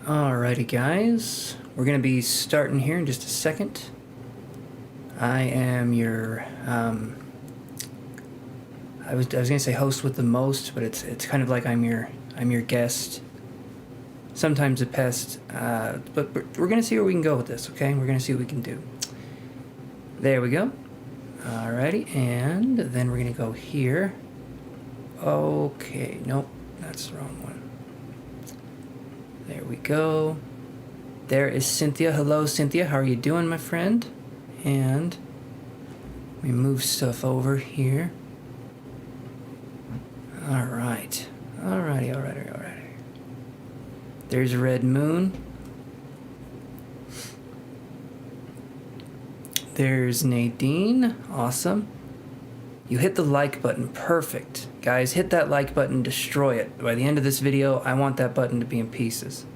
Alrighty, guys. We're going to be starting here in just a second. I am your, I was going to say host with the most, but it's kind of like I'm your guest. Sometimes a pest, but we're going to see where we can go with this, okay? We're going to see what we can do. There we go. Alrighty, and then we're going to go here. Okay, nope, that's the wrong one. There we go. There is Cynthia. Hello, Cynthia. How are you doing, my friend? And we move stuff over here. Alright. Alrighty. There's Red Moon. There's Nadine. Awesome. You hit the like button. Perfect. Guys, hit that like button, destroy it. By the end of this video, I want that button to be in pieces,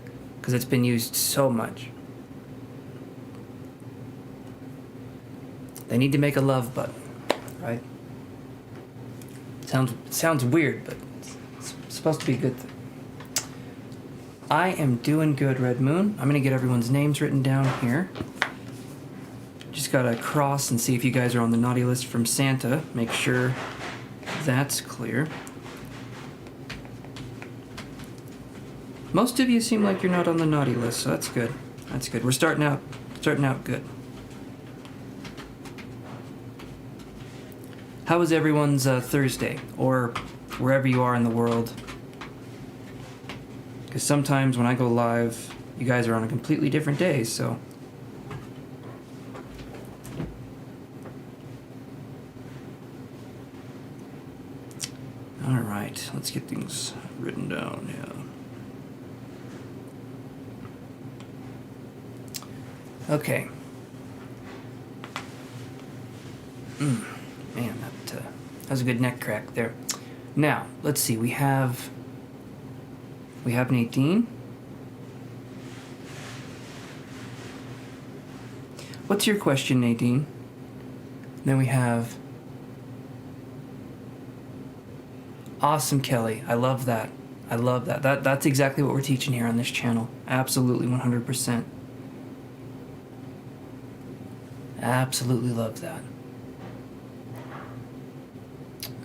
because it's been used so much. They need to make a love button, right? Sounds weird, but it's supposed to be a good thing. I am doing good, Red Moon. I'm going to get everyone's names written down here. Just got to cross and see if you guys are on the naughty list from Santa. Make sure that's clear. Most of you seem like you're not on the naughty list, so that's good. That's good. We're starting out good. How was everyone's Thursday, or wherever you are in the world? Because sometimes when I go live, you guys are on a completely different day, so... Alright, let's get things written down, yeah. Okay. Man, that was a good neck crack there. Now, let's see, we have Nadine. What's your question, Nadine? Then we have... Awesome, Kelly. I love that. That's exactly what we're teaching here on this channel. Absolutely, 100%. Absolutely love that.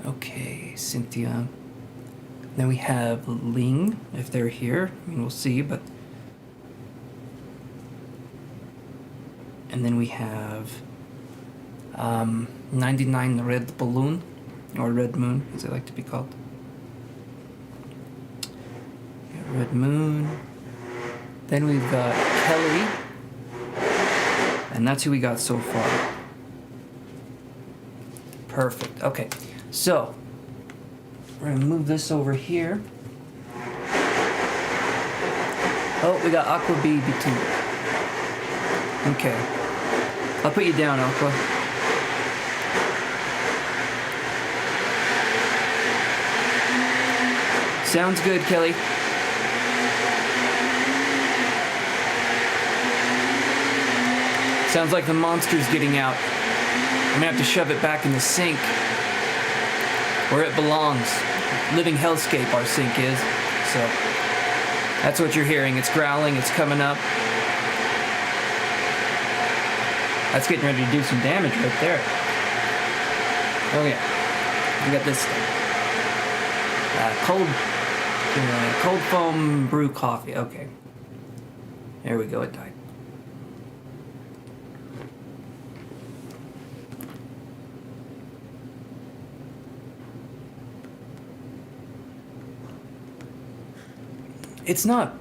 Okay, Cynthia. Then we have Ling, if they're here. I mean, we'll see, but... And then we have 99 Red Balloon, or Red Moon, as they like to be called. Red Moon. Then we've got Kelly. And that's who we got so far. Perfect. Okay. So, we're going to move this over here. Oh, we got Aqua Baby too. Okay. I'll put you down, Aqua. Sounds good, Kelly. Sounds like the monster's getting out. I'm gonna have to shove it back in the sink where it belongs. Living hellscape, our sink is. So that's what you're hearing. It's growling, it's coming up. That's getting ready to do some damage right there. Oh yeah. We got this thing. Cold foam brew coffee. Okay. There we go, it died. It's not,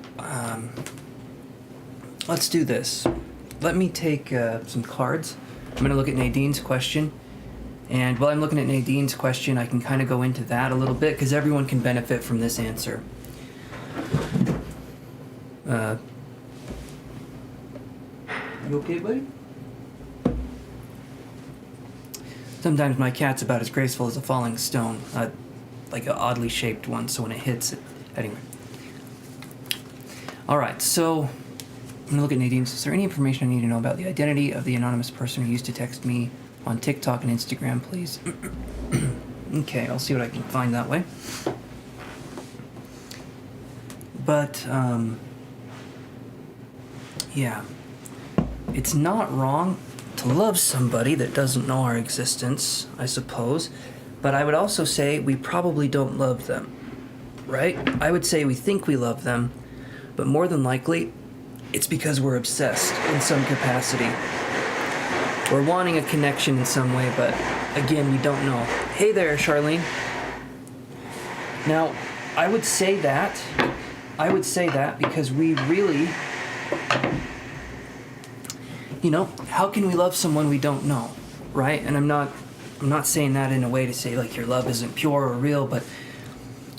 let's do this. Let me take some cards. I'm going to look at Nadine's question. And while I'm looking at Nadine's question, I can kind of go into that a little bit, because everyone can benefit from this answer. You okay, buddy? Sometimes my cat's about as graceful as a falling stone. Like an oddly shaped one, so when it hits it... Anyway. Alright, so... I'm going to look at Nadine's. Is there any information I need to know about the identity of the anonymous person who used to text me on TikTok and Instagram, please? Okay, I'll see what I can find that way. But, Yeah. It's not wrong to love somebody that doesn't know our existence, I suppose. But I would also say we probably don't love them, right? I would say we think we love them, but more than likely, it's because we're obsessed in some capacity. We're wanting a connection in some way, but again, we don't know. Hey there, Charlene. Now, I would say that because we really, how can we love someone we don't know, right? And I'm not saying that in a way to say like your love isn't pure or real, but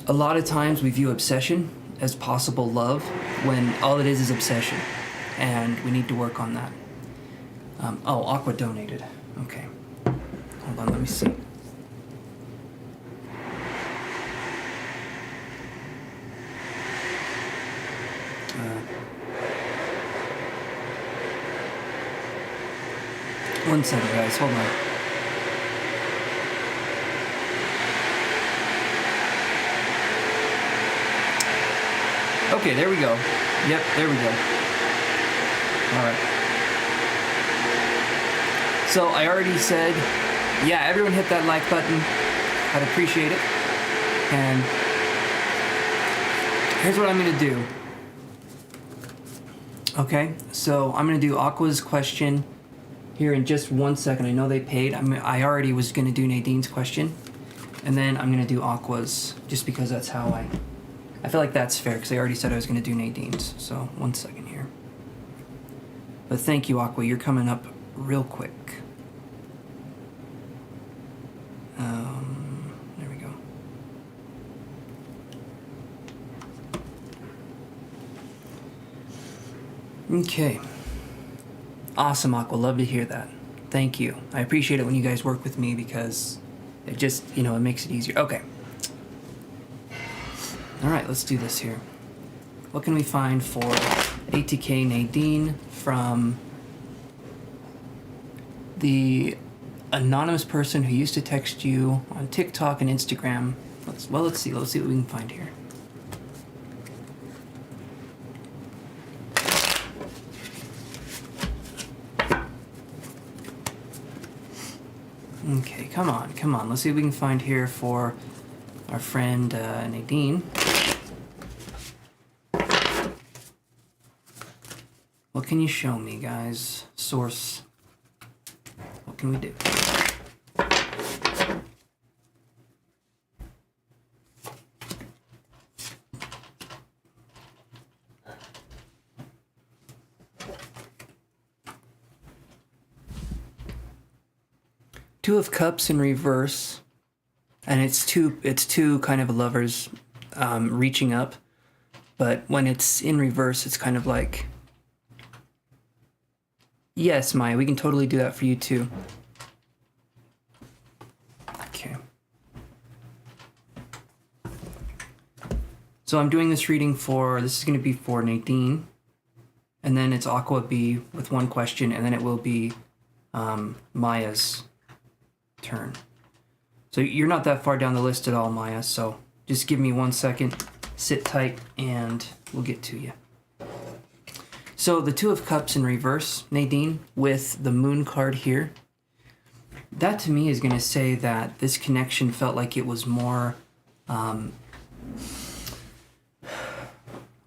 a lot of times we view obsession as possible love when all it is obsession, and we need to work on that. Aqua donated. Okay. Hold on, let me see. One second, guys. Hold on. Okay, there we go. Yep, there we go. All right. So I already said, yeah, everyone hit that like button. I'd appreciate it. And here's what I'm going to do. Okay, so I'm going to do Aqua's question here in just 1 second. I know they paid. I already was going to do Nadine's question. And then I'm going to do Aqua's just because that's how I feel like that's fair because I already said I was going to do Nadine's. So 1 second here. But thank you, Aqua. You're coming up real quick. There we go. Okay. Awesome, Aqua. Love to hear that. Thank you. I appreciate it when you guys work with me because it just, it makes it easier. Okay. All right, let's do this here. What can we find for ATK Nadine from the anonymous person who used to text you on TikTok and Instagram? Let's see what we can find here. Okay, come on. Let's see what we can find here for our friend Nadine. What can you show me, guys? Source. What can we do? Two of Cups in reverse, and it's two kind of lovers reaching up, but when it's in reverse, it's kind of like, yes, Maya, we can totally do that for you too. Okay. So I'm doing this reading this is going to be for Nadine, and then it's Aqua B with one question, and then it will be Maya's turn. So you're not that far down the list at all, Maya, so just give me 1 second, sit tight, and we'll get to you. So the Two of Cups in reverse, Nadine, with the Moon card here, that to me is going to say that this connection felt like it was more, I'm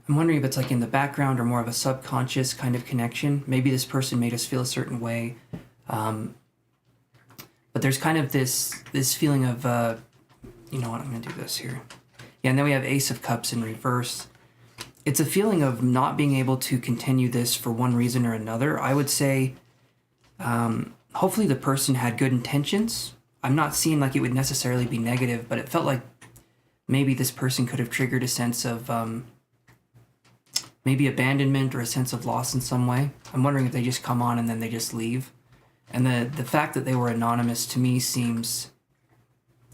wondering if it's like in the background or more of a subconscious kind of connection. Maybe this person made us feel a certain way. But there's kind of this feeling of, you know what, I'm going to do this here. Yeah, and then we have Ace of Cups in reverse. It's a feeling of not being able to continue this for one reason or another. I would say, hopefully the person had good intentions. I'm not seeing like it would necessarily be negative, but it felt like maybe this person could have triggered a sense of maybe abandonment or a sense of loss in some way. I'm wondering if they just come on and then they just leave. And the fact that they were anonymous to me seems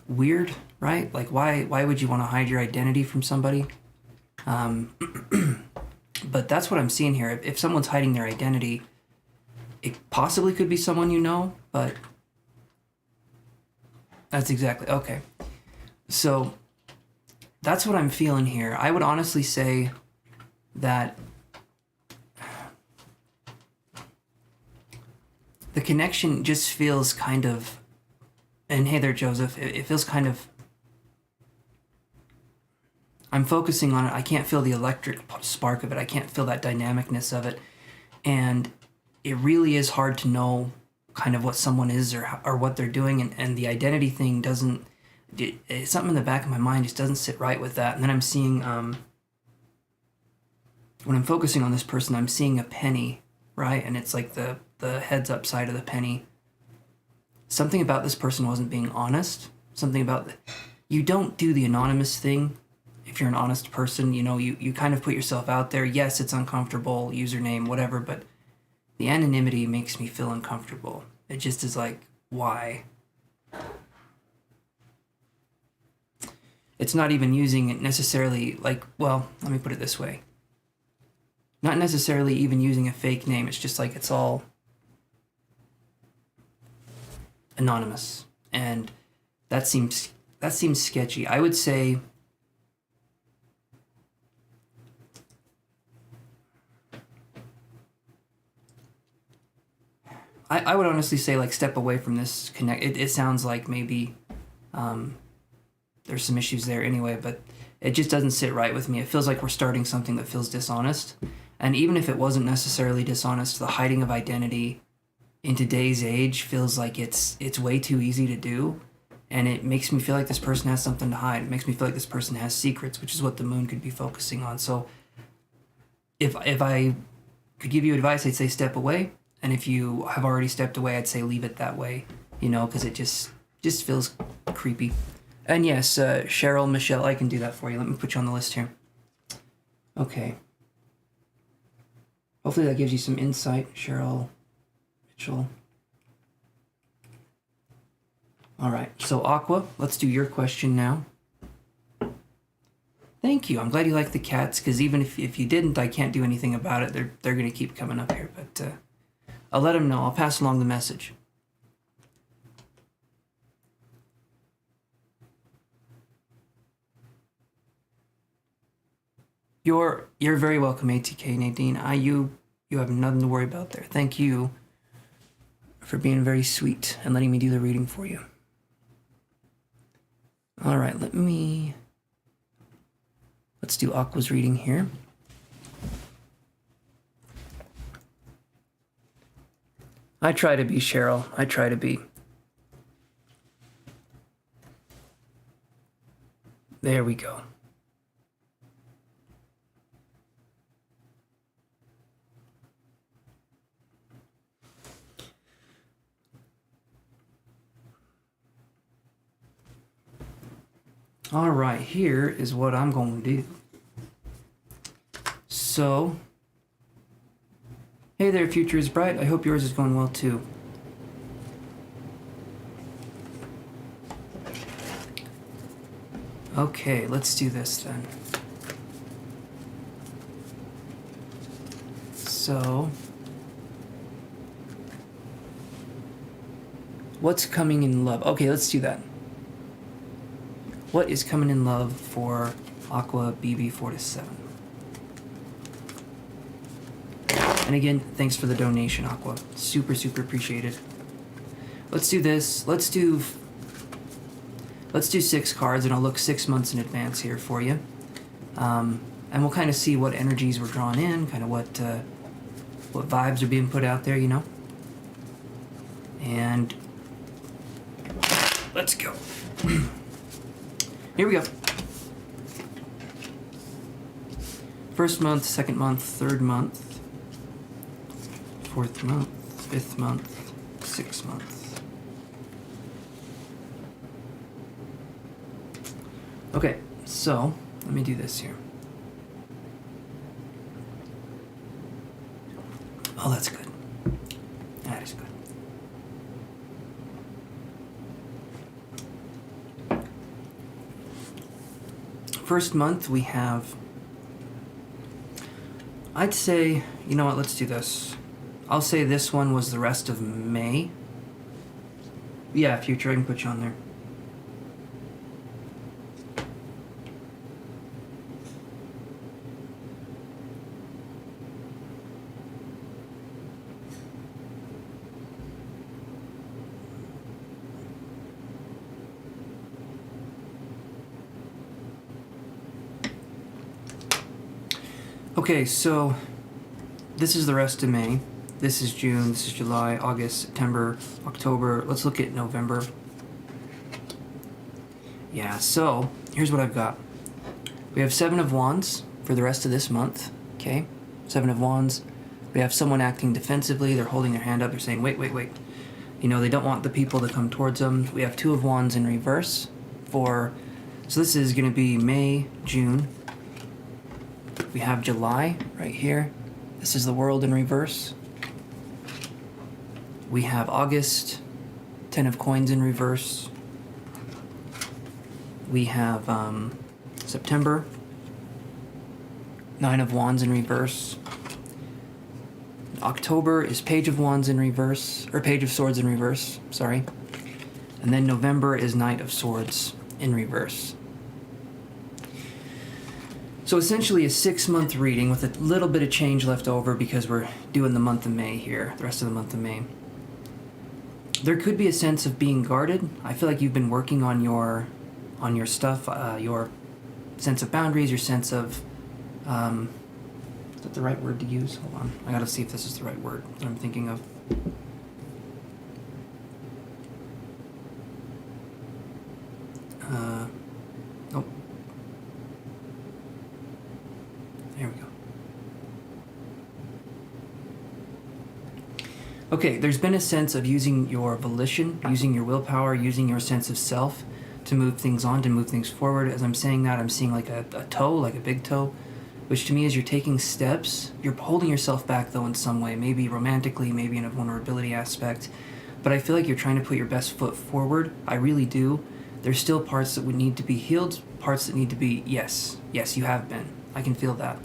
weird, right? Like why would you want to hide your identity from somebody? But that's what I'm seeing here. If someone's hiding their identity, it possibly could be someone you know, but that's exactly, okay. So that's what I'm feeling here. I would honestly say that the connection just feels kind of, and hey there, Joseph, it feels kind of, I'm focusing on it. I can't feel the electric spark of it. I can't feel that dynamicness of it. And it really is hard to know kind of what someone is or what they're doing. And the identity thing doesn't, something in the back of my mind just doesn't sit right with that. And then I'm seeing, when I'm focusing on this person, I'm seeing a penny, right? And it's like the heads up side of the penny. Something about this person wasn't being honest. Something about, you don't do the anonymous thing if you're an honest person. You know, you kind of put yourself out there. Yes, it's uncomfortable, username, whatever, but the anonymity makes me feel uncomfortable. It just is like, why? It's not even using it necessarily like, well, let me put it this way. Not necessarily even using a fake name. It's just like, it's all anonymous. And that seems sketchy. I would say, I would honestly say, like, step away from this connect. It sounds like maybe there's some issues there anyway, but it just doesn't sit right with me. It feels like we're starting something that feels dishonest. And even if it wasn't necessarily dishonest, the hiding of identity in today's age feels like it's way too easy to do. And it makes me feel like this person has something to hide. It makes me feel like this person has secrets, which is what the moon could be focusing on. So if I could give you advice, I'd say step away. And if you have already stepped away, I'd say leave it that way, you know, because it just feels creepy. And yes, Cheryl, Michelle, I can do that for you. Let me put you on the list here. Okay. Hopefully that gives you some insight, Cheryl, Mitchell. All right, so Aqua, let's do your question now. Thank you. I'm glad you like the cats, because even if you didn't, I can't do anything about it. They're going to keep coming up here, but I'll let them know. I'll pass along the message. You're very welcome, ATK Nadine. You have nothing to worry about there. Thank you for being very sweet and letting me do the reading for you. All right, let's do Aqua's reading here. I try to be, Cheryl. I try to be. There we go. All right, here is what I'm going to do. So, hey there, future is bright. I hope yours is going well too. Okay, let's do this then. So, what's coming in love? Okay, let's do that. What is coming in love for Aqua BB47? And again, thanks for the donation, Aqua. Super, super appreciated. Let's do this. Let's do 6 cards, and I'll look 6 months in advance here for you. And we'll kind of see what energies were drawn in, kind of what vibes are being put out there, you know? And let's go. Here we go. First month, second month, third month, fourth month, fifth month, 6th month. Okay, so let me do this here. Oh, that's good. That is good. First month we have, I'd say, you know what, let's do this. I'll say this one was the rest of May. Yeah, future, I can put you on there. Okay, so this is the rest of May. This is June, this is July, August, September, October. Let's look at November. Yeah, so here's what I've got. We have 7 of Wands for the rest of this month, okay? 7 of Wands. We have someone acting defensively. They're holding their hand up. They're saying, wait. You know, they don't want the people to come towards them. We have 2 of Wands in reverse so this is going to be May, June. We have July right here. This is the World in reverse. We have August, 10 of Coins in reverse. We have September, 9 of Wands in reverse. October is Page of Wands in reverse, or Page of Swords in reverse, sorry. And then November is Knight of Swords in reverse. So essentially a 6-month reading with a little bit of change left over because we're doing the month of May here, the rest of the month of May. There could be a sense of being guarded. I feel like you've been working on your stuff, your sense of boundaries, your sense of, is that the right word to use? Hold on, I gotta see if this is the right word that I'm thinking of. Nope. There we go. Okay, there's been a sense of using your volition, using your willpower, using your sense of self to move things on, to move things forward. As I'm saying that, I'm seeing like a toe, like a big toe, which to me is you're taking steps. You're holding yourself back though in some way, maybe romantically, maybe in a vulnerability aspect. But I feel like you're trying to put your best foot forward. I really do. There's still parts that would need to be healed, parts that need to be, yes, you have been. I can feel that.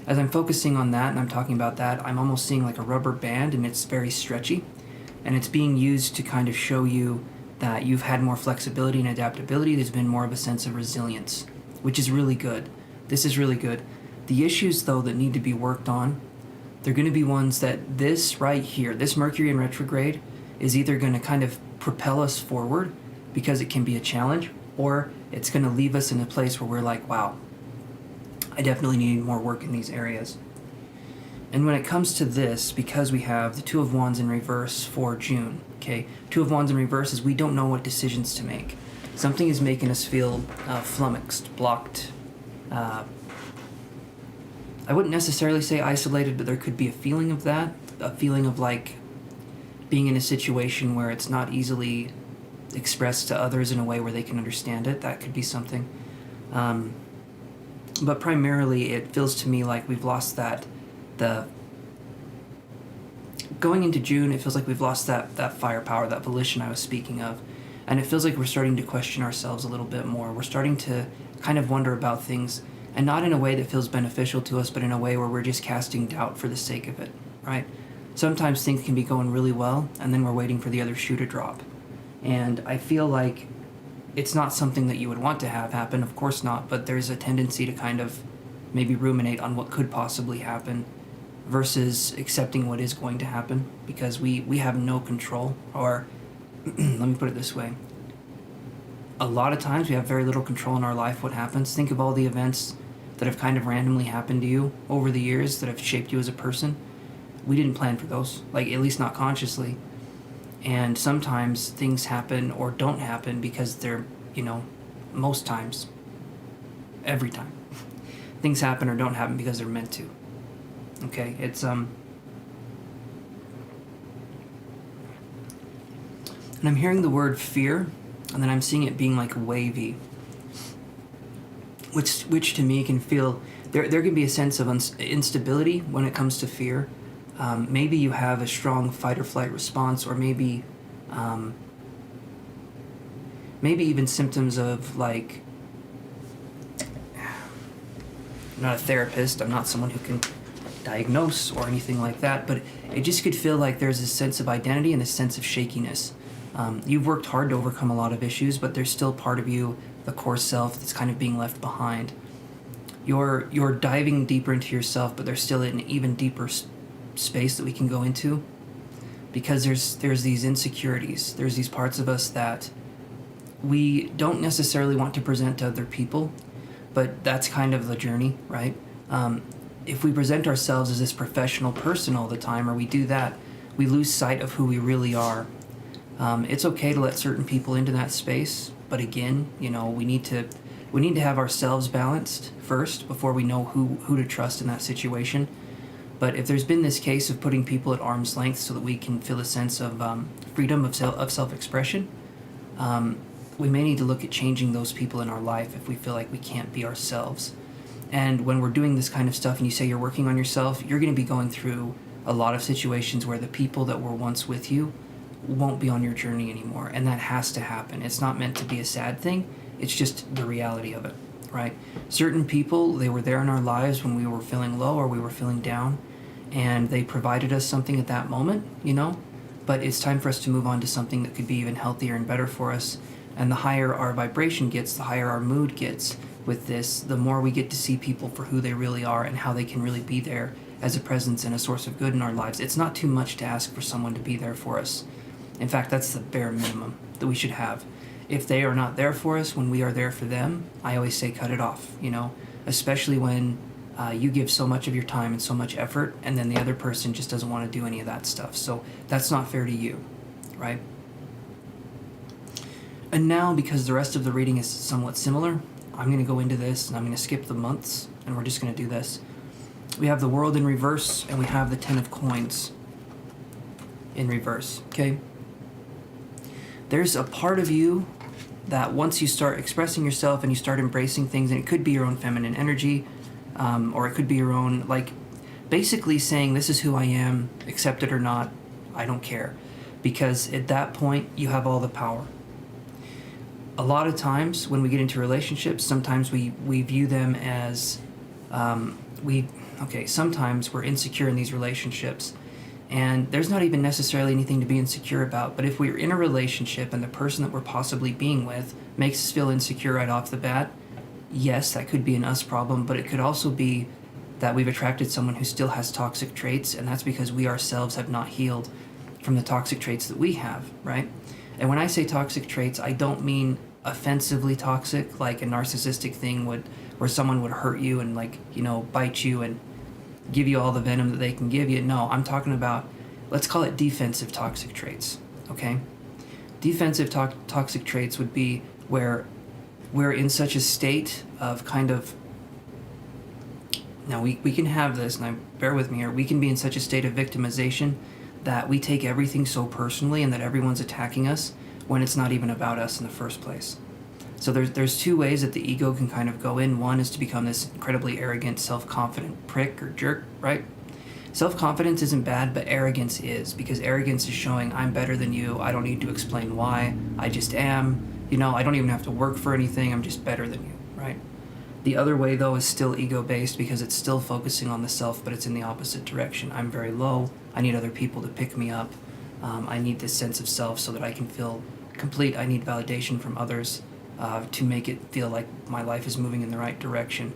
As I'm focusing on that and I'm talking about that, I'm almost seeing like a rubber band, and it's very stretchy. And it's being used to kind of show you that you've had more flexibility and adaptability. There's been more of a sense of resilience, which is really good. This is really good. The issues, though, that need to be worked on, they're going to be ones that this right here, this Mercury in retrograde, is either going to kind of propel us forward because it can be a challenge, or it's going to leave us in a place where we're like, wow, I definitely need more work in these areas. And when it comes to this, because we have the 2 of Wands in reverse for June, okay? 2 of Wands in reverse is we don't know what decisions to make. Something is making us feel flummoxed, blocked. I wouldn't necessarily say isolated, but there could be a feeling of that, a feeling of like being in a situation where it's not easily expressed to others in a way where they can understand it. That could be something. But primarily it feels to me like we've lost going into June, it feels like we've lost that firepower, that volition I was speaking of. And it feels like we're starting to question ourselves a little bit more. We're starting to kind of wonder about things, and not in a way that feels beneficial to us, but in a way where we're just casting doubt for the sake of it, right? Sometimes things can be going really well, and then we're waiting for the other shoe to drop. And I feel like it's not something that you would want to have happen, of course not, but there's a tendency to kind of maybe ruminate on what could possibly happen versus accepting what is going to happen, because we have no control. Or let me put it this way. A lot of times we have very little control in our life what happens. Think of all the events that have kind of randomly happened to you over the years that have shaped you as a person. We didn't plan for those, like at least not consciously. And sometimes things happen or don't happen because they're, most times, every time, things happen or don't happen because they're meant to. Okay, it's and I'm hearing the word fear, and then I'm seeing it being like wavy, which to me can feel there can be a sense of instability when it comes to fear. Maybe you have a strong fight or flight response, or maybe even symptoms of like, I'm not a therapist, I'm not someone who can diagnose or anything like that, but it just could feel like there's a sense of identity and a sense of shakiness. You've worked hard to overcome a lot of issues, but there's still part of you, the core self, that's kind of being left behind. You're diving deeper into yourself, but there's still an even deeper space that we can go into, because there's these insecurities, there's these parts of us that we don't necessarily want to present to other people, but that's kind of the journey, right? If we present ourselves as this professional person all the time, or we do that, we lose sight of who we really are. It's okay to let certain people into that space, but again, we need to have ourselves balanced first before we know who to trust in that situation. But if there's been this case of putting people at arm's length so that we can feel a sense of freedom of self-expression, we may need to look at changing those people in our life if we feel like we can't be ourselves. And when we're doing this kind of stuff and you say you're working on yourself, you're going to be going through a lot of situations where the people that were once with you won't be on your journey anymore. And that has to happen. It's not meant to be a sad thing. It's just the reality of it, right? Certain people, they were there in our lives when we were feeling low or we were feeling down, and they provided us something at that moment, but it's time for us to move on to something that could be even healthier and better for us. And the higher our vibration gets, the higher our mood gets with this, the more we get to see people for who they really are and how they can really be there as a presence and a source of good in our lives. It's not too much to ask for someone to be there for us. In fact, that's the bare minimum that we should have. If they are not there for us when we are there for them, I always say cut it off, especially when you give so much of your time and so much effort, and then the other person just doesn't want to do any of that stuff. So that's not fair to you, right? And now, because the rest of the reading is somewhat similar, I'm going to go into this, and I'm going to skip the months, and we're just going to do this. We have the World in reverse, and we have the Ten of Coins in reverse, okay? There's a part of you that once you start expressing yourself and you start embracing things, and it could be your own feminine energy, or it could be your own, basically saying, this is who I am, accept it or not, I don't care. Because at that point, you have all the power. A lot of times when we get into relationships, sometimes we view them as, sometimes we're insecure in these relationships. And there's not even necessarily anything to be insecure about. But if we're in a relationship and the person that we're possibly being with makes us feel insecure right off the bat, yes, that could be an us problem, but it could also be that we've attracted someone who still has toxic traits, and that's because we ourselves have not healed from the toxic traits that we have, right? And when I say toxic traits, I don't mean offensively toxic, like a narcissistic thing where someone would hurt you and bite you and give you all the venom that they can give you. No, I'm talking about, let's call it defensive toxic traits, okay? Defensive toxic traits would be where we're in such a state of now we can have this, and bear with me here, we can be in such a state of victimization that we take everything so personally and that everyone's attacking us when it's not even about us in the first place. So there's two ways that the ego can kind of go in. One is to become this incredibly arrogant, self-confident prick or jerk, right? Self-confidence isn't bad, but arrogance is, because arrogance is showing I'm better than you, I don't need to explain why, I just am, I don't even have to work for anything, I'm just better than you, right? The other way, though, is still ego-based because it's still focusing on the self, but it's in the opposite direction. I'm very low, I need other people to pick me up, I need this sense of self so that I can feel complete, I need validation from others, to make it feel like my life is moving in the right direction.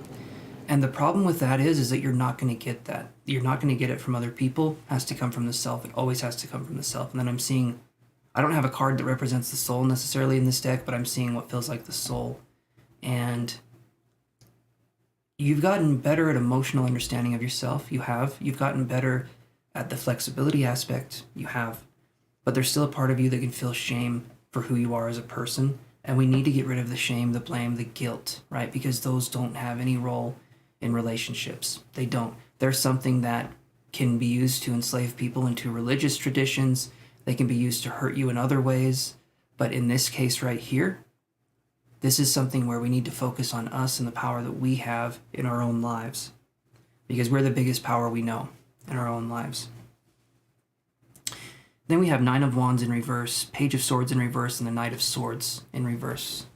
And the problem with that is that you're not going to get that. You're not going to get it from other people. It has to come from the self. It always has to come from the self. And then I'm seeing, I don't have a card that represents the soul necessarily in this deck, but I'm seeing what feels like the soul. And you've gotten better at emotional understanding of yourself. You've gotten better at the flexibility aspect. You have. But there's still a part of you that can feel shame for who you are as a person. And we need to get rid of the shame, the blame, the guilt, right? Because those don't have any role in relationships. They don't. They're something that can be used to enslave people into religious traditions. They can be used to hurt you in other ways. But in this case right here, this is something where we need to focus on us and the power that we have in our own lives. Because we're the biggest power we know in our own lives. Then we have Nine of Wands in reverse, Page of Swords in reverse, and the Knight of Swords in reverse.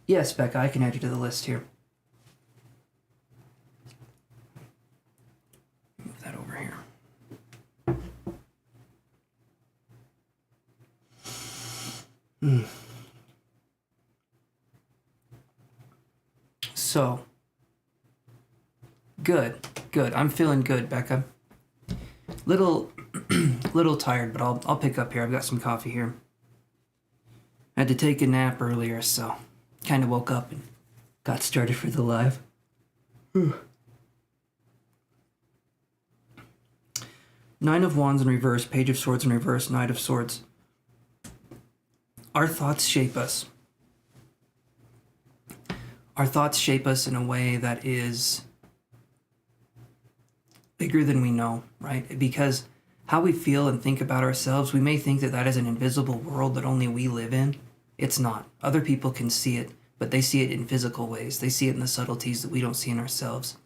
Yes, Becca, I can add you to the list here. Move that over here. So, good. I'm feeling good, Becca. Little tired, but I'll pick up here. I've got some coffee here. I had to take a nap earlier, so kind of woke up and got started for the live. Nine of Wands in reverse, Page of Swords in reverse, Knight of Swords. Our thoughts shape us. Our thoughts shape us in a way that is bigger than we know, right? Because how we feel and think about ourselves, we may think that that is an invisible world that only we live in. It's not. Other people can see it, but they see it in physical ways. They see it in the subtleties that we don't see in ourselves.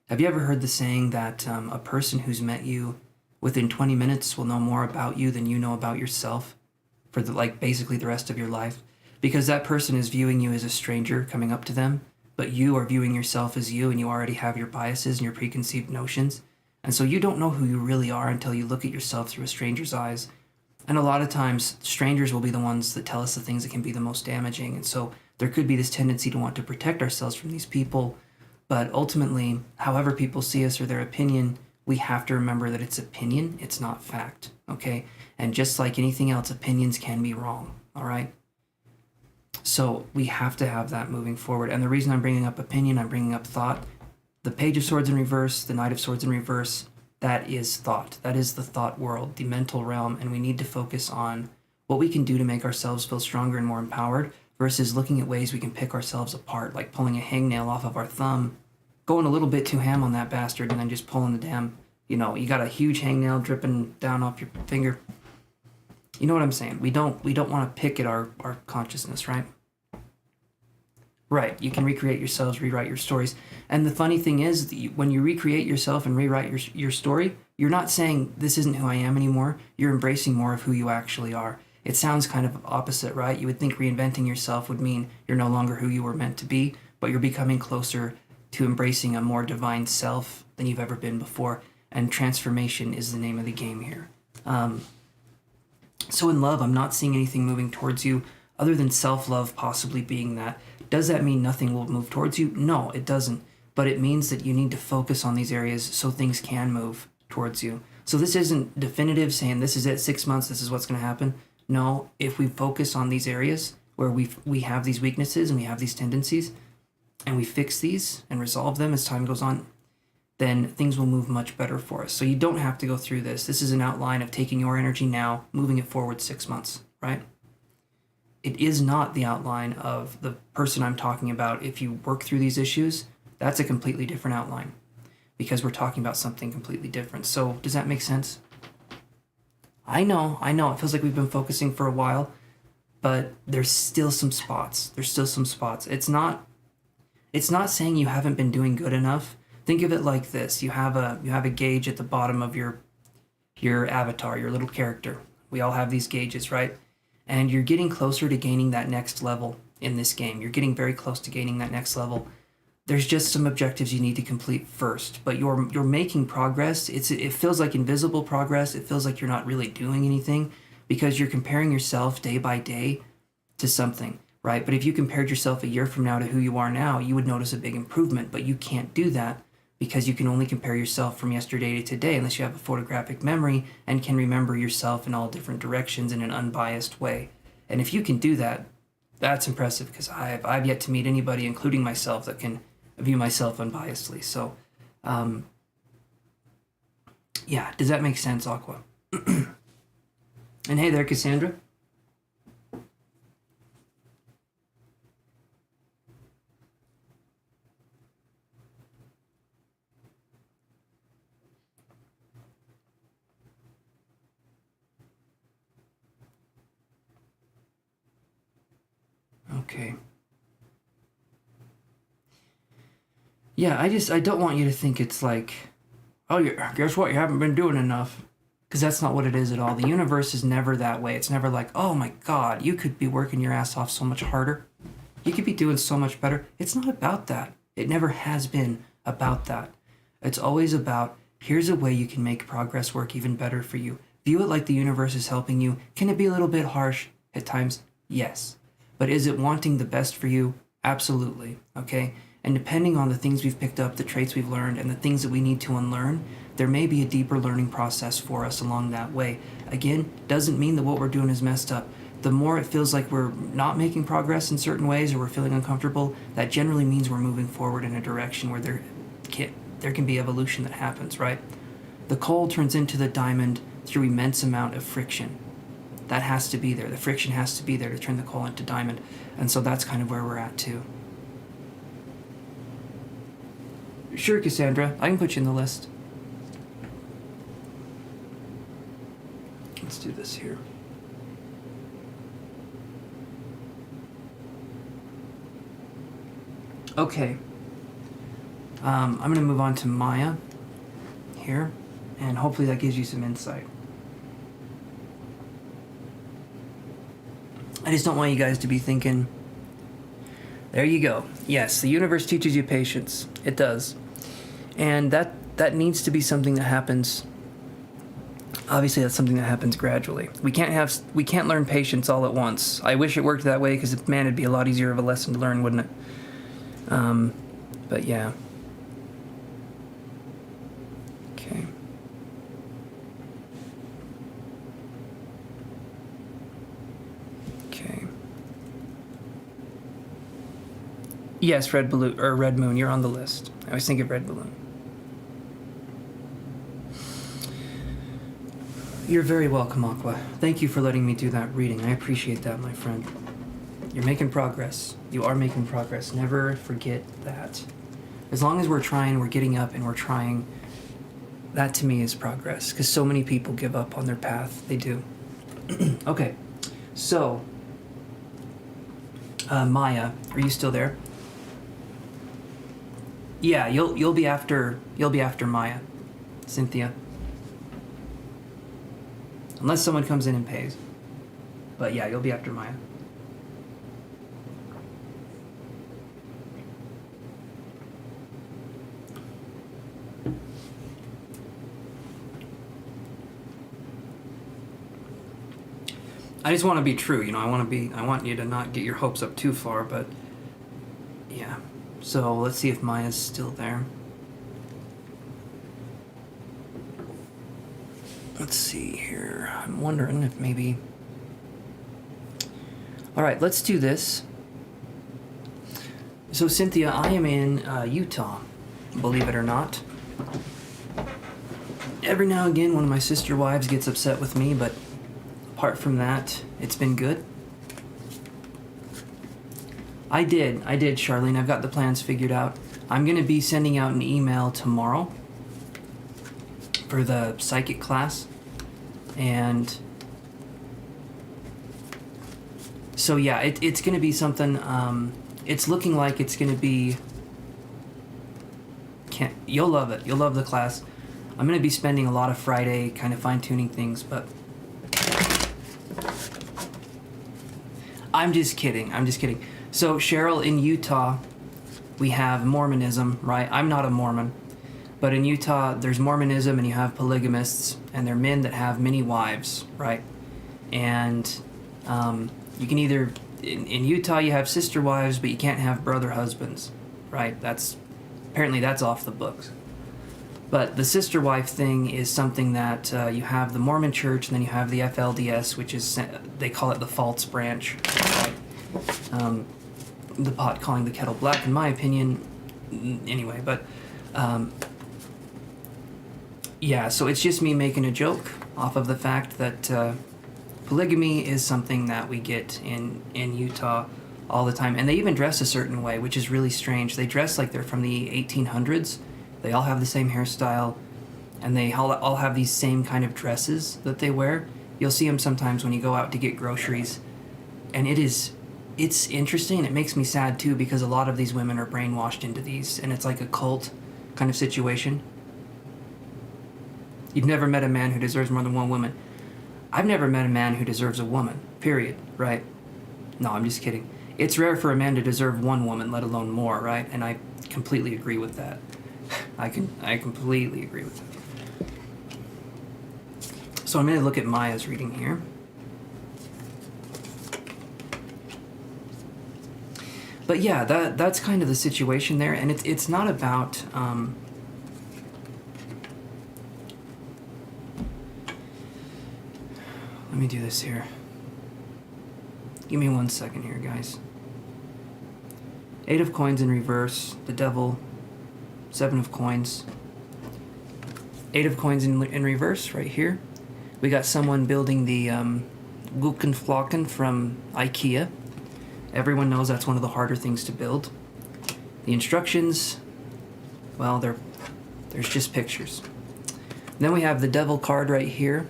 Have you ever heard the saying that a person who's met you within 20 minutes will know more about you than you know about yourself for basically the rest of your life? Because that person is viewing you as a stranger coming up to them, but you are viewing yourself as you, and you already have your biases and your preconceived notions. And so you don't know who you really are until you look at yourself through a stranger's eyes. And a lot of times, strangers will be the ones that tell us the things that can be the most damaging. And so there could be this tendency to want to protect ourselves from these people. But ultimately, however people see us or their opinion, we have to remember that it's opinion, it's not fact, okay? And just like anything else, opinions can be wrong, all right? So we have to have that moving forward. And the reason I'm bringing up opinion, I'm bringing up thought. The Page of Swords in reverse, the Knight of Swords in reverse, that is thought. That is the thought world, the mental realm, and we need to focus on what we can do to make ourselves feel stronger and more empowered versus looking at ways we can pick ourselves apart, like pulling a hangnail off of our thumb, going a little bit too ham on that bastard, and then just pulling the damn, you got a huge hangnail dripping down off your finger. You know what I'm saying? We don't want to pick at our consciousness, right? Right, you can recreate yourselves, rewrite your stories. And the funny thing is, when you recreate yourself and rewrite your story, you're not saying, this isn't who I am anymore. You're embracing more of who you actually are. It sounds kind of opposite, right? You would think reinventing yourself would mean you're no longer who you were meant to be, but you're becoming closer to embracing a more divine self than you've ever been before. And transformation is the name of the game here. So in love, I'm not seeing anything moving towards you other than self-love possibly being that. Does that mean nothing will move towards you? No, it doesn't. But it means that you need to focus on these areas so things can move towards you. So this isn't definitive saying this is it, 6 months, this is what's going to happen. No, if we focus on these areas where we have these weaknesses and we have these tendencies, and we fix these and resolve them as time goes on, then things will move much better for us. So you don't have to go through this. This is an outline of taking your energy now, moving it forward 6 months, right? It is not the outline of the person I'm talking about. If you work through these issues, that's a completely different outline because we're talking about something completely different. So does that make sense? I know. It feels like we've been focusing for a while, but there's still some spots. It's not saying you haven't been doing good enough. Think of it like this. You have a gauge at the bottom of your avatar, your little character. We all have these gauges, right? And you're getting closer to gaining that next level in this game. You're getting very close to gaining that next level. There's just some objectives you need to complete first, but you're making progress. It feels like invisible progress. It feels like you're not really doing anything because you're comparing yourself day by day to something, right? But if you compared yourself a year from now to who you are now, you would notice a big improvement, but you can't do that because you can only compare yourself from yesterday to today unless you have a photographic memory and can remember yourself in all different directions in an unbiased way. And if you can do that, that's impressive because I've yet to meet anybody, including myself, that can view myself unbiasedly. So, yeah, does that make sense, Aqua? And hey there, Cassandra. Okay. Yeah, I don't want you to think it's like, oh, guess what? You haven't been doing enough. Because that's not what it is at all. The universe is never that way. It's never like, oh my God, you could be working your ass off so much harder. You could be doing so much better. It's not about that. It never has been about that. It's always about, here's a way you can make progress work even better for you. View it like the universe is helping you. Can it be a little bit harsh at times? Yes. But is it wanting the best for you? Absolutely. Okay? And depending on the things we've picked up, the traits we've learned, and the things that we need to unlearn, there may be a deeper learning process for us along that way. Again, doesn't mean that what we're doing is messed up. The more it feels like we're not making progress in certain ways or we're feeling uncomfortable, that generally means we're moving forward in a direction where there can be evolution that happens, right? The coal turns into the diamond through immense amount of friction. That has to be there. The friction has to be there to turn the coal into diamond. And so that's kind of where we're at too. Sure, Cassandra, I can put you in the list. Let's do this here. Okay. I'm going to move on to Maya here, and hopefully that gives you some insight. I just don't want you guys to be thinking, there you go. Yes, the universe teaches you patience. It does. And that needs to be something that happens. Obviously, that's something that happens gradually. We can't learn patience all at once. I wish it worked that way, because man, it'd be a lot easier of a lesson to learn, wouldn't it? But yeah. Okay. Okay. Yes, Red Moon, you're on the list. I always think of Red Balloon. You're very welcome, Aqua. Thank you for letting me do that reading. I appreciate that, my friend. You're making progress. You are making progress. Never forget that. As long as we're trying, we're getting up and we're trying, that to me is progress. Because so many people give up on their path. They do. Okay. So, Maya, are you still there? Yeah, you'll be after Maya, Cynthia. Unless someone comes in and pays. But yeah, you'll be after Maya. I just want to be true, I want you to not get your hopes up too far, but yeah. So let's see if Maya's still there. Let's see here. I'm wondering if maybe... All right, let's do this. So Cynthia, I am in Utah, believe it or not. Every now and again, one of my sister wives gets upset with me, but apart from that, it's been good. I did, Charlene. I've got the plans figured out. I'm going to be sending out an email tomorrow for the psychic class. And so, yeah, it's going to be something, it's looking like it's going to be, you'll love it. You'll love the class. I'm going to be spending a lot of Friday kind of fine-tuning things, but I'm just kidding. So, Cheryl, in Utah, we have Mormonism, right? I'm not a Mormon. But in Utah, there's Mormonism, and you have polygamists, and they're men that have many wives, right? And you can either... In Utah, you have sister wives, but you can't have brother husbands, right? Apparently that's off the books. But the sister wife thing is something that you have the Mormon Church, and then you have the FLDS, which is... They call it the false branch, right? The pot calling the kettle black, in my opinion. Anyway, but... yeah, so it's just me making a joke off of the fact that polygamy is something that we get in Utah all the time. And they even dress a certain way, which is really strange. They dress like they're from the 1800s. They all have the same hairstyle, and they all have these same kind of dresses that they wear. You'll see them sometimes when you go out to get groceries. And it's interesting. It makes me sad, too, because a lot of these women are brainwashed into these, and it's like a cult kind of situation. You've never met a man who deserves more than one woman. I've never met a man who deserves a woman, period, right? No, I'm just kidding. It's rare for a man to deserve one woman, let alone more, right? And I completely agree with that. I completely agree with that. So I'm going to look at Maya's reading here. But yeah, that's kind of the situation there, and it's not about... Let me do this here. Give me 1 second here, guys. 8 of coins in reverse, the devil, 7 of coins. Eight of Coins in reverse right here. We got someone building the Gulkenflocken from IKEA. Everyone knows that's one of the harder things to build. The instructions, well, there's just pictures. Then we have the Devil card right here.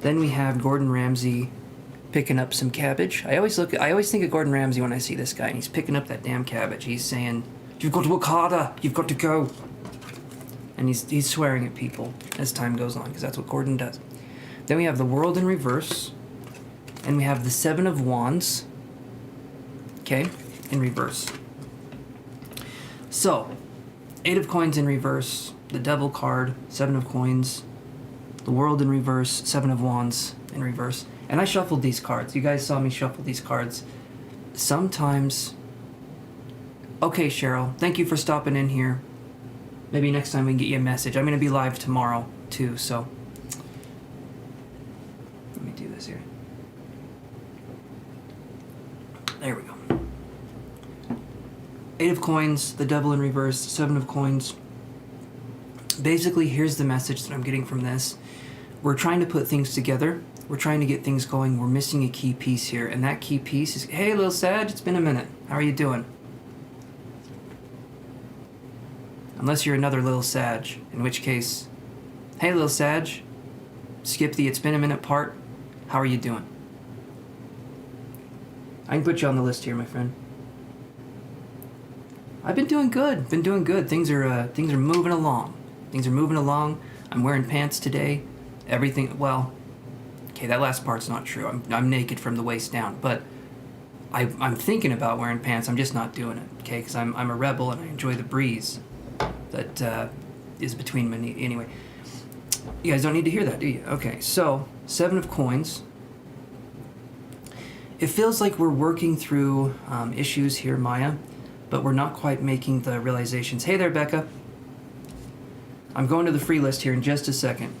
Then we have Gordon Ramsay picking up some cabbage. I always think of Gordon Ramsay when I see this guy, and he's picking up that damn cabbage. He's saying, "You've got to work harder. You've got to go." And he's swearing at people as time goes on, because that's what Gordon does. Then we have the World in reverse, and we have the Seven of Wands, okay, in reverse. So, Eight of Coins in reverse, the Devil card, Seven of Coins, the World in reverse, Seven of Wands in reverse. And I shuffled these cards. You guys saw me shuffle these cards. Sometimes... Okay, Cheryl, thank you for stopping in here. Maybe next time we can get you a message. I'm going to be live tomorrow, too, so... Let me do this here. There we go. Eight of Coins, the Devil in reverse, Seven of Coins. Basically, here's the message that I'm getting from this. We're trying to put things together. We're trying to get things going. We're missing a key piece here, and that key piece is, hey, little Sag, it's been a minute. How are you doing? Unless you're another little Sag, in which case, hey, little Sag, skip the it's been a minute part. How are you doing? I can put you on the list here, my friend. I've been doing good. Been doing good. Things are moving along. Things are moving along. I'm wearing pants today. Everything, well, okay, that last part's not true. I'm naked from the waist down, but I'm thinking about wearing pants. I'm just not doing it, okay? Because I'm a rebel and I enjoy the breeze that is between me. Anyway, you guys don't need to hear that, do you? Okay, so Seven of Coins. It feels like we're working through issues here, Maya, but we're not quite making the realizations. Hey there, Becca. I'm going to the free list here in just a second.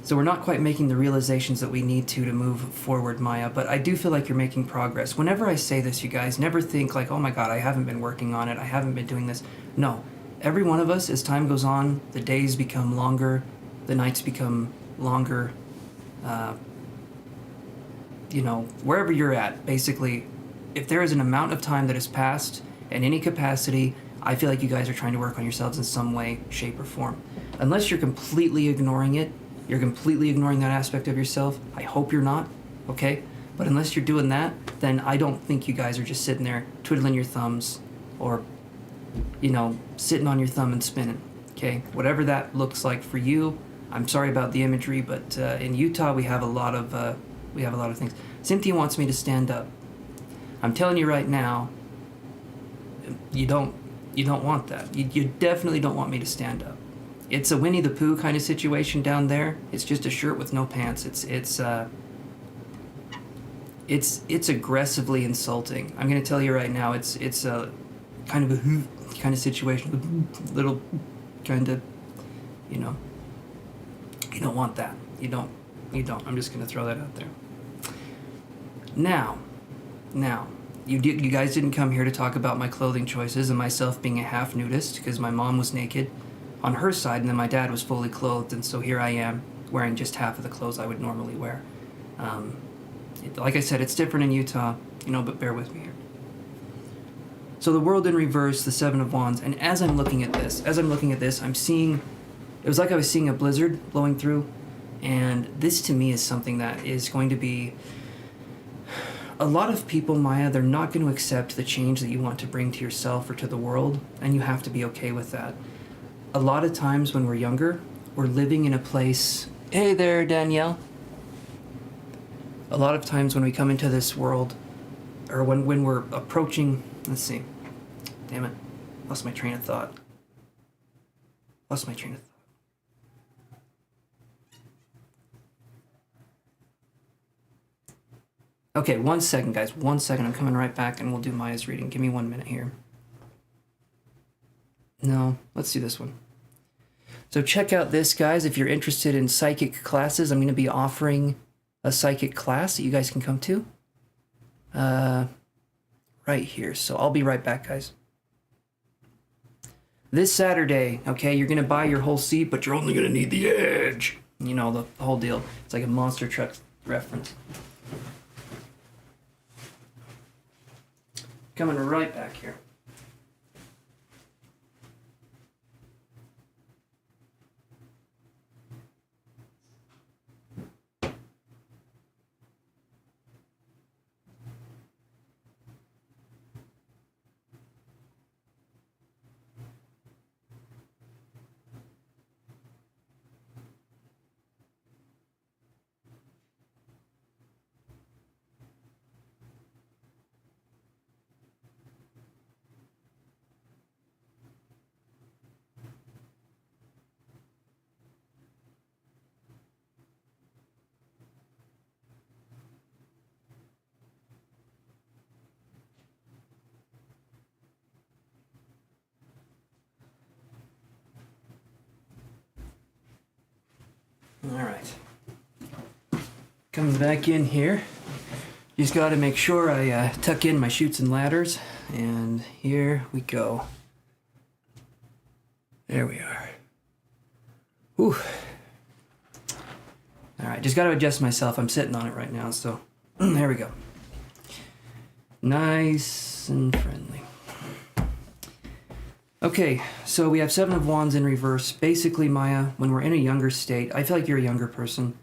So we're not quite making the realizations that we need to move forward, Maya, but I do feel like you're making progress. Whenever I say this, you guys, never think like, oh my God, I haven't been working on it. I haven't been doing this. No. Every one of us, as time goes on, the days become longer, the nights become longer. You know, wherever you're at, basically, if there is an amount of time that has passed in any capacity, I feel like you guys are trying to work on yourselves in some way, shape, or form. Unless you're completely ignoring it, you're completely ignoring that aspect of yourself. I hope you're not, okay? But unless you're doing that, then I don't think you guys are just sitting there twiddling your thumbs or, you know, sitting on your thumb and spinning, okay? Whatever that looks like for you, I'm sorry about the imagery, but in Utah we have a lot of things. Cynthia wants me to stand up. I'm telling you right now, you don't want that. You definitely don't want me to stand up. It's a Winnie the Pooh kind of situation down there. It's just a shirt with no pants. It's aggressively insulting. I'm gonna tell you right now. It's a kind of a kind of situation. Little kind of, you know. You don't want that. You don't. I'm just gonna throw that out there. Now, you guys didn't come here to talk about my clothing choices and myself being a half nudist because my mom was naked on her side, and then my dad was fully clothed, and so here I am wearing just half of the clothes I would normally wear. Like I said, it's different in Utah, you know, but bear with me here. So the World in reverse, the Seven of Wands, and as I'm looking at this, I'm seeing, it was like I was seeing a blizzard blowing through, and this to me is something that is going to be, a lot of people, Maya, they're not going to accept the change that you want to bring to yourself or to the world, and you have to be okay with that. A lot of times when we're younger, we're living in a place... Hey there, Danielle. A lot of times when we come into this world, or when we're approaching... Let's see. Damn it. Lost my train of thought. Okay, 1 second, guys. 1 second. I'm coming right back, and we'll do Maya's reading. Give me 1 minute here. No, let's do this one. So check out this, guys. If you're interested in psychic classes, I'm going to be offering a psychic class that you guys can come to. Right here. So I'll be right back, guys. This Saturday, okay, you're going to buy your whole seat, but you're only going to need the edge. You know, the whole deal. It's like a monster truck reference. Coming right back here. All right. Coming back in here. Just got to make sure I tuck in my chutes and ladders. And here we go. There we are. Whew. All right, just got to adjust myself. I'm sitting on it right now, so there we go. Nice and friendly. Okay, so we have Seven of Wands in reverse. Basically, Maya, when we're in a younger state, I feel like you're a younger person,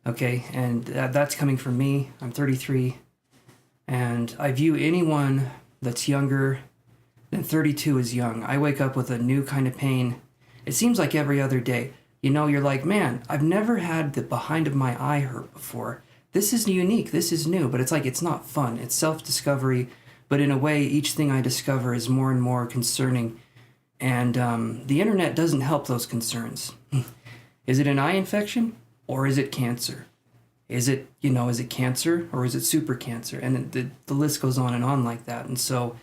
okay? And that's coming from me. I'm 33, and I view anyone that's younger than 32 as young. I wake up with a new kind of pain. It seems like every other day. You know, you're like, man, I've never had the behind of my eye hurt before. This is unique, this is new, but it's like, it's not fun. It's self-discovery, but in a way, each thing I discover is more and more concerning. And the internet doesn't help those concerns. Is it an eye infection or is it cancer? Is it, is it cancer or is it super cancer? And the list goes on and on like that. And so,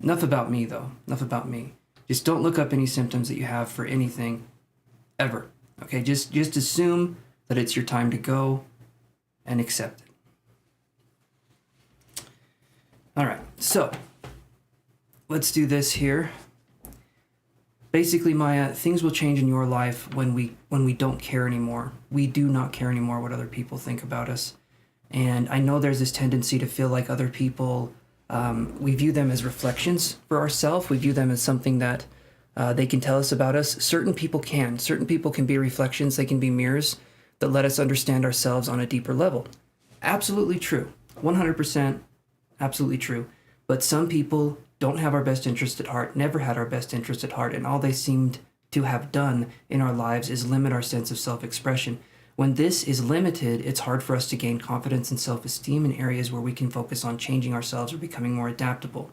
enough about me though, enough about me. Just don't look up any symptoms that you have for anything ever. Okay, just assume that it's your time to go and accept it. All right, so let's do this here. Basically, Maya, things will change in your life when we don't care anymore. We do not care anymore what other people think about us. And I know there's this tendency to feel like other people, we view them as reflections for ourselves. We view them as something that they can tell us about us. Certain people can. Certain people can be reflections. They can be mirrors that let us understand ourselves on a deeper level. Absolutely true. 100% absolutely true. But some people don't have our best interest at heart, never had our best interest at heart, and all they seemed to have done in our lives is limit our sense of self-expression. When this is limited, it's hard for us to gain confidence and self-esteem in areas where we can focus on changing ourselves or becoming more adaptable.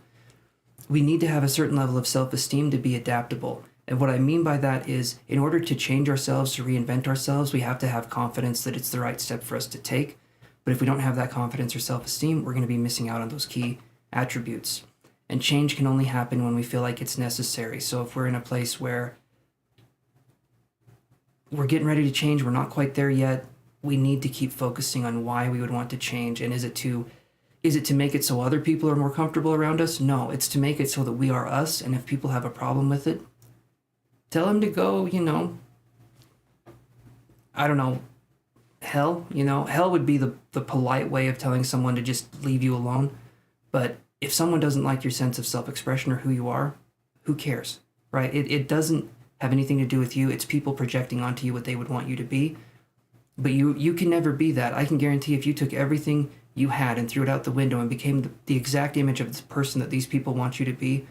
We need to have a certain level of self-esteem to be adaptable. And what I mean by that is, in order to change ourselves, to reinvent ourselves, we have to have confidence that it's the right step for us to take. But if we don't have that confidence or self-esteem, we're going to be missing out on those key attributes. And change can only happen when we feel like it's necessary. So if we're in a place where we're getting ready to change, we're not quite there yet, we need to keep focusing on why we would want to change. And is it to make it so other people are more comfortable around us? No, it's to make it so that we are us. And if people have a problem with it, tell them to go, I don't know, hell. Hell would be the polite way of telling someone to just leave you alone. But if someone doesn't like your sense of self-expression or who you are, who cares, right? It doesn't have anything to do with you. It's people projecting onto you what they would want you to be. But you can never be that. I can guarantee if you took everything you had and threw it out the window and became the exact image of the person that these people want you to be,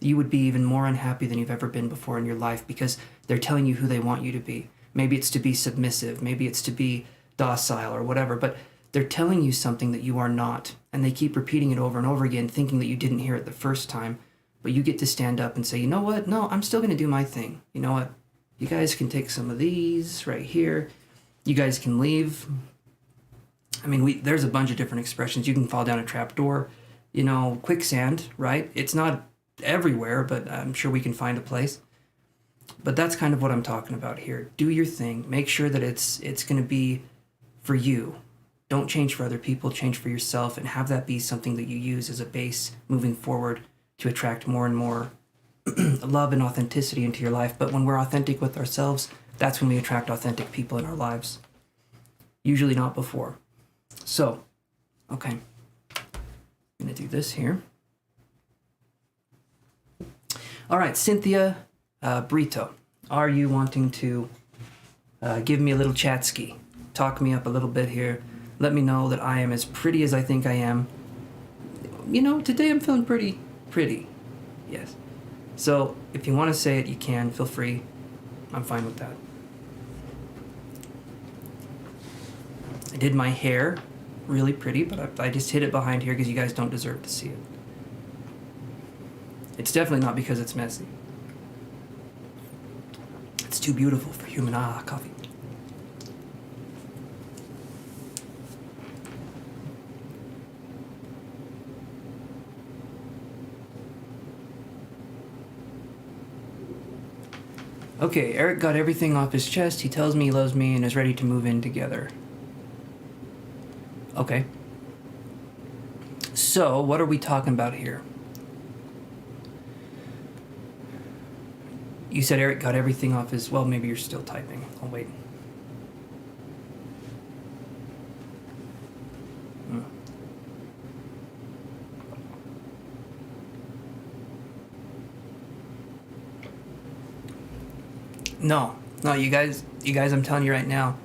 you would be even more unhappy than you've ever been before in your life because they're telling you who they want you to be. Maybe it's to be submissive. Maybe it's to be docile or whatever. But they're telling you something that you are not, and they keep repeating it over and over again, thinking that you didn't hear it the first time, but you get to stand up and say, you know what? No, I'm still going to do my thing. You know what? You guys can take some of these right here. You guys can leave. I mean, there's a bunch of different expressions. You can fall down a trap door, quicksand, right? It's not everywhere, but I'm sure we can find a place. But that's kind of what I'm talking about here. Do your thing. Make sure that it's going to be for you. Don't change for other people, change for yourself, and have that be something that you use as a base moving forward to attract more and more love and authenticity into your life. But when we're authentic with ourselves, that's when we attract authentic people in our lives. Usually not before. So, okay. I'm going to do this here. All right, Cynthia Brito, are you wanting to give me a little chat ski? Talk me up a little bit here. Let me know that I am as pretty as I think I am. You know, today I'm feeling pretty. Yes. So, if you want to say it, you can. Feel free. I'm fine with that. I did my hair really pretty, but I just hid it behind here because you guys don't deserve to see it. It's definitely not because it's messy. It's too beautiful for human coffee. Okay, Eric got everything off his chest. He tells me he loves me and is ready to move in together. Okay. So, what are we talking about here? You said Eric got everything off his... Well, maybe you're still typing. I'll wait. No, you guys, I'm telling you right now,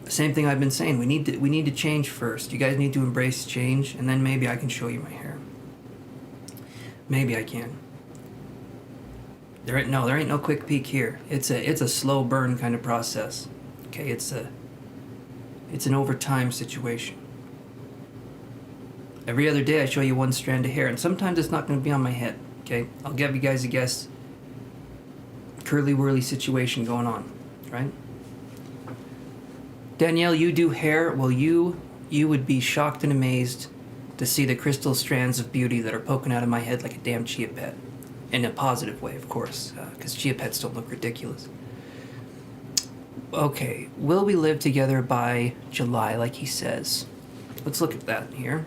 the same thing I've been saying. We need to change first. You guys need to embrace change, and then maybe I can show you my hair. Maybe I can. There ain't no quick peek here. It's a slow burn kind of process. Okay, it's an over time situation. Every other day I show you one strand of hair, and sometimes it's not going to be on my head. Okay, I'll give you guys a guess. Curly whirly situation going on, right? Danielle, you do hair. Well, you would be shocked and amazed to see the crystal strands of beauty that are poking out of my head like a damn chia pet. In a positive way, of course, because chia pets don't look ridiculous. Okay, will we live together by July, like he says? Let's look at that here.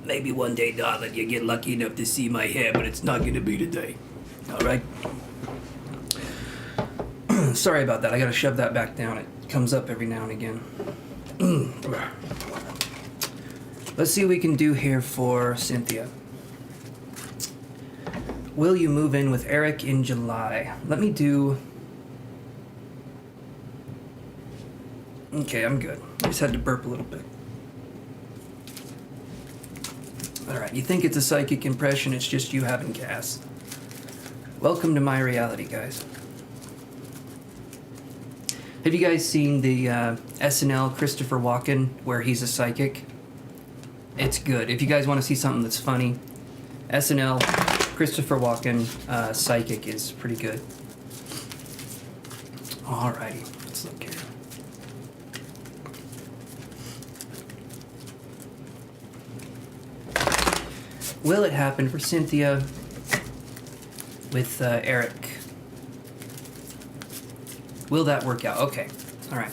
Maybe one day, darling, you get lucky enough to see my hair, but it's not going to be today. All right? Sorry about that. I got to shove that back down. It comes up every now and again. Let's see what we can do here for Cynthia. Will you move in with Eric in July? Let me do... Okay, I'm good. I just had to burp a little bit. Alright, you think it's a psychic impression, it's just you having gas. Welcome to my reality, guys. Have you guys seen the SNL Christopher Walken, where he's a psychic? It's good. If you guys want to see something that's funny, SNL Christopher Walken psychic is pretty good. Alrighty, let's look here. Will it happen for Cynthia with Eric? Will that work out? Okay. All right.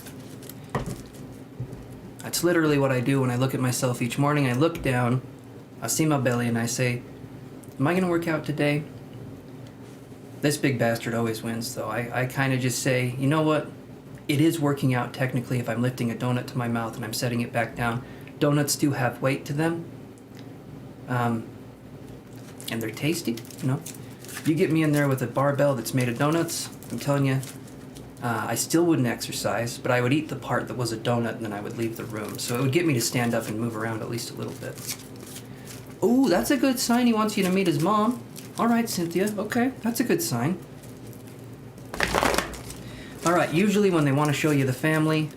That's literally what I do when I look at myself each morning. I look down, I see my belly, and I say, am I going to work out today? This big bastard always wins, though. I kind of just say, you know what? It is working out technically if I'm lifting a donut to my mouth and I'm setting it back down. Donuts do have weight to them. And they're tasty, you know? You get me in there with a barbell that's made of donuts, I'm telling you, I still wouldn't exercise, but I would eat the part that was a donut and then I would leave the room. So it would get me to stand up and move around at least a little bit. Ooh, that's a good sign. He wants you to meet his mom. All right, Cynthia. Okay, that's a good sign. All right, usually when they want to show you the family,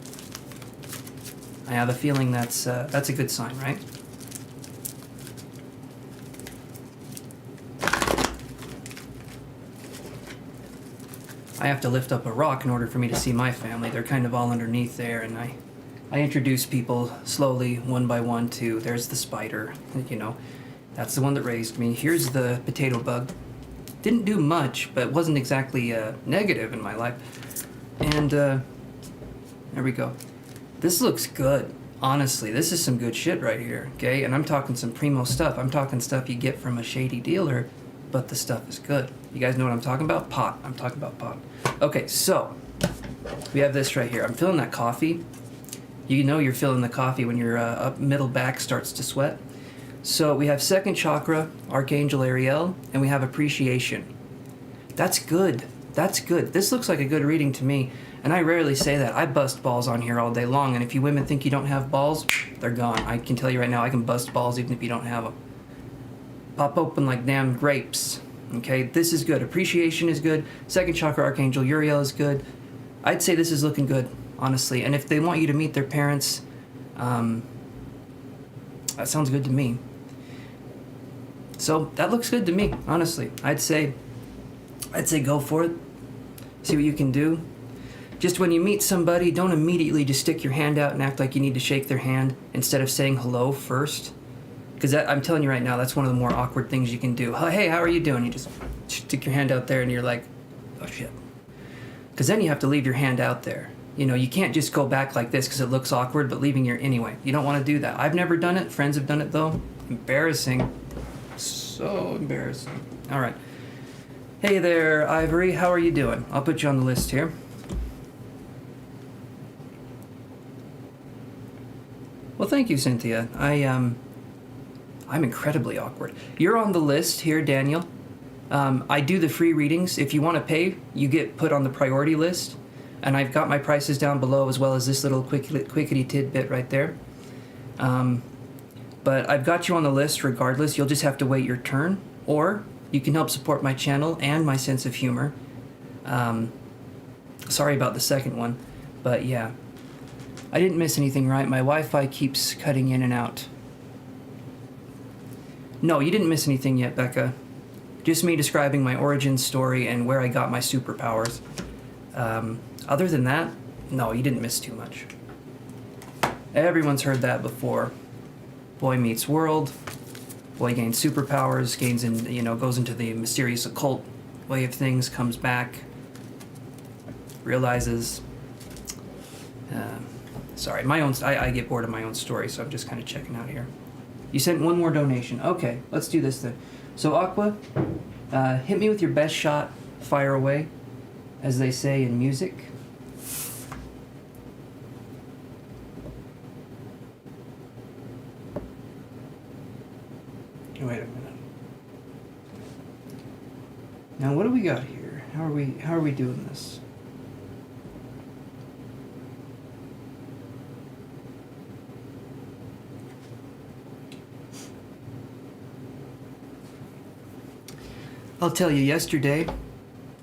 I have a feeling that's a good sign, right? I have to lift up a rock in order for me to see my family. They're kind of all underneath there, and I introduce people slowly, one by one, to, there's the spider, you know, that's the one that raised me. Here's the potato bug. Didn't do much, but it wasn't exactly negative in my life. And there we go. This looks good. Honestly, this is some good shit right here, okay? And I'm talking some primo stuff. I'm talking stuff you get from a shady dealer, but the stuff is good. You guys know what I'm talking about? Pot. I'm talking about pot. Okay, so we have this right here. I'm feeling that coffee. You know you're feeling the coffee when your up middle back starts to sweat. So we have second chakra, Archangel Ariel, and we have appreciation. That's good. That's good. This looks like a good reading to me. And I rarely say that. I bust balls on here all day long. And if you women think you don't have balls, they're gone. I can tell you right now, I can bust balls even if you don't have them. Pop open like damn grapes. Okay, this is good. Appreciation is good. Second chakra, Archangel Uriel is good. I'd say this is looking good, honestly. And if they want you to meet their parents, that sounds good to me. So that looks good to me, honestly. I'd say go for it. See what you can do. Just when you meet somebody, don't immediately just stick your hand out and act like you need to shake their hand instead of saying hello first. Because I'm telling you right now, that's one of the more awkward things you can do. Hey, how are you doing? You just stick your hand out there and you're like, oh shit. Because then you have to leave your hand out there. You know, you can't just go back like this because it looks awkward, but leaving your, anyway, you don't want to do that. I've never done it. Friends have done it though. Embarrassing. So embarrassing. All right. Hey there, Ivory. How are you doing? I'll put you on the list here. Well, thank you, Cynthia. I'm incredibly awkward. You're on the list here, Daniel. I do the free readings. If you want to pay, you get put on the priority list. And I've got my prices down below as well as this little quickety tidbit right there. But I've got you on the list regardless. You'll just have to wait your turn. Or you can help support my channel and my sense of humor. Sorry about the second one. But yeah. I didn't miss anything, right? My Wi-Fi keeps cutting in and out. No, you didn't miss anything yet, Becca. Just me describing my origin story and where I got my superpowers. Other than that, no, you didn't miss too much. Everyone's heard that before. Boy meets world. Boy gains superpowers, goes into the mysterious occult way of things, comes back, realizes. Sorry, I get bored of my own story, so I'm just kind of checking out here. You sent one more donation. Okay, let's do this then. So Aqua, hit me with your best shot, fire away, as they say in music. Wait a minute. Now what do we got here? How are we doing this? I'll tell you, yesterday,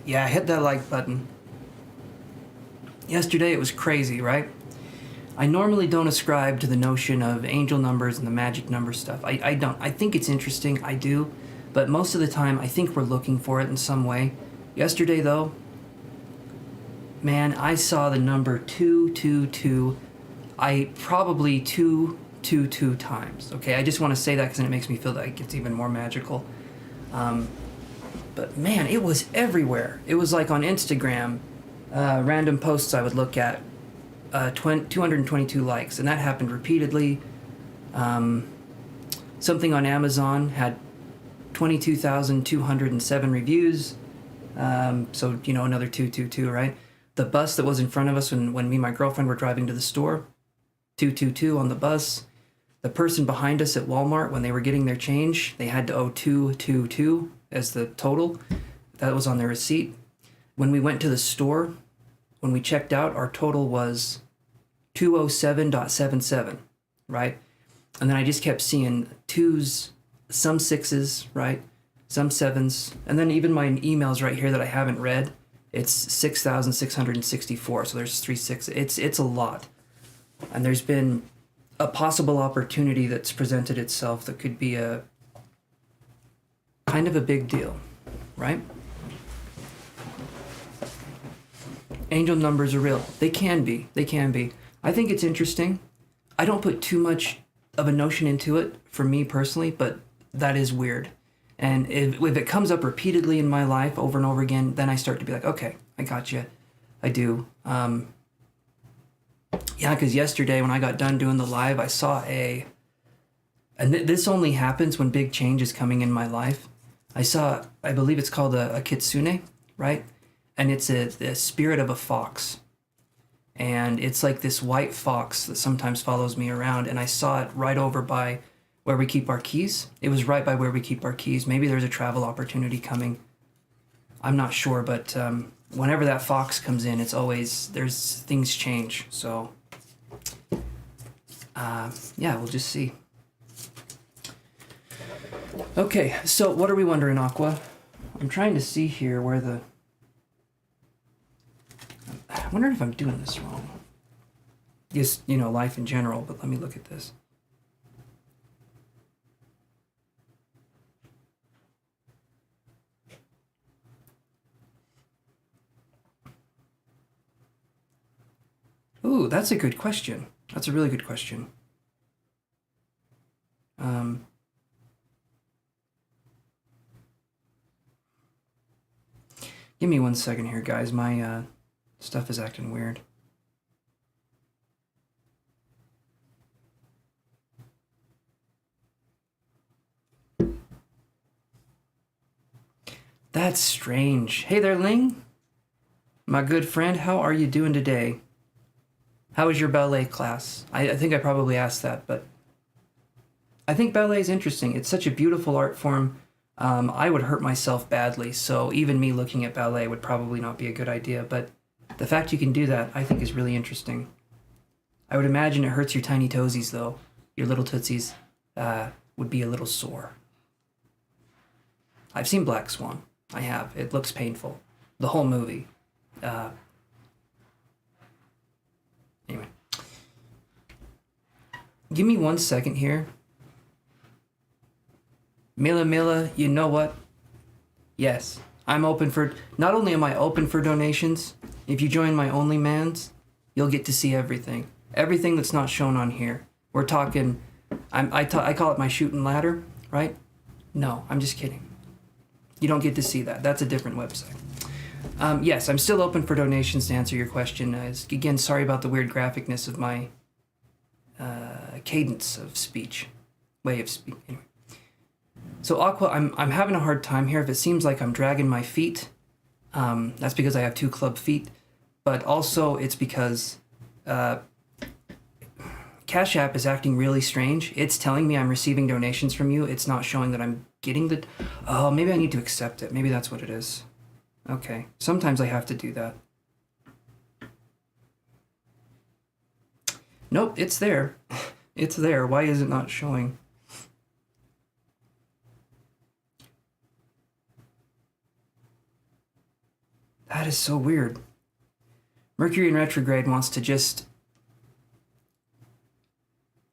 yeah, hit that like button. Yesterday it was crazy, right? I normally don't ascribe to the notion of angel numbers and the magic number stuff. I don't. I think it's interesting, I do, but most of the time I think we're looking for it in some way. Yesterday though, man, I saw the number 222. I probably 222 times. Okay, I just want to say that because then it makes me feel like it's even more magical. But man, it was everywhere. It was like on Instagram, random posts I would look at, 222 likes, and that happened repeatedly. Something on Amazon had 22,207 reviews. So, another 222, right? The bus that was in front of us when me and my girlfriend were driving to the store, 222 on the bus. The person behind us at Walmart, when they were getting their change, they had to owe 222 as the total. That was on their receipt. When we went to the store, when we checked out, our total was 207.77, right? And then I just kept seeing twos, some sixes, right? Some sevens. And then even my emails right here that I haven't read, it's 6,664. So there's 3 6. It's a lot. And there's been a possible opportunity that's presented itself that could be a kind of a big deal, right? Angel numbers are real. They can be. I think it's interesting. I don't put too much of a notion into it for me personally, but that is weird. And if it comes up repeatedly in my life over and over again, then I start to be like, okay, I got you. I do. Yeah, because yesterday when I got done doing the live, I saw this only happens when big change is coming in my life. I believe it's called a kitsune, right? And it's the spirit of a fox. And it's like this white fox that sometimes follows me around. And I saw it right over by where we keep our keys. It was right by where we keep our keys. Maybe there's a travel opportunity coming. I'm not sure, but whenever that fox comes in, there's things change. So, yeah, we'll just see. Okay, so what are we wondering, Aqua? I'm trying to see here where I'm wondering if I'm doing this wrong. Just, life in general, but let me look at this. Ooh, that's a good question. That's a really good question. Give me 1 second here, guys. My stuff is acting weird. That's strange. Hey there, Ling. My good friend, how are you doing today? How was your ballet class? I think I probably asked that, but I think ballet is interesting. It's such a beautiful art form. I would hurt myself badly, so even me looking at ballet would probably not be a good idea, but the fact you can do that, I think, is really interesting. I would imagine it hurts your tiny toesies, though. Your little tootsies would be a little sore. I've seen Black Swan. I have. It looks painful. The whole movie. Anyway. Give me 1 second here. Mila, you know what? Yes, I'm open for... Not only am I open for donations, if you join my OnlyMans, you'll get to see everything. Everything that's not shown on here. We're talking... I call it my shooting ladder, right? No, I'm just kidding. You don't get to see that. That's a different website. Yes, I'm still open for donations to answer your question. Again, sorry about the weird graphicness of my cadence of speech. Way of speaking. Anyway. So Aqua, I'm having a hard time here. If it seems like I'm dragging my feet, that's because I have 2 club feet. But also it's because Cashapp is acting really strange. It's telling me I'm receiving donations from you. It's not showing that I'm getting the... Oh, maybe I need to accept it. Maybe that's what it is. Okay. Sometimes I have to do that. Nope, it's there. It's there. Why is it not showing? That is so weird. Mercury in retrograde wants to just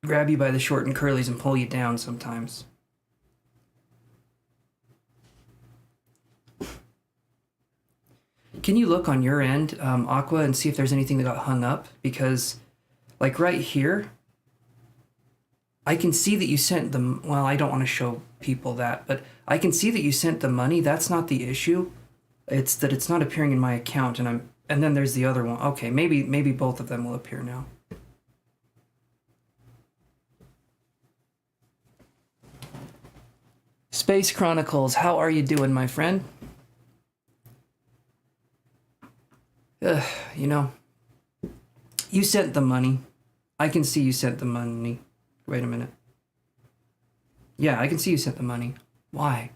grab you by the short and curlies and pull you down sometimes. Can you look on your end, Aqua, and see if there's anything that got hung up? Because, like right here, I can see that you sent them. Well, I don't want to show people that, but I can see that you sent the money. That's not the issue. It's that it's not appearing in my account, and then there's the other one. Okay, maybe both of them will appear now. Space Chronicles, how are you doing, my friend? You sent the money. I can see you sent the money. Wait a minute. Yeah, I can see you sent the money. Why?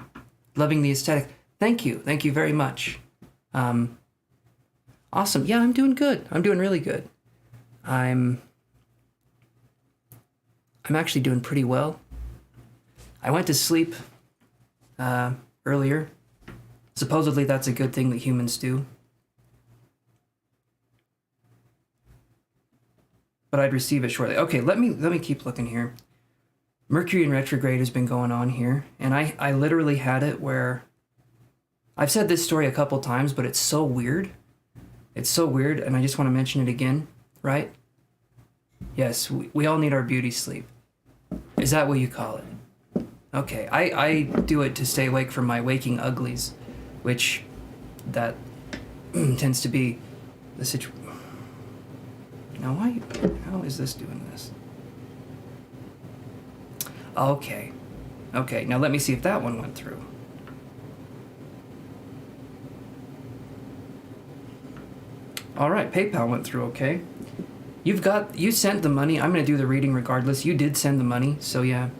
Loving the aesthetic. Thank you very much. Awesome. Yeah, I'm doing good. I'm doing really good. I'm actually doing pretty well. I went to sleep earlier. Supposedly that's a good thing that humans do. But I'd receive it shortly. Okay, let me keep looking here. Mercury in retrograde has been going on here, and I literally had it where I've said this story a couple times, but it's so weird. It's so weird, and I just want to mention it again, right? Yes, we all need our beauty sleep. Is that what you call it? Okay, I do it to stay awake from my waking uglies, which that tends to be the situation. Now, how is this doing this? Okay. Okay, now let me see if that one went through. All right, PayPal went through, okay. You sent the money. I'm going to do the reading regardless. You did send the money, so yeah.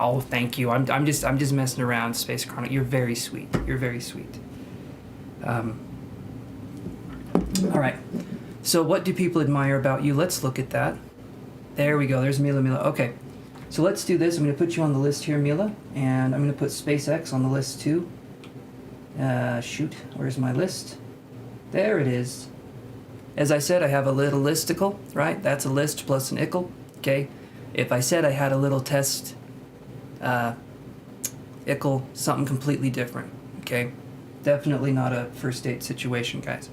Oh, thank you. I'm just messing around, Space Chronic. You're very sweet. You're very sweet. All right. So what do people admire about you? Let's look at that. There we go. There's Mila. Okay. So let's do this. I'm going to put you on the list here, Mila, and I'm going to put SpaceX on the list too. Shoot. Where's my list? There it is. As I said, I have a little listicle, right? That's a list plus an ickle, okay? If I said I had a little test, ickle, something completely different, okay? Definitely not a first date situation, guys.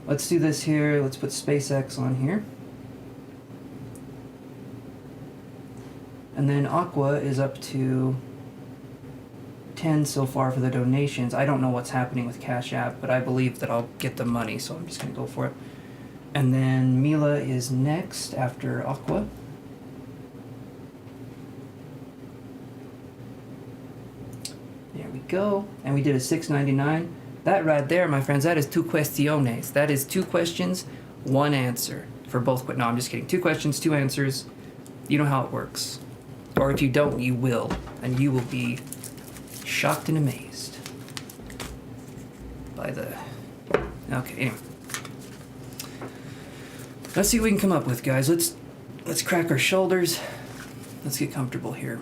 Let's do this here. Let's put SpaceX on here. And then Aqua is up to 10 so far for the donations. I don't know what's happening with Cashapp, but I believe that I'll get the money, so I'm just going to go for it. And then Mila is next after Aqua. There we go. And we did a $6.99. That right there, my friends, that is 2 questiones. That is 2 questions, 1 answer for both. No, I'm just kidding. 2 questions, 2 answers. You know how it works. Or if you don't, you will. And you will be shocked and amazed by the... Okay, anyway. Let's see what we can come up with, guys. Let's crack our shoulders. Let's get comfortable here.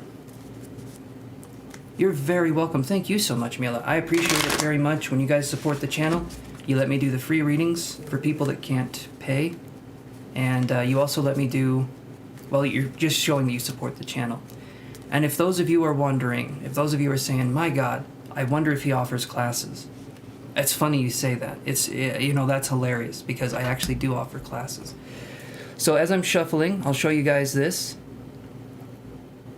You're very welcome. Thank you so much, Mila. I appreciate it very much when you guys support the channel. You let me do the free readings for people that can't pay. And you also let me do... Well, you're just showing that you support the channel. And if those of you are wondering, if those of you are saying, my God, I wonder if he offers classes. It's funny you say that. It's, you know, that's hilarious because I actually do offer classes. So as I'm shuffling, I'll show you guys this.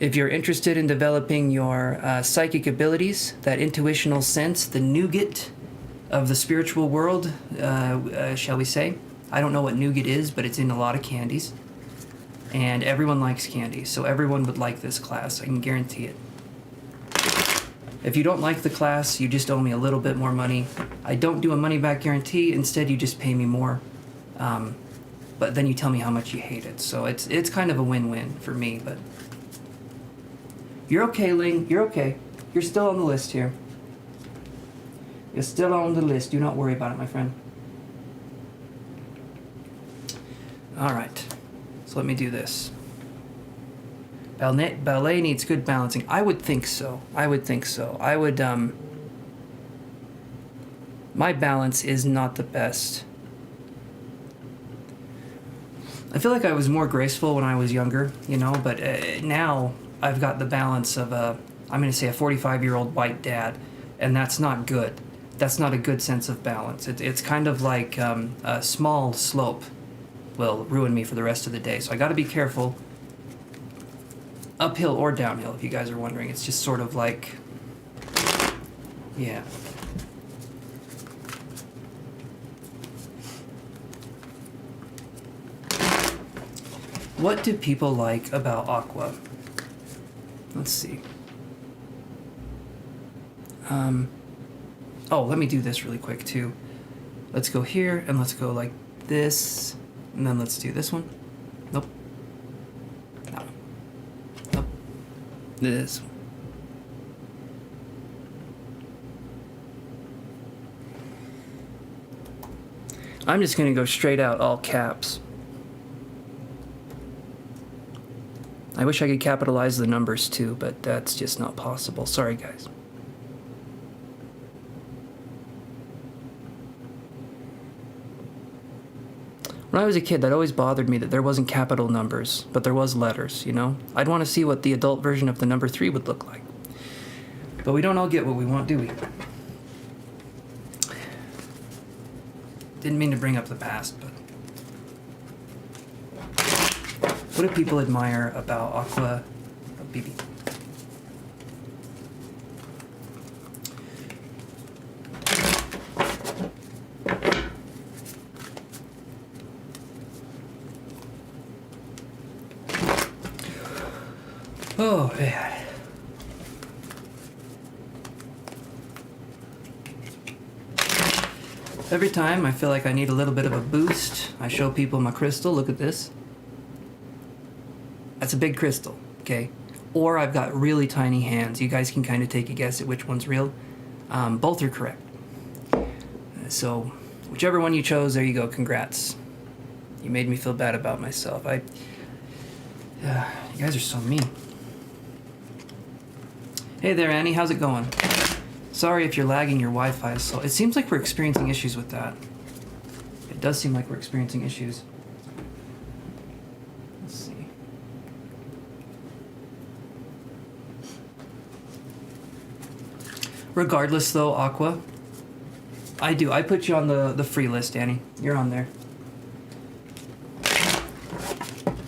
If you're interested in developing your psychic abilities, that intuitional sense, the nougat of the spiritual world, shall we say. I don't know what nougat is, but it's in a lot of candies. And everyone likes candy, so everyone would like this class. I can guarantee it. If you don't like the class, you just owe me a little bit more money. I don't do a money-back guarantee. Instead, you just pay me more. But then you tell me how much you hate it. So it's kind of a win-win for me. But you're okay, Ling. You're okay. You're still on the list here. You're still on the list. Do not worry about it, my friend. All right. So let me do this. Ballet needs good balancing. I would think so. I would, my balance is not the best. I feel like I was more graceful when I was younger, you know, but now I've got the balance of I'm going to say a 45-year-old white dad, and that's not good. That's not a good sense of balance. It's kind of like a small slope will ruin me for the rest of the day. So I got to be careful. Uphill or downhill, if you guys are wondering. It's just sort of like, yeah. What do people like about Aqua? Let's see. Oh, let me do this really quick too. Let's go here and let's go like this. And then let's do this one. Nope. No. Nope. This one. I'm just going to go straight out all caps. I wish I could capitalize the numbers too, but that's just not possible. Sorry, guys. When I was a kid, that always bothered me that there wasn't capital numbers, but there was letters, you know? I'd want to see what the adult version of the number 3 would look like. But we don't all get what we want, do we? Didn't mean to bring up the past, but... What do people admire about Aqua BB? Oh, man. Every time I feel like I need a little bit of a boost, I show people my crystal. Look at this. That's a big crystal, okay? Or I've got really tiny hands. You guys can kind of take a guess at which one's real. Both are correct. So, whichever one you chose, there you go. Congrats. You made me feel bad about myself. You guys are so mean. Hey there, Annie. How's it going? Sorry if you're lagging your Wi-Fi. So it seems like we're experiencing issues with that. It does seem like we're experiencing issues. Let's see. Regardless, though, Aqua, I put you on the free list, Annie. You're on there.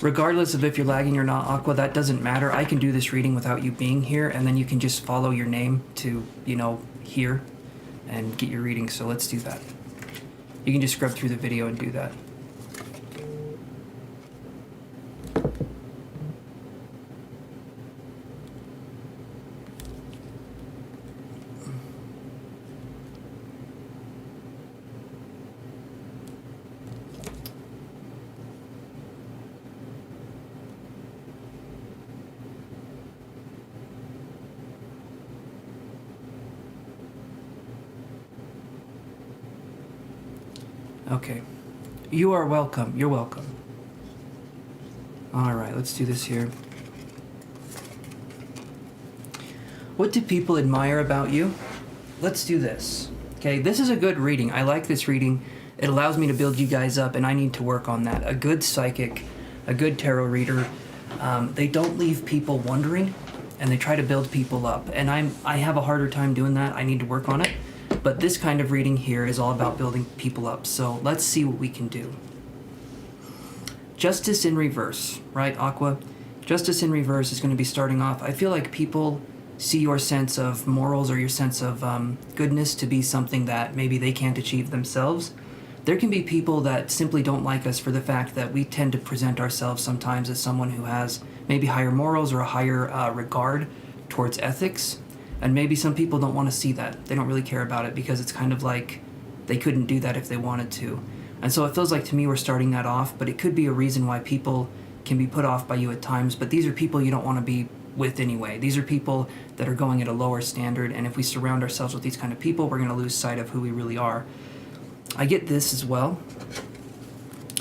Regardless of if you're lagging or not, Aqua, that doesn't matter. I can do this reading without you being here, and then you can just follow your name to, here and get your reading. So let's do that. You can just scrub through the video and do that. Okay. You are welcome. You're welcome. All right, let's do this here. What do people admire about you? Let's do this. Okay, this is a good reading. I like this reading. It allows me to build you guys up, and I need to work on that. A good psychic, a good tarot reader, they don't leave people wondering, and they try to build people up. And I have a harder time doing that. I need to work on it. But this kind of reading here is all about building people up. So let's see what we can do. Justice in reverse, right, Aqua? Justice in reverse is going to be starting off. I feel like people see your sense of morals or your sense of goodness to be something that maybe they can't achieve themselves. There can be people that simply don't like us for the fact that we tend to present ourselves sometimes as someone who has maybe higher morals or a higher regard towards ethics. And maybe some people don't want to see that. They don't really care about it because it's kind of like they couldn't do that if they wanted to. And so it feels like to me we're starting that off, but it could be a reason why people can be put off by you at times. But these are people you don't want to be with anyway. These are people that are going at a lower standard. And if we surround ourselves with these kind of people, we're going to lose sight of who we really are. I get this as well.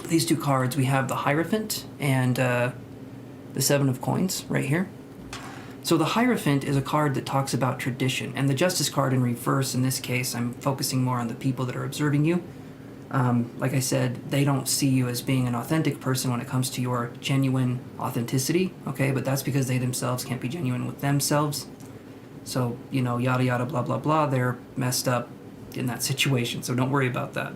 These two cards, we have the Hierophant and the Seven of Coins right here. So the Hierophant is a card that talks about tradition, and the Justice card in reverse, in this case, I'm focusing more on the people that are observing you. Like I said, they don't see you as being an authentic person when it comes to your genuine authenticity, okay? But that's because they themselves can't be genuine with themselves. So, yada yada, blah, blah, blah, they're messed up in that situation, so don't worry about that.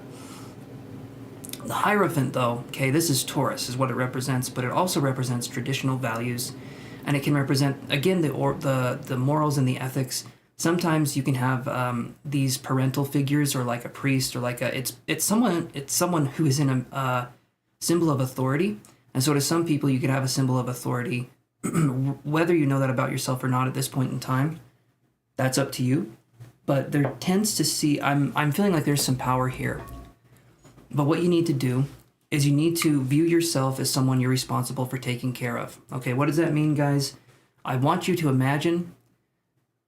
The Hierophant, though, okay, this is Taurus, is what it represents, but it also represents traditional values. And it can represent, again, the morals and the ethics. Sometimes you can have these parental figures, or like a priest, or like it's someone who is in a symbol of authority. And so to some people, you could have a symbol of authority, whether you know that about yourself or not at this point in time. That's up to you. But there tends to see, I'm feeling like there's some power here. But what you need to do is you need to view yourself as someone you're responsible for taking care of. Okay, what does that mean, guys? I want you to imagine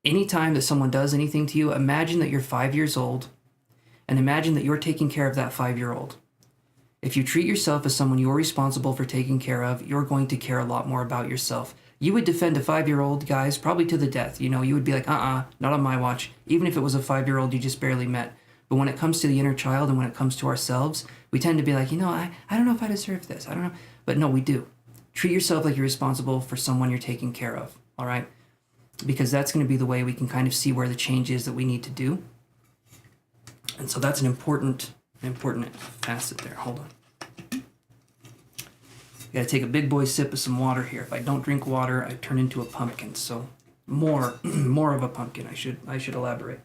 anytime that someone does anything to you, imagine that you're 5 years old, and imagine that you're taking care of that 5-year-old. If you treat yourself as someone you're responsible for taking care of, you're going to care a lot more about yourself. You would defend a 5-year-old, guys, probably to the death. You would be like, not on my watch, even if it was a 5-year-old you just barely met. But when it comes to the inner child and when it comes to ourselves, we tend to be like, I don't know if I deserve this. I don't know. But no, we do. Treat yourself like you're responsible for someone you're taking care of, all right? Because that's going to be the way we can kind of see where the change is that we need to do. And so that's an important facet there. Hold on. Got to take a big boy sip of some water here. If I don't drink water, I turn into a pumpkin. So more of a pumpkin. I should elaborate.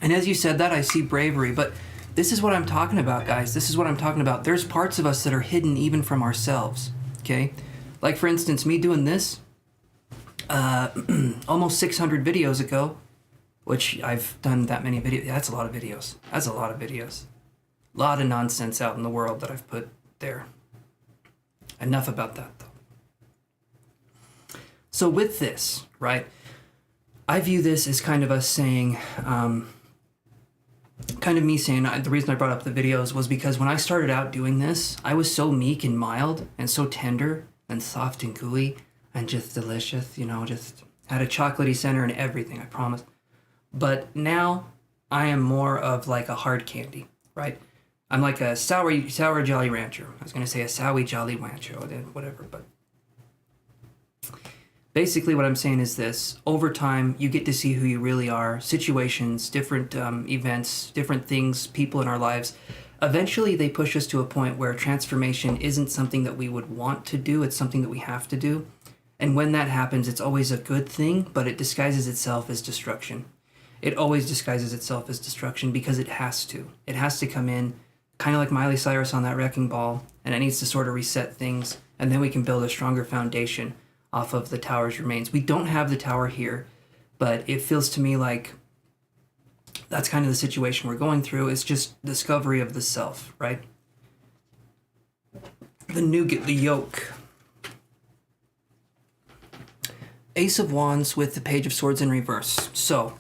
And as you said that, I see bravery, but this is what I'm talking about, guys. This is what I'm talking about. There's parts of us that are hidden even from ourselves, okay? Like, for instance, me doing this almost 600 videos ago, which I've done that many videos. That's a lot of videos. That's a lot of videos. A lot of nonsense out in the world that I've put there. Enough about that, though. So with this, right, I view this as kind of us saying, kind of me saying, the reason I brought up the videos was because when I started out doing this, I was so meek and mild and so tender and soft and gooey and just delicious, you know, just had a chocolatey center and everything, I promise. But now I am more of like a hard candy, right? I'm like a sour Jolly Rancher. I was going to say a sour Jolly Rancher, whatever, but basically what I'm saying is this. Over time, you get to see who you really are, situations, different events, different things, people in our lives. Eventually, they push us to a point where transformation isn't something that we would want to do. It's something that we have to do. And when that happens, it's always a good thing, but it disguises itself as destruction. It always disguises itself as destruction because it has to. It has to come in, kind of like Miley Cyrus on that wrecking ball, and it needs to sort of reset things, and then we can build a stronger foundation off of the tower's remains. We don't have the tower here, but it feels to me like that's kind of the situation we're going through. It's just discovery of the self, right? The yoke. Ace of Wands with the Page of Swords in reverse. So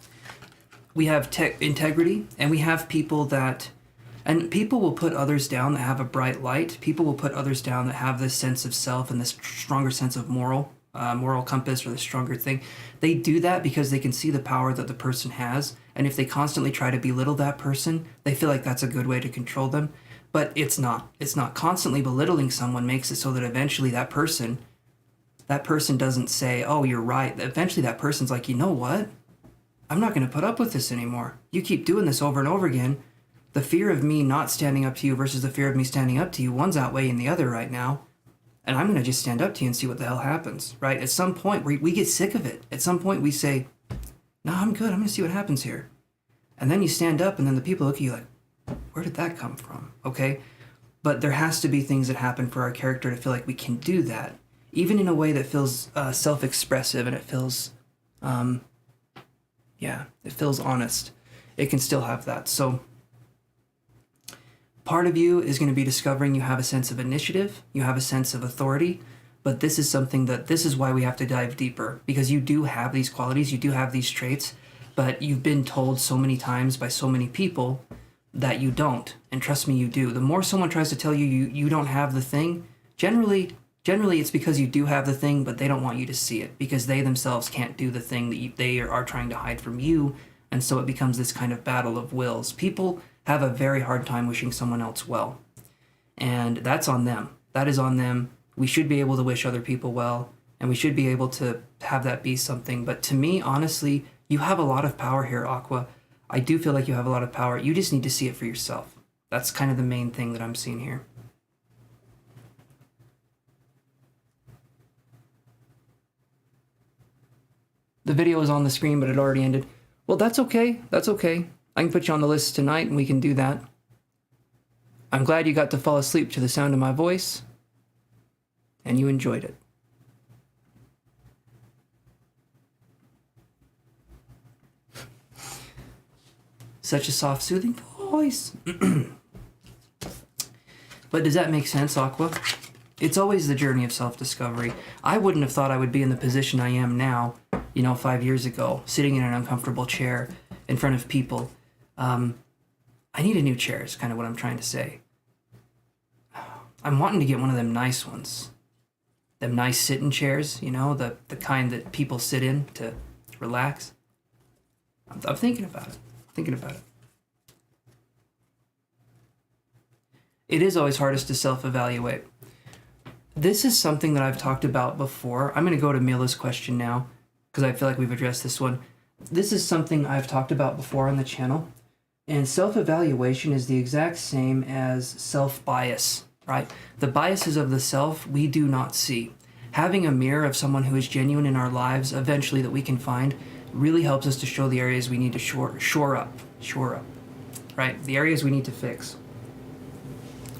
we have integrity, and we have people that, and people will put others down that have a bright light. People will put others down that have this sense of self and this stronger sense of moral compass, or the stronger thing. They do that because they can see the power that the person has, and if they constantly try to belittle that person, they feel like that's a good way to control them. But it's not. It's not. Constantly belittling someone makes it so that eventually that person doesn't say, oh, you're right. Eventually that person's like, you know what? I'm not going to put up with this anymore. You keep doing this over and over again. The fear of me not standing up to you versus the fear of me standing up to you, one's outweighing the other right now. And I'm going to just stand up to you and see what the hell happens, right? At some point, we get sick of it. At some point, we say, no, I'm good. I'm going to see what happens here. And then you stand up, and then the people look at you like, where did that come from? Okay? But there has to be things that happen for our character to feel like we can do that, even in a way that feels self-expressive, and it feels, it feels honest. It can still have that. So part of you is going to be discovering you have a sense of initiative, you have a sense of authority, but this is why we have to dive deeper, because you do have these qualities, you do have these traits, but you've been told so many times by so many people that you don't. And trust me, you do. The more someone tries to tell you you don't have the thing, generally it's because you do have the thing, but they don't want you to see it, because they themselves can't do the thing that they are trying to hide from you, and so it becomes this kind of battle of wills. People have a very hard time wishing someone else well, and that's on them. That is on them. We should be able to wish other people well, and we should be able to have that be something. But to me, honestly, you have a lot of power here, Aqua. I do feel like you have a lot of power. You just need to see it for yourself. That's kind of the main thing that I'm seeing here. The video is on the screen, but it already ended. Well, that's okay. That's okay. I can put you on the list tonight, and we can do that. I'm glad you got to fall asleep to the sound of my voice, and you enjoyed it. Such a soft, soothing voice. But does that make sense, Aqua? It's always the journey of self-discovery. I wouldn't have thought I would be in the position I am now, 5 years ago, sitting in an uncomfortable chair in front of people. I need a new chair is kind of what I'm trying to say. I'm wanting to get one of them nice ones. Them nice sitting chairs, the kind that people sit in to relax. I'm thinking about it. It is always hardest to self-evaluate. This is something that I've talked about before. I'm going to go to Mila's question now, because I feel like we've addressed this one. This is something I've talked about before on the channel. And self-evaluation is the exact same as self-bias, right? The biases of the self we do not see. Having a mirror of someone who is genuine in our lives, eventually, that we can find, really helps us to show the areas we need to shore up, shore up, right? The areas we need to fix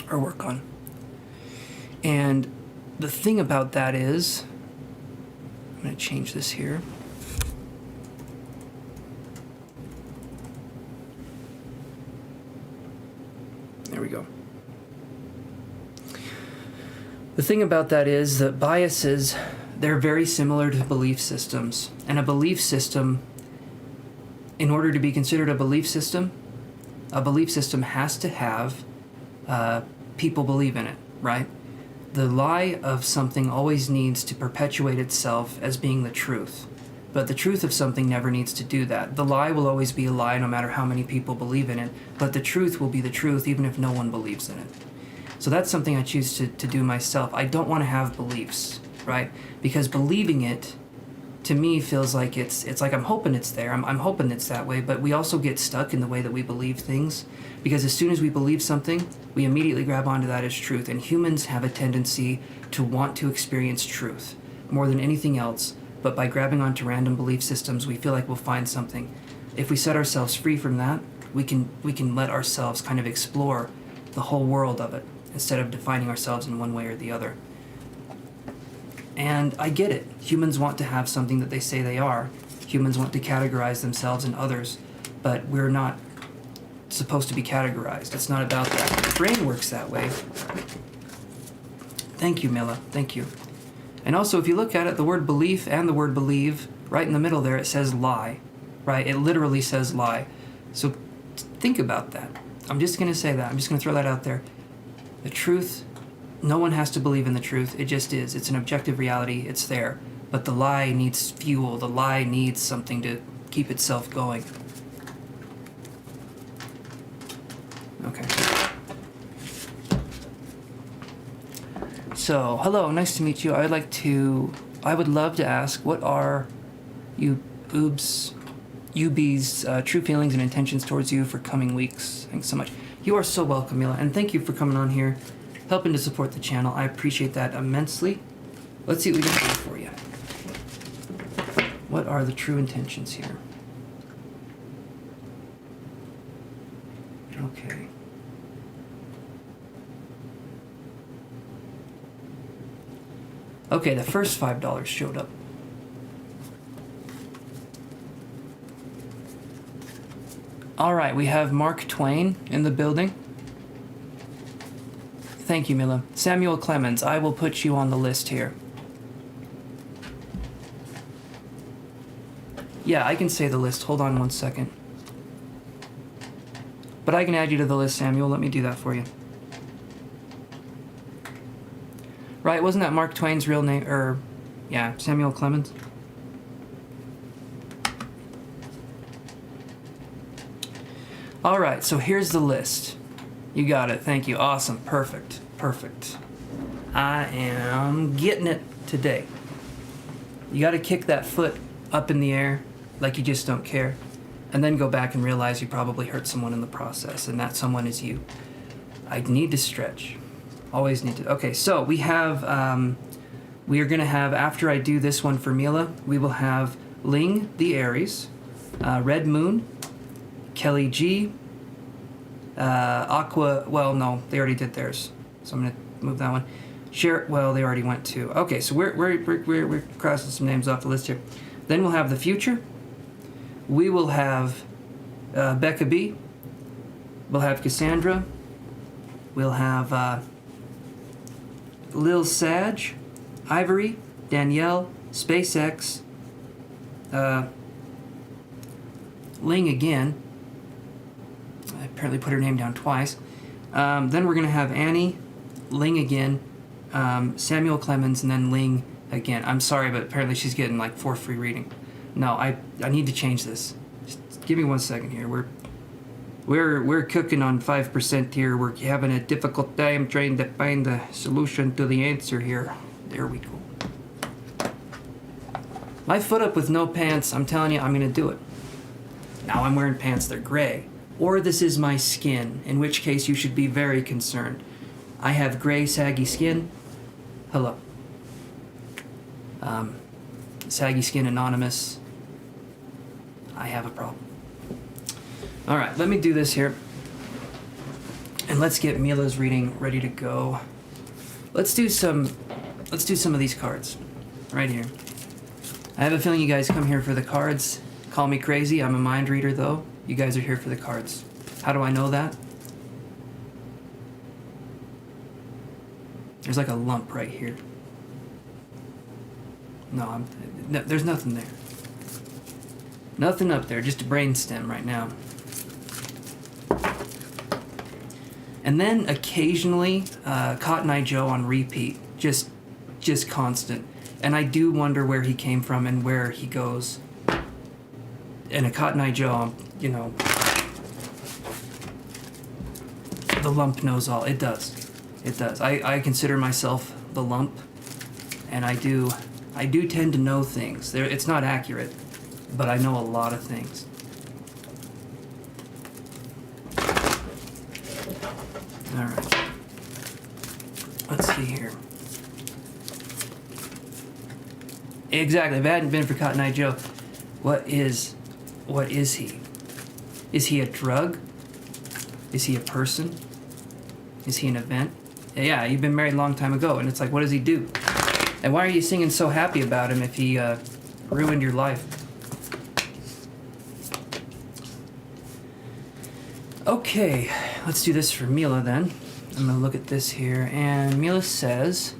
or work on. And the thing about that is, I'm going to change this here. There we go. The thing about that is that biases, they're very similar to belief systems. And a belief system, in order to be considered a belief system has to have people believe in it, right? The lie of something always needs to perpetuate itself as being the truth. But the truth of something never needs to do that. The lie will always be a lie no matter how many people believe in it, but the truth will be the truth even if no one believes in it. So that's something I choose to do myself. I don't want to have beliefs, right? Because believing it, to me, feels like it's like I'm hoping it's there. I'm hoping it's that way, but we also get stuck in the way that we believe things. Because as soon as we believe something, we immediately grab onto that as truth. And humans have a tendency to want to experience truth more than anything else. But by grabbing onto random belief systems, we feel like we'll find something. If we set ourselves free from that, we can let ourselves kind of explore the whole world of it instead of defining ourselves in one way or the other. And I get it. Humans want to have something that they say they are. Humans want to categorize themselves and others, but we're not supposed to be categorized. It's not about that. The brain works that way. Thank you, Mila. Thank you. And also, if you look at it, the word belief and the word believe, right in the middle there, it says lie, right? It literally says lie. So think about that. I'm just going to say that. I'm just going to throw that out there. The truth, no one has to believe in the truth. It just is. It's an objective reality. It's there. But the lie needs fuel. The lie needs something to keep itself going. Okay. So, hello, nice to meet you. I would love to ask, what are UB's true feelings and intentions towards you for coming weeks? Thanks so much. You are so welcome, Mila, and thank you for coming on here, helping to support the channel. I appreciate that immensely. Let's see what we can do for you. What are the true intentions here? Okay. Okay, the first $5 showed up. All right, we have Mark Twain in the building. Thank you, Mila. Samuel Clemens, I will put you on the list here. Yeah, I can say the list. Hold on one second. But I can add you to the list, Samuel. Let me do that for you. Right, wasn't that Mark Twain's real name? Yeah, Samuel Clemens. All right, so here's the list. You got it. Thank you. Awesome. Perfect. Perfect. I am getting it today. You got to kick that foot up in the air like you just don't care, and then go back and realize you probably hurt someone in the process, and that someone is you. I need to stretch. Always need to. Okay, so we have, we are going to have, after I do this one for Mila, we will have Ling the Aries, Red Moon, Kelly G, Aqua, well, no, they already did theirs, so I'm going to move that one. Well, they already went too. Okay, so we're crossing some names off the list here. Then we'll have the Future. We will have Becca B. We'll have Cassandra. We'll have Lil Sag, Ivory, Danielle, SpaceX, Ling again. I apparently put her name down twice. Then we're going to have Annie, Ling again, Samuel Clemens, and then Ling again. I'm sorry, but apparently she's getting like 4 free reading. No, I need to change this. Just give me 1 second here. We're cooking on 5% here. We're having a difficult time trying to find the solution to the answer here. There we go. My foot up with no pants. I'm telling you, I'm gonna do it. Now I'm wearing pants. They're gray. Or this is my skin, in which case you should be very concerned. I have gray, saggy skin. Hello. Saggy Skin Anonymous. I have a problem. All right, let me do this here. And let's get Mila's reading ready to go. Let's do some of these cards right here. I have a feeling you guys come here for the cards. Call me crazy. I'm a mind reader, though. You guys are here for the cards. How do I know that? There's like a lump right here. No, there's nothing there. Nothing up there, just a brainstem right now. And then occasionally, Cotton Eye Joe on repeat, just constant. And I do wonder where he came from and where he goes. And a Cotton Eye Joe, you know, the lump knows all. It does. It does. I consider myself the lump, and I do tend to know things. It's not accurate, but I know a lot of things. All right. Let's see here. Exactly. If it hadn't been for Cotton Eye Joe, what is he? Is he a drug? Is he a person? Is he an event? Yeah, you've been married a long time ago, and it's like, what does he do? And why are you singing so happy about him if he ruined your life? Okay, let's do this for Mila then. I'm gonna look at this here, and Mila says,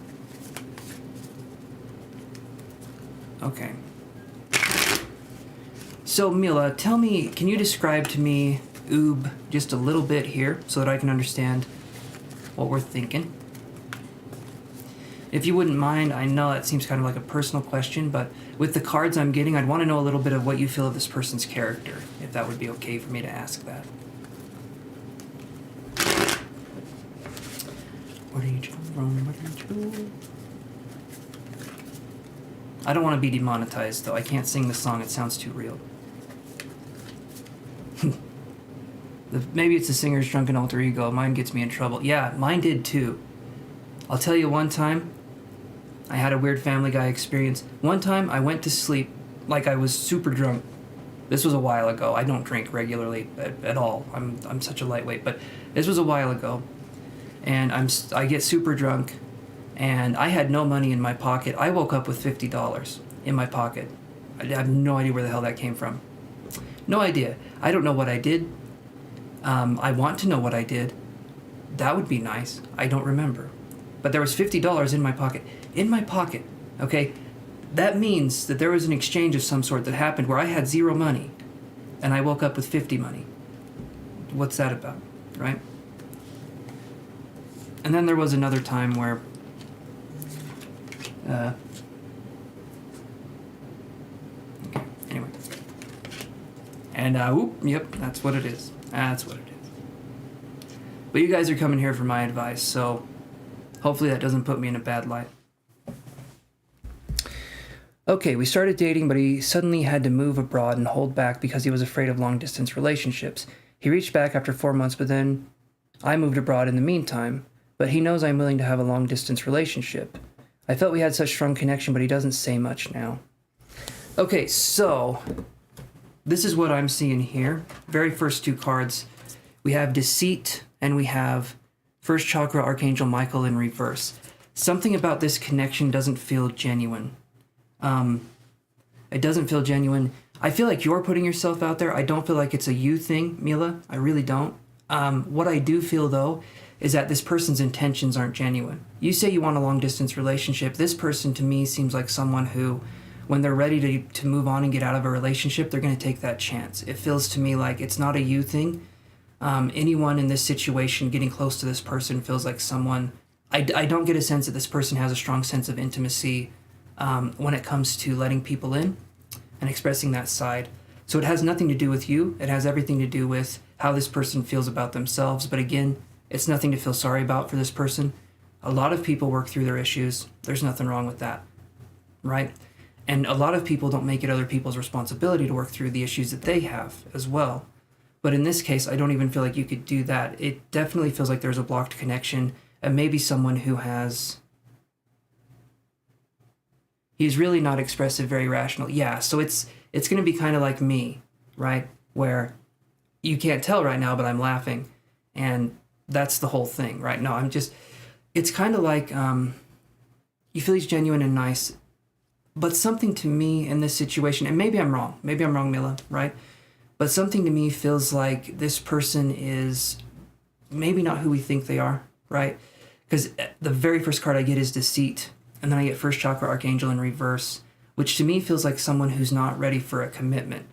okay. So Mila, tell me, can you describe to me Oob just a little bit here so that I can understand what we're thinking? If you wouldn't mind, I know it seems kind of like a personal question, but with the cards I'm getting, I'd want to know a little bit of what you feel of this person's character, if that would be okay for me to ask that. Where do you come from? Where do you go? I don't want to be demonetized, though. I can't sing the song. It sounds too real. Maybe it's the singer's drunken alter ego. Mine gets me in trouble. Yeah, mine did too. I'll tell you one time, I had a weird Family Guy experience. One time, I went to sleep like I was super drunk. This was a while ago. I don't drink regularly at all. I'm such a lightweight, but this was a while ago. And I get super drunk, and I had no money in my pocket. I woke up with $50 in my pocket. I have no idea where the hell that came from. No idea. I don't know what I did. I want to know what I did. That would be nice. I don't remember. But there was $50 in my pocket. In my pocket, okay? That means that there was an exchange of some sort that happened where I had zero money, and I woke up with 50 money. What's that about, right? And then there was another time where okay, anyway. And yep, that's what it is. That's what it is. But you guys are coming here for my advice, so hopefully that doesn't put me in a bad light. Okay, we started dating, but he suddenly had to move abroad and hold back because he was afraid of long-distance relationships. He reached back after 4 months, but then I moved abroad in the meantime. But he knows I'm willing to have a long-distance relationship. I felt we had such strong connection, but he doesn't say much now. Okay, so this is what I'm seeing here. Very first two cards. We have Deceit, and we have First Chakra Archangel Michael in reverse. Something about this connection doesn't feel genuine. It doesn't feel genuine. I feel like you're putting yourself out there. I don't feel like it's a you thing, Mila. I really don't. What I do feel, though, is that this person's intentions aren't genuine. You say you want a long-distance relationship. This person, to me, seems like someone who, when they're ready to move on and get out of a relationship, they're going to take that chance. It feels to me like it's not a you thing. Anyone in this situation getting close to this person feels like someone... I don't get a sense that this person has a strong sense of intimacy when it comes to letting people in and expressing that side. So it has nothing to do with you. It has everything to do with how this person feels about themselves. But again, it's nothing to feel sorry about for this person. A lot of people work through their issues. There's nothing wrong with that, right? And a lot of people don't make it other people's responsibility to work through the issues that they have as well. But in this case, I don't even feel like you could do that. It definitely feels like there's a blocked connection, and maybe someone who has... He's really not expressive, very rational. Yeah, so it's going to be kind of like me, right? Where you can't tell right now, but I'm laughing. And that's the whole thing, right? No, it's kind of like you feel he's genuine and nice, but something to me in this situation, and maybe I'm wrong, Mila, right? But something to me feels like this person is maybe not who we think they are, right? Because the very first card I get is Deceit, and then I get First Chakra Archangel in reverse, which to me feels like someone who's not ready for a commitment.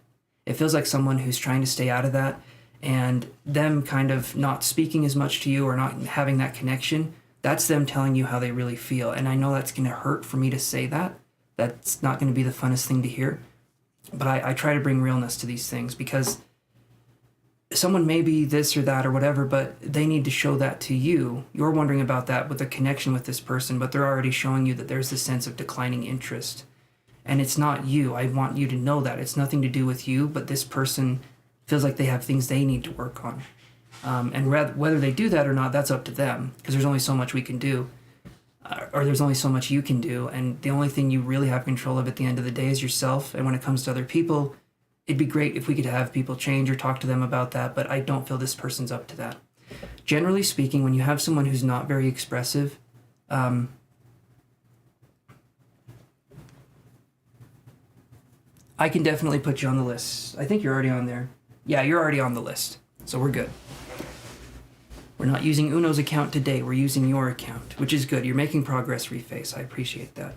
It feels like someone who's trying to stay out of that, and them kind of not speaking as much to you or not having that connection, that's them telling you how they really feel. And I know that's going to hurt for me to say that. That's not going to be the funnest thing to hear. But I try to bring realness to these things, because someone may be this or that or whatever, but they need to show that to you. You're wondering about that with a connection with this person, but they're already showing you that there's this sense of declining interest. And it's not you. I want you to know that. It's nothing to do with you, but this person feels like they have things they need to work on. And whether they do that or not, that's up to them, because there's only so much we can do, or there's only so much you can do. And the only thing you really have control of at the end of the day is yourself. And when it comes to other people, it'd be great if we could have people change or talk to them about that, but I don't feel this person's up to that. Generally speaking, when you have someone who's not very expressive, I can definitely put you on the list. I think you're already on there. Yeah, you're already on the list, so we're good. We're not using Uno's account today. We're using your account, which is good. You're making progress, Reface. I appreciate that.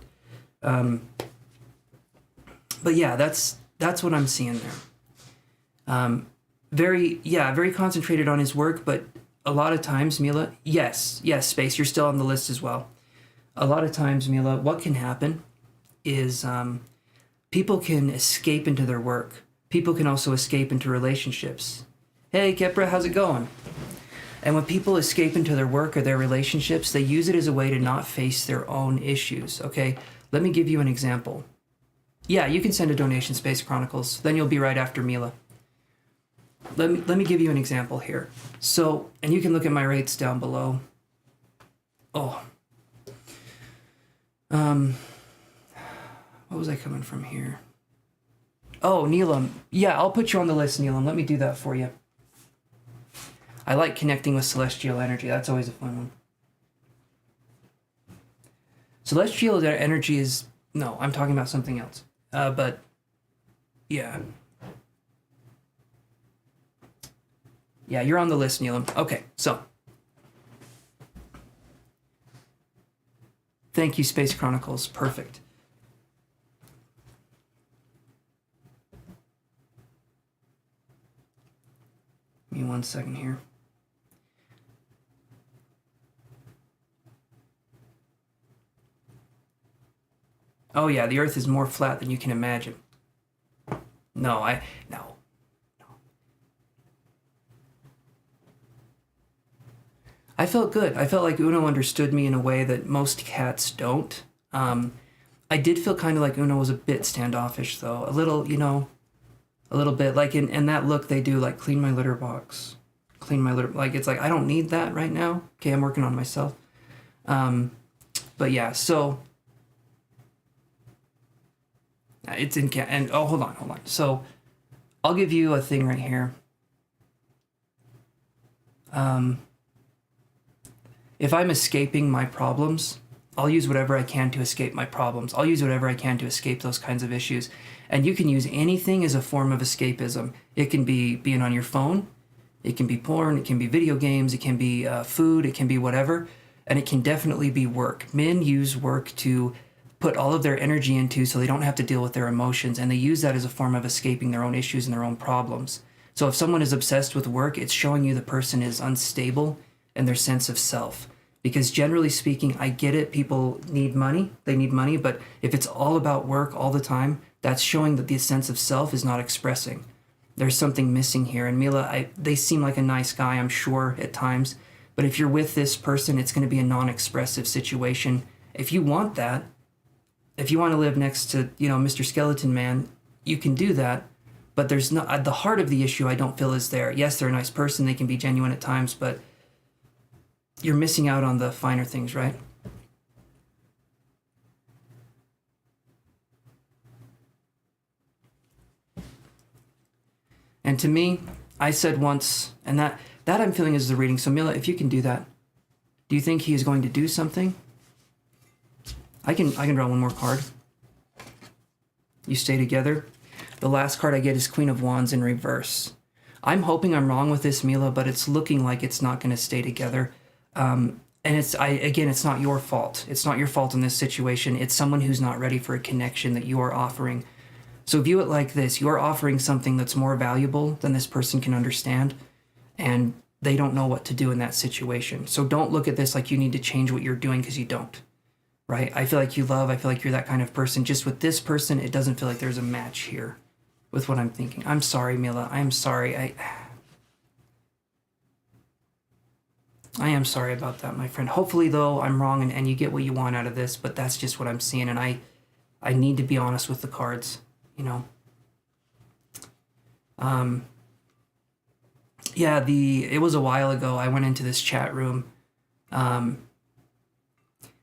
But yeah, that's what I'm seeing there. Very concentrated on his work, but a lot of times, Mila, yes, Space, you're still on the list as well. A lot of times, Mila, what can happen is people can escape into their work. People can also escape into relationships. Hey, Kepra, how's it going? And when people escape into their work or their relationships, they use it as a way to not face their own issues, okay? Let me give you an example. Yeah, you can send a donation, Space Chronicles. Then you'll be right after Mila. Let me give you an example here. So, and you can look at my rates down below. Oh. What was I coming from here? Oh, Neelam. Yeah, I'll put you on the list, Neelam. Let me do that for you. I like connecting with celestial energy. That's always a fun one. Celestial energy is... No, I'm talking about something else. But, yeah. Yeah, you're on the list, Neelam. Okay, so. Thank you, Space Chronicles. Perfect. Give me 1 second here. Oh yeah, the Earth is more flat than you can imagine. No. I felt good. I felt like Uno understood me in a way that most cats don't. I did feel kind of like Uno was a bit standoffish, though. A little, a little bit. Like in that look they do, like, clean my litter box. Like, it's like, I don't need that right now. Okay, I'm working on myself. But yeah, so... It's in cat, and oh, hold on. So, I'll give you a thing right here. If I'm escaping my problems, I'll use whatever I can to escape my problems. I'll use whatever I can to escape those kinds of issues. And you can use anything as a form of escapism. It can be being on your phone. It can be porn. It can be video games. It can be food. It can be whatever. And it can definitely be work. Men use work to put all of their energy into so they don't have to deal with their emotions, and they use that as a form of escaping their own issues and their own problems. So if someone is obsessed with work, it's showing you the person is unstable in their sense of self. Because generally speaking, I get it, people need money, but if it's all about work all the time, that's showing that the sense of self is not expressing. There's something missing here. And Mila, they seem like a nice guy, I'm sure, at times, but if you're with this person, it's going to be a non-expressive situation. If you want that, if you want to live next to, Mr. Skeleton Man, you can do that, but there's not, the heart of the issue I don't feel is there. Yes, they're a nice person, they can be genuine at times, but you're missing out on the finer things, right? And to me, I said once, and that I'm feeling is the reading. So Mila, if you can do that, do you think he is going to do something? I can draw one more card. You stay together. The last card I get is Queen of Wands in reverse. I'm hoping I'm wrong with this, Mila, but it's looking like it's not going to stay together. And it's not your fault. It's not your fault in this situation. It's someone who's not ready for a connection that you are offering. So view it like this. You're offering something that's more valuable than this person can understand, and they don't know what to do in that situation. So don't look at this like you need to change what you're doing, because you don't, right? I feel like you love, I feel like you're that kind of person. Just with this person, it doesn't feel like there's a match here with what I'm thinking. I'm sorry, Mila. I'm sorry. I am sorry about that, my friend. Hopefully, though, I'm wrong and you get what you want out of this, but that's just what I'm seeing, and I need to be honest with the cards, you know. Yeah, it was a while ago. I went into this chat room, and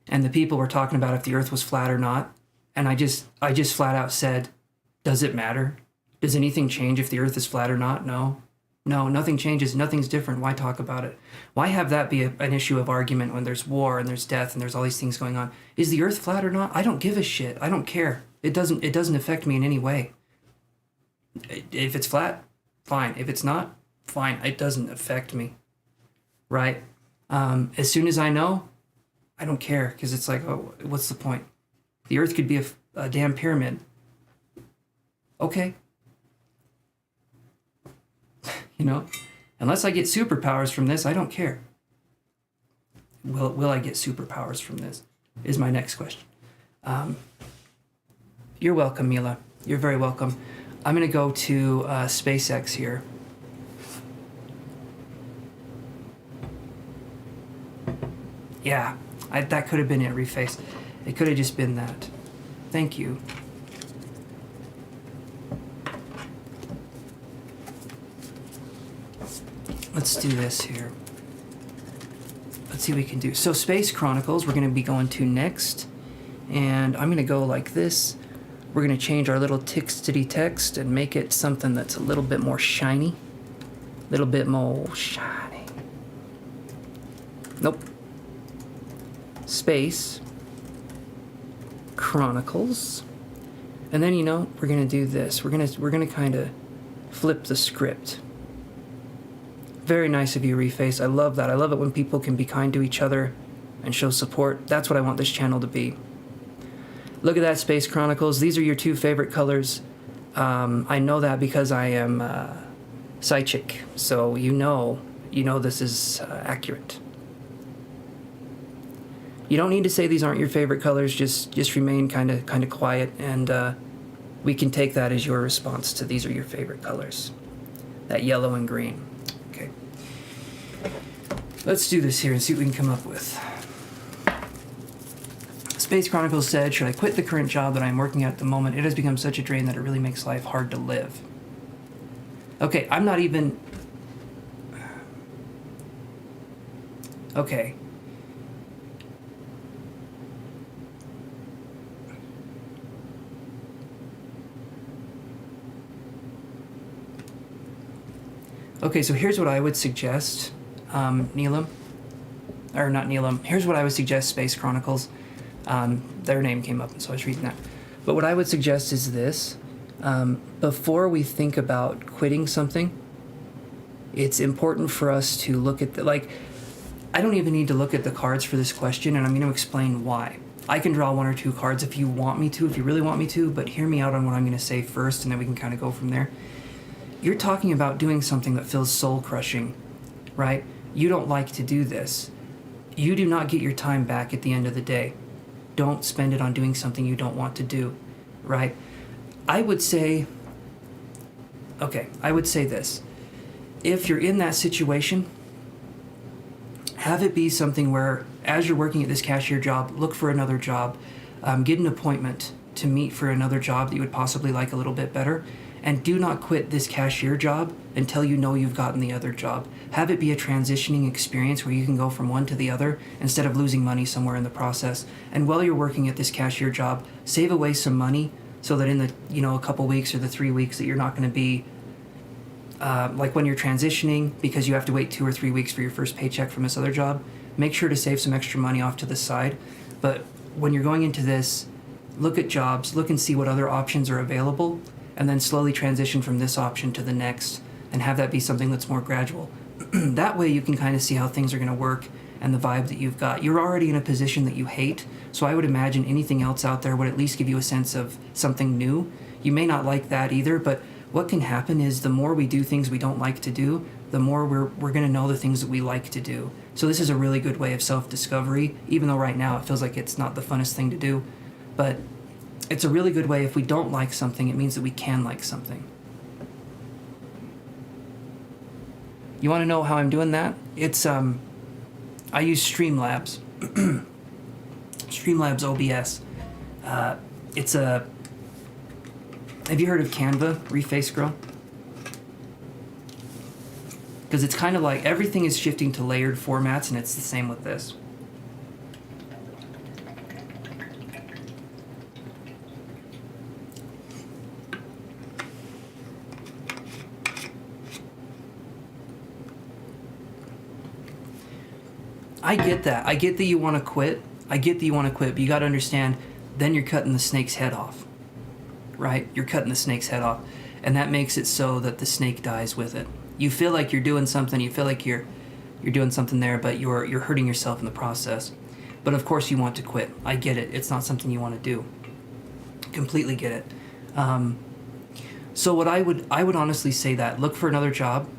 the people were talking about if the earth was flat or not, and I just flat out said, does it matter? Does anything change if the earth is flat or not? No, nothing changes. Nothing's different. Why talk about it? Why have that be an issue of argument when there's war and there's death and there's all these things going on? Is the earth flat or not? I don't give a shit. I don't care. It doesn't affect me in any way. If it's flat, fine. If it's not, fine. It doesn't affect me, right? As soon as I know, I don't care, because it's like, oh, what's the point? The earth could be a damn pyramid. Okay. You know, unless I get superpowers from this, I don't care. Will I get superpowers from this? Is my next question. You're welcome, Mila. You're very welcome. I'm going to go to SpaceX here. Yeah, that could have been it, Reface. It could have just been that. Thank you. Let's do this here. Let's see what we can do. So Space Chronicles, we're going to be going to next. And I'm going to go like this. We're going to change our little textity text and make it something that's a little bit more shiny. A little bit more shiny. Nope. Space Chronicles. And then, you know, we're going to do this. We're going to kind of flip the script. Very nice of you, Reface. I love that. I love it when people can be kind to each other and show support. That's what I want this channel to be. Look at that, Space Chronicles. These are your two favorite colors. I know that because I am psychic, so you know this is accurate. You don't need to say these aren't your favorite colors. Just remain kind of quiet, and we can take that as your response to these are your favorite colors. That yellow and green. Okay. Let's do this here and see what we can come up with. Space Chronicles said, should I quit the current job that I'm working at the moment? It has become such a drain that it really makes life hard to live. Okay, I'm not even... Okay. Okay, so here's what I would suggest, Neelam. Or not Neelam. Here's what I would suggest, Space Chronicles. Their name came up, and so I was reading that. But what I would suggest is this. Before we think about quitting something, it's important for us to look at I don't even need to look at the cards for this question, and I'm going to explain why. I can draw one or two cards if you want me to, if you really want me to, but hear me out on what I'm going to say first, and then we can kind of go from there. You're talking about doing something that feels soul-crushing, right? You don't like to do this. You do not get your time back at the end of the day. Don't spend it on doing something you don't want to do, right? I would say this. If you're in that situation, have it be something where, as you're working at this cashier job, look for another job, get an appointment to meet for another job that you would possibly like a little bit better, and do not quit this cashier job until you know you've gotten the other job. Have it be a transitioning experience where you can go from one to the other instead of losing money somewhere in the process. And while you're working at this cashier job, save away some money so that in the, a couple weeks or the 3 weeks that you're not going to be like when you're transitioning, because you have to wait 2 or 3 weeks for your first paycheck from this other job, make sure to save some extra money off to the side. But when you're going into this, look at jobs, look and see what other options are available, and then slowly transition from this option to the next, and have that be something that's more gradual. That way you can kind of see how things are going to work and the vibe that you've got. You're already in a position that you hate, so I would imagine anything else out there would at least give you a sense of something new. You may not like that either, but what can happen is the more we do things we don't like to do, the more we're going to know the things that we like to do. So this is a really good way of self-discovery, even though right now it feels like it's not the funnest thing to do. But it's a really good way. If we don't like something, it means that we can like something. You want to know how I'm doing that? It's I use Streamlabs. Streamlabs OBS. It's a... Have you heard of Canva, Reface Girl? Because it's kind of like everything is shifting to layered formats, and it's the same with this. I get that. I get that you want to quit. But you got to understand, then you're cutting the snake's head off. Right? You're cutting the snake's head off. And that makes it so that the snake dies with it. You feel like you're doing something, you feel like you're doing something there, but you're hurting yourself in the process. But of course you want to quit. I get it. It's not something you want to do. Completely get it. So what I would honestly say that look for another job.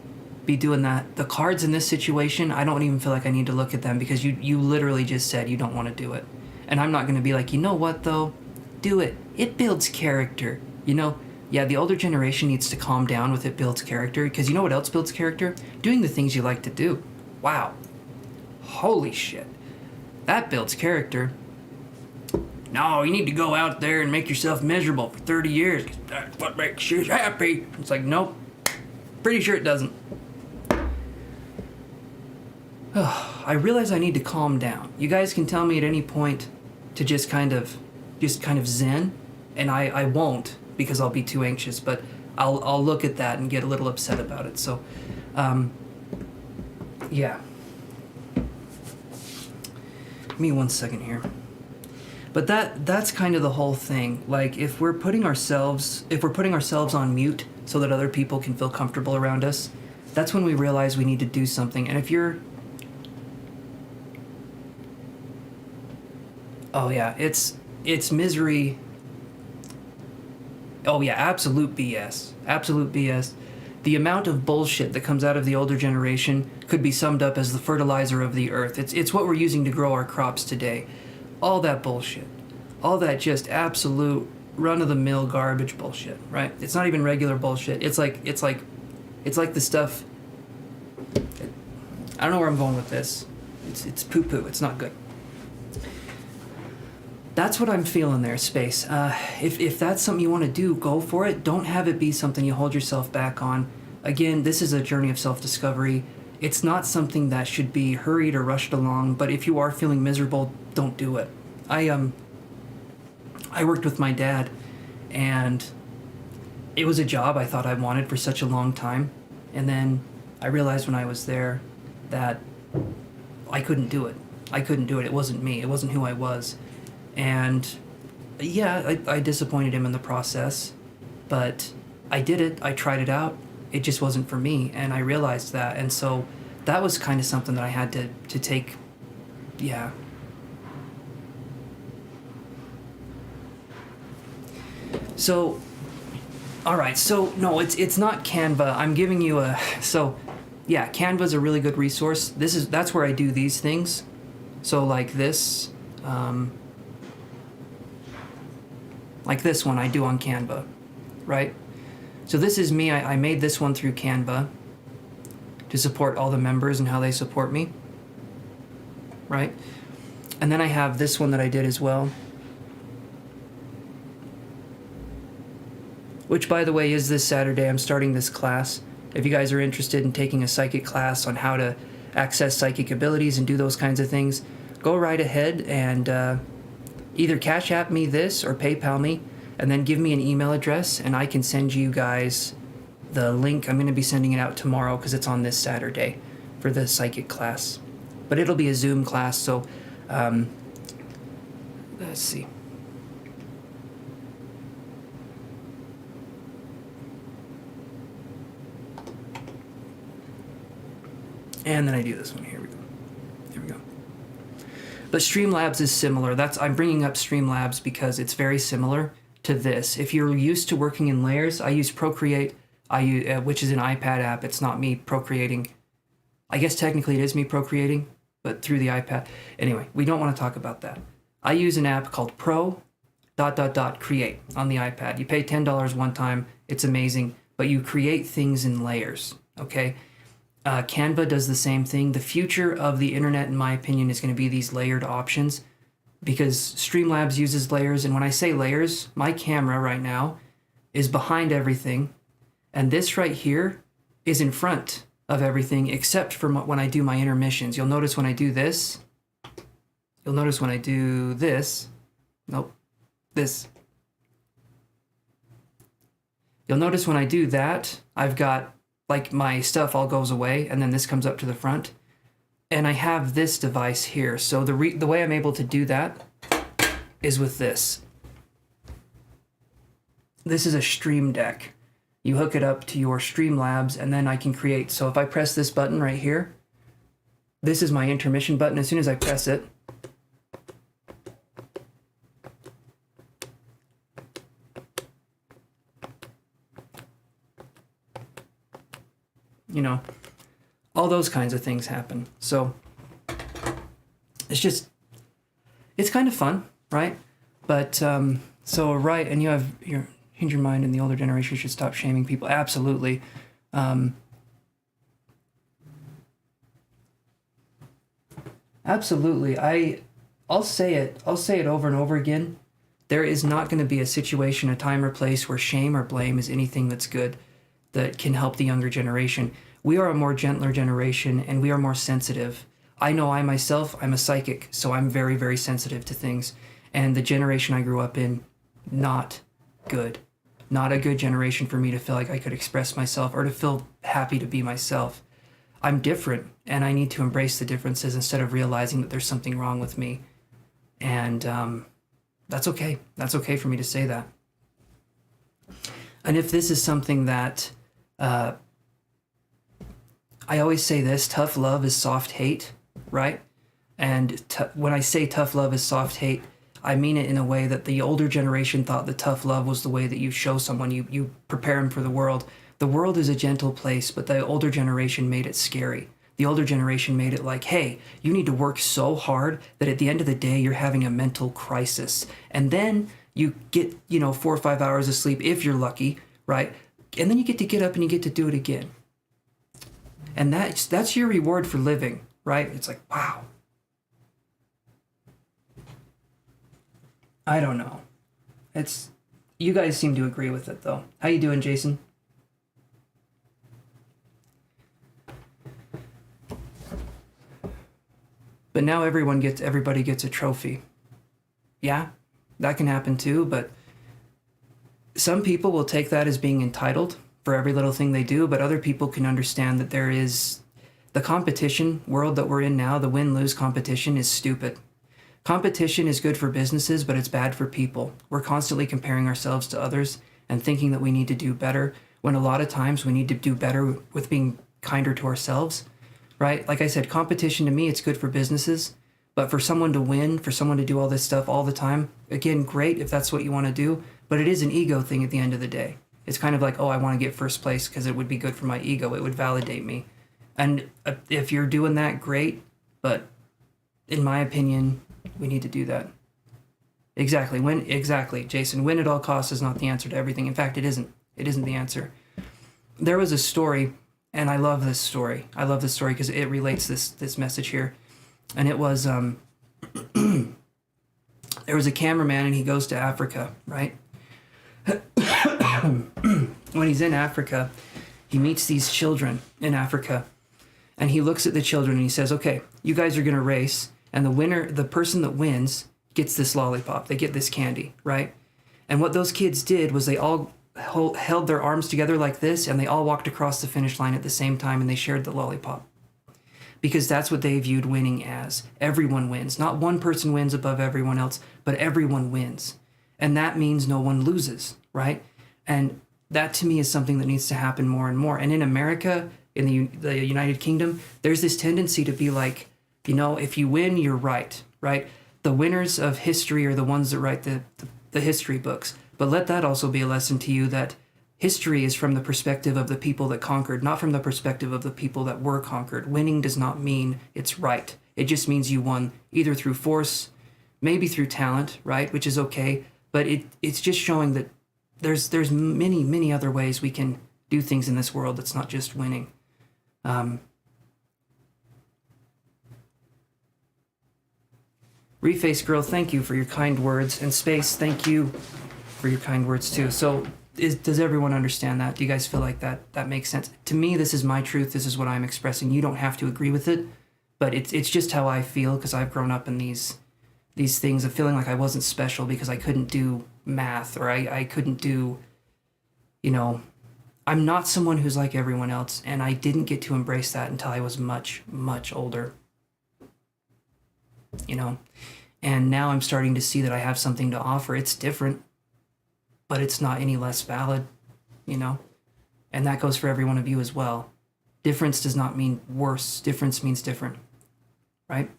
Be doing that. The cards in this situation, I don't even feel like I need to look at them, because you literally just said you don't want to do it. And I'm not going to be like, you know what though? Do it. It builds character. You know, yeah, the older generation needs to calm down with it builds character, because you know what else builds character? Doing the things you like to do. Wow. Holy shit. That builds character. No, you need to go out there and make yourself miserable for 30 years. That's what makes you happy. It's like, nope. Pretty sure it doesn't. I realize I need to calm down. You guys can tell me at any point to just kind of zen, and I won't, because I'll be too anxious, but I'll look at that and get a little upset about it. So, yeah. Give me 1 second here. But that's kind of the whole thing. Like, if we're putting ourselves on mute so that other people can feel comfortable around us, that's when we realize we need to do something. And if you're... Oh yeah, it's misery. Oh yeah, absolute BS. Absolute BS. The amount of bullshit that comes out of the older generation could be summed up as the fertilizer of the earth. It's what we're using to grow our crops today. All that bullshit. All that just absolute run-of-the-mill garbage bullshit, right? It's not even regular bullshit. It's like the stuff... I don't know where I'm going with this. It's poo-poo. It's not good. That's what I'm feeling there, Space. If that's something you want to do, go for it. Don't have it be something you hold yourself back on. Again, this is a journey of self-discovery. It's not something that should be hurried or rushed along, but if you are feeling miserable, don't do it. I worked with my dad, and it was a job I thought I wanted for such a long time, and then I realized when I was there that I couldn't do it. It wasn't me. It wasn't who I was. And yeah, I disappointed him in the process, but I did it. I tried it out. It just wasn't for me, and I realized that. And so that was kind of something that I had to take, yeah. So, all right, so no, it's not Canva. I'm giving you so yeah, Canva's a really good resource. That's where I do these things. So like this, like this one I do on Canva, right? So this is me. I made this one through Canva to support all the members and how they support me, right? And then I have this one that I did as well, which, by the way, is this Saturday. I'm starting this class. If you guys are interested in taking a psychic class on how to access psychic abilities and do those kinds of things, go right ahead and either Cashapp me this or PayPal me, and then give me an email address, and I can send you guys The link, I'm going to be sending it out tomorrow because it's on this Saturday for the psychic class. But it'll be a Zoom class, so let's see. And then I do this one. Here we go. There we go. But Streamlabs is similar. I'm bringing up Streamlabs because it's very similar to this. If you're used to working in layers, I use Procreate, which is an iPad app. It's not me procreating. I guess technically it is me procreating, but through the iPad. Anyway, we don't want to talk about that. I use an app called Pro Create on the iPad. You pay $10 one time. It's amazing, but you create things in layers, okay? Canva does the same thing. The future of the internet, in my opinion, is going to be these layered options because Streamlabs uses layers. And when I say layers, my camera right now is behind everything. And this right here is in front of everything except for when I do my intermissions. You'll notice when I do this. You'll notice when I do this. Nope. This. You'll notice when I do that, I've got like my stuff all goes away and then this comes up to the front. And I have this device here. So the way I'm able to do that is with this. This is a Stream Deck. You hook it up to your Streamlabs and then I can create. So if I press this button right here, this is my intermission button. As soon as I press it, you know, all those kinds of things happen. So it's kind of fun, right? But so right, and you have change your mind, and the older generation should stop shaming people. Absolutely. Absolutely. I'll say it over and over again. There is not going to be a situation, a time or place where shame or blame is anything that's good, that can help the younger generation. We are a more gentler generation and we are more sensitive. I know I myself, I'm a psychic, so I'm very, very sensitive to things. And the generation I grew up in, not good. Not a good generation for me to feel like I could express myself or to feel happy to be myself. I'm different and I need to embrace the differences instead of realizing that there's something wrong with me. And that's okay. That's okay for me to say that. And if this is something that, I always say this, tough love is soft hate, right? And when I say tough love is soft hate, I mean it in a way that the older generation thought that tough love was the way that you show someone, you prepare them for the world. The world is a gentle place, but the older generation made it scary. The older generation made it like, hey, you need to work so hard that at the end of the day, you're having a mental crisis. And then you get, 4 or 5 hours of sleep if you're lucky, right? And then you get to get up and you get to do it again. And that's your reward for living, right? It's like, wow. I don't know. You guys seem to agree with it though. How you doing, Jason? But now everybody gets a trophy. Yeah, that can happen too, but some people will take that as being entitled for every little thing they do, but other people can understand that there is the competition world that we're in now, the win-lose competition is stupid. Competition is good for businesses, but it's bad for people. We're constantly comparing ourselves to others and thinking that we need to do better, when a lot of times we need to do better with being kinder to ourselves, right? Like I said, competition to me, it's good for businesses, but for someone to win, for someone to do all this stuff all the time, again, great if that's what you want to do, but it is an ego thing at the end of the day. It's kind of like, oh, I want to get first place because it would be good for my ego. It would validate me. And if you're doing that, great, but in my opinion, we need to do that. Exactly, Jason. Win at all costs is not the answer to everything. In fact, it isn't. It isn't the answer. There was a story, and I love this story. I love this story because it relates this message here. And it was, there was a cameraman and he goes to Africa, right? When he's in Africa, he meets these children in Africa. And he looks at the children and he says, okay, you guys are going to race. And the person that wins gets this lollipop. They get this candy, right? And what those kids did was they all held their arms together like this, and they all walked across the finish line at the same time, and they shared the lollipop. Because that's what they viewed winning as. Everyone wins. Not one person wins above everyone else, but everyone wins. And that means no one loses, right? And that to me is something that needs to happen more and more. And in America, in the United Kingdom, there's this tendency to be like, you know, if you win, you're right, right? The winners of history are the ones that write the history books. But let that also be a lesson to you that history is from the perspective of the people that conquered, not from the perspective of the people that were conquered. Winning does not mean it's right. It just means you won either through force, maybe through talent, right? Which is okay. But it's just showing that there's many, many other ways we can do things in this world that's not just winning. Reface Girl, thank you for your kind words. And Space, thank you for your kind words too. So does everyone understand that? Do you guys feel like that makes sense? To me, this is my truth. This is what I'm expressing. You don't have to agree with it, but it's just how I feel because I've grown up in these things of feeling like I wasn't special because I couldn't do math or I couldn't do, you know, I'm not someone who's like everyone else, and I didn't get to embrace that until I was much, much older, you know, and now I'm starting to see that I have something to offer. It's different, but it's not any less valid, you know, and that goes for every one of you as well. Difference does not mean worse. Difference means different, right?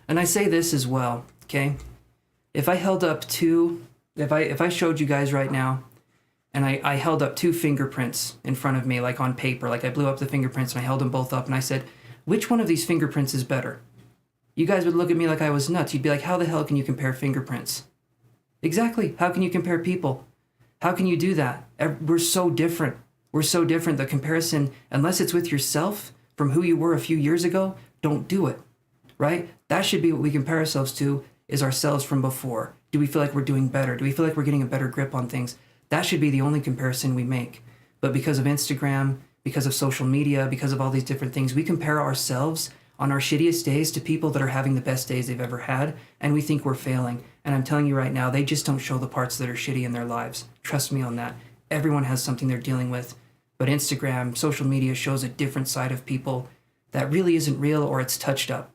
And I say this as well, okay? If I held up if I showed you guys right now, and I held up two fingerprints in front of me, like on paper, like I blew up the fingerprints and I held them both up and I said, which one of these fingerprints is better? You guys would look at me like I was nuts. You'd be like, how the hell can you compare fingerprints? Exactly. How can you compare people? How can you do that? We're so different. We're so different. The comparison, unless it's with yourself from who you were a few years ago, don't do it, right? That should be what we compare ourselves to, is ourselves from before. Do we feel like we're doing better? Do we feel like we're getting a better grip on things? That should be the only comparison we make. But because of Instagram, because of social media, because of all these different things, we compare ourselves on our shittiest days to people that are having the best days they've ever had, and we think we're failing. And I'm telling you right now, they just don't show the parts that are shitty in their lives. Trust me on that. Everyone has something they're dealing with, but Instagram, social media shows a different side of people that really isn't real, or it's touched up,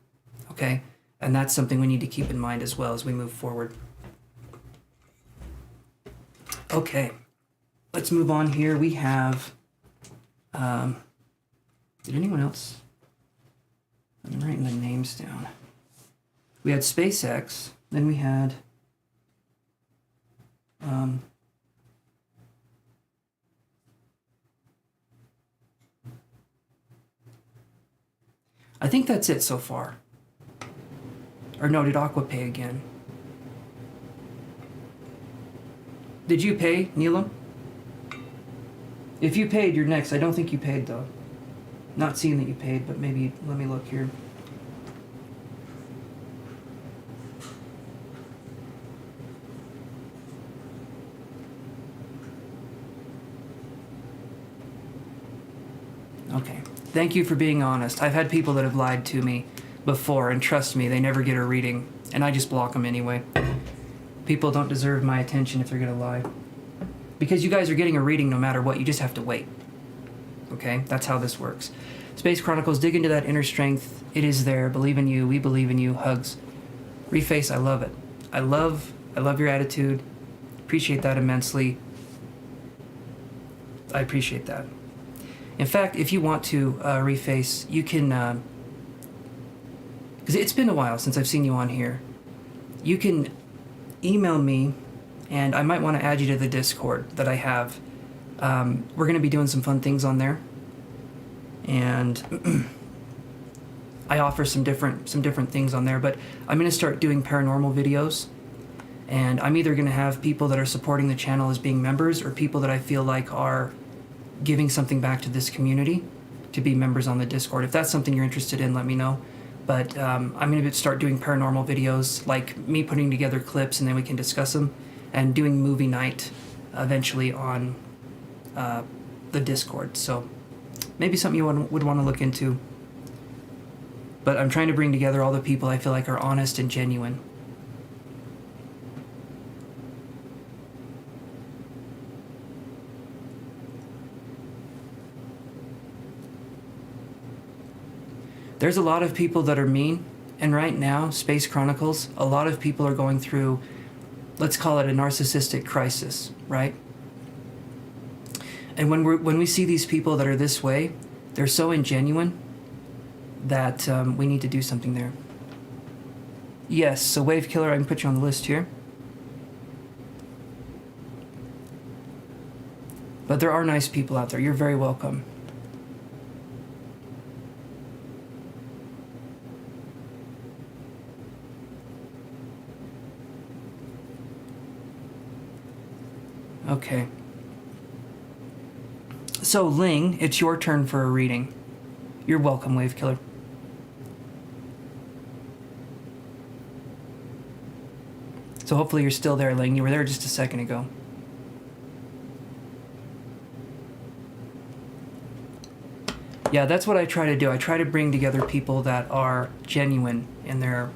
okay? And that's something we need to keep in mind as well as we move forward. Okay, let's move on here. We have, did anyone else? I'm writing the names down. We had SpaceX, then we had, I think that's it so far. Or no, did Aqua pay again? Did you pay, Neelam? If you paid, you're next. I don't think you paid, though. Not seeing that you paid, but maybe, let me look here. Okay. Thank you for being honest. I've had people that have lied to me before, and trust me, they never get a reading, and I just block them anyway. People don't deserve my attention if they're gonna lie. Because you guys are getting a reading no matter what, you just have to wait. Okay? That's how this works. Space Chronicles, dig into that inner strength. It is there. Believe in you. We believe in you. Hugs. Reface, I love it. I love your attitude. Appreciate that immensely. I appreciate that. In fact, if you want to reface, you can, because it's been a while since I've seen you on here. You can email me, and I might want to add you to the Discord that I have. We're going to be doing some fun things on there, and I offer some different things on there. But I'm going to start doing paranormal videos, and I'm either going to have people that are supporting the channel as being members, or people that I feel like are giving something back to this community to be members on the Discord. If that's something you're interested in, let me know. But I'm going to start doing paranormal videos, like me putting together clips and then we can discuss them, and doing movie night eventually on the Discord. So maybe something you would want to look into. But I'm trying to bring together all the people I feel like are honest and genuine. There's a lot of people that are mean, and right now, Space Chronicles, a lot of people are going through, let's call it a narcissistic crisis, right? And when we see these people that are this way, they're so ingenuine that we need to do something there. Yes, so Wave Killer, I can put you on the list here. But there are nice people out there. You're very welcome. Okay. So, Ling, it's your turn for a reading. You're welcome, Wave Killer. So hopefully you're still there, Ling. You were there just a second ago. Yeah, that's what I try to do. I try to bring together people that are genuine in their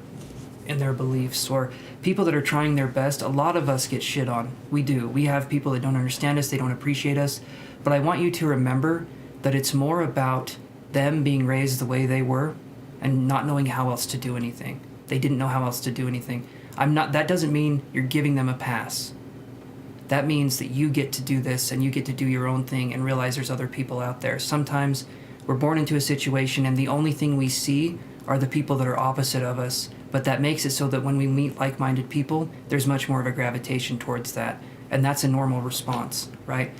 beliefs, or people that are trying their best. A lot of us get shit on. We do. We have people that don't understand us, they don't appreciate us. But I want you to remember that it's more about them being raised the way they were and not knowing how else to do anything. They didn't know how else to do anything. That doesn't mean you're giving them a pass. That means that you get to do this and you get to do your own thing and realize there's other people out there. Sometimes we're born into a situation and the only thing we see are the people that are opposite of us, but that makes it so that when we meet like-minded people, there's much more of a gravitation towards that, and that's a normal response, right?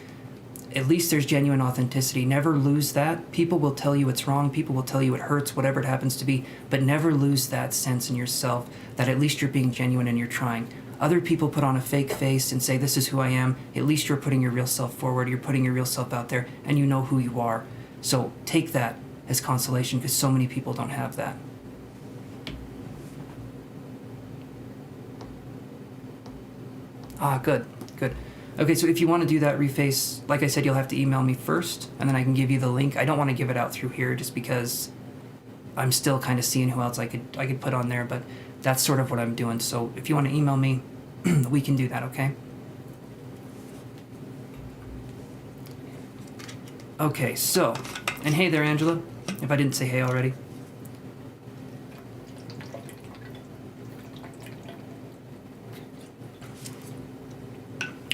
At least there's genuine authenticity. Never lose that. People will tell you it's wrong. People will tell you it hurts, whatever it happens to be, but never lose that sense in yourself that at least you're being genuine and you're trying. Other people put on a fake face and say, this is who I am. At least you're putting your real self forward. You're putting your real self out there, and you know who you are. So take that as consolation, because so many people don't have that. Ah, good, good. Okay, so if you want to do that reface, like I said, you'll have to email me first, and then I can give you the link. I don't want to give it out through here just because I'm still kind of seeing who else I could put on there, but that's sort of what I'm doing. So if you want to email me, we can do that, okay? Okay, so, and hey there, Angela, if I didn't say hey already.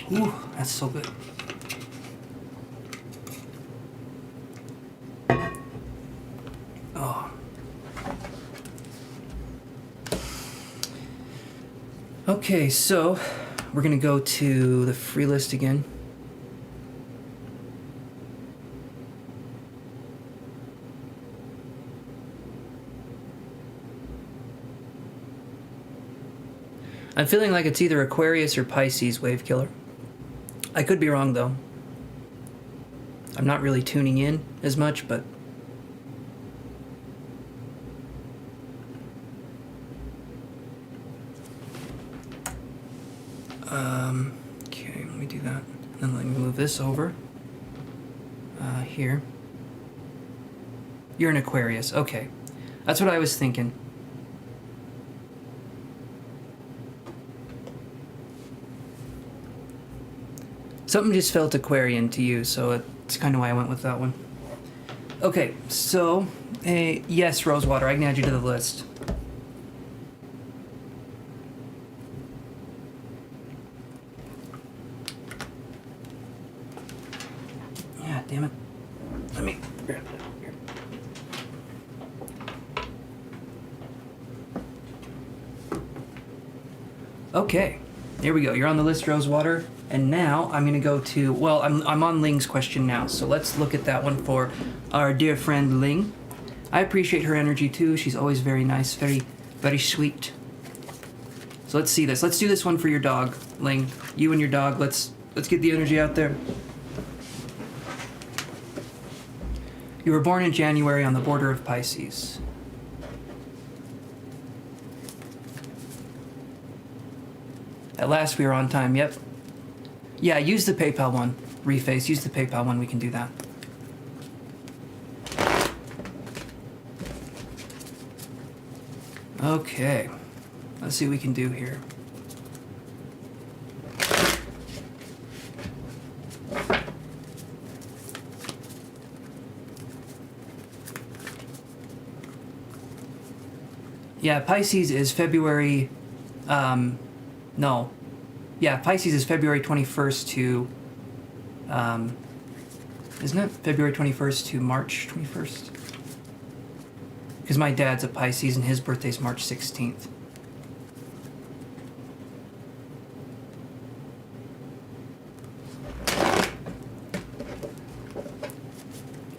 Ooh, that's so good. Oh. Okay, so we're gonna go to the free list again. I'm feeling like it's either Aquarius or Pisces, Wave Killer. I could be wrong, though. I'm not really tuning in as much, but... okay, let me do that. Then let me move this over. Here. You're an Aquarius, okay. That's what I was thinking. Something just felt Aquarian to you, so it's kind of why I went with that one. Okay, so, yes, Rosewater, I can add you to the list. Yeah, damn it. Let me grab it here. Okay, here we go. You're on the list, Rosewater. And now I'm going to go to, well, I'm on Ling's question now, so let's look at that one for our dear friend Ling. I appreciate her energy too. She's always very nice, very, very sweet. So let's see this. Let's do this one for your dog, Ling. You and your dog, let's get the energy out there. You were born in January on the border of Pisces. At last we are on time, yep. Yeah, use the PayPal one. Reface, use the PayPal one, we can do that. Okay, let's see what we can do here. Yeah, Pisces is February, no. Yeah, Pisces is February 21st to, isn't it? February 21st to March 21st? Because my dad's a Pisces and his birthday's March 16th.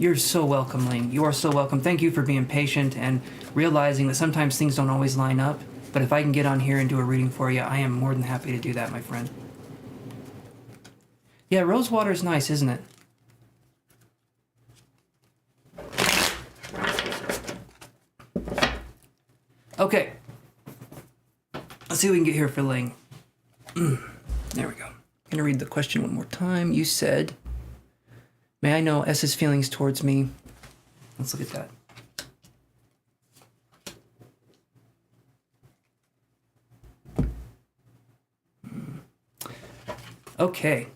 You're so welcome, Ling. You are so welcome. Thank you for being patient and realizing that sometimes things don't always line up. But if I can get on here and do a reading for you, I am more than happy to do that, my friend. Yeah, rose water is nice, isn't it? Okay. Let's see what we can get here for Ling. There we go. I'm going to read the question one more time. You said, may I know S's feelings towards me? Let's look at that. Okay.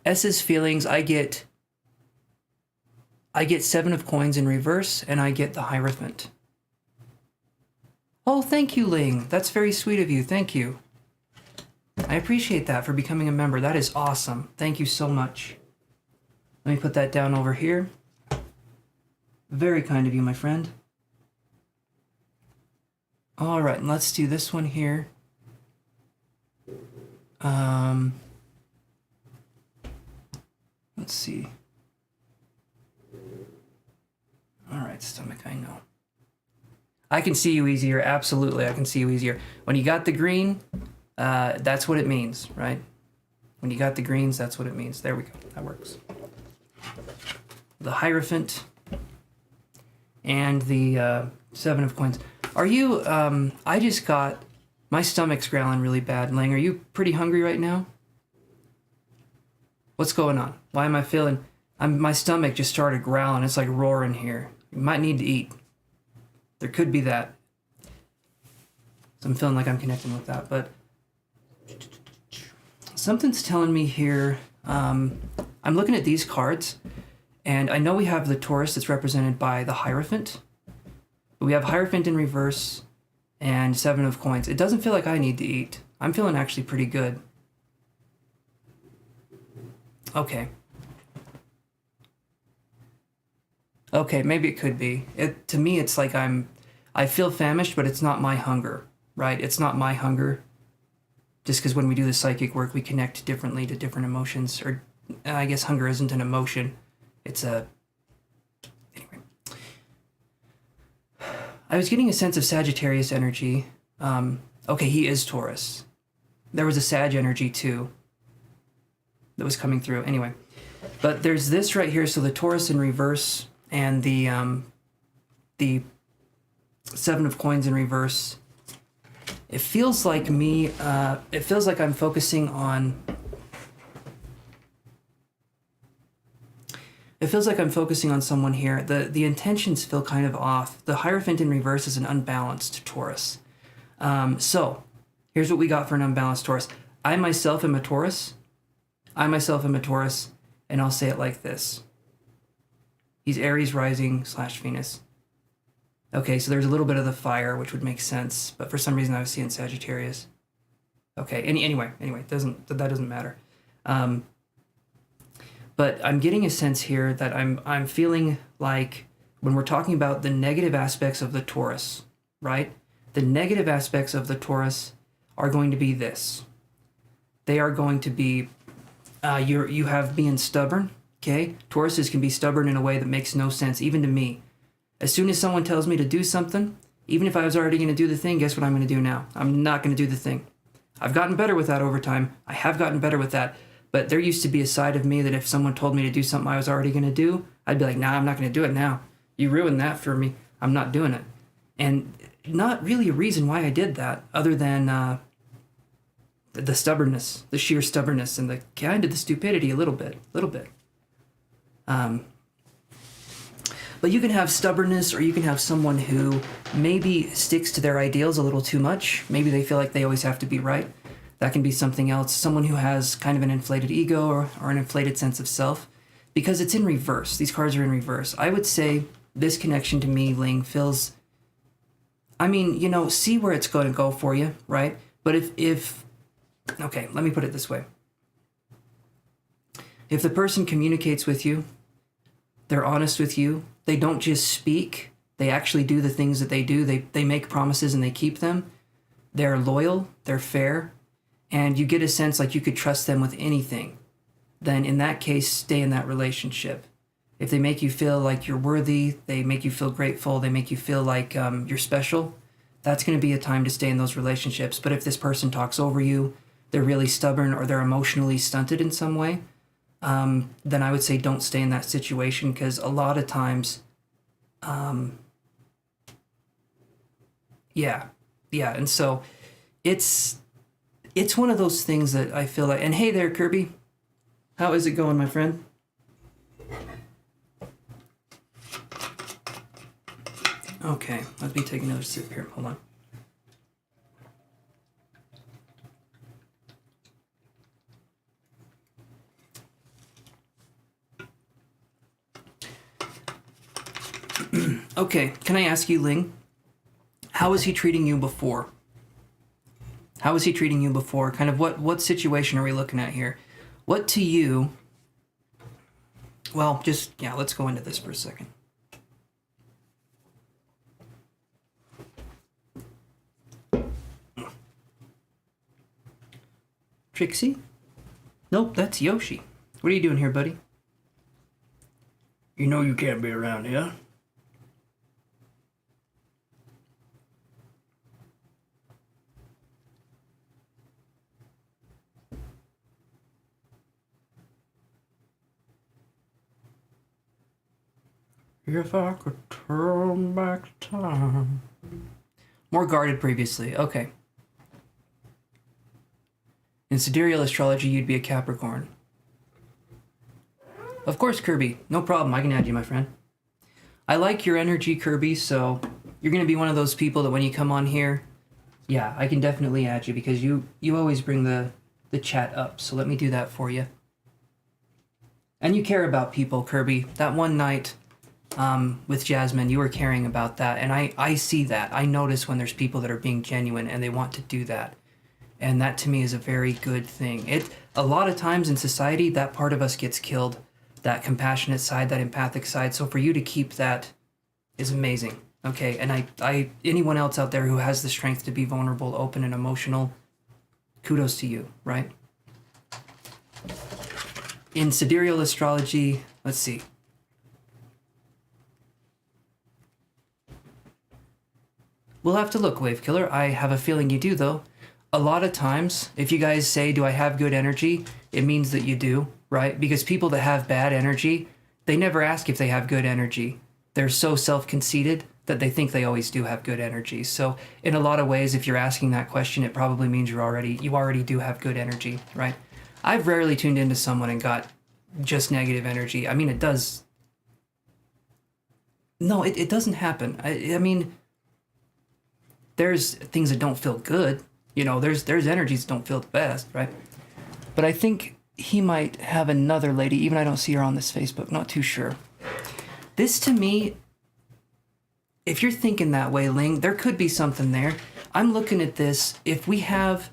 S's feelings, I get 7 of coins in reverse, and I get the Hierophant. Oh, thank you, Ling. That's very sweet of you. Thank you. I appreciate that for becoming a member. That is awesome. Thank you so much. Let me put that down over here. Very kind of you, my friend. All right, and let's do this one here. Let's see. All right, stomach, I know. I can see you easier. Absolutely, I can see you easier. When you got the green, that's what it means, right? When you got the greens, that's what it means. There we go. That works. The Hierophant and the 7 of coins. Are you, I just got, my stomach's growling really bad. Lang, are you pretty hungry right now? What's going on? Why am I feeling, my stomach just started growling. It's like roaring here. You might need to eat. There could be that. So I'm feeling like I'm connecting with that, but something's telling me here, I'm looking at these cards, and I know we have the Taurus that's represented by the Hierophant. We have Hierophant in reverse and 7 of coins. It doesn't feel like I need to eat. I'm feeling actually pretty good. Okay. Okay, maybe it could be. To me, it's like I feel famished, but it's not my hunger, right? It's not my hunger. Just because when we do the psychic work, we connect differently to different emotions. Or I guess hunger isn't an emotion. It's a... Anyway. I was getting a sense of Sagittarius energy. Okay, he is Taurus. There was a Sag energy too that was coming through. Anyway, but there's this right here. So the Taurus in reverse and the 7 of coins in reverse. It feels like me, it feels like I'm focusing on, someone here. The intentions feel kind of off. The Hierophant in reverse is an unbalanced Taurus. So here's what we got for an unbalanced Taurus. I myself am a Taurus, and I'll say it like this. He's Aries rising / Venus. Okay, so there's a little bit of the fire, which would make sense, but for some reason I was seeing Sagittarius. Okay, anyway, that doesn't matter. But I'm getting a sense here that I'm feeling like when we're talking about the negative aspects of the Taurus, right? The negative aspects of the Taurus are going to be this. They are going to be, you have being stubborn, okay? Tauruses can be stubborn in a way that makes no sense, even to me. As soon as someone tells me to do something, even if I was already going to do the thing, guess what I'm going to do now? I'm not going to do the thing. I've gotten better with that over time. I have gotten better with that. But there used to be a side of me that if someone told me to do something I was already going to do, I'd be like, nah, I'm not going to do it now. You ruined that for me. I'm not doing it. And not really a reason why I did that, other than the stubbornness, the sheer stubbornness, and the kind of the stupidity a little bit. But you can have stubbornness, or you can have someone who maybe sticks to their ideals a little too much. Maybe they feel like they always have to be right. That can be something else. Someone who has kind of an inflated ego or an inflated sense of self, because it's in reverse. These cards are in reverse. I would say this connection to me, Ling, feels I mean, you know, see where it's going to go for you, right? But if okay, let me put it this way. If the person communicates with you, they're honest with you, they don't just speak, they actually do the things that they do, they make promises and they keep them, they're loyal, they're fair, and you get a sense like you could trust them with anything, then in that case, stay in that relationship. If they make you feel like you're worthy, they make you feel grateful, they make you feel like you're special, that's going to be a time to stay in those relationships. But if this person talks over you, they're really stubborn, or they're emotionally stunted in some way, then I would say don't stay in that situation, because a lot of times, yeah, and so it's one of those things that I feel like, and hey there, Kirby, how is it going, my friend? Okay, let me take another sip here, hold on. Okay, can I ask you, Ling, how was he treating you before? How was he treating you before? Kind of what situation are we looking at here? What to you, well, just, yeah, let's go into this for a second. Trixie? Nope, that's Yoshi. What are you doing here, buddy? You know you can't be around here. If I could turn back time. More guarded previously. Okay. In sidereal astrology, you'd be a Capricorn. Of course, Kirby. No problem. I can add you, my friend. I like your energy, Kirby, so you're going to be one of those people that when you come on here, yeah, I can definitely add you, because you always bring the chat up. So let me do that for you. And you care about people, Kirby. That one night with Jasmine, you were caring about that. And I see that. I notice when there's people that are being genuine and they want to do that. And that to me is a very good thing. A lot of times in society, that part of us gets killed, that compassionate side, that empathic side. So for you to keep that is amazing. Okay, and I anyone else out there who has the strength to be vulnerable, open, and emotional, kudos to you, right? In sidereal astrology, let's see. We'll have to look, Wave Killer. I have a feeling you do, though. A lot of times, if you guys say, do I have good energy? It means that you do, right? Because people that have bad energy, they never ask if they have good energy. They're so self-conceited that they think they always do have good energy. So in a lot of ways, if you're asking that question, it probably means you already do have good energy, right? I've rarely tuned into someone and got just negative energy. I mean, it does. No, it doesn't happen. I mean, there's things that don't feel good. You know, there's energies that don't feel the best, right? But I think he might have another lady, even I don't see her on this Facebook, not too sure. This to me, if you're thinking that way, Ling, there could be something there. I'm looking at this, if we have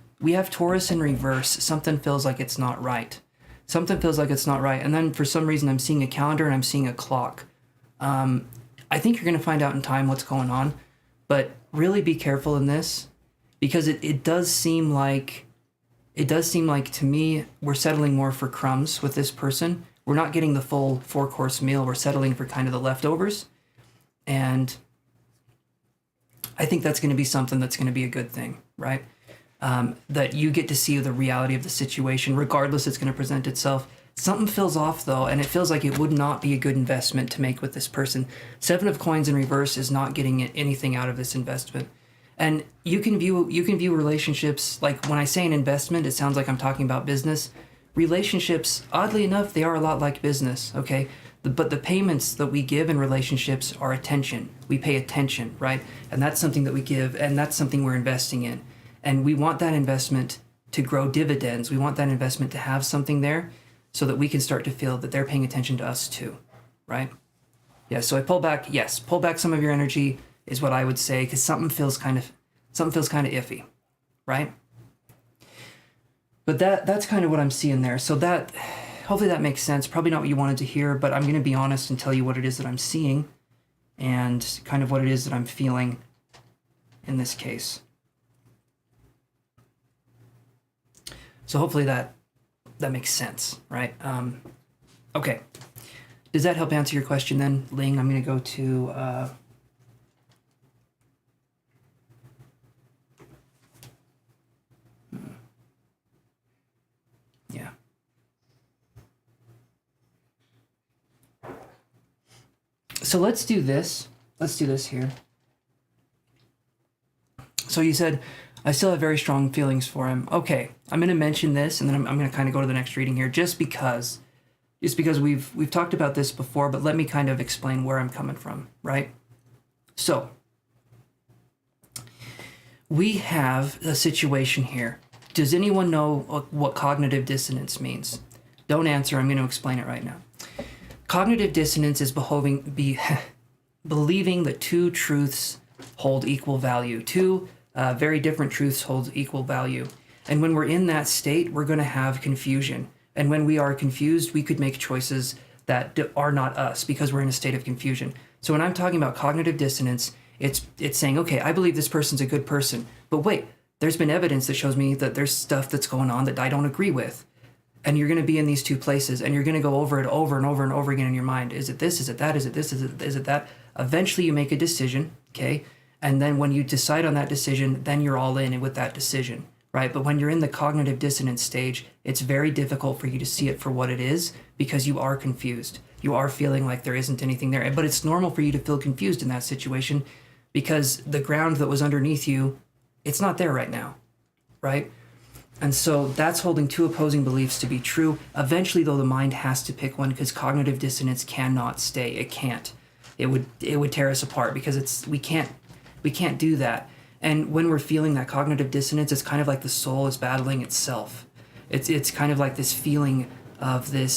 Taurus in reverse, something feels like it's not right. Something feels like it's not right. And then for some reason I'm seeing a calendar and I'm seeing a clock. I think you're going to find out in time what's going on, but really be careful in this. Because it does seem like to me we're settling more for crumbs with this person. We're not getting the full 4-course meal. We're settling for kind of the leftovers. And I think that's going to be something that's going to be a good thing, right? That you get to see the reality of the situation. Regardless, it's going to present itself. Something feels off, though, and it feels like it would not be a good investment to make with this person. 7 of Coins in reverse is not getting anything out of this investment. And you can view relationships, like when I say an investment, it sounds like I'm talking about business. Relationships, oddly enough, they are a lot like business, okay? But the payments that we give in relationships are attention. We pay attention, right? And that's something that we give, and that's something we're investing in. And we want that investment to grow dividends. We want that investment to have something there so that we can start to feel that they're paying attention to us too, right? Yeah, so I pull back some of your energy. is what I would say, because something feels kind of iffy, right? But that's kind of what I'm seeing there. So that, hopefully that makes sense. Probably not what you wanted to hear, but I'm going to be honest and tell you what it is that I'm seeing and kind of what it is that I'm feeling in this case. So hopefully that makes sense, right? Okay. Does that help answer your question then, Ling? I'm going to go to... yeah. So let's do this. Let's do this here. So you said, I still have very strong feelings for him. Okay, I'm going to mention this, and then I'm going to kind of go to the next reading here, just because we've talked about this before, but let me kind of explain where I'm coming from, right? So, we have a situation here. Does anyone know what cognitive dissonance means? Don't answer, I'm going to explain it right now. Cognitive dissonance is believing that two truths hold equal value. Two very different truths hold equal value. And when we're in that state, we're going to have confusion. And when we are confused, we could make choices that are not us because we're in a state of confusion. So when I'm talking about cognitive dissonance, it's saying, okay, I believe this person's a good person, but wait, there's been evidence that shows me that there's stuff that's going on that I don't agree with. And you're going to be in these two places, and you're going to go over it over and over and over again in your mind. Is it this? Is it that? Is it this? Is it that? Eventually you make a decision, okay? And then when you decide on that decision, then you're all in with that decision, right? But when you're in the cognitive dissonance stage, it's very difficult for you to see it for what it is because you are confused. You are feeling like there isn't anything there. But it's normal for you to feel confused in that situation because the ground that was underneath you, it's not there right now, right? And so that's holding two opposing beliefs to be true. Eventually, though, the mind has to pick one because cognitive dissonance cannot stay. It can't. It would tear us apart because we can't do that. And when we're feeling that cognitive dissonance, it's kind of like the soul is battling itself. It's kind of like this feeling of the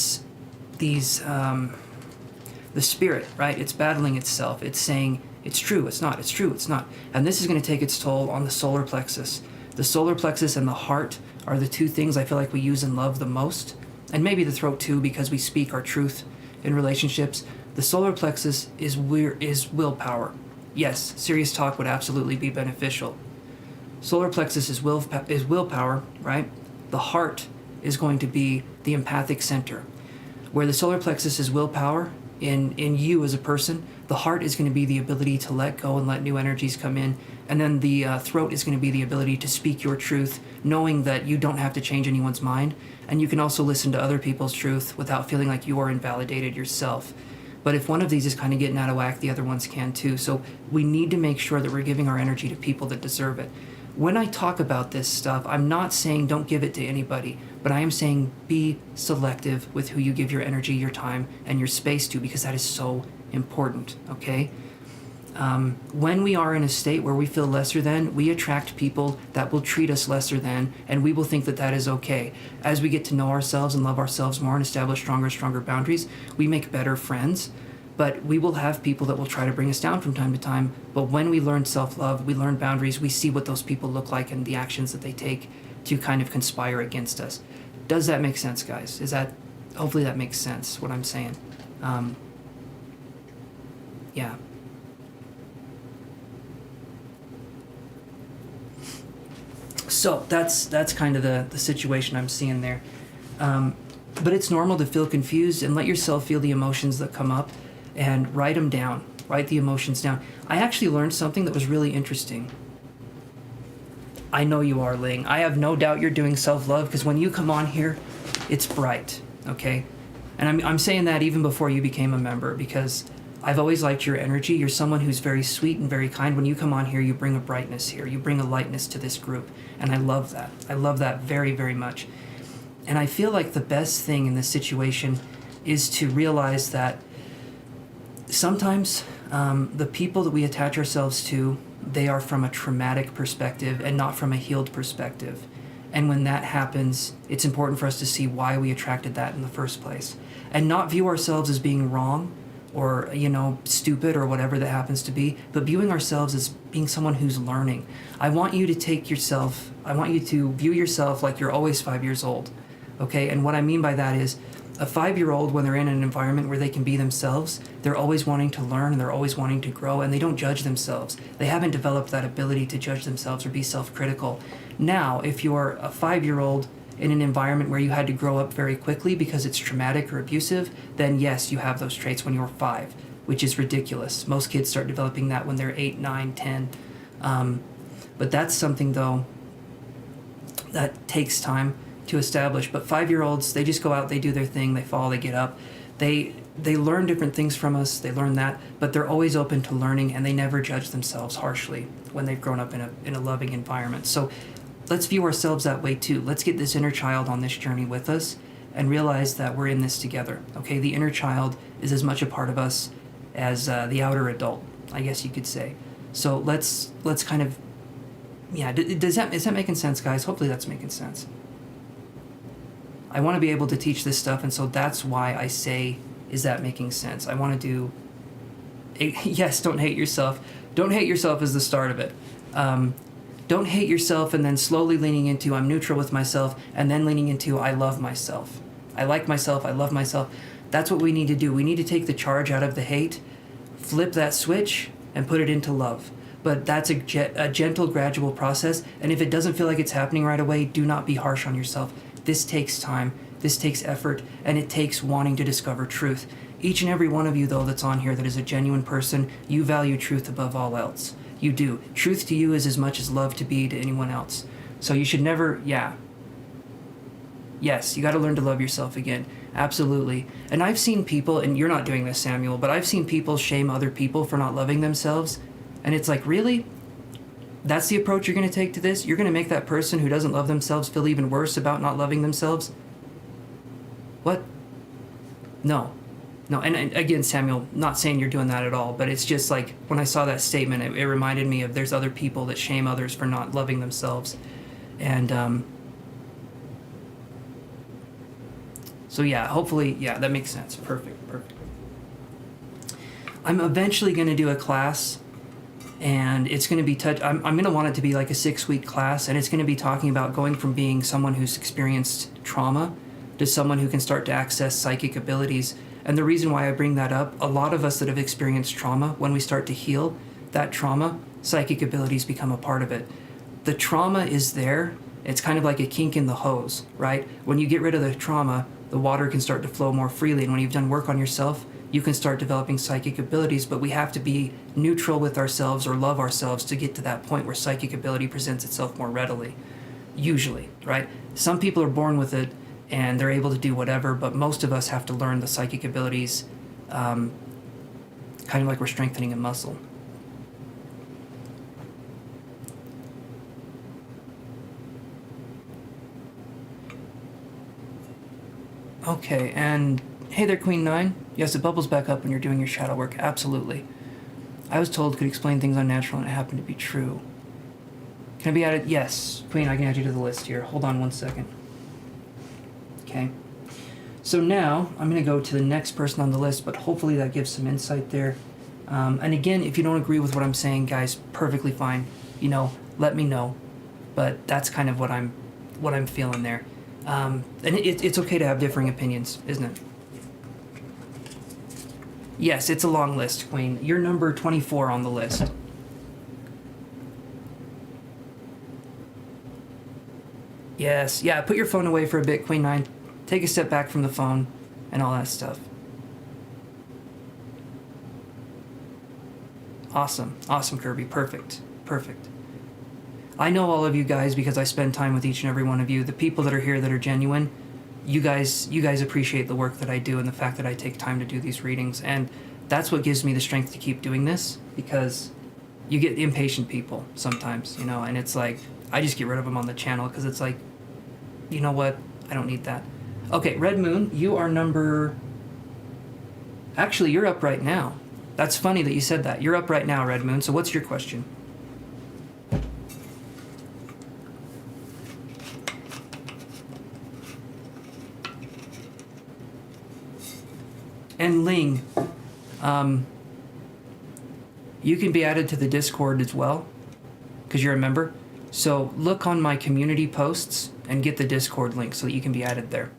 spirit, right? It's battling itself. It's saying it's true, it's not, it's true, it's not. And this is going to take its toll on the solar plexus. The solar plexus and the heart are the two things I feel like we use and love the most. And maybe the throat too, because we speak our truth in relationships. The solar plexus is willpower. Yes, serious talk would absolutely be beneficial. Solar plexus is willpower, right? The heart is going to be the empathic center. Where the solar plexus is willpower, in you as a person, the heart is going to be the ability to let go and let new energies come in. And then the throat is going to be the ability to speak your truth, knowing that you don't have to change anyone's mind. And you can also listen to other people's truth without feeling like you are invalidated yourself. But if one of these is kind of getting out of whack, the other ones can too. So we need to make sure that we're giving our energy to people that deserve it. When I talk about this stuff, I'm not saying don't give it to anybody, but I am saying be selective with who you give your energy, your time, and your space to, because that is so important, okay? When we are in a state where we feel lesser than, we attract people that will treat us lesser than, and we will think that that is okay. As we get to know ourselves and love ourselves more and establish stronger boundaries, we make better friends. But we will have people that will try to bring us down from time to time. But when we learn self-love, we learn boundaries, we see what those people look like and the actions that they take to kind of conspire against us. Does that make sense, guys? Hopefully that makes sense, what I'm saying. Yeah. So that's kind of the situation I'm seeing there. But it's normal to feel confused, and let yourself feel the emotions that come up and write them down. Write the emotions down. I actually learned something that was really interesting. I know you are, Ling. I have no doubt you're doing self-love because when you come on here, it's bright, okay? And I'm saying that even before you became a member because I've always liked your energy. You're someone who's very sweet and very kind. When you come on here, you bring a brightness here. You bring a lightness to this group. And I love that. I love that very, very much. And I feel like the best thing in this situation is to realize that sometimes the people that we attach ourselves to, they are from a traumatic perspective and not from a healed perspective. And when that happens, it's important for us to see why we attracted that in the first place. And not view ourselves as being wrong, or, you know, stupid or whatever that happens to be, but viewing ourselves as being someone who's learning. I want you to view yourself like you're always 5 years old, okay? And what I mean by that is a 5-year-old, when they're in an environment where they can be themselves, they're always wanting to learn and they're always wanting to grow, and they don't judge themselves. They haven't developed that ability to judge themselves or be self-critical. Now, if you're a 5-year-old in an environment where you had to grow up very quickly because it's traumatic or abusive, then yes, you have those traits when you're 5, which is ridiculous. Most kids start developing that when they're 8, 9, 10. But that's something, though, that takes time to establish. But 5-year-olds, they just go out, they do their thing, they fall, they get up. They learn different things from us, they learn that, but they're always open to learning, and they never judge themselves harshly when they've grown up in a loving environment. So let's view ourselves that way too. Let's get this inner child on this journey with us and realize that we're in this together, okay? The inner child is as much a part of us as the outer adult, I guess you could say. So let's kind of, yeah, is that making sense, guys? Hopefully that's making sense. I want to be able to teach this stuff, and so that's why I say, is that making sense? I want to do, yes, don't hate yourself. Don't hate yourself is the start of it. Don't hate yourself and then slowly leaning into I'm neutral with myself, and then leaning into I love myself. I like myself, I love myself. That's what we need to do. We need to take the charge out of the hate, flip that switch, and put it into love. But that's a gentle, gradual process, and if it doesn't feel like it's happening right away, do not be harsh on yourself. This takes time, this takes effort, and it takes wanting to discover truth. Each and every one of you, though, that's on here that is a genuine person, you value truth above all else. You do. Truth to you is as much as love to be to anyone else. So you should never, yes, you got to learn to love yourself again. Absolutely. And I've seen people, and you're not doing this, Samuel, but I've seen people shame other people for not loving themselves. And it's like, really? That's the approach you're going to take to this? You're going to make that person who doesn't love themselves feel even worse about not loving themselves? What? No. No, and again, Samuel, not saying you're doing that at all, but it's just like when I saw that statement, it reminded me of there's other people that shame others for not loving themselves. And so yeah, hopefully, yeah, that makes sense. Perfect. I'm eventually going to do a class, and it's going to be I'm going to want it to be like a 6-week class, and it's going to be talking about going from being someone who's experienced trauma to someone who can start to access psychic abilities. And the reason why I bring that up, a lot of us that have experienced trauma, when we start to heal that trauma, psychic abilities become a part of it. The trauma is there. It's kind of like a kink in the hose, right? When you get rid of the trauma, the water can start to flow more freely. And when you've done work on yourself, you can start developing psychic abilities, but we have to be neutral with ourselves or love ourselves to get to that point where psychic ability presents itself more readily, usually, right? Some people are born with it, and they're able to do whatever, but most of us have to learn the psychic abilities kind of like we're strengthening a muscle. Okay, and hey there, Queen 9. Yes, it bubbles back up when you're doing your shadow work, absolutely. I was told it could explain things unnatural, and it happened to be true. Can I be added? Yes, Queen, I can add you to the list here. Hold on one second. Okay, so now I'm going to go to the next person on the list, but hopefully that gives some insight there. And again, if you don't agree with what I'm saying, guys, perfectly fine. You know, let me know. But that's kind of what I'm feeling there. And it's okay to have differing opinions, isn't it? Yes, it's a long list, Queen. You're number 24 on the list. Yes, yeah, put your phone away for a bit, Queen 9. Take a step back from the phone and all that stuff. Awesome, Kirby. Perfect. I know all of you guys because I spend time with each and every one of you. The people that are here that are genuine, you guys appreciate the work that I do and the fact that I take time to do these readings. And that's what gives me the strength to keep doing this, because you get impatient people sometimes, you know, and it's like, I just get rid of them on the channel because it's like, you know what? I don't need that. Okay, Red Moon, you are number... Actually, you're up right now. That's funny that you said that. You're up right now, Red Moon. So what's your question? And Ling, You can be added to the Discord as well, because you're a member. So look on my community posts and get the Discord link so that you can be added there.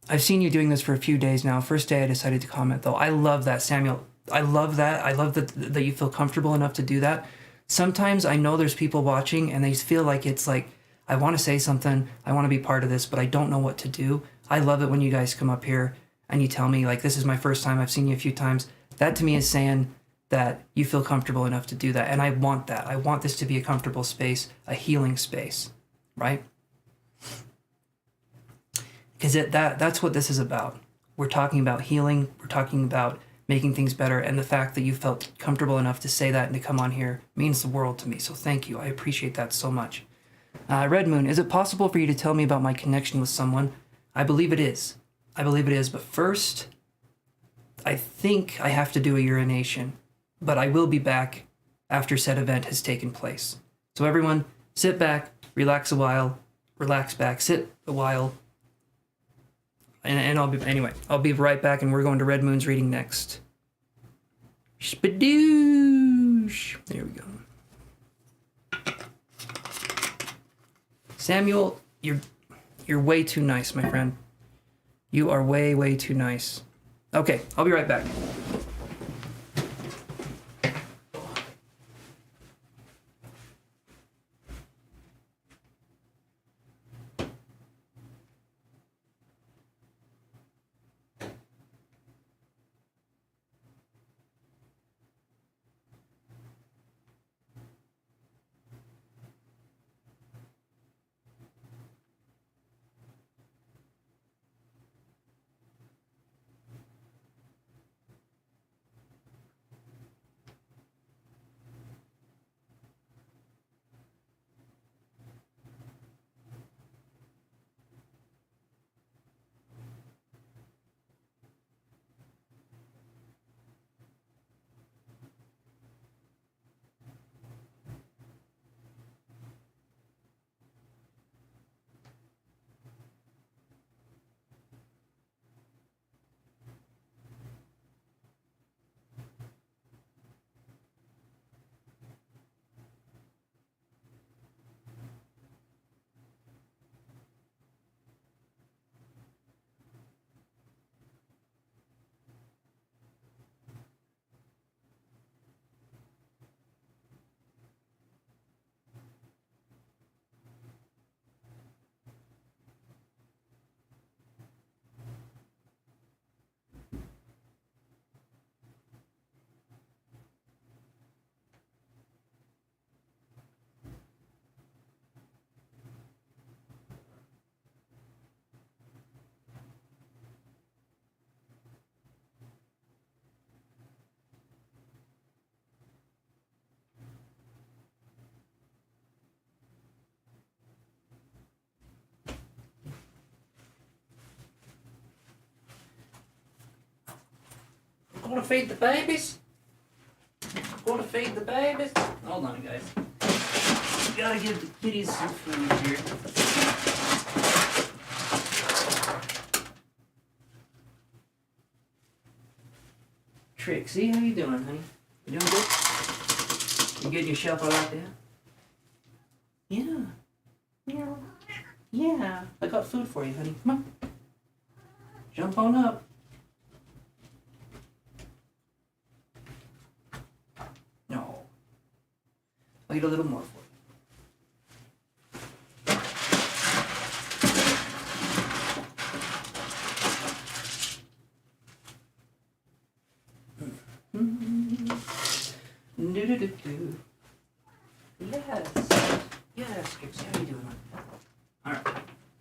I've seen you doing this for a few days now. First day I decided to comment though. I love that, Samuel. I love that. I love that you feel comfortable enough to do that. Sometimes I know there's people watching and they feel like it's like, I want to say something, I want to be part of this, but I don't know what to do. I love it when you guys come up here and you tell me, like, this is my first time, I've seen you a few times. That to me is saying that you feel comfortable enough to do that. And I want that. I want this to be a comfortable space, a healing space, right? Because that's what this is about. We're talking about healing. We're talking about making things better. And the fact that you felt comfortable enough to say that and to come on here means the world to me. So thank you. I appreciate that so much. Red Moon, is it possible for you to tell me about my connection with someone? I believe it is. I believe it is. But first, I think I have to do a urination. But I will be back after said event has taken place. So everyone, sit back, relax a while, relax back, sit a while. And I'll be right back, and we're going to Red Moon's reading next. Spadoosh. There we go. Samuel, you're way too nice, my friend. You are way, way too nice. Okay, I'll be right back. Want to feed the babies? Want to feed the babies? Hold on, guys. Gotta give the kitties some food here. Trixie, how you doing, honey? You doing good? You getting your shelf all out there? Yeah. Yeah. Yeah. I got food for you, honey. Come on. Jump on up. No. I'll eat a little more for you. Do-do-do-do. Yes. Yes, Trixie, how you doing? Alright.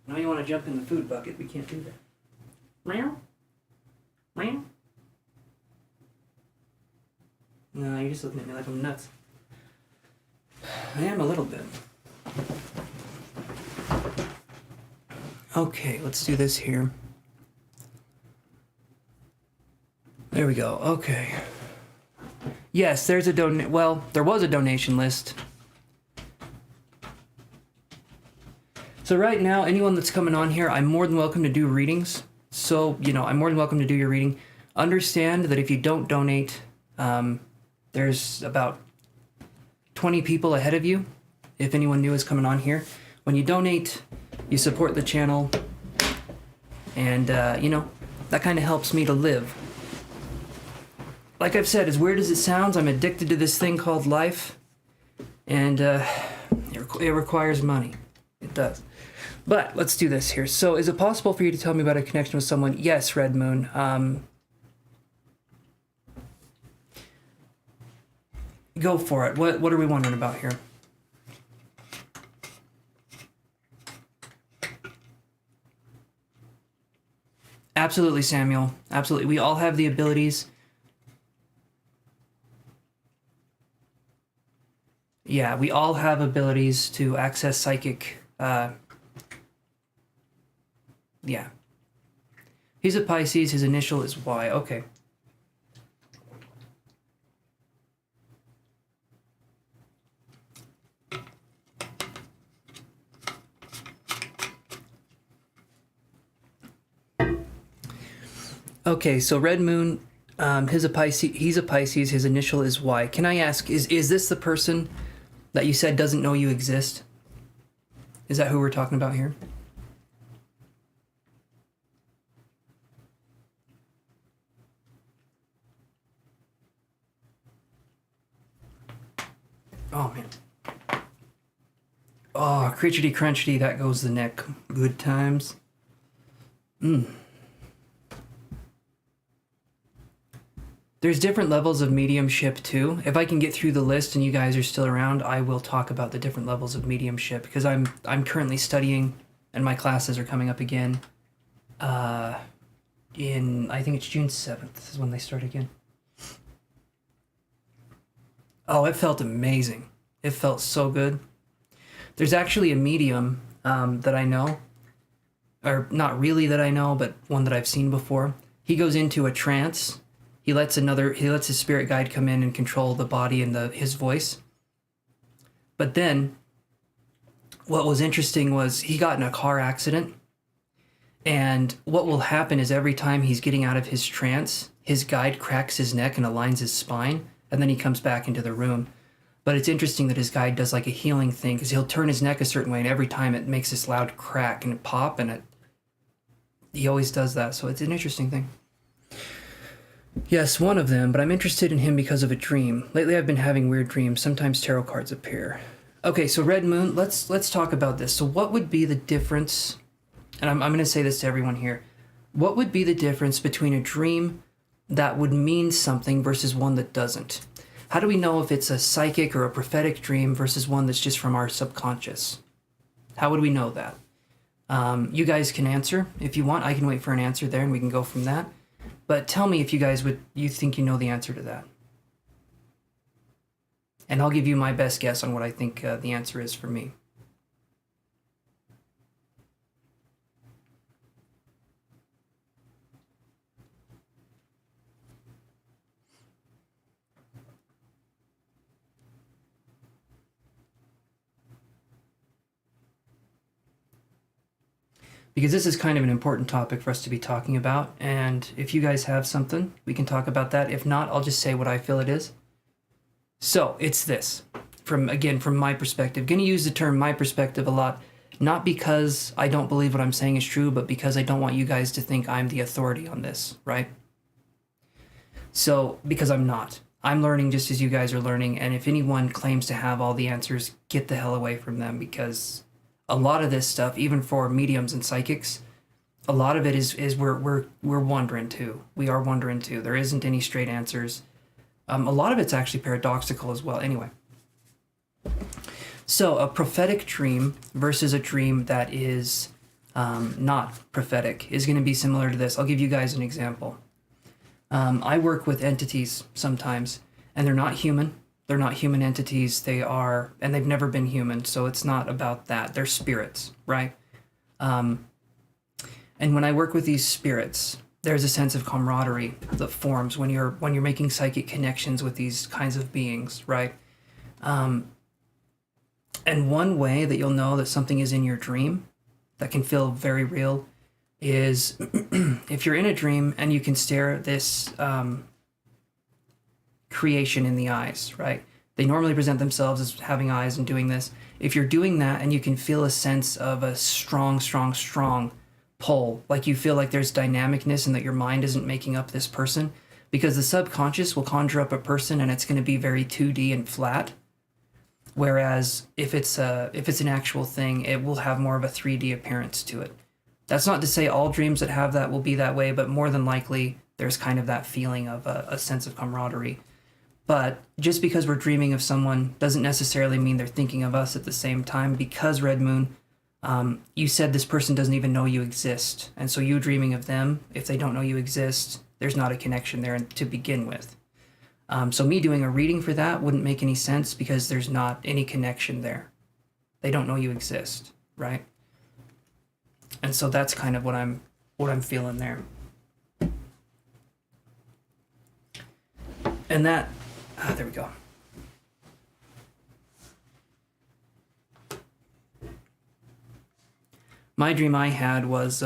Now you want to jump in the food bucket. We can't do that. Meow. Meow. No, you're just looking at me like I'm nuts. I am a little bit. Okay, let's do this here. There we go. Okay. Yes, there's a there was a donation list. So right now, anyone that's coming on here, I'm more than welcome to do readings. So, I'm more than welcome to do your reading. Understand that if you don't donate, there's about 20 people ahead of you. If anyone new is coming on here, when you donate, you support the channel, and that kind of helps me to live. Like I've said, as weird as it sounds, I'm addicted to this thing called life, and it requires money. It does. But let's do this here. So is it possible for you to tell me about a connection with someone? Yes, Red Moon. Go for it. What are we wondering about here? Absolutely, Samuel. Absolutely. We all have the abilities. Yeah, we all have abilities to access psychic. Yeah. He's a Pisces. His initial is Y. Okay. Okay, so Red Moon, he's a Pisces, his initial is Y. Can I ask, is this the person that you said doesn't know you exist? Is that who we're talking about here? Oh, man. Oh, crunchity crunchity, that goes the neck. Good times. There's different levels of mediumship too. If I can get through the list and you guys are still around, I will talk about the different levels of mediumship, because I'm currently studying and my classes are coming up again. I think it's June 7th is when they start again. Oh, it felt amazing. It felt so good. There's actually a medium that I know, or not really that I know, but one that I've seen before. He goes into a trance. He lets his spirit guide come in and control the body and his voice. But then, what was interesting was he got in a car accident. And what will happen is every time he's getting out of his trance, his guide cracks his neck and aligns his spine, and then he comes back into the room. But it's interesting that his guide does like a healing thing, because he'll turn his neck a certain way, and every time it makes this loud crack and pop, and he always does that. So it's an interesting thing. Yes, one of them, but I'm interested in him because of a dream. Lately I've been having weird dreams. Sometimes tarot cards appear. Okay, so Red Moon, let's talk about this. So what would be the difference, and I'm going to say this to everyone here, what would be the difference between a dream that would mean something versus one that doesn't? How do we know if it's a psychic or a prophetic dream versus one that's just from our subconscious? How would we know that? You guys can answer if you want. I can wait for an answer there and we can go from that. But tell me if you think you know the answer to that. And I'll give you my best guess on what I think the answer is for me. Because this is kind of an important topic for us to be talking about, and if you guys have something, we can talk about that. If not, I'll just say what I feel it is. So, it's this. From my perspective. Going to use the term my perspective a lot, not because I don't believe what I'm saying is true, but because I don't want you guys to think I'm the authority on this, right? So, because I'm not. I'm learning just as you guys are learning, and if anyone claims to have all the answers, get the hell away from them, because a lot of this stuff, even for mediums and psychics, a lot of it is we're wondering too. We are wondering too. There isn't any straight answers. A lot of it's actually paradoxical as well. Anyway, so a prophetic dream versus a dream that is not prophetic is going to be similar to this. I'll give you guys an example. I work with entities sometimes, and they're not human. They're not human entities. And they've never been human, so it's not about that. They're spirits, right? And when I work with these spirits, there's a sense of camaraderie that forms when you're making psychic connections with these kinds of beings, right? And one way that you'll know that something is in your dream that can feel very real is if you're in a dream and you can stare at this creation in the eyes, right? They normally present themselves as having eyes and doing this. If you're doing that and you can feel a sense of a strong, strong, strong pull, like you feel like there's dynamicness and that your mind isn't making up this person, because the subconscious will conjure up a person and it's going to be very 2D and flat. Whereas if it's an actual thing, it will have more of a 3D appearance to it. That's not to say all dreams that have that will be that way, but more than likely there's kind of that feeling of a sense of camaraderie. But just because we're dreaming of someone doesn't necessarily mean they're thinking of us at the same time, because Red Moon, you said this person doesn't even know you exist. And so you dreaming of them, if they don't know you exist, there's not a connection there to begin with. So me doing a reading for that wouldn't make any sense because there's not any connection there. They don't know you exist, right? And so that's kind of what I'm feeling there. And that, there we go. My dream I had was,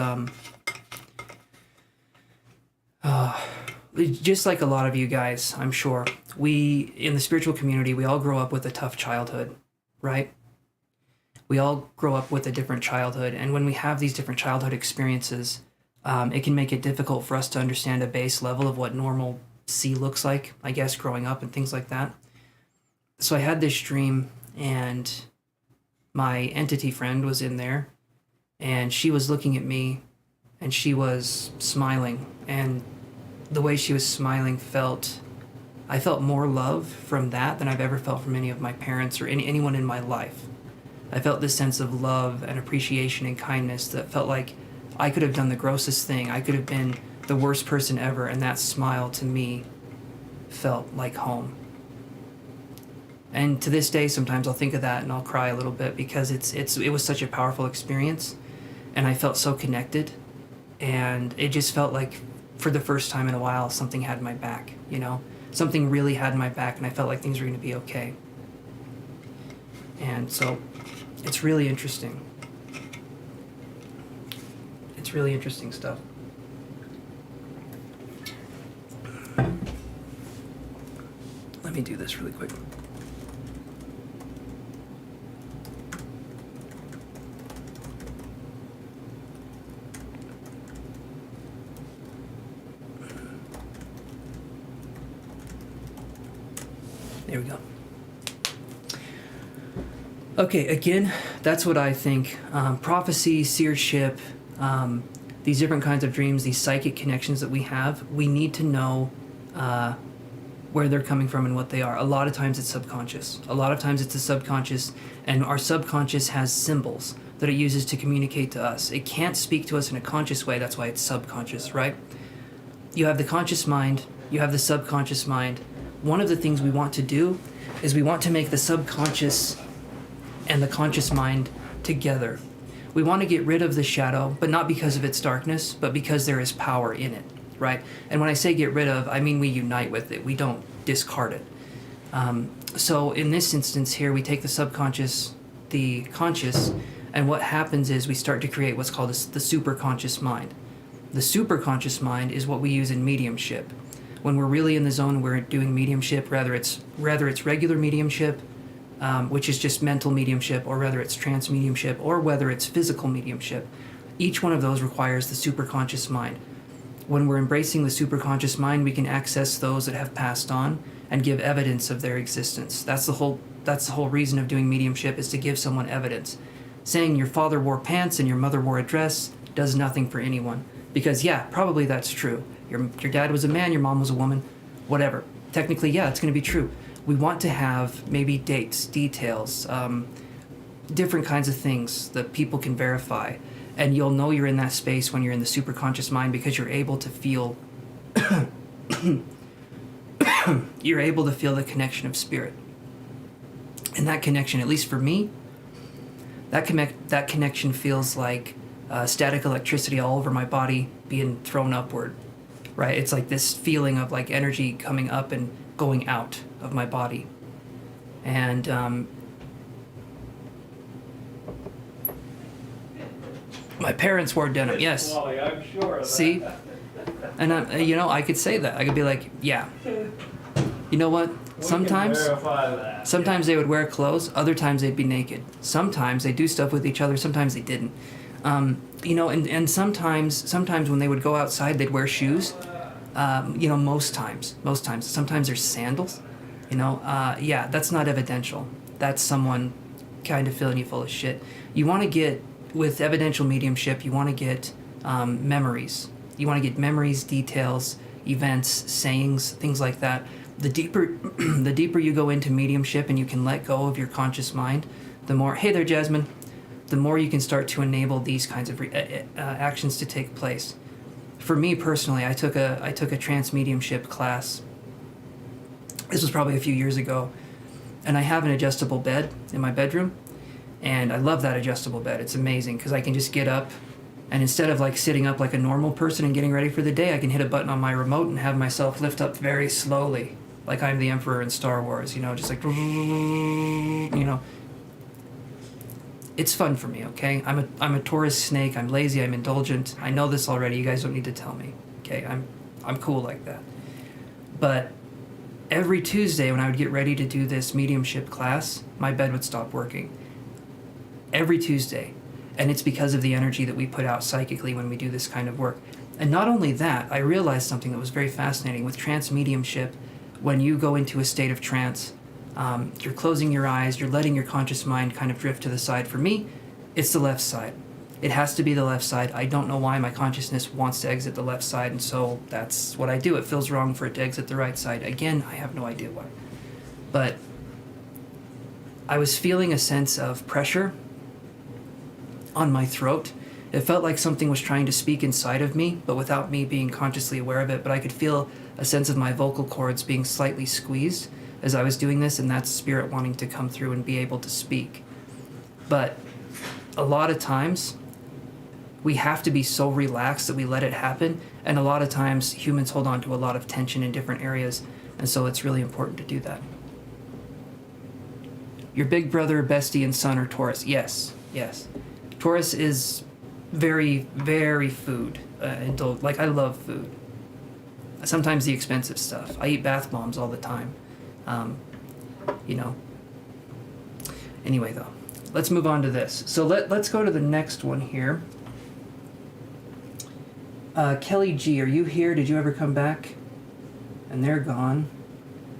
just like a lot of you guys, I'm sure, we, in the spiritual community, we all grow up with a tough childhood, right? We all grow up with a different childhood, and when we have these different childhood experiences, it can make it difficult for us to understand a base level of what normalcy looks like, I guess, growing up and things like that. So I had this dream, and my entity friend was in there, and she was looking at me, and she was smiling, and the way she was smiling I felt more love from that than I've ever felt from any of my parents or anyone in my life. I felt this sense of love and appreciation and kindness that felt like I could have done the grossest thing. I could have been the worst person ever, and that smile to me felt like home. And to this day, sometimes I'll think of that and I'll cry a little bit because it was such a powerful experience, and I felt so connected, and it just felt like for the first time in a while something had my back, you know? Something really had my back, and I felt like things were going to be okay. And so it's really interesting. It's really interesting stuff. Let me do this really quick. There we go. Okay, again, that's what I think. Prophecy, seership, these different kinds of dreams, these psychic connections that we have, we need to know where they're coming from and what they are. A lot of times it's subconscious. A lot of times it's the subconscious, and our subconscious has symbols that it uses to communicate to us. It can't speak to us in a conscious way, that's why it's subconscious, right? You have the conscious mind, you have the subconscious mind. One of the things we want to do is we want to make the subconscious and the conscious mind together. We want to get rid of the shadow, but not because of its darkness, but because there is power in it, right? And when I say get rid of, I mean we unite with it. We don't discard it. So in this instance here, we take the subconscious, the conscious, and what happens is we start to create what's called the superconscious mind. The superconscious mind is what we use in mediumship. When we're really in the zone, we're doing mediumship, whether it's regular mediumship, which is just mental mediumship, or whether it's trance mediumship, or whether it's physical mediumship. Each one of those requires the superconscious mind. When we're embracing the superconscious mind, we can access those that have passed on and give evidence of their existence. That's the whole reason of doing mediumship, is to give someone evidence. Saying your father wore pants and your mother wore a dress does nothing for anyone. Because yeah, probably that's true. Your dad was a man, your mom was a woman, whatever. Technically, yeah, it's going to be true. We want to have maybe dates, details, different kinds of things that people can verify. And you'll know you're in that space when you're in the superconscious mind, because you're able to feel you're able to feel the connection of spirit. And that connection, at least for me, that connection feels like static electricity all over my body being thrown upward, right? It's like this feeling of like energy coming up and going out of my body. And My parents wore denim, yes. Wally, I'm sure of that. See? And, I could say that. I could be like, yeah. You know what? Sometimes they would wear clothes, other times they'd be naked. Sometimes they do stuff with each other, sometimes they didn't. And sometimes when they would go outside, they'd wear shoes. Most times. Sometimes there's sandals. That's not evidential. That's someone kind of filling you full of shit. You want to get, with evidential mediumship, you want to get memories. You want to get memories, details, events, sayings, things like that. The deeper you go into mediumship and you can let go of your conscious mind, the more, hey there, Jasmine, the more you can start to enable these kinds of actions to take place. For me personally, I took a trance mediumship class. This was probably a few years ago, and I have an adjustable bed in my bedroom, and I love that adjustable bed. It's amazing because I can just get up, and instead of like sitting up like a normal person and getting ready for the day, I can hit a button on my remote and have myself lift up very slowly, like I'm the Emperor in Star Wars, just like, It's fun for me, okay? I'm a Taurus snake. I'm lazy. I'm indulgent. I know this already. You guys don't need to tell me, okay? I'm cool like that. But every Tuesday when I would get ready to do this mediumship class, my bed would stop working. Every Tuesday. And it's because of the energy that we put out psychically when we do this kind of work. And not only that, I realized something that was very fascinating with trance mediumship. When you go into a state of trance, you're closing your eyes, you're letting your conscious mind kind of drift to the side. For me, it's the left side. It has to be the left side. I don't know why my consciousness wants to exit the left side, and so that's what I do. It feels wrong for it to exit the right side. Again, I have no idea why. But I was feeling a sense of pressure on my throat. It felt like something was trying to speak inside of me, but without me being consciously aware of it. But I could feel a sense of my vocal cords being slightly squeezed as I was doing this, and that's spirit wanting to come through and be able to speak. But a lot of times, we have to be so relaxed that we let it happen, and a lot of times humans hold on to a lot of tension in different areas, and so it's really important to do that. Your big brother, bestie, and son are Taurus. Yes. Taurus is very, very food. I love food. Sometimes the expensive stuff. I eat bath bombs all the time. Anyway, though, let's move on to this. So let's go to the next one here. Kelly G, are you here? Did you ever come back? And they're gone.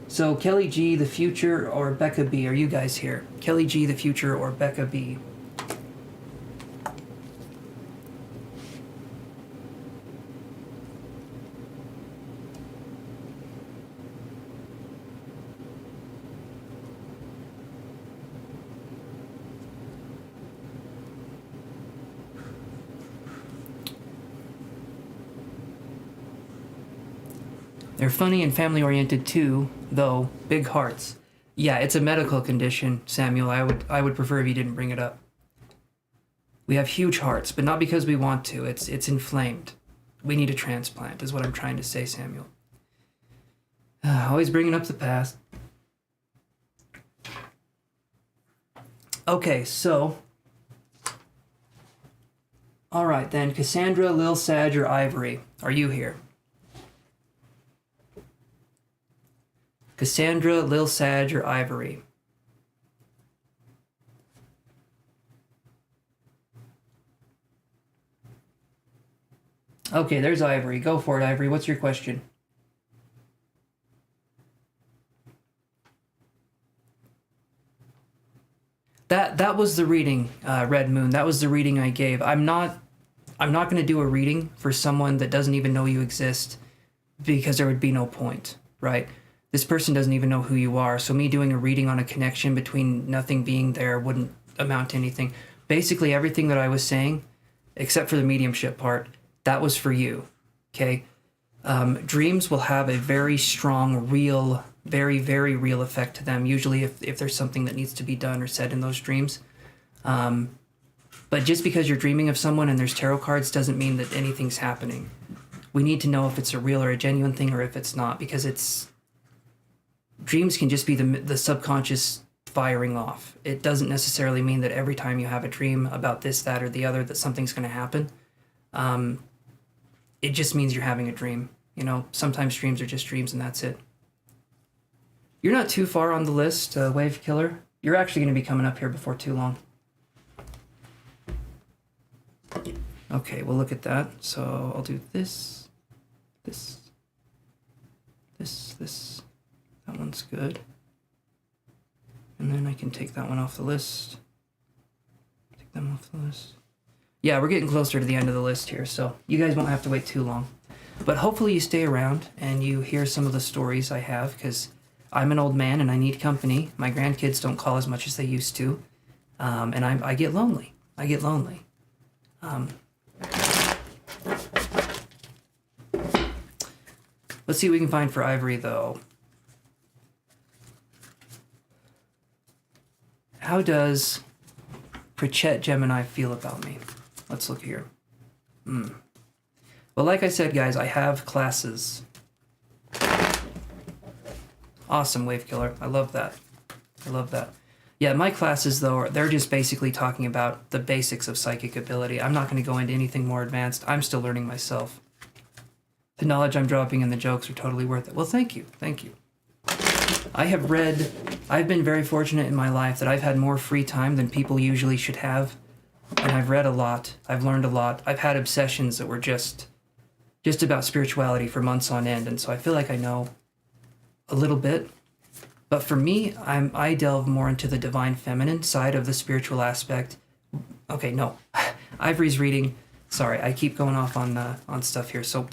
So Kelly G, the future, or Becca B, are you guys here? Kelly G, the future, or Becca B? They're funny and family-oriented too, though. Big hearts. Yeah, it's a medical condition, Samuel. I would prefer if you didn't bring it up. We have huge hearts, but not because we want to. It's inflamed. We need a transplant, is what I'm trying to say, Samuel. Always bringing up the past. Okay, so... All right, then. Cassandra, Lil Sag, or Ivory, are you here? Cassandra, Lil Sag, or Ivory? Okay, there's Ivory. Go for it, Ivory. What's your question? That was the reading, Red Moon. That was the reading I gave. I'm not going to do a reading for someone that doesn't even know you exist, because there would be no point, right? This person doesn't even know who you are, so me doing a reading on a connection between nothing being there wouldn't amount to anything. Basically, everything that I was saying, except for the mediumship part, that was for you, okay? Dreams will have a very strong, real, very, very real effect to them, usually if there's something that needs to be done or said in those dreams. But just because you're dreaming of someone and there's tarot cards doesn't mean that anything's happening. We need to know if it's a real or a genuine thing or if it's not, because dreams can just be the subconscious firing off. It doesn't necessarily mean that every time you have a dream about this, that, or the other, that something's going to happen. It just means you're having a dream. You know, sometimes dreams are just dreams and that's it. You're not too far on the list, Wave Killer. You're actually going to be coming up here before too long. Okay, we'll look at that. So I'll do this, this, this. That one's good. And then I can take that one off the list. Take them off the list. Yeah, we're getting closer to the end of the list here, so you guys won't have to wait too long. But hopefully you stay around and you hear some of the stories I have, because I'm an old man and I need company. My grandkids don't call as much as they used to. And I get lonely. I get lonely. Let's see what we can find for Ivory, though. How does Pritchett Gemini feel about me? Let's look here. Well, like I said, guys, I have classes. Awesome, Wave Killer. I love that. I love that. Yeah, my classes, though, they're just basically talking about the basics of psychic ability. I'm not going to go into anything more advanced. I'm still learning myself. The knowledge I'm dropping and the jokes are totally worth it. Well, thank you. Thank you. I've been very fortunate in my life that I've had more free time than people usually should have. And I've read a lot. I've learned a lot. I've had obsessions that were just about spirituality for months on end. And so I feel like I know a little bit. But for me, I delve more into the divine feminine side of the spiritual aspect. Okay, no. Ivory's reading. Sorry, I keep going off on stuff here. So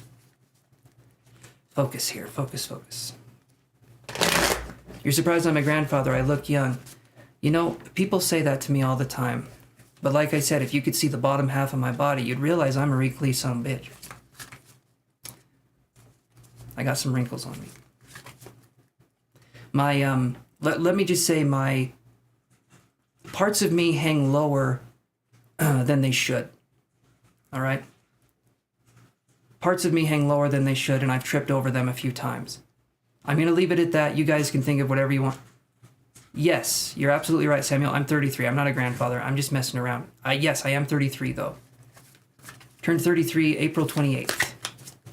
focus here. Focus. You're surprised I'm a grandfather. I look young. You know, people say that to me all the time. But like I said, if you could see the bottom half of my body, you'd realize I'm a wrinkly son of a bitch. I got some wrinkles on me. My, let me just say my parts of me hang lower than they should. All right? Parts of me hang lower than they should, and I've tripped over them a few times. I'm going to leave it at that. You guys can think of whatever you want. Yes, you're absolutely right, Samuel. I'm 33. I'm not a grandfather. I'm just messing around. Yes, I am 33, though. Turned 33 April 28th.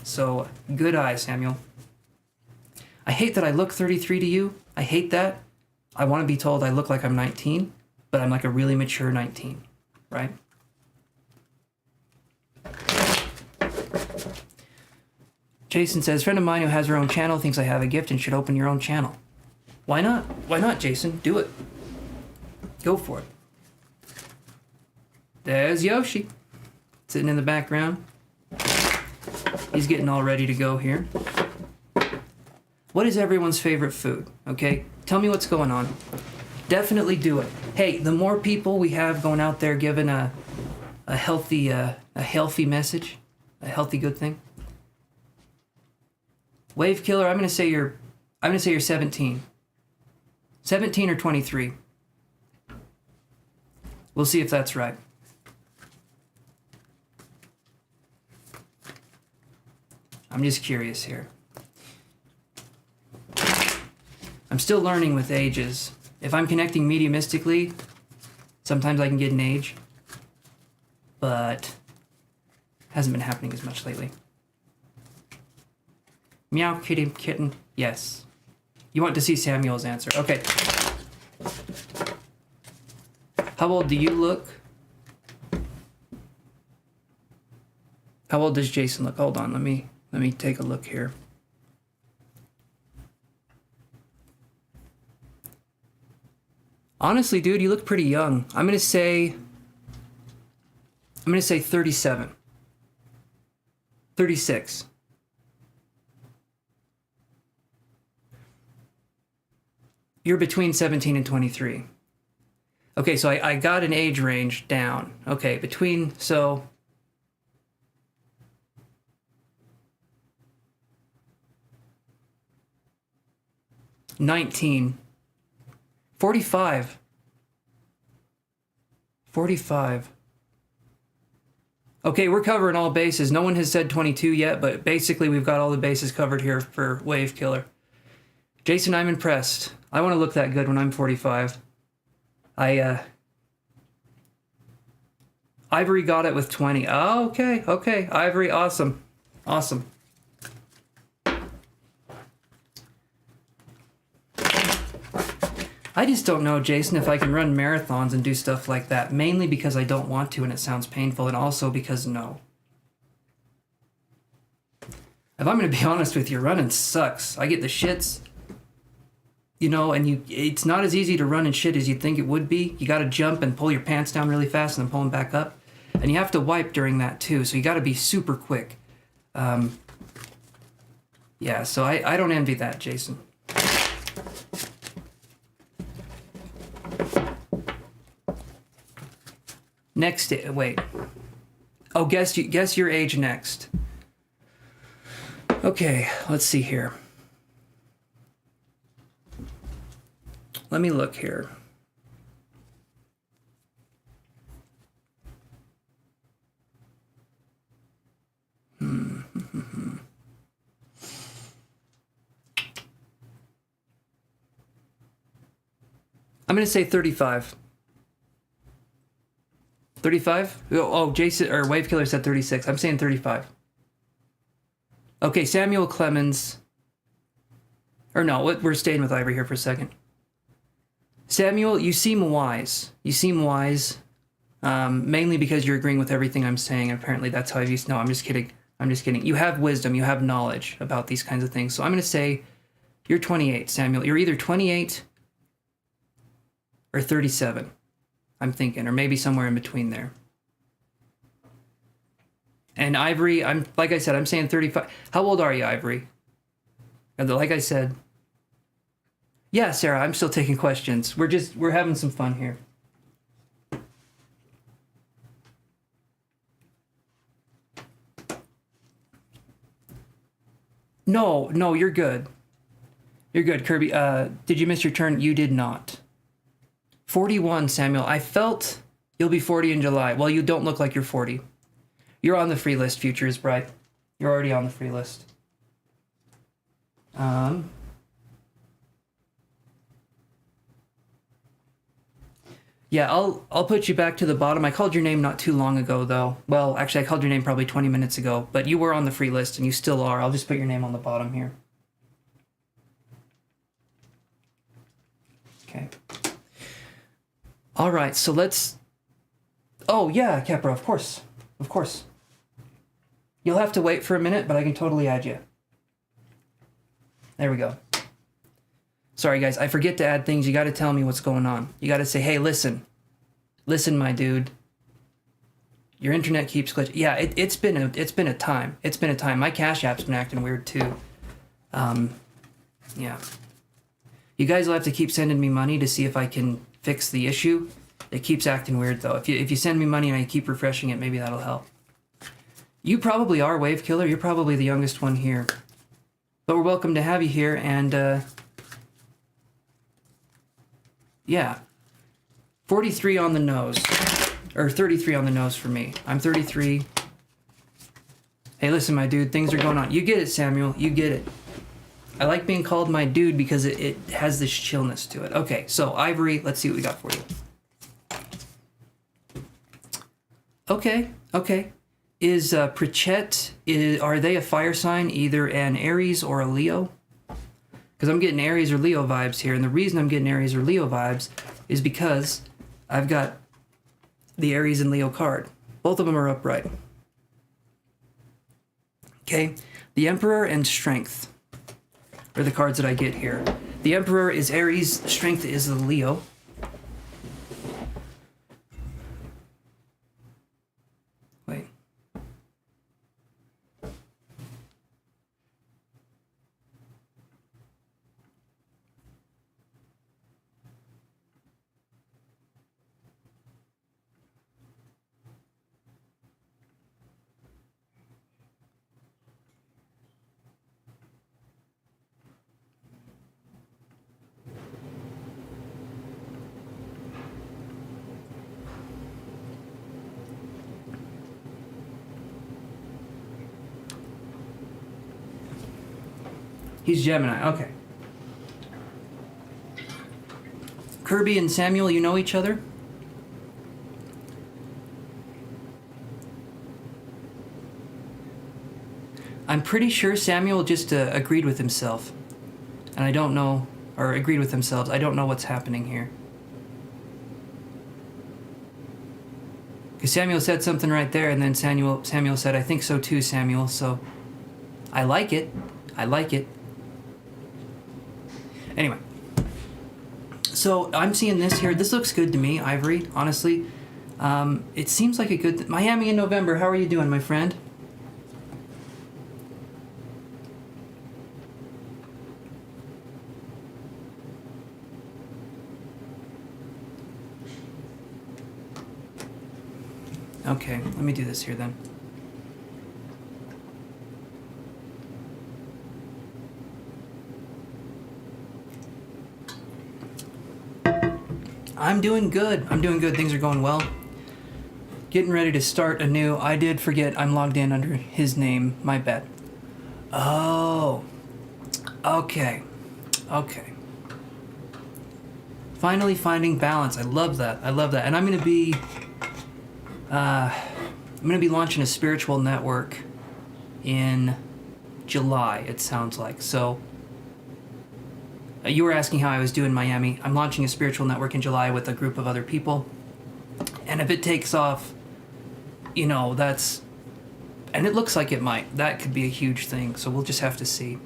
So, good eye, Samuel. I hate that I look 33 to you. I hate that. I want to be told I look like I'm 19, but I'm like a really mature 19, right? Jason says, friend of mine who has her own channel thinks I have a gift and should open your own channel. Why not? Why not, Jason? Do it. Go for it. There's Yoshi, sitting in the background. He's getting all ready to go here. What is everyone's favorite food? Okay, tell me what's going on. Definitely do it. Hey, the more people we have going out there giving a healthy message, a healthy good thing. Wave Killer, I'm gonna say you're 17. 17 or 23. We'll see if that's right. I'm just curious here. I'm still learning with ages. If I'm connecting mediumistically, sometimes I can get an age, but hasn't been happening as much lately. Meow, kitty, kitten. Yes. You want to see Samuel's answer. Okay. How old do you look? How old does Jason look? Hold on, let me take a look here. Honestly, dude, you look pretty young. I'm gonna say 37. 36. You're between 17 and 23. Okay, so I got an age range down. Okay, so 19. 45. 45. Okay, we're covering all bases. No one has said 22 yet, but basically we've got all the bases covered here for Wave Killer. Jason, I'm impressed. I want to look that good when I'm 45. Ivory got it with 20. Oh, okay, okay. Ivory, awesome. Awesome. I just don't know, Jason, if I can run marathons and do stuff like that, mainly because I don't want to and it sounds painful, and also because no. If I'm going to be honest with you, running sucks. I get the shits, you know, and it's not as easy to run and shit as you'd think it would be. You got to jump and pull your pants down really fast and then pull them back up. And you have to wipe during that too, so you got to be super quick. Yeah, so I don't envy that, Jason. Next, wait. Oh, guess your age next. Okay, let's see here. Let me look here. I'm going to say 35. 35? Oh, Jason or Wave Killer said 36. I'm saying 35. Okay, Samuel Clemens. Or no, we're staying with Ivory here for a second. Samuel, you seem wise. You seem wise. Mainly because you're agreeing with everything I'm saying. Apparently that's how you... No, I'm just kidding. I'm just kidding. You have wisdom. You have knowledge about these kinds of things. So I'm going to say you're 28, Samuel. You're either 28 or 37. I'm thinking, or maybe somewhere in between there. And Ivory, like I said, I'm saying 35. How old are you, Ivory? And like I said, yeah, Sarah, I'm still taking questions. We're having some fun here. No, you're good. You're good, Kirby. Did you miss your turn? You did not. 41, Samuel. I felt you'll be 40 in July. Well, you don't look like you're 40. You're on the free list, Future is Bright. You're already on the free list. Yeah, I'll put you back to the bottom. I called your name not too long ago, though. Well, actually, I called your name probably 20 minutes ago, but you were on the free list, and you still are. I'll just put your name on the bottom here. Okay. All right, so let's... Oh, yeah, Capra, of course. Of course. You'll have to wait for a minute, but I can totally add you. There we go. Sorry, guys, I forget to add things. You got to tell me what's going on. You got to say, hey, listen. Listen, my dude. Your internet keeps glitching. Yeah, it's been a time. It's been a time. My Cashapp's been acting weird, too. Yeah. You guys will have to keep sending me money to see if I can fix the issue. It keeps acting weird, though. If you send me money and I keep refreshing it, maybe that'll help. You probably are, Wave Killer. You're probably the youngest one here. But we're welcome to have you here, and, yeah. 43 on the nose. Or 33 on the nose for me. I'm 33. Hey, listen, my dude. Things are going on. You get it, Samuel. You get it. I like being called my dude because it has this chillness to it. Okay, so Ivory, let's see what we got for you. Okay. Is Pritchett, are they a fire sign, either an Aries or a Leo? Because I'm getting Aries or Leo vibes here, and the reason I'm getting Aries or Leo vibes is because I've got the Aries and Leo card. Both of them are upright. Okay, the Emperor and Strength are the cards that I get here. The Emperor is Aries, Strength is the Leo. Wait. He's Gemini, okay. Kirby and Samuel, you know each other? I'm pretty sure Samuel just agreed with himself. And I don't know, or agreed with themselves. I don't know what's happening here. Because Samuel said something right there, and then Samuel said, I think so too, Samuel. So, I like it. I like it. Anyway. So, I'm seeing this here. This looks good to me, Ivory, honestly. It seems like a good... Miami in November, how are you doing, my friend? Okay, let me do this here then. I'm doing good. I'm doing good. Things are going well. Getting ready to start anew. I did forget I'm logged in under his name. My bad. Oh. Okay. Okay. Finally finding balance. I love that. I love that. And I'm going to be... I'm going to be launching a spiritual network in July, it sounds like. So, you were asking how I was doing in Miami. I'm launching a spiritual network in July with a group of other people. And if it takes off, you know, that's... And it looks like it might. That could be a huge thing, so we'll just have to see.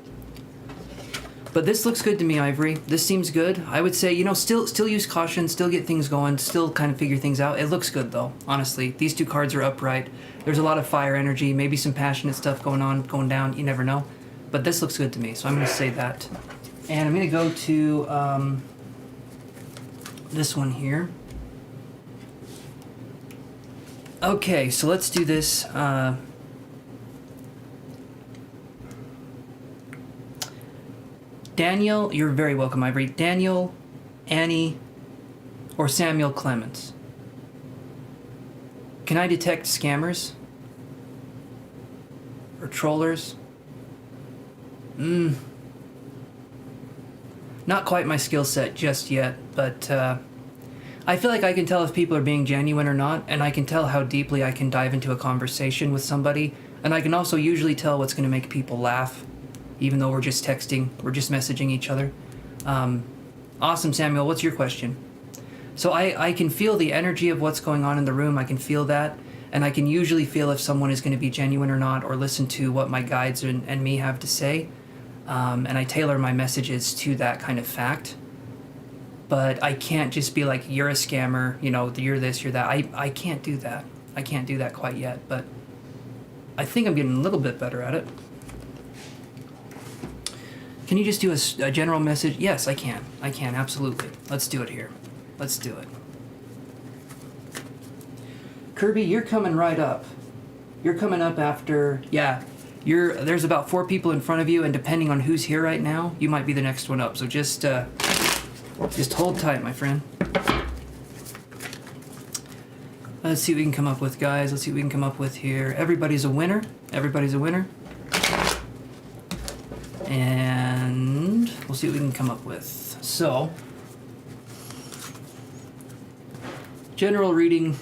But this looks good to me, Ivory. This seems good. I would say, you know, still use caution, still get things going, still kind of figure things out. It looks good, though, honestly. These two cards are upright. There's a lot of fire energy, maybe some passionate stuff going down. You never know. But this looks good to me, so I'm going to say that. And I'm going to go to this one here. Okay, so let's do this. Daniel, you're very welcome, Ivory. Daniel, Annie, or Samuel Clements. Can I detect scammers? Or trollers? Not quite my skill set just yet, but I feel like I can tell if people are being genuine or not, and I can tell how deeply I can dive into a conversation with somebody, and I can also usually tell what's going to make people laugh. Even though we're just texting, we're just messaging each other. Awesome, Samuel, what's your question? So I can feel the energy of what's going on in the room, I can feel that, and I can usually feel if someone is going to be genuine or not, or listen to what my guides and me have to say, and I tailor my messages to that kind of fact. But I can't just be like, you're a scammer, you know, you're this, you're that. I can't do that. I can't do that quite yet, but I think I'm getting a little bit better at it. Can you just do a general message? Yes, I can. I can, absolutely. Let's do it here. Let's do it. Kirby, you're coming right up. You're coming up after... Yeah, there's about 4 people in front of you, and depending on who's here right now, you might be the next one up. So just hold tight, my friend. Let's see what we can come up with, guys. Let's see what we can come up with here. Everybody's a winner. Everybody's a winner. And we'll see what we can come up with. So, general reading.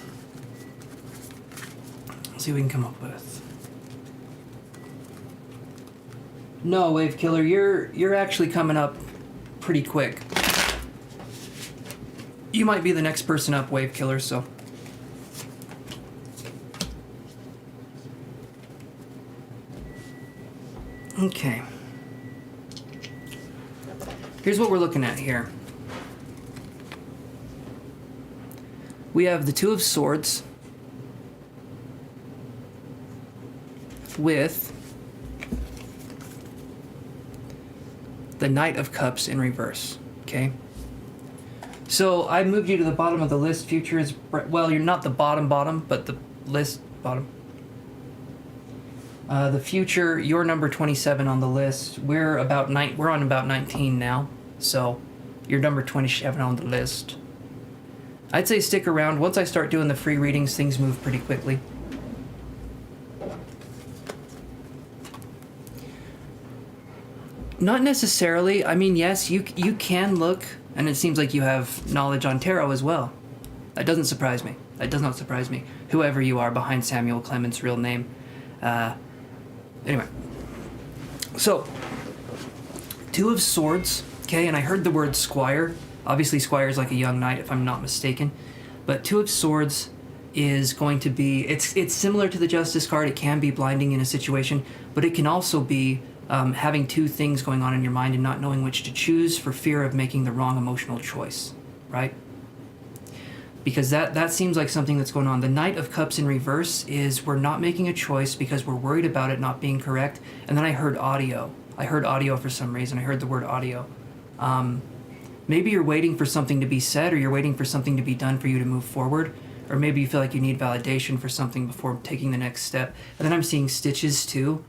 Let's see what we can come up with. No, Wave Killer, you're actually coming up pretty quick. You might be the next person up, Wave Killer, so. Okay. Here's what we're looking at here. We have the 2 of Swords with the Knight of Cups in reverse, okay? So I moved you to the bottom of the list. Future is, well, you're not the bottom, but the list bottom. The future, you're number 27 on the list. We're on about 19 now, so you're number 27 on the list. I'd say stick around. Once I start doing the free readings, things move pretty quickly. Not necessarily. I mean, yes, you can look, and it seems like you have knowledge on tarot as well. That doesn't surprise me. That does not surprise me. Whoever you are behind Samuel Clement's real name. Anyway. So, Two of Swords, okay, and I heard the word squire. Obviously, squire is like a young knight, if I'm not mistaken. But Two of Swords is going to be, it's similar to the Justice card. It can be blinding in a situation, but it can also be having two things going on in your mind and not knowing which to choose for fear of making the wrong emotional choice, right? Because that seems like something that's going on. The Knight of Cups in reverse is we're not making a choice because we're worried about it not being correct. And then I heard audio. I heard audio for some reason. I heard the word audio. Maybe you're waiting for something to be said, or you're waiting for something to be done for you to move forward. Or maybe you feel like you need validation for something before taking the next step. And then I'm seeing stitches too.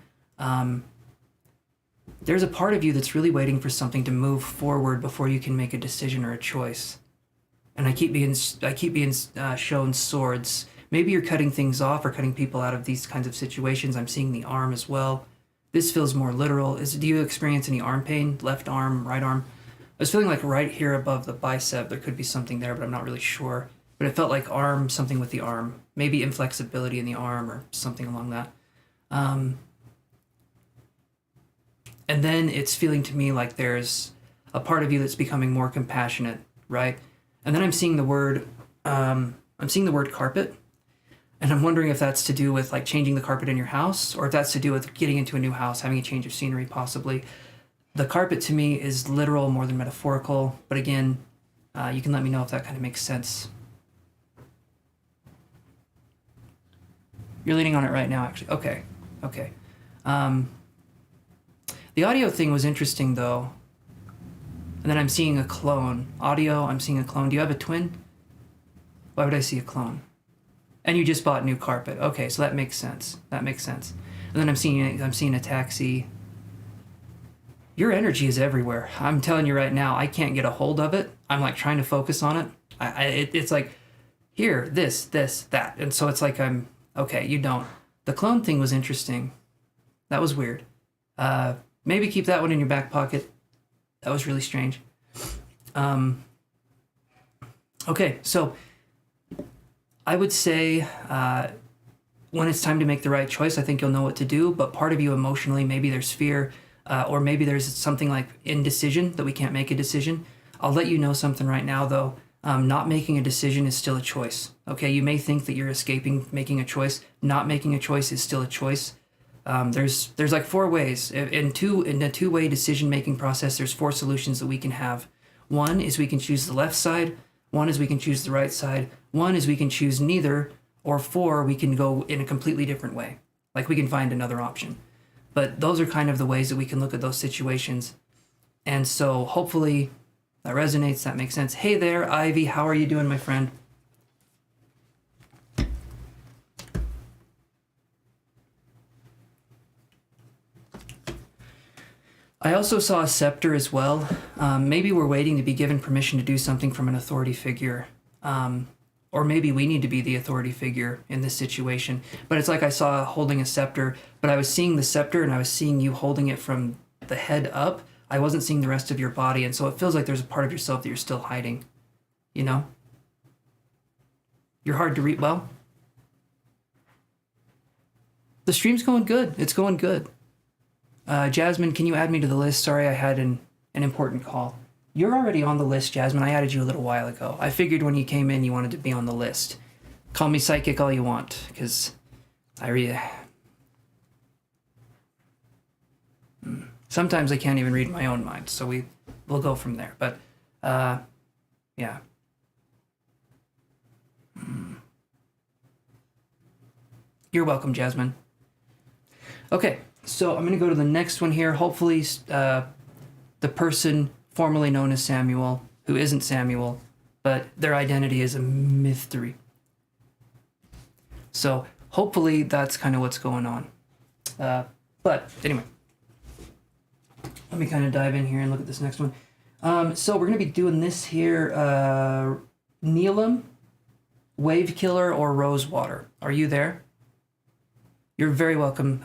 There's a part of you that's really waiting for something to move forward before you can make a decision or a choice. And I keep being shown swords. Maybe you're cutting things off or cutting people out of these kinds of situations. I'm seeing the arm as well. This feels more literal. Do you experience any arm pain? Left arm, right arm? I was feeling like right here above the bicep, there could be something there, but I'm not really sure. But it felt like arm, something with the arm. Maybe inflexibility in the arm or something along that. And then it's feeling to me like there's a part of you that's becoming more compassionate, right? And then I'm seeing the word carpet. And I'm wondering if that's to do with like changing the carpet in your house, or if that's to do with getting into a new house, having a change of scenery possibly. The carpet to me is literal more than metaphorical. But again, you can let me know if that kind of makes sense. You're leaning on it right now, actually. Okay. The audio thing was interesting, though. And then I'm seeing a clone. Audio, I'm seeing a clone. Do you have a twin? Why would I see a clone? And you just bought new carpet. Okay, so that makes sense. And then I'm seeing a taxi. Your energy is everywhere. I'm telling you right now, I can't get a hold of it. I'm like trying to focus on it. It's like, here, this, that. And so it's like okay, you don't. The clone thing was interesting. That was weird. Maybe keep that one in your back pocket. That was really strange. Okay, so I would say when it's time to make the right choice, I think you'll know what to do. But part of you emotionally, maybe there's fear, or maybe there's something like indecision that we can't make a decision. I'll let you know something right now, though. Not making a decision is still a choice. Okay, you may think that you're escaping making a choice. Not making a choice is still a choice. There's like 4 ways. In a two-way decision-making process, there's 4 solutions that we can have. 1 is we can choose the left side. 1 is we can choose the right side. 1 is we can choose neither. Or 4, we can go in a completely different way. Like we can find another option. But those are kind of the ways that we can look at those situations. And so hopefully that resonates, that makes sense. Hey there, Ivy, how are you doing, my friend? I also saw a scepter as well. Maybe we're waiting to be given permission to do something from an authority figure. Or maybe we need to be the authority figure in this situation. But it's like I saw holding a scepter, but I was seeing the scepter and I was seeing you holding it from the head up. I wasn't seeing the rest of your body, and so it feels like there's a part of yourself that you're still hiding. You know? You're hard to read. Well, the stream's going good. It's going good. Jasmine, can you add me to the list? Sorry, I had an important call. You're already on the list, Jasmine. I added you a little while ago. I figured when you came in, you wanted to be on the list. Call me psychic all you want, because sometimes I can't even read my own mind, so we'll go from there. But, yeah. You're welcome, Jasmine. Okay, so I'm going to go to the next one here. Hopefully, the person formerly known as Samuel, who isn't Samuel, but their identity is a mystery. So hopefully that's kind of what's going on. But anyway, let me kind of dive in here and look at this next one. So we're going to be doing this here, Neelam, Wave Killer, or Rosewater. Are you there? You're very welcome.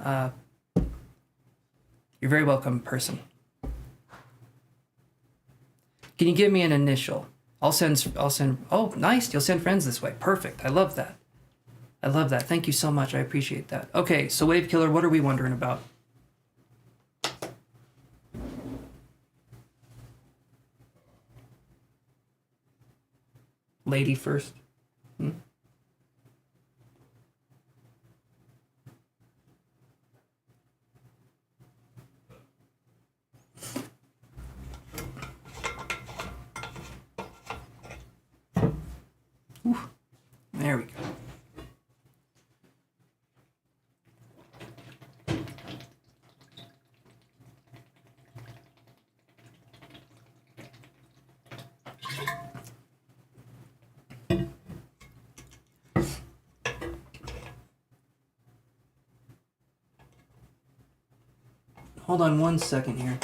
You're very welcome, person. Can you give me an initial? I'll send, oh, nice. You'll send friends this way. Perfect. I love that. I love that. Thank you so much. I appreciate that. Okay, so Wave Killer, what are we wondering about? Lady first. Ooh, there we go. Hold on 1 second here.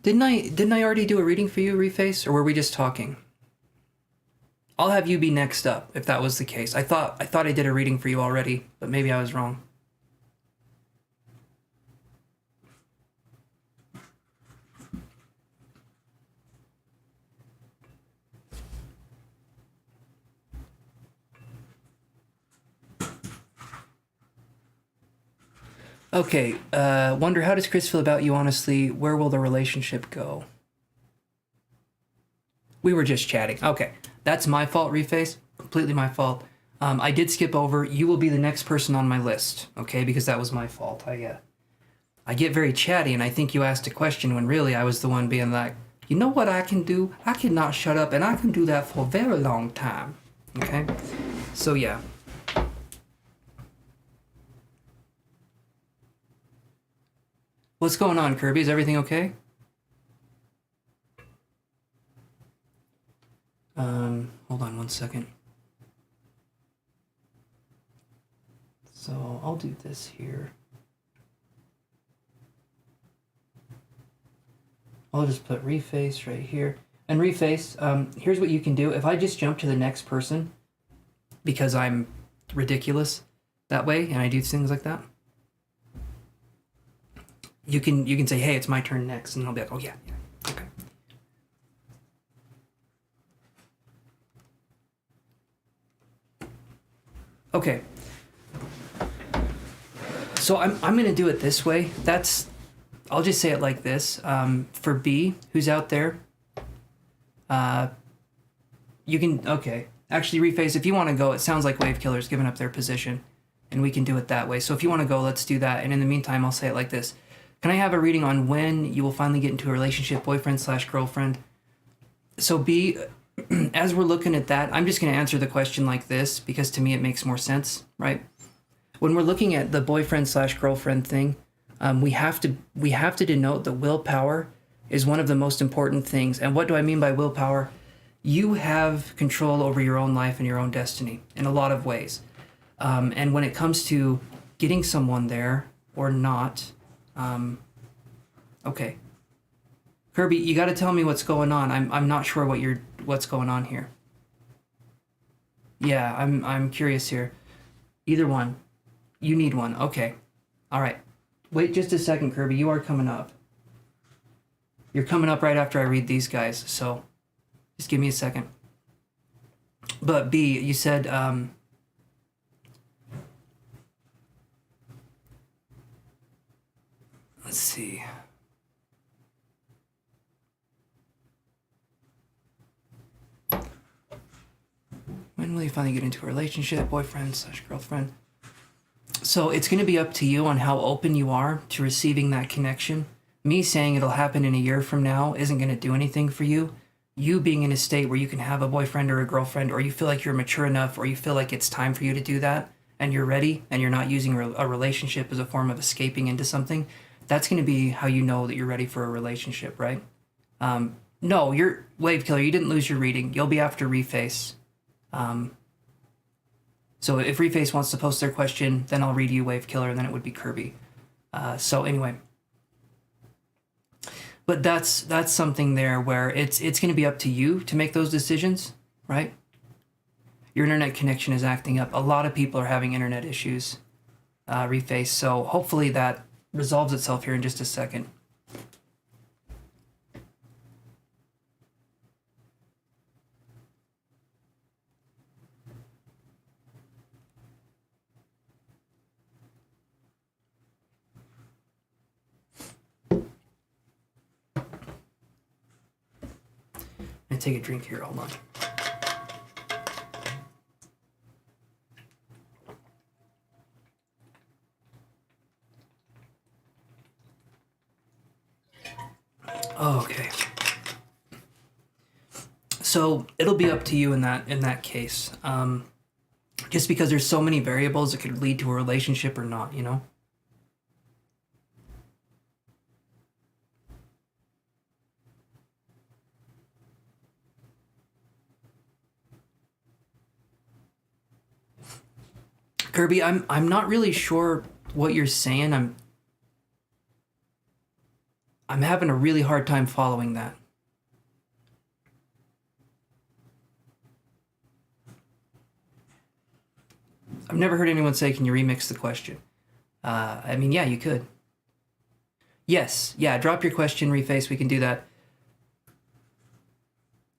Didn't I already do a reading for you, Reface, or were we just talking? I'll have you be next up if that was the case. I thought I did a reading for you already, but maybe I was wrong. Okay, wonder how does Chris feel about you, honestly? Where will the relationship go? We were just chatting. Okay, that's my fault, Reface. Completely my fault. I did skip over. You will be the next person on my list, okay? Because that was my fault. I get very chatty, and I think you asked a question when really I was the one being like, you know what I can do? I cannot shut up, and I can do that for a very long time. Okay? So yeah. What's going on, Kirby? Is everything okay? Hold on 1 second. So I'll do this here. I'll just put Reface right here. And Reface, here's what you can do. If I just jump to the next person, because I'm ridiculous that way, and I do things like that, you can say, hey, it's my turn next, and I'll be like, oh yeah, okay. Okay. So I'm gonna do it this way. I'll just say it like this. For B, who's out there, you can, okay. Actually, Reface, if you want to go, it sounds like Wave Killer's giving up their position, and we can do it that way. So if you want to go, let's do that. And in the meantime, I'll say it like this. Can I have a reading on when you will finally get into a relationship, boyfriend/girlfriend? So B, as we're looking at that, I'm just going to answer the question like this because to me it makes more sense, right? When we're looking at the boyfriend/girlfriend thing, we have to denote that willpower is one of the most important things. And what do I mean by willpower? You have control over your own life and your own destiny in a lot of ways. And when it comes to getting someone there or not, okay. Kirby, you got to tell me what's going on. I'm not sure what's going on here. Yeah, I'm curious here. Either one. You need one. Okay. All right. Wait just a second, Kirby. You are coming up. You're coming up right after I read these guys, so just give me a second. But B, you said let's see. When will you finally get into a relationship, boyfriend/girlfriend? So it's going to be up to you on how open you are to receiving that connection. Me saying it'll happen in a year from now isn't going to do anything for you. You being in a state where you can have a boyfriend or a girlfriend, or you feel like you're mature enough, or you feel like it's time for you to do that, and you're ready, and you're not using a relationship as a form of escaping into something, that's going to be how you know that you're ready for a relationship, right? No, you're Wave Killer. You didn't lose your reading. You'll be after Reface. So if Reface wants to post their question, then I'll read you Wave Killer, and then it would be Kirby. So anyway, but that's something there where it's going to be up to you to make those decisions, right? Your internet connection is acting up. A lot of people are having internet issues, Reface. So hopefully that resolves itself here in just a second. take a drink here. Hold on. Okay. So it'll be up to you in that case. Just because there's so many variables that could lead to a relationship or not, you know? Kirby, I'm not really sure what you're saying. I'm having a really hard time following that. I've never heard anyone say, can you remix the question? I mean, yeah, you could. Yes, yeah, drop your question, reface, we can do that.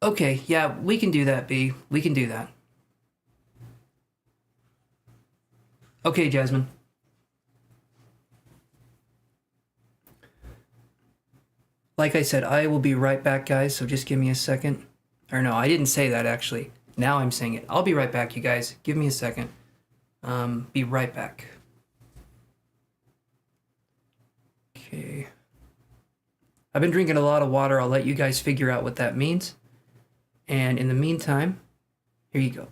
Okay, yeah, we can do that, B. We can do that. Okay, Jasmine. Like I said, I will be right back, guys, so just give me a second. Or no, I didn't say that, actually. Now I'm saying it. I'll be right back, you guys. Give me a second. Be right back. Okay. I've been drinking a lot of water. I'll let you guys figure out what that means. And in the meantime, here you go.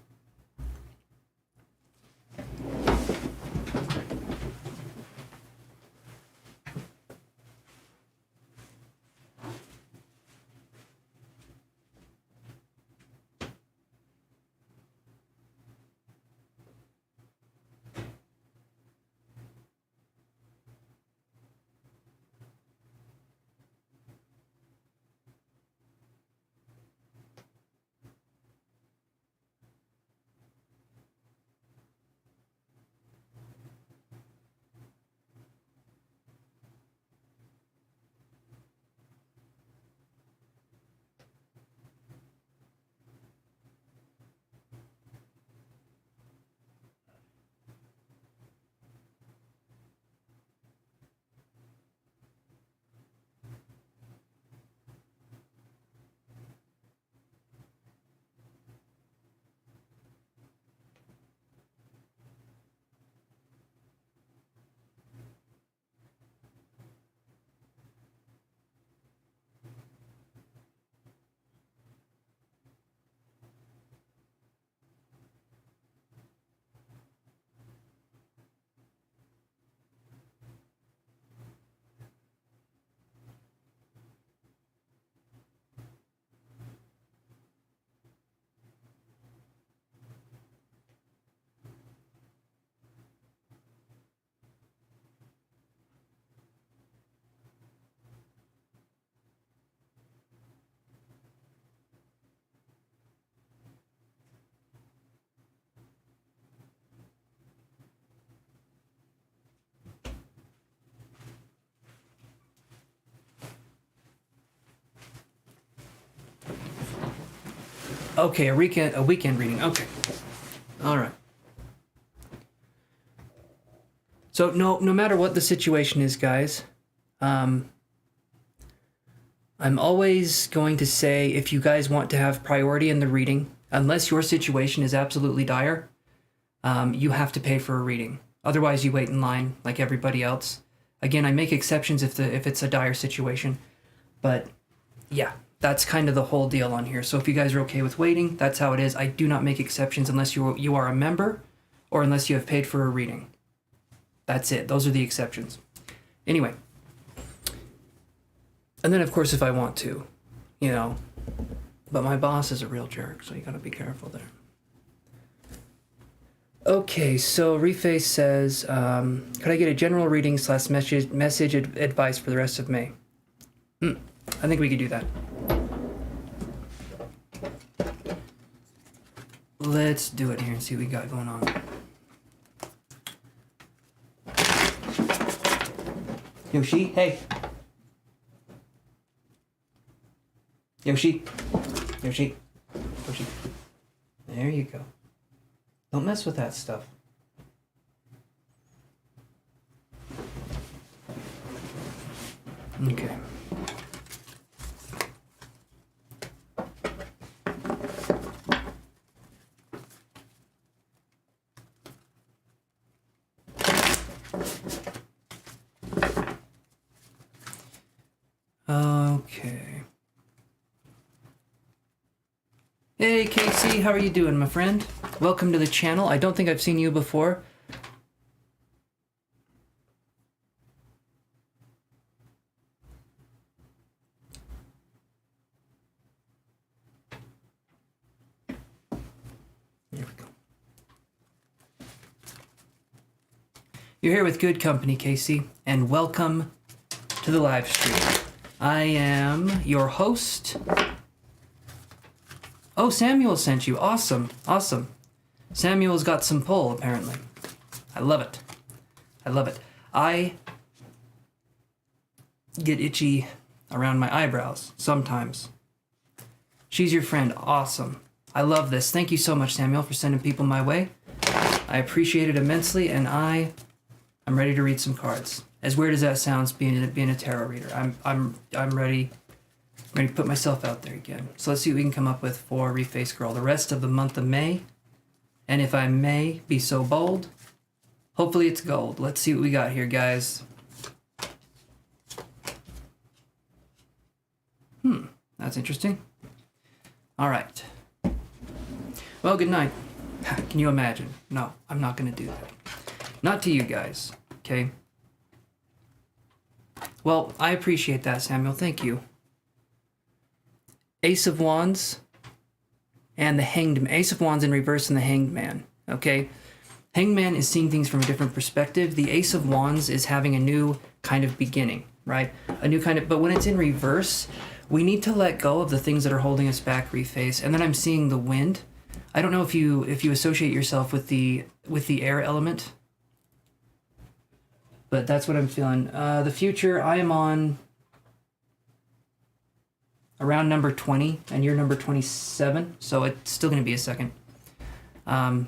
Okay, a weekend reading. Okay. All right. So no matter what the situation is, guys, I'm always going to say, if you guys want to have priority in the reading, unless your situation is absolutely dire, you have to pay for a reading. Otherwise, you wait in line like everybody else. Again, I make exceptions if it's a dire situation, but yeah, that's kind of the whole deal on here. So if you guys are okay with waiting, that's how it is. I do not make exceptions unless you are a member or unless you have paid for a reading. That's it. Those are the exceptions. Anyway. And then, of course, if I want to, you know. But my boss is a real jerk, so you gotta be careful there. Okay, so Reface says, could I get a general reading / message advice for the rest of May? I think we could do that. Let's do it here and see what we got going on. Yoshi, hey. Yoshi. Yoshi. Yoshi. There you go. Don't mess with that stuff. Okay. Hey Casey, how are you doing, my friend? Welcome to the channel. I don't think I've seen you before. There we go. You're here with good company, Casey, and welcome to the live stream. I am your host. Oh, Samuel sent you. Awesome. Awesome. Samuel's got some pull, apparently. I love it. I love it. I get itchy around my eyebrows sometimes. She's your friend. Awesome. I love this. Thank you so much, Samuel, for sending people my way. I appreciate it immensely, and I'm ready to read some cards. As weird as that sounds, being a tarot reader, I'm ready. I'm ready to put myself out there again. So let's see what we can come up with for Reface Girl the rest of the month of May. And if I may be so bold, hopefully it's gold. Let's see what we got here, guys. That's interesting. All right. Well, good night. Can you imagine? No, I'm not going to do that. Not to you guys, okay? Well, I appreciate that, Samuel. Thank you. Ace of Wands and the Hanged Man. Ace of Wands in reverse and the Hanged Man, okay? Hanged Man is seeing things from a different perspective. The Ace of Wands is having a new kind of beginning, right? A new kind of, but when it's in reverse, we need to let go of the things that are holding us back, Reface. And then I'm seeing the Wind. I don't know if you associate yourself with the air element, but that's what I'm feeling. The future, I am on around number 20, and you're number 27, so it's still going to be a second. But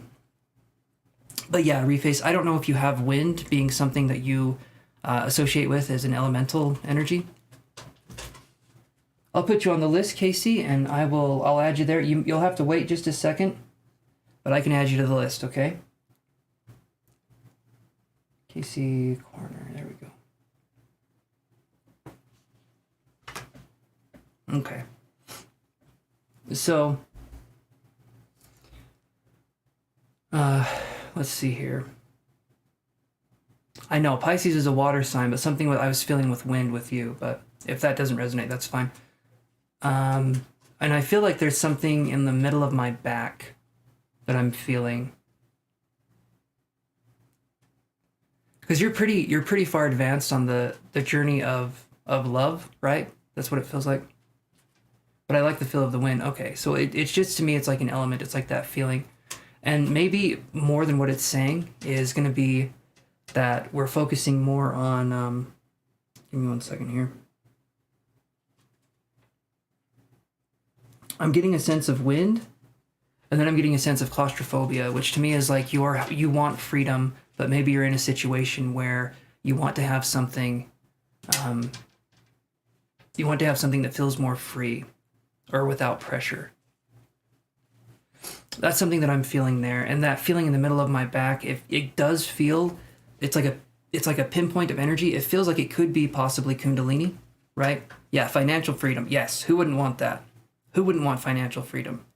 yeah, Reface, I don't know if you have Wind being something that you associate with as an elemental energy. I'll put you on the list, Casey, and I'll add you there. You'll have to wait just a second, but I can add you to the list, okay? Casey Corner, there we go. Okay. So, let's see here. I know Pisces is a water sign, but something I was feeling with Wind with you, but if that doesn't resonate, that's fine. And I feel like there's something in the middle of my back that I'm feeling. Because you're pretty far advanced on the journey of love, right? That's what it feels like. But I like the feel of the Wind. Okay, so it's just, to me, it's like an element. It's like that feeling. And maybe more than what it's saying is going to be that we're focusing more on... give me 1 second here. I'm getting a sense of Wind, and then I'm getting a sense of claustrophobia, which to me is like you want freedom, but maybe you're in a situation where you want to have something... you want to have something that feels more free or without pressure. That's something that I'm feeling there. And that feeling in the middle of my back, if it does feel, it's like a pinpoint of energy. It feels like it could be possibly Kundalini, right? Yeah, financial freedom. Yes, who wouldn't want that? Who wouldn't want financial freedom,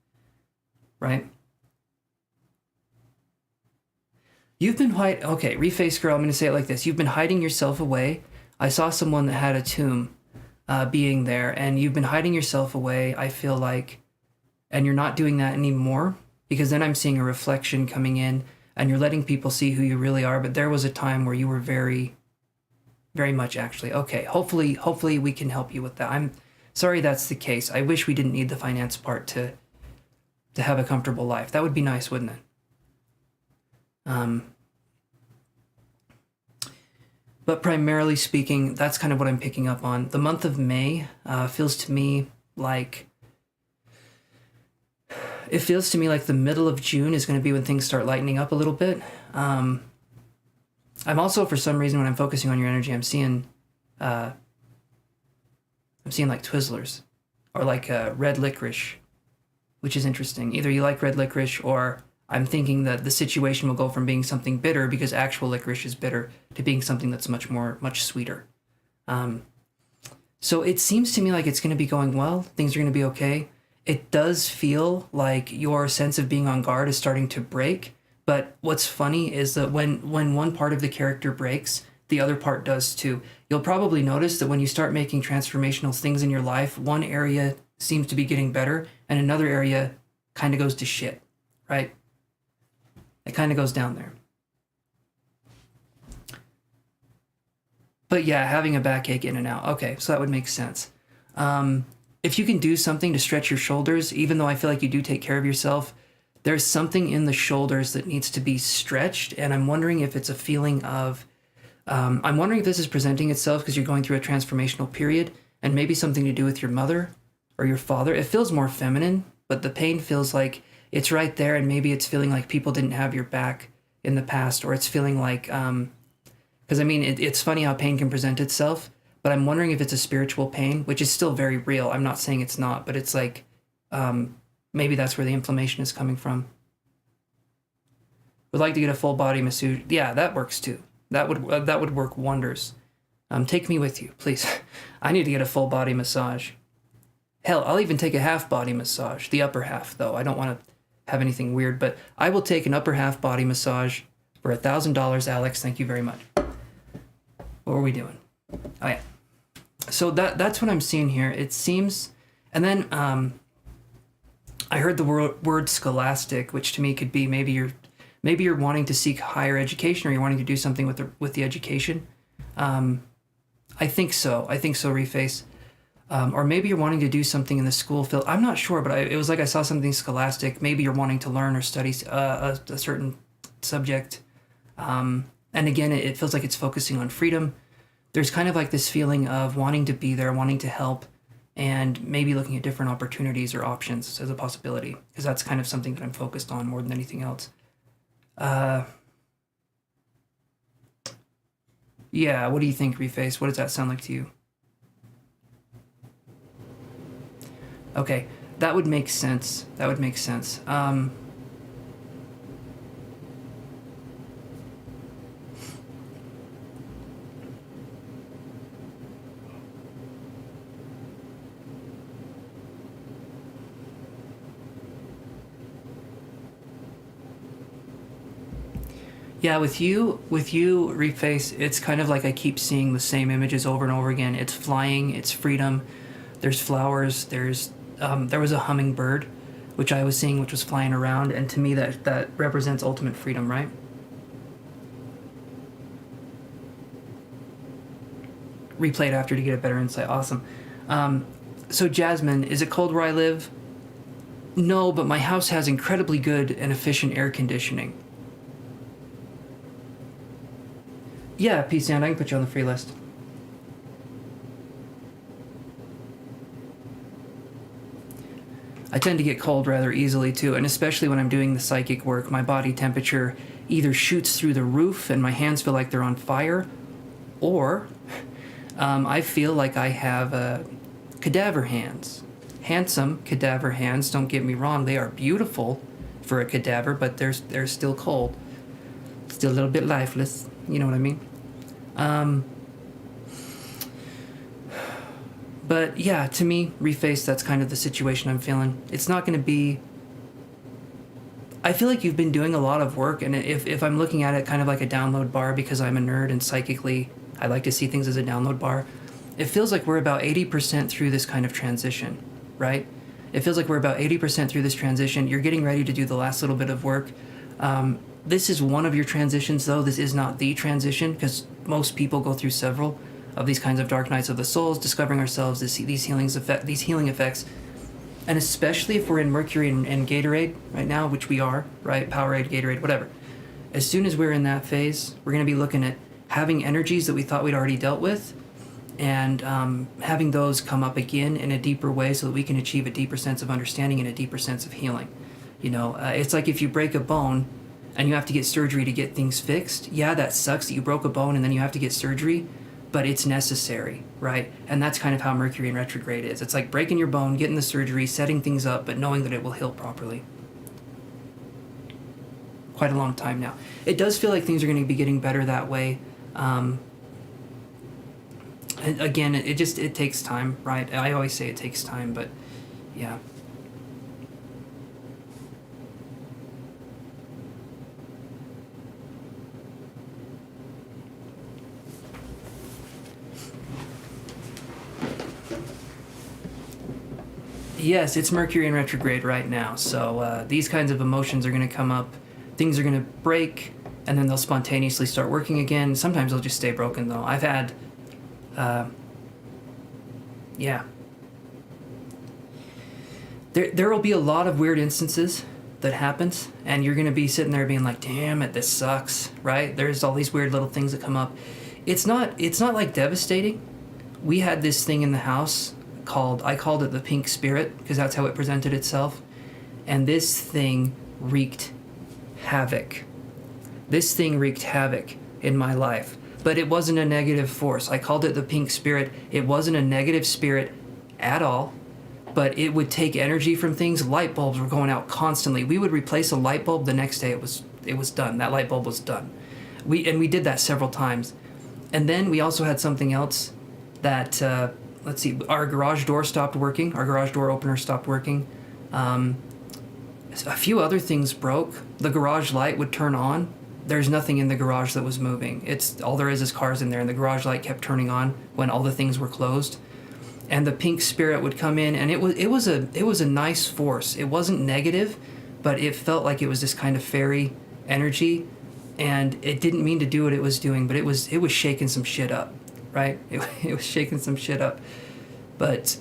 right? You've been okay, Reface Girl, I'm going to say it like this. You've been hiding yourself away. I saw someone that had a tomb being there, and you've been hiding yourself away, I feel like, and you're not doing that anymore, because then I'm seeing a reflection coming in, and you're letting people see who you really are, but there was a time where you were very, very much actually. Okay, hopefully we can help you with that. I'm sorry that's the case. I wish we didn't need the finance part to have a comfortable life. That would be nice, wouldn't it? But primarily speaking, that's kind of what I'm picking up on. The month of May feels to me like... It feels to me like the middle of June is going to be when things start lightening up a little bit. I'm also, for some reason, when I'm focusing on your energy, I'm seeing like Twizzlers or like red licorice, which is interesting. Either you like red licorice, or I'm thinking that the situation will go from being something bitter because actual licorice is bitter to being something that's much sweeter. So it seems to me like it's going to be going well. Things are going to be okay. it does feel like your sense of being on guard is starting to break. But what's funny is that when one part of the character breaks, the other part does too. You'll probably notice that when you start making transformational things in your life, one area seems to be getting better and another area kind of goes to shit, right? It kind of goes down there. But yeah, having a backache in and out. Okay, so that would make sense. If you can do something to stretch your shoulders, even though I feel like you do take care of yourself, there's something in the shoulders that needs to be stretched. And I'm wondering if it's a feeling of, I'm wondering if this is presenting itself because you're going through a transformational period and maybe something to do with your mother or your father. It feels more feminine, but the pain feels like it's right there. And maybe it's feeling like people didn't have your back in the past, or it's feeling like, because I mean, it's funny how pain can present itself, but I'm wondering if it's a spiritual pain, which is still very real. I'm not saying it's not, but it's like, maybe that's where the inflammation is coming from. Would like to get a full body massage. Yeah, that works too. That would work wonders. Take me with you, please. I need to get a full body massage. Hell, I'll even take a half body massage. The upper half, though. I don't want to have anything weird, but I will take an upper half body massage for $1,000. Alex, thank you very much. What were we doing? Oh yeah. So that's what I'm seeing here. It seems, and then I heard the word scholastic, which to me could be maybe you're wanting to seek higher education, or you're wanting to do something with the education. I think so, Reface. Or maybe you're wanting to do something in the school field. I'm not sure, but it was like I saw something scholastic. Maybe you're wanting to learn or study a certain subject. And again, it feels like it's focusing on freedom. There's kind of like this feeling of wanting to be there, wanting to help, and maybe looking at different opportunities or options as a possibility, because that's kind of something that I'm focused on more than anything else. Yeah, what do you think, Reface? What does that sound like to you? Okay, that would make sense. Yeah, with you, Reface, it's kind of like I keep seeing the same images over and over again. It's flying, it's freedom. There's flowers. There was a hummingbird, which I was seeing, which was flying around, and to me that represents ultimate freedom, right? Replay it after to get a better insight. Awesome. So Jasmine, is it cold where I live? No, but my house has incredibly good and efficient air conditioning. Yeah, Peace and I can put you on the free list. I tend to get cold rather easily too, and especially when I'm doing the psychic work, my body temperature either shoots through the roof and my hands feel like they're on fire, or I feel like I have cadaver hands. Handsome cadaver hands, don't get me wrong, they are beautiful for a cadaver, but they're still cold. Still a little bit lifeless, you know what I mean? But yeah, to me, Reface, that's kind of the situation I'm feeling. It's not going to be... I feel like you've been doing a lot of work, and if I'm looking at it kind of like a download bar, because I'm a nerd and psychically I like to see things as a download bar, it feels like we're about 80% through this kind of transition, right? It feels like we're about 80% through this transition. You're getting ready to do the last little bit of work. This is one of your transitions, though. This is not the transition, because most people go through several of these kinds of dark nights of the souls, discovering ourselves, these healing effects, and especially if we're in Mercury and Gatorade right now, which we are, right? Powerade, Gatorade, whatever. As soon as we're in that phase, we're going to be looking at having energies that we thought we'd already dealt with, and having those come up again in a deeper way, so that we can achieve a deeper sense of understanding and a deeper sense of healing. You know, it's like if you break a bone and you have to get surgery to get things fixed. Yeah, that sucks that you broke a bone and then you have to get surgery, but it's necessary, right? And that's kind of how Mercury in retrograde is. It's like breaking your bone, getting the surgery, setting things up, but knowing that it will heal properly. Quite a long time now. It does feel like things are going to be getting better that way. And again, it takes time, right? I always say it takes time, but yeah. Yes, it's Mercury in retrograde right now. So these kinds of emotions are going to come up. Things are going to break, and then they'll spontaneously start working again. Sometimes they'll just stay broken, though. I've had, yeah. There will be a lot of weird instances that happens, and you're going to be sitting there being like, damn it, this sucks, right? There's all these weird little things that come up. It's not like devastating. We had this thing in the house I called it the pink spirit, because that's how it presented itself. And this thing wreaked havoc. This thing wreaked havoc in my life. But it wasn't a negative force. I called it the pink spirit. It wasn't a negative spirit at all, but it would take energy from things. Light bulbs were going out constantly. We would replace a light bulb, the next day it was done. That light bulb was done. We did that several times. And then we also had something else that, let's see, our garage door stopped working. Our garage door opener stopped working. A few other things broke. The garage light would turn on. There's nothing in the garage that was moving. It's all there is cars in there, and the garage light kept turning on when all the things were closed. And the pink spirit would come in, and it was a nice force. It wasn't negative, but it felt like it was this kind of fairy energy, and it didn't mean to do what it was doing, but it was shaking some shit up, right? It was shaking some shit up. But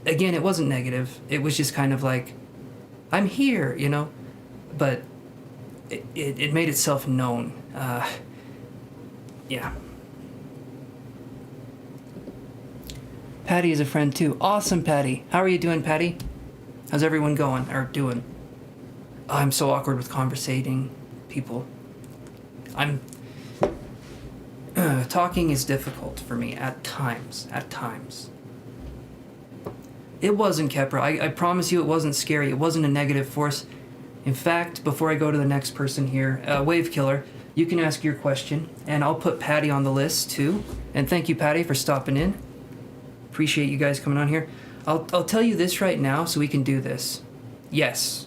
again, it wasn't negative. It was just kind of like, I'm here, you know? But it made itself known. Yeah. Patty is a friend too. Awesome, Patty. How are you doing, Patty? How's everyone going or doing? Oh, I'm so awkward with conversating people. Talking is difficult for me at times. It wasn't, Kepra. I promise you it wasn't scary. It wasn't a negative force. In fact, before I go to the next person here, Wave Killer, you can ask your question, and I'll put Patty on the list too. And thank you, Patty, for stopping in. Appreciate you guys coming on here. I'll tell you this right now so we can do this. Yes.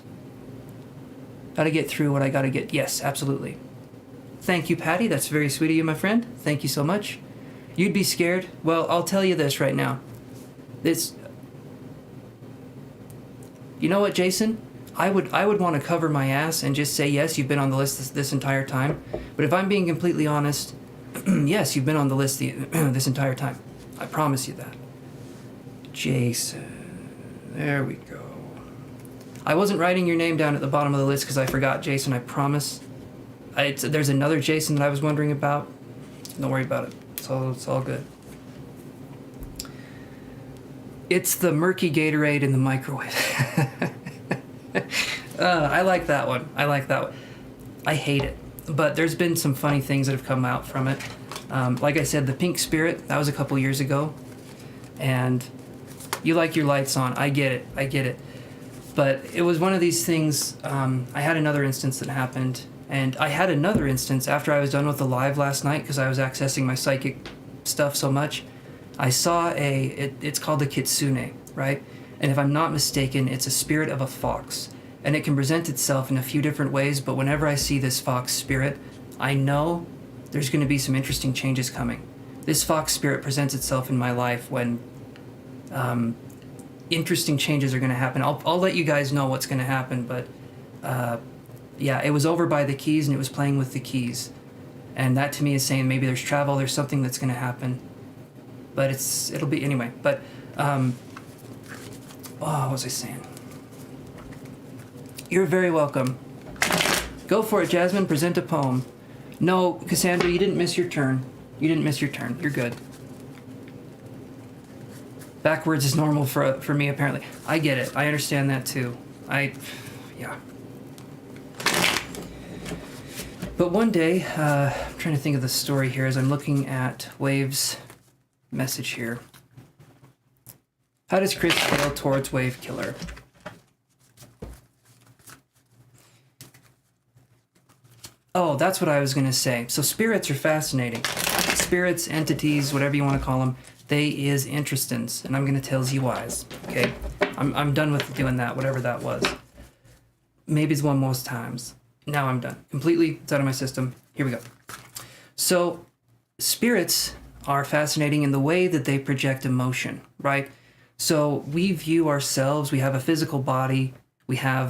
Gotta get through what I gotta get. Yes, absolutely. Thank you, Patty. That's very sweet of you, my friend. Thank you so much. You'd be scared? Well, I'll tell you this right now. You know what, Jason? I would want to cover my ass and just say, yes, you've been on the list this entire time. But if I'm being completely honest, yes, you've been on the list this entire time. I promise you that. Jason. There we go. I wasn't writing your name down at the bottom of the list because I forgot, Jason, I promise. There's another Jason that I was wondering about. Don't worry about it. It's all good. It's the murky Gatorade in the microwave. I like that one. I hate it. But there's been some funny things that have come out from it. Like I said, the pink spirit, that was a couple years ago. And you like your lights on. I get it. But it was one of these things. I had another instance that happened. And I had another instance after I was done with the live last night because I was accessing my psychic stuff so much. I saw it's called a kitsune, right? And if I'm not mistaken, it's a spirit of a fox. And it can present itself in a few different ways, but whenever I see this fox spirit, I know there's going to be some interesting changes coming. This fox spirit presents itself in my life when interesting changes are going to happen. I'll let you guys know what's going to happen, but yeah, it was over by the keys and it was playing with the keys. And that to me is saying maybe there's travel, there's something that's going to happen. But it'll be, anyway. But, what was I saying? You're very welcome. Go for it, Jasmine. Present a poem. No, Cassandra, you didn't miss your turn. You're good. Backwards is normal for me, apparently. I get it. I understand that, too. Yeah. But one day, I'm trying to think of the story here as I'm looking at Wave's message here. How does Chris feel towards Wave Killer? Oh, that's what I was going to say. So spirits are fascinating. Spirits, entities, whatever you want to call them, they is interestins, and I'm going to tell you whys. Okay? I'm done with doing that, whatever that was. Maybe it's one most times. Now I'm done. Completely, it's out of my system. Here we go. So spirits are fascinating in the way that they project emotion, right? So we view ourselves, we have a physical body, we have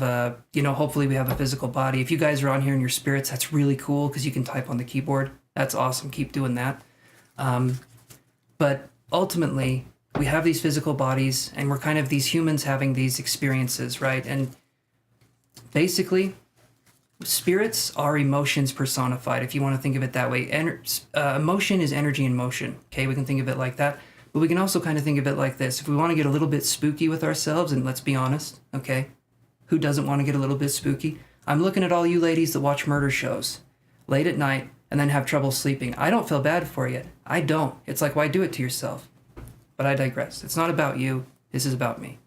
hopefully we have a physical body. If you guys are on here in your spirits, that's really cool because you can type on the keyboard. That's awesome. Keep doing that. But ultimately, we have these physical bodies, and we're kind of these humans having these experiences, right? And basically, spirits are emotions personified, if you want to think of it that way. Emotion is energy in motion, okay? We can think of it like that. But we can also kind of think of it like this. If we want to get a little bit spooky with ourselves, and let's be honest, okay? Who doesn't want to get a little bit spooky? I'm looking at all you ladies that watch murder shows late at night and then have trouble sleeping. I don't feel bad for you. I don't. It's like, why do it to yourself? But I digress. It's not about you. This is about me.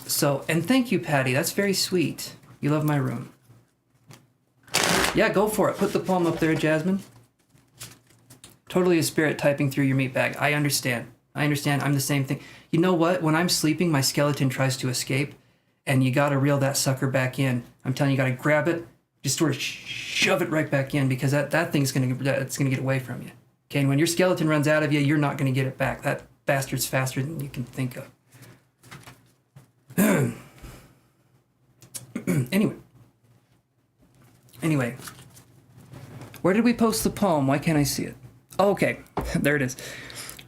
So, and thank you, Patty. That's very sweet. You love my room. Yeah, go for it. Put the palm up there, Jasmine. Totally a spirit typing through your meat bag. I understand. I'm the same thing. You know what? When I'm sleeping, my skeleton tries to escape, and you got to reel that sucker back in. I'm telling you, you got to grab it, just sort of shove it right back in, because that thing's going to get away from you. Okay, and when your skeleton runs out of you, you're not going to get it back. That bastard's faster than you can think of. Anyway, where did we post the poem? Why can't I see it? Oh, okay, there it is.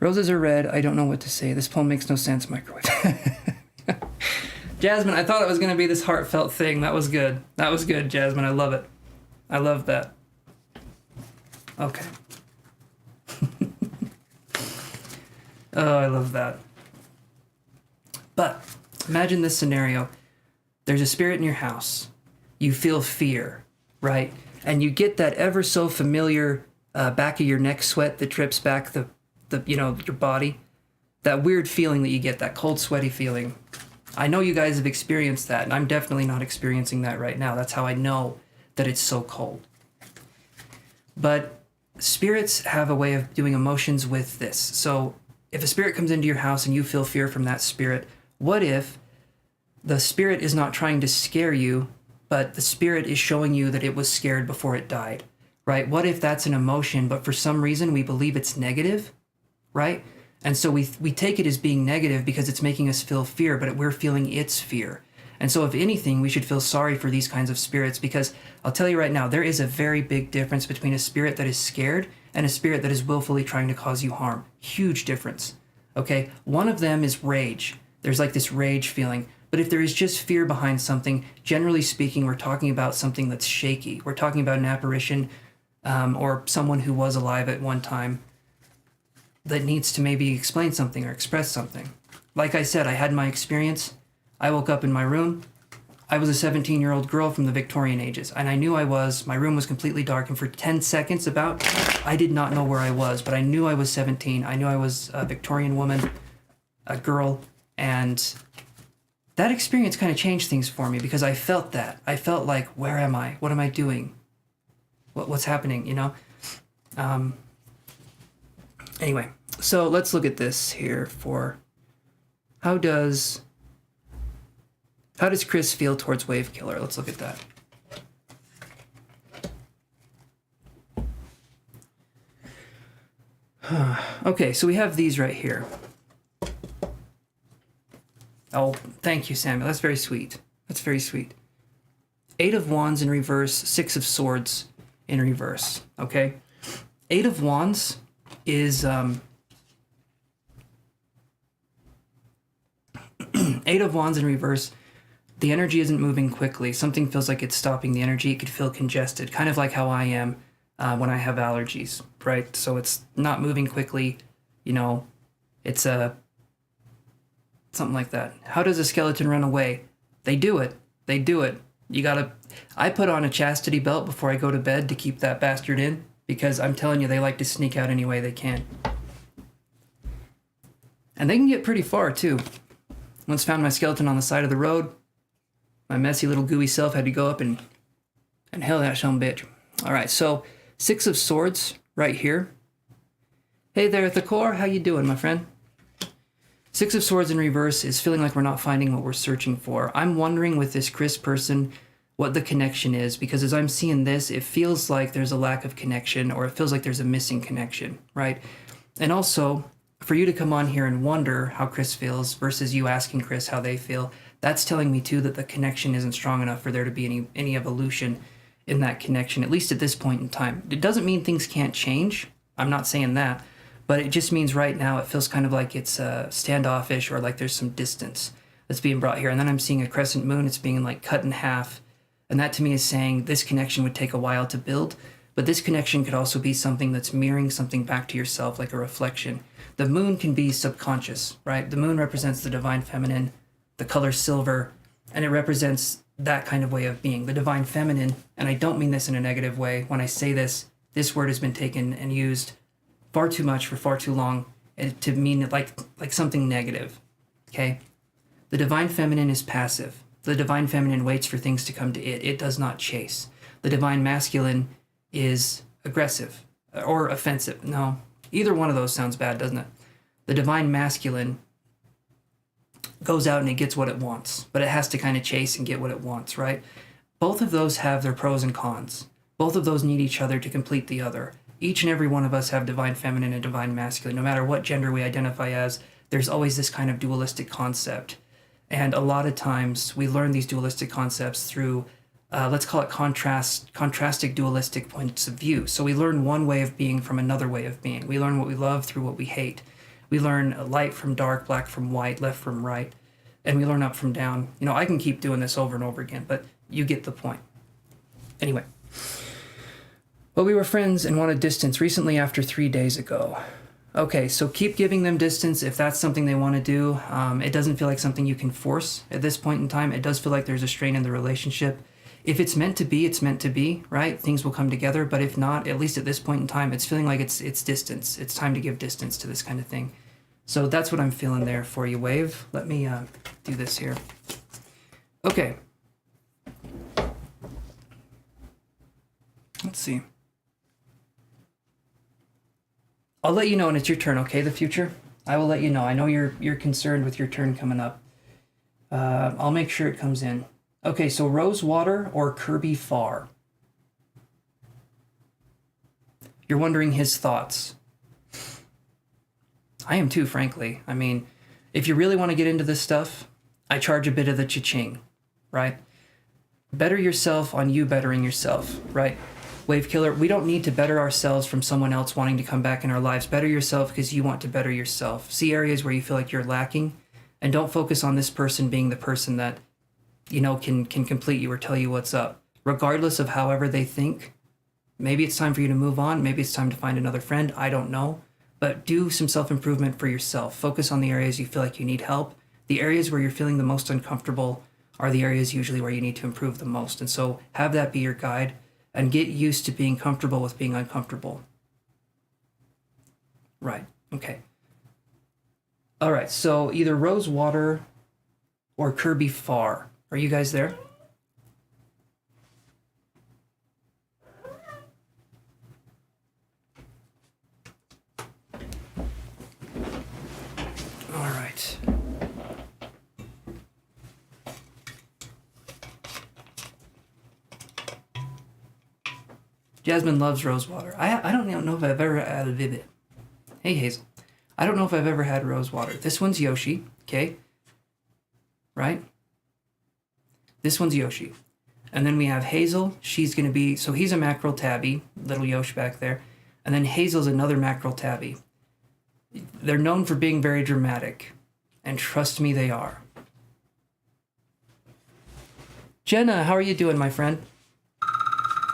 Roses are red. I don't know what to say. This poem makes no sense. Microwave. Jasmine, I thought it was going to be this heartfelt thing. That was good. That was good, Jasmine. I love it. I love that. Okay. Oh, I love that. But imagine this scenario. There's a spirit in your house. You feel fear, right? And you get that ever so familiar back of your neck sweat that drips back your body. That weird feeling that you get, that cold, sweaty feeling. I know you guys have experienced that, and I'm definitely not experiencing that right now. That's how I know that it's so cold. But spirits have a way of doing emotions with this. So if a spirit comes into your house and you feel fear from that spirit, what if the spirit is not trying to scare you, but the spirit is showing you that it was scared before it died, right? What if that's an emotion, but for some reason we believe it's negative, right? And so we take it as being negative because it's making us feel fear, but we're feeling its fear. And so if anything, we should feel sorry for these kinds of spirits, because I'll tell you right now, there is a very big difference between a spirit that is scared and a spirit that is willfully trying to cause you harm. Huge difference, okay? One of them is rage. There's like this rage feeling. But if there is just fear behind something, generally speaking, we're talking about something that's shaky. We're talking about an apparition or someone who was alive at one time that needs to maybe explain something or express something. Like I said, I had my experience. I woke up in my room. I was a 17-year-old girl from the Victorian ages, and I knew my room was completely dark, and for 10 seconds I did not know where I was, but I knew I was 17. I knew I was a Victorian woman, a girl, and that experience kind of changed things for me because I felt that. I felt like, where am I? What am I doing? What's happening, you know? Anyway, so let's look at this here for how does Chris feel towards Wave Killer? Let's look at that. Okay, so we have these right here. Oh, thank you, Samuel. That's very sweet. That's very sweet. 8 of Wands in reverse, 6 of Swords in reverse, okay? 8 of Wands is 8 of Wands in reverse. The energy isn't moving quickly. Something feels like it's stopping the energy. It could feel congested, kind of like how I am when I have allergies, right? So it's not moving quickly, you know, it's something like that. How does a skeleton run away? They do it. I put on a chastity belt before I go to bed to keep that bastard in, because I'm telling you, they like to sneak out any way they can. And they can get pretty far, too. Once found my skeleton on the side of the road, my messy little gooey self had to go up and hell that son bitch. All right, so 6 of Swords right here. Hey there at the core, how you doing, my friend? 6 of Swords in reverse is feeling like we're not finding what we're searching for. I'm wondering with this Chris person what the connection is, because as I'm seeing this, it feels like there's a lack of connection, or it feels like there's a missing connection, right? And also, for you to come on here and wonder how Chris feels versus you asking Chris how they feel, that's telling me too that the connection isn't strong enough for there to be any evolution in that connection, at least at this point in time. It doesn't mean things can't change. I'm not saying that, but it just means right now it feels kind of like it's standoffish, or like there's some distance that's being brought here. And then I'm seeing a crescent moon. It's being like cut in half. And that to me is saying this connection would take a while to build, but this connection could also be something that's mirroring something back to yourself, like a reflection. The moon can be subconscious, right? The moon represents the divine feminine, the color silver, and it represents that kind of way of being, the divine feminine. And I don't mean this in a negative way. When I say this, this word has been taken and used far too much for far too long to mean it like something negative, okay? The divine feminine is passive. The divine feminine waits for things to come to it. It does not chase. The divine masculine is aggressive or offensive. No, either one of those sounds bad, doesn't it? The divine masculine goes out and it gets what it wants, but it has to kind of chase and get what it wants, right? Both of those have their pros and cons. Both of those need each other to complete the other. Each and every one of us have divine feminine and divine masculine. No matter what gender we identify as, there's always this kind of dualistic concept. And a lot of times we learn these dualistic concepts through, let's call it contrastic dualistic points of view. So we learn one way of being from another way of being. We learn what we love through what we hate. We learn light from dark, black from white, left from right, and we learn up from down. You know, I can keep doing this over and over again, but you get the point. Anyway, but we were friends and wanted distance recently after 3 days ago. Okay, so keep giving them distance if that's something they want to do. It doesn't feel like something you can force at this point in time. It does feel like there's a strain in the relationship. If it's meant to be, it's meant to be, right? Things will come together, but if not, at least at this point in time, it's feeling like it's distance. It's time to give distance to this kind of thing. So that's what I'm feeling there for you, Wave. Let me do this here. Okay. Let's see. I'll let you know when it's your turn, okay, the future? I will let you know. I know you're concerned with your turn coming up. I'll make sure it comes in. Okay, so Rosewater or Kirby Farr? You're wondering his thoughts. I am too, frankly. I mean, if you really want to get into this stuff, I charge a bit of the cha-ching, right? Better yourself on you bettering yourself, right? Wave Killer, we don't need to better ourselves from someone else wanting to come back in our lives. Better yourself because you want to better yourself. See areas where you feel like you're lacking, and don't focus on this person being the person that, you know, can complete you or tell you what's up. Regardless of however they think, maybe it's time for you to move on. Maybe it's time to find another friend. I don't know. But do some self-improvement for yourself. Focus on the areas you feel like you need help. The areas where you're feeling the most uncomfortable are the areas usually where you need to improve the most. And so have that be your guide. And get used to being comfortable with being uncomfortable. Right, okay. All right, so either Rosewater or Kirby Farr. Are you guys there? All right. Jasmine loves Rosewater. I don't know if I've ever had a Vivid. Hey, Hazel. I don't know if I've ever had Rosewater. This one's Yoshi, okay? Right? This one's Yoshi. And then we have Hazel. She's going to be... So he's a mackerel tabby. Little Yoshi back there. And then Hazel's another mackerel tabby. They're known for being very dramatic. And trust me, they are. Jenna, how are you doing, my friend?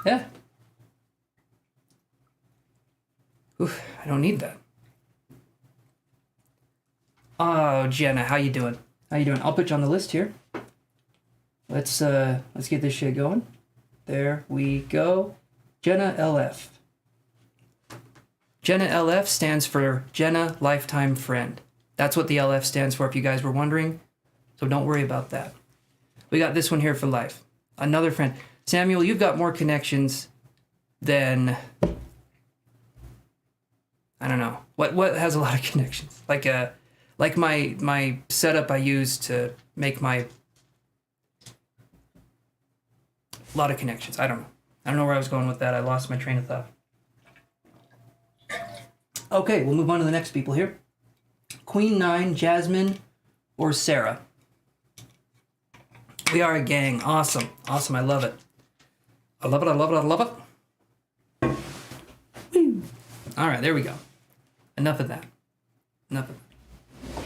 Yeah. Oof, I don't need that. Oh, Jenna, how you doing? How you doing? I'll put you on the list here. Let's get this shit going. There we go. Jenna LF. Jenna LF stands for Jenna Lifetime Friend. That's what the LF stands for, if you guys were wondering. So don't worry about that. We got this one here for life. Another friend. Samuel, you've got more connections than... I don't know. What has a lot of connections? Like my setup I use to make my... A lot of connections. I don't know where I was going with that. I lost my train of thought. Okay, we'll move on to the next people here. Queen 9, Jasmine, or Sarah? We are a gang. Awesome. Awesome. I love it. I love it. I love it. I love it. Woo. All right. There we go. Enough of that. Enough of that.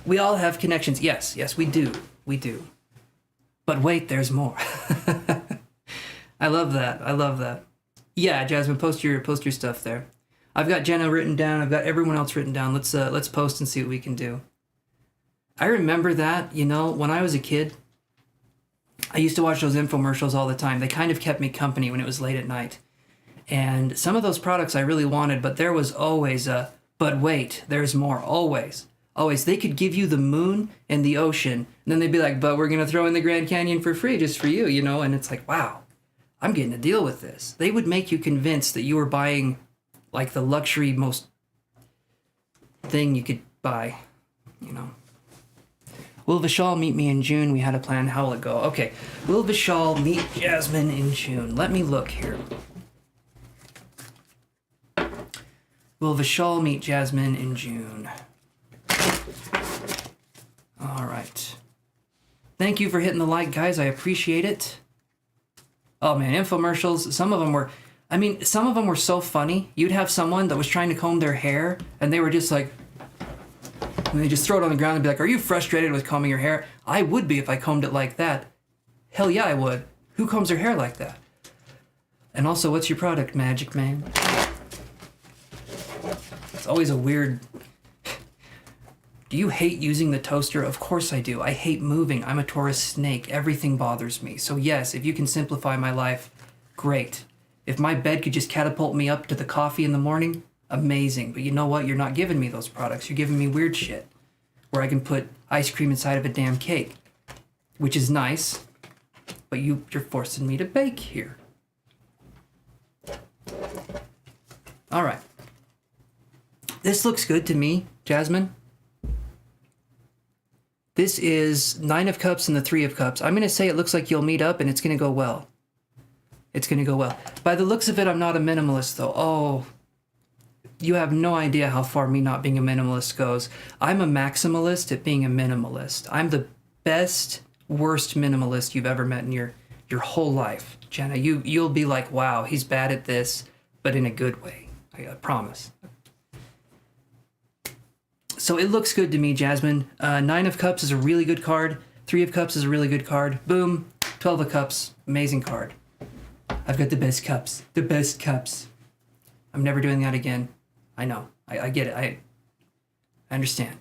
We all have connections. Yes. Yes, we do. We do. But wait, there's more. I love that. I love that. Yeah, Jasmine, post your stuff there. I've got Jenna written down. I've got everyone else written down. Let's post and see what we can do. I remember that, you know, when I was a kid, I used to watch those infomercials all the time. They kind of kept me company when it was late at night. And some of those products I really wanted, but there was always a, but wait, there's more. Always. Always. They could give you the moon and the ocean, and then they'd be like, but we're going to throw in the Grand Canyon for free just for you, you know? And it's like, wow, I'm getting a deal with this. They would make you convinced that you were buying like the luxury most thing you could buy, you know? Will Vishal meet me in June? We had a plan. How will it go? Okay. Will Vishal meet Jasmine in June? Let me look here. Will Vishal meet Jasmine in June? All right. Thank you for hitting the like, guys. I appreciate it. Oh, man, infomercials. Some of them were so funny. You'd have someone that was trying to comb their hair, and they were just like, and they just throw it on the ground and be like, are you frustrated with combing your hair? I would be if I combed it like that. Hell yeah, I would. Who combs their hair like that? And also, what's your product, Magic Man? It's always a weird... Do you hate using the toaster? Of course I do. I hate moving. I'm a Taurus snake. Everything bothers me. So yes, if you can simplify my life, great. If my bed could just catapult me up to the coffee in the morning, amazing. But you know what? You're not giving me those products. You're giving me weird shit where I can put ice cream inside of a damn cake, which is nice, but you're forcing me to bake here. All right. This looks good to me, Jasmine. This is 9 of Cups and the 3 of Cups. I'm going to say it looks like you'll meet up and it's going to go well. It's going to go well. By the looks of it, I'm not a minimalist, though. Oh, you have no idea how far me not being a minimalist goes. I'm a maximalist at being a minimalist. I'm the best, worst minimalist you've ever met in your whole life. Jenna, you'll be like, wow, he's bad at this, but in a good way. I promise. So it looks good to me, Jasmine. 9 of Cups is a really good card. 3 of Cups is a really good card. Boom. 12 of Cups, amazing card. I've got the best cups. The best cups. I'm never doing that again. I know. I get it. I understand.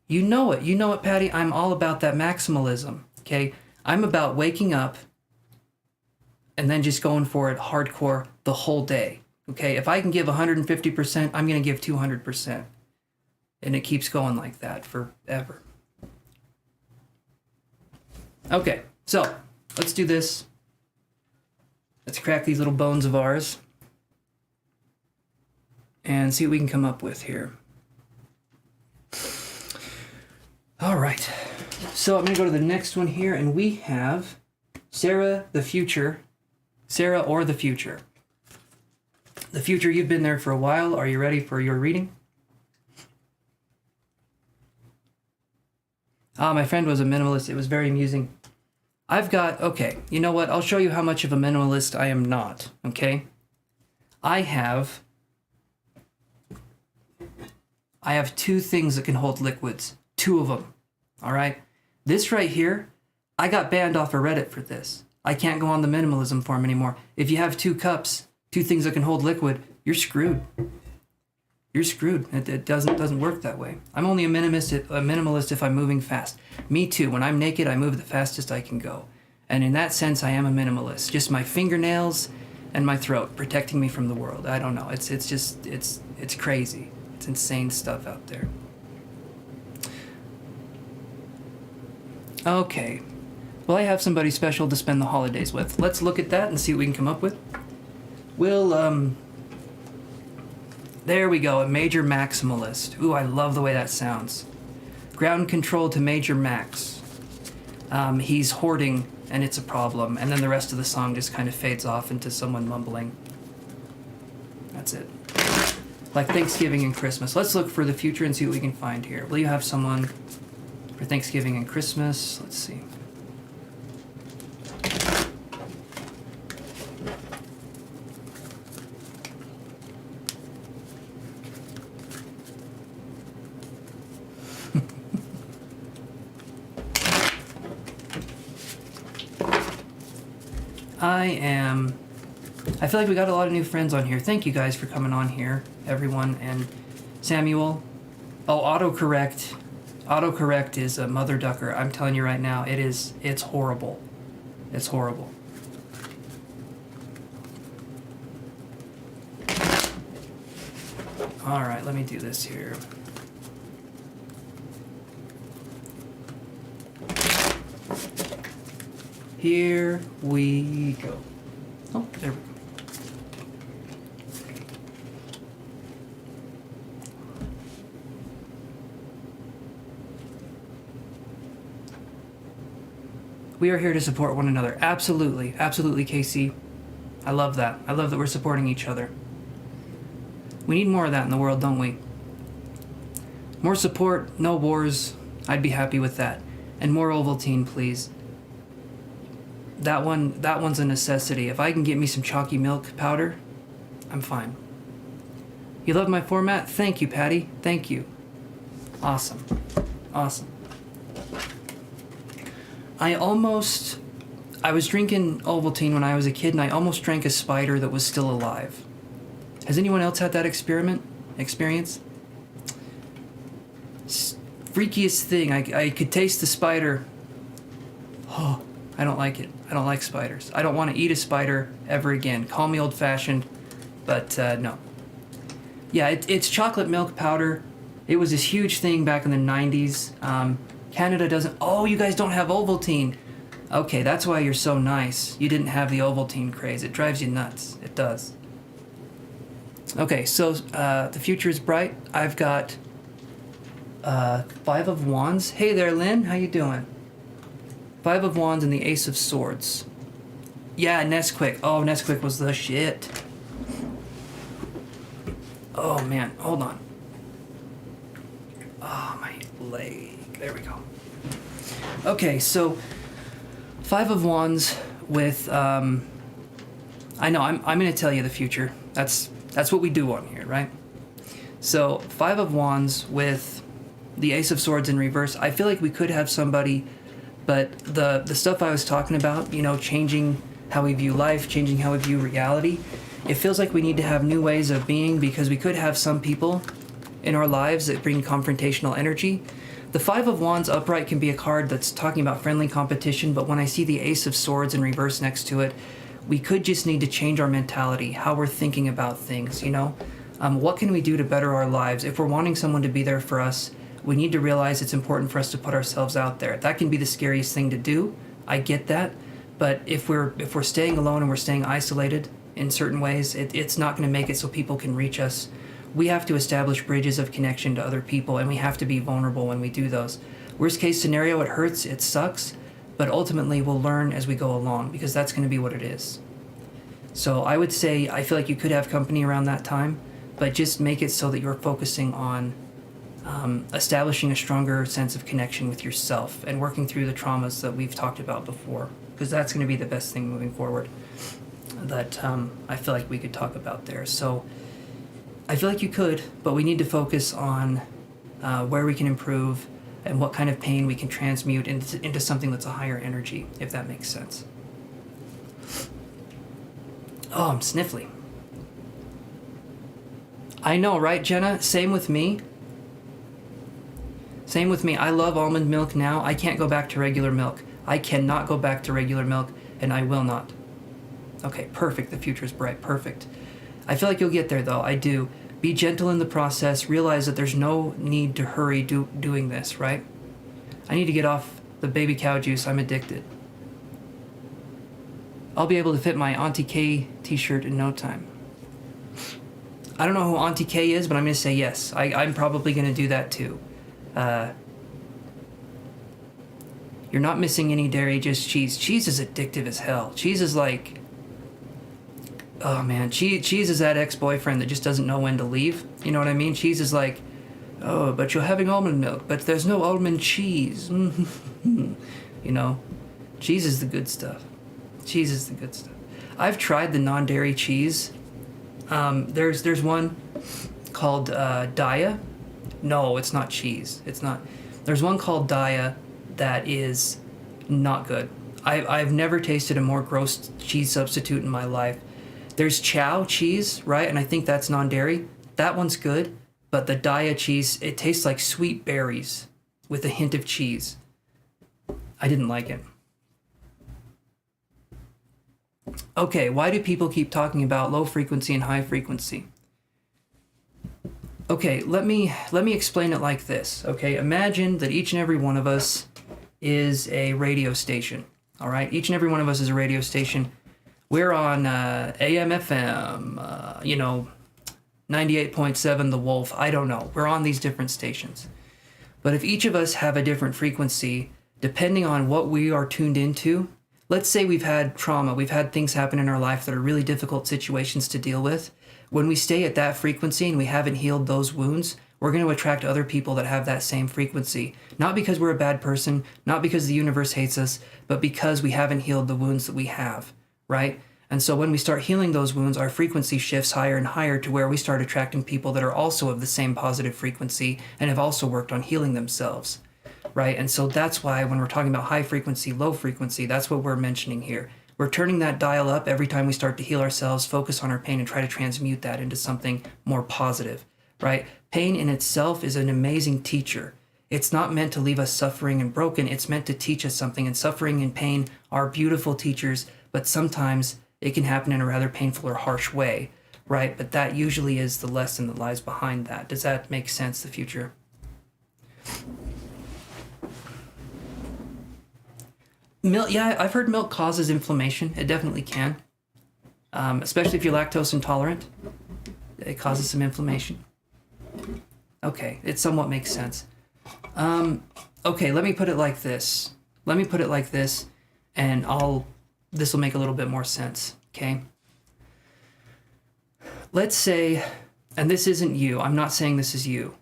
You know it. You know it, Patty. I'm all about that maximalism, okay? I'm about waking up and then just going for it hardcore the whole day, okay? If I can give 150%, I'm going to give 200%. And it keeps going like that forever. Okay, so let's do this. Let's crack these little bones of ours and see what we can come up with here. All right. So I'm going to go to the next one here, and we have Sarah the Future. Sarah or the Future. The Future, you've been there for a while. Are you ready for your reading? My friend was a minimalist. It was very amusing. Okay, you know what? I'll show you how much of a minimalist I am not, okay? I have 2 things that can hold liquids. 2 of them, all right? This right here, I got banned off of Reddit for this. I can't go on the minimalism forum anymore. If you have 2 cups, 2 things that can hold liquid, you're screwed. You're screwed. It doesn't work that way. I'm only a minimalist if I'm moving fast. Me too. When I'm naked, I move the fastest I can go. And in that sense, I am a minimalist. Just my fingernails and my throat protecting me from the world. I don't know. It's crazy. It's insane stuff out there. Okay. Well, I have somebody special to spend the holidays with. Let's look at that and see what we can come up with. There we go, a major maximalist. Ooh, I love the way that sounds. Ground control to major max. He's hoarding, and it's a problem. And then the rest of the song just kind of fades off into someone mumbling. That's it. Like Thanksgiving and Christmas. Let's look for the future and see what we can find here. Will you have someone for Thanksgiving and Christmas? Let's see. I feel like we got a lot of new friends on here. Thank you guys for coming on here, everyone. And Samuel. Oh, autocorrect. Autocorrect is a mother ducker. I'm telling you right now, it's horrible. It's horrible. All right, let me do this here. Here we go. Oh, there we go. We are here to support one another. Absolutely. Absolutely, Casey. I love that. I love that we're supporting each other. We need more of that in the world, don't we? More support, no wars. I'd be happy with that. And more Ovaltine, please. That one's a necessity. If I can get me some chalky milk powder, I'm fine. You love my format? Thank you, Patty. Thank you. Awesome. Awesome. I was drinking Ovaltine when I was a kid, and I almost drank a spider that was still alive. Has anyone else had that experience? Freakiest thing. I could taste the spider. Oh, I don't like it. I don't like spiders. I don't want to eat a spider ever again. Call me old-fashioned, but no. Yeah, it's chocolate milk powder. It was this huge thing back in the 90s. Canada doesn't... Oh, you guys don't have Ovaltine. Okay, that's why you're so nice. You didn't have the Ovaltine craze. It drives you nuts. It does. Okay, so the future is bright. I've got 5 of Wands. Hey there, Lynn. How you doing? 5 of Wands and the Ace of Swords. Yeah, Nesquik. Oh, Nesquik was the shit. Oh, man. Hold on. Oh, my leg. There we go. Okay, so 5 of Wands with... I know, I'm going to tell you the future. That's what we do on here, right? So 5 of Wands with the Ace of Swords in reverse. I feel like we could have somebody... But the stuff I was talking about, you know, changing how we view life, changing how we view reality, it feels like we need to have new ways of being, because we could have some people in our lives that bring confrontational energy. The 5 of Wands upright can be a card that's talking about friendly competition, but when I see the Ace of Swords in reverse next to it, we could just need to change our mentality, how we're thinking about things, you know? What can we do to better our lives? If we're wanting someone to be there for us, we need to realize it's important for us to put ourselves out there. That can be the scariest thing to do. I get that. But if we're staying alone and we're staying isolated in certain ways, it's not going to make it so people can reach us. We have to establish bridges of connection to other people, and we have to be vulnerable when we do those. Worst case scenario, it hurts, it sucks, but ultimately we'll learn as we go along, because that's going to be what it is. So I would say I feel like you could have company around that time, but just make it so that you're focusing on establishing a stronger sense of connection with yourself and working through the traumas that we've talked about before, because that's going to be the best thing moving forward that I feel like we could talk about there. So I feel like you could, but we need to focus on where we can improve and what kind of pain we can transmute into something that's a higher energy, if that makes sense. Oh, I'm sniffly. I know, right, Jenna? Same with me. Same with me. I love almond milk now. I can't go back to regular milk. I cannot go back to regular milk, and I will not. Okay, perfect. The future's bright. Perfect. I feel like you'll get there, though. I do. Be gentle in the process. Realize that there's no need to hurry doing this, right? I need to get off the baby cow juice. I'm addicted. I'll be able to fit my Auntie K t-shirt in no time. I don't know who Auntie K is, but I'm going to say yes. I'm probably going to do that, too. You're not missing any dairy, just cheese. Cheese is addictive as hell. Cheese is like... oh man, Cheese is that ex-boyfriend that just doesn't know when to leave. You know what I mean? Cheese is like, oh, but you're having almond milk, but there's no almond cheese. You know, cheese is the good stuff. Cheese is the good stuff. I've tried the non-dairy cheese. There's one called Daya. No, it's not cheese. It's not. There's one called Daya that is not good. I've never tasted a more gross cheese substitute in my life. There's Chow cheese, right? And I think that's non-dairy. That one's good, but the Daya cheese, it tastes like sweet berries with a hint of cheese. I didn't like it. Okay, why do people keep talking about low frequency and high frequency? Okay, let me explain it like this. Okay, imagine that each and every one of us is a radio station. All right, each and every one of us is a radio station. We're on AM, FM, 98.7 The Wolf. I don't know. We're on these different stations. But if each of us have a different frequency, depending on what we are tuned into, let's say we've had trauma, we've had things happen in our life that are really difficult situations to deal with. When we stay at that frequency and we haven't healed those wounds, we're going to attract other people that have that same frequency. Not because we're a bad person, not because the universe hates us, but because we haven't healed the wounds that we have, right? And so when we start healing those wounds, our frequency shifts higher and higher to where we start attracting people that are also of the same positive frequency and have also worked on healing themselves, right? And so that's why when we're talking about high frequency, low frequency, that's what we're mentioning here. We're turning that dial up every time we start to heal ourselves, focus on our pain, and try to transmute that into something more positive, right? Pain in itself is an amazing teacher. It's not meant to leave us suffering and broken. It's meant to teach us something. And suffering and pain are beautiful teachers, but sometimes it can happen in a rather painful or harsh way, right? But that usually is the lesson that lies behind that. Does that make sense, the future? Milk, yeah, I've heard milk causes inflammation. It definitely can. Especially if you're lactose intolerant. It causes some inflammation. Okay, it somewhat makes sense. Okay, let me put it like this. And this will make a little bit more sense, okay? Let's say, and this isn't you. I'm not saying this is you.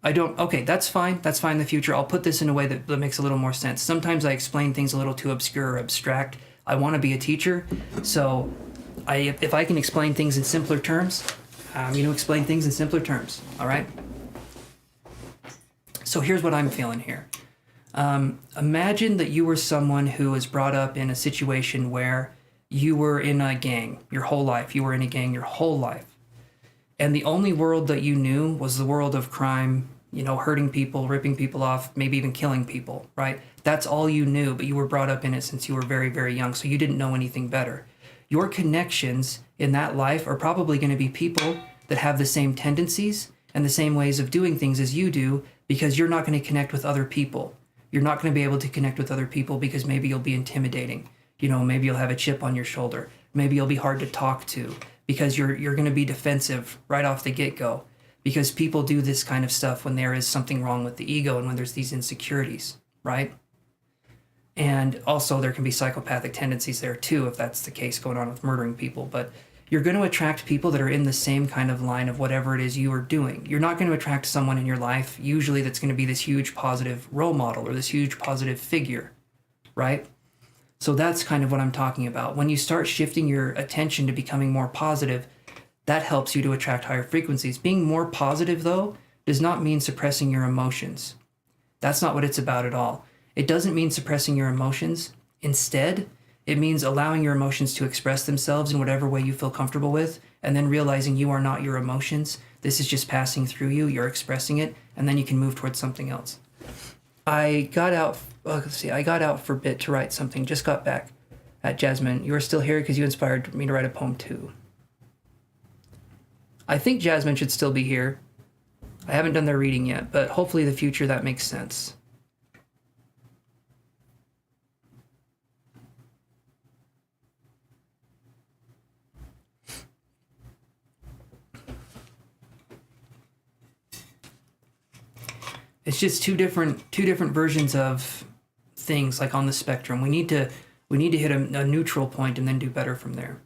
Okay, that's fine. That's fine in the future. I'll put this in a way that makes a little more sense. Sometimes I explain things a little too obscure or abstract. I want to be a teacher, so if I can explain things in simpler terms, explain things in simpler terms, all right? So here's what I'm feeling here. Imagine that you were someone who was brought up in a situation where you were in a gang your whole life. You were in a gang your whole life. And the only world that you knew was the world of crime, hurting people, ripping people off, maybe even killing people, right? That's all you knew, but you were brought up in it since you were very, very young, so you didn't know anything better. Your connections in that life are probably going to be people that have the same tendencies and the same ways of doing things as you do, because you're not going to connect with other people. You're not going to be able to connect with other people because maybe you'll be intimidating. Maybe you'll have a chip on your shoulder. Maybe you'll be hard to talk to because you're going to be defensive right off the get-go, because people do this kind of stuff when there is something wrong with the ego and when there's these insecurities, right? And also there can be psychopathic tendencies there too, if that's the case going on with murdering people. But you're going to attract people that are in the same kind of line of whatever it is you are doing. You're not going to attract someone in your life usually that's going to be this huge positive role model or this huge positive figure, right? So that's kind of what I'm talking about. When you start shifting your attention to becoming more positive, that helps you to attract higher frequencies. Being more positive, though, does not mean suppressing your emotions. That's not what it's about at all. It doesn't mean suppressing your emotions. Instead, it means allowing your emotions to express themselves in whatever way you feel comfortable with, and then realizing you are not your emotions. This is just passing through you. You're expressing it, and then you can move towards something else. I got out for a bit to write something. Just got back at Jasmine. You are still here because you inspired me to write a poem too. I think Jasmine should still be here. I haven't done their reading yet, but hopefully in the future that makes sense. It's just two different versions of things, like on the spectrum. We need to hit a neutral point and then do better from there.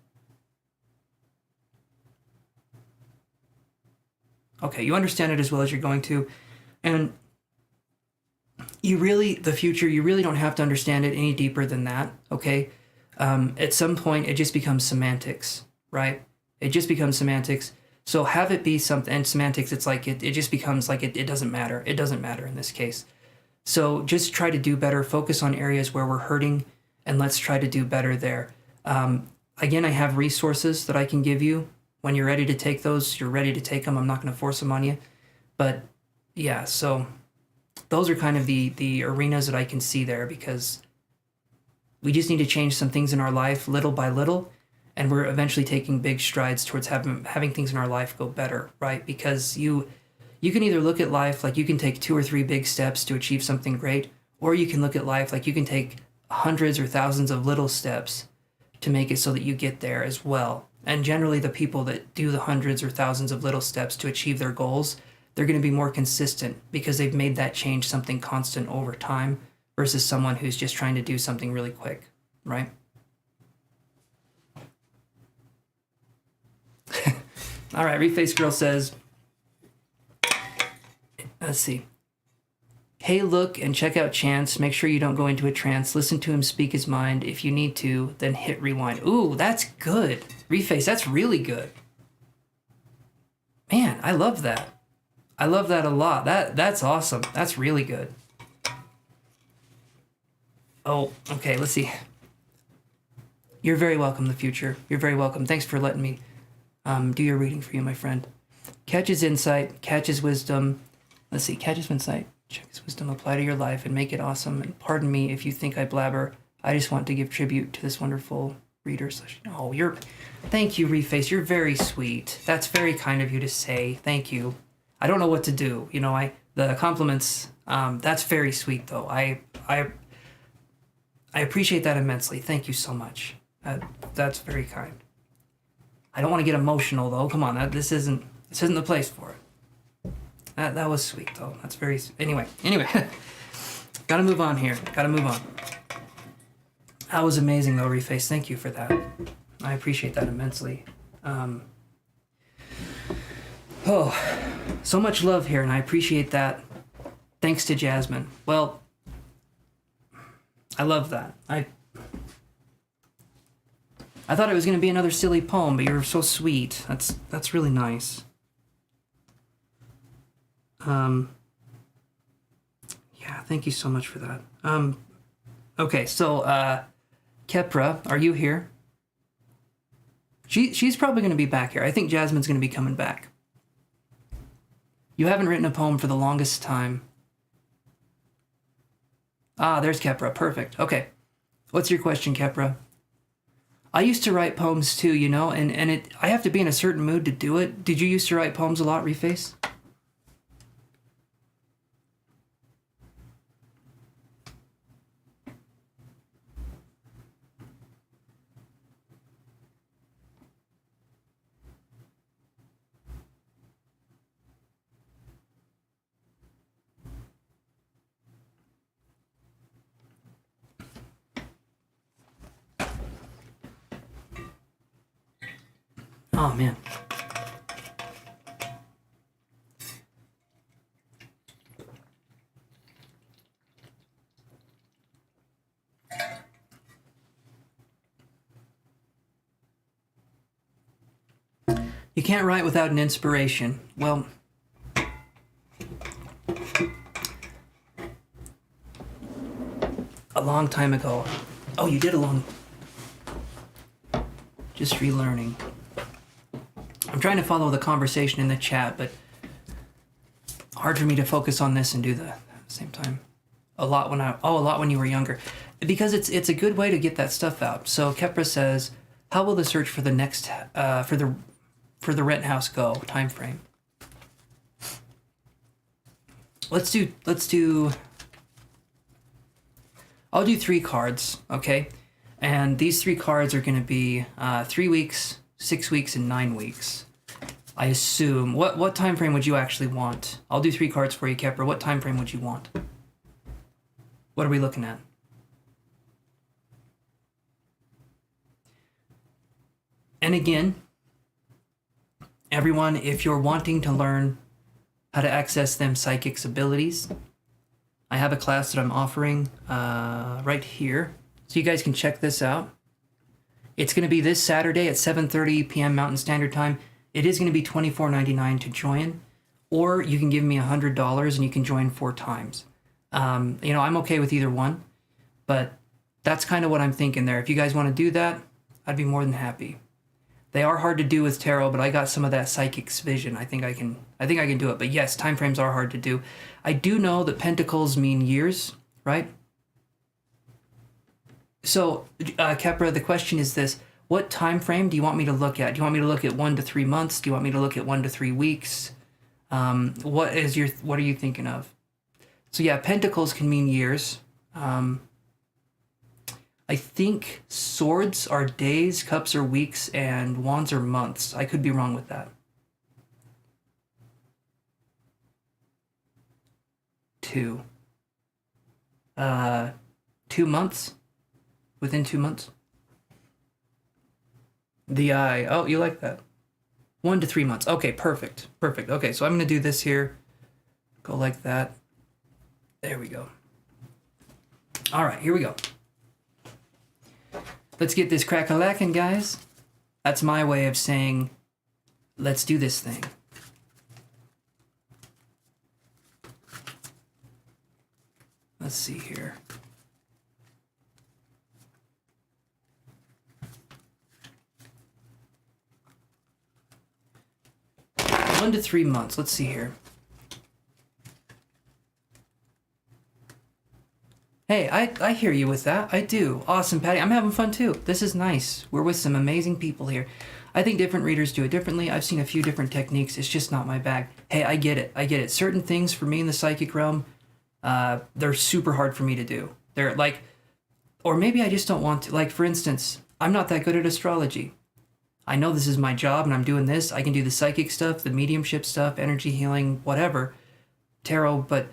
Okay, you understand it as well as you're going to. And the future, you really don't have to understand it any deeper than that, okay? At some point, it just becomes semantics, right? It just becomes semantics. So have it be something, and semantics, it's like it just becomes like it doesn't matter. It doesn't matter in this case. So just try to do better. Focus on areas where we're hurting, and let's try to do better there. Again, I have resources that I can give you. When you're ready to take those, you're ready to take them. I'm not going to force them on you. But yeah, so those are kind of the arenas that I can see there, because we just need to change some things in our life little by little, and we're eventually taking big strides towards having things in our life go better, right? Because you can either look at life like you can take 2 or 3 big steps to achieve something great, or you can look at life like you can take hundreds or thousands of little steps to make it so that you get there as well. And generally the people that do the hundreds or thousands of little steps to achieve their goals, they're going to be more consistent because they've made that change something constant over time versus someone who's just trying to do something really quick, right? All right, Reface Girl says, let's see. Hey, look and check out Chance. Make sure you don't go into a trance. Listen to him speak his mind. If you need to, then hit rewind. Ooh, that's good. Reface, that's really good. Man, I love that. I love that a lot. That's awesome. That's really good. Oh, okay, let's see. You're very welcome, the future. You're very welcome. Thanks for letting me do your reading for you, my friend. Catch his insight, catch his wisdom. Let's see, catch his insight, check his wisdom, apply to your life, and make it awesome. And pardon me if you think I blabber. I just want to give tribute to this wonderful reader. Oh, thank you, Reface. You're very sweet. That's very kind of you to say. Thank you. I don't know what to do. The compliments, that's very sweet, though. I appreciate that immensely. Thank you so much. That's very kind. I don't want to get emotional, though. Come on, this isn't the place for it. That was sweet, though. That's very... Anyway. Gotta move on here. Gotta move on. That was amazing, though, Reface. Thank you for that. I appreciate that immensely. So much love here, and I appreciate that. Thanks to Jasmine. Well, I love that. I thought it was going to be another silly poem, but you're so sweet. That's really nice. Yeah, thank you so much for that. Okay, so, Kepra, are you here? She's probably going to be back here. I think Jasmine's going to be coming back. You haven't written a poem for the longest time. Ah, there's Kepra. Perfect. Okay. What's your question, Kepra? I used to write poems too, and I have to be in a certain mood to do it. Did you used to write poems a lot, Reface? Oh, man. You can't write without an inspiration. Well, a long time ago. Oh, you did a long... Just relearning. I'm trying to follow the conversation in the chat, but hard for me to focus on this and do that at the same time. A lot when you were younger, because it's a good way to get that stuff out. So Kepra says, how will the search for the next for the rent house go? Time frame. Let's do. I'll do 3 cards, okay? And these 3 cards are going to be 3 weeks, 6 weeks, and 9 weeks. I assume. What time frame would you actually want? I'll do 3 cards for you, Kepra. What time frame would you want? What are we looking at? And again, everyone, if you're wanting to learn how to access them psychics abilities. I have a class that I'm offering right here. So you guys can check this out. It's going to be this Saturday at 7:30 p.m. Mountain Standard Time. It is going to be $24.99 to join. Or you can give me $100 and you can join 4 times. I'm okay with either one. But that's kind of what I'm thinking there. If you guys want to do that, I'd be more than happy. They are hard to do with tarot, but I got some of that psychic's vision. I think I can do it. But yes, time frames are hard to do. I do know that pentacles mean years, right? So, Kepra, the question is this: what time frame do you want me to look at? Do you want me to look at 1 to 3 months? Do you want me to look at 1 to 3 weeks? What are you thinking of? So yeah, pentacles can mean years. I think swords are days, cups are weeks, and wands are months. I could be wrong with that. 2. 2 months? Within 2 months? The eye. Oh, you like that. 1 to 3 months. Okay, perfect. Perfect. Okay, so I'm going to do this here. Go like that. There we go. All right, here we go. Let's get this crack-a-lackin', guys. That's my way of saying, let's do this thing. Let's see here. One to 3 months. Let's see here. Hey, I hear you with that. I do. Awesome, Patty. I'm having fun too. This is nice. We're with some amazing people here. I think different readers do it differently. I've seen a few different techniques. It's just not my bag. Hey, I get it. I get it. Certain things for me in the psychic realm, they're super hard for me to do. They're like, or maybe I just don't want to. Like, for instance, I'm not that good at astrology. I know this is my job and I'm doing this. I can do the psychic stuff, the mediumship stuff, energy healing, whatever, tarot, but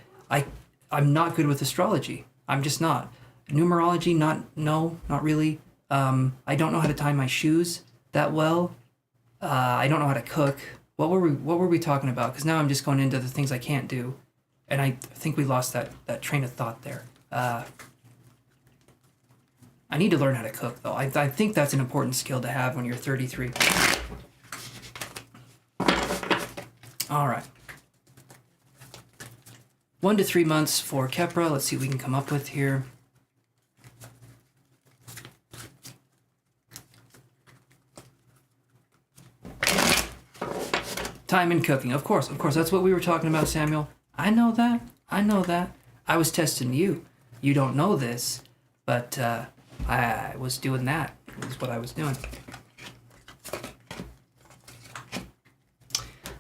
I'm not good with astrology. I'm just not. Numerology, not really. I don't know how to tie my shoes that well. I don't know how to cook. What were we talking about? Because now I'm just going into the things I can't do, and I think we lost that train of thought there. I need to learn how to cook though. I think that's an important skill to have when you're 33. All right. 1 to 3 months for Kepra. Let's see what we can come up with here. Time and cooking. Of course. That's what we were talking about, Samuel. I know that. I was testing you. You don't know this, but I was doing that. Is what I was doing.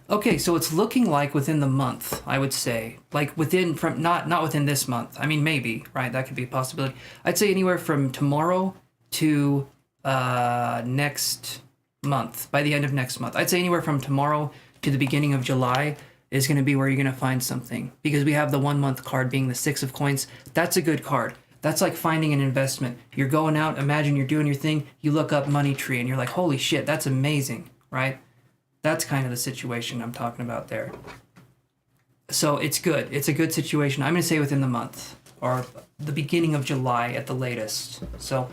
Okay, so it's looking like within the month, I would say. Like not within this month. I mean, maybe, right? That could be a possibility. I'd say anywhere from tomorrow to next month, by the end of next month. I'd say anywhere from tomorrow to the beginning of July is going to be where you're going to find something. Because we have the 1 month card being the 6 of coins. That's a good card. That's like finding an investment. You're going out, imagine you're doing your thing, you look up money tree and you're like, holy shit, that's amazing, right? That's kind of the situation I'm talking about there. So it's good. It's a good situation. I'm going to say within the month or the beginning of July at the latest. So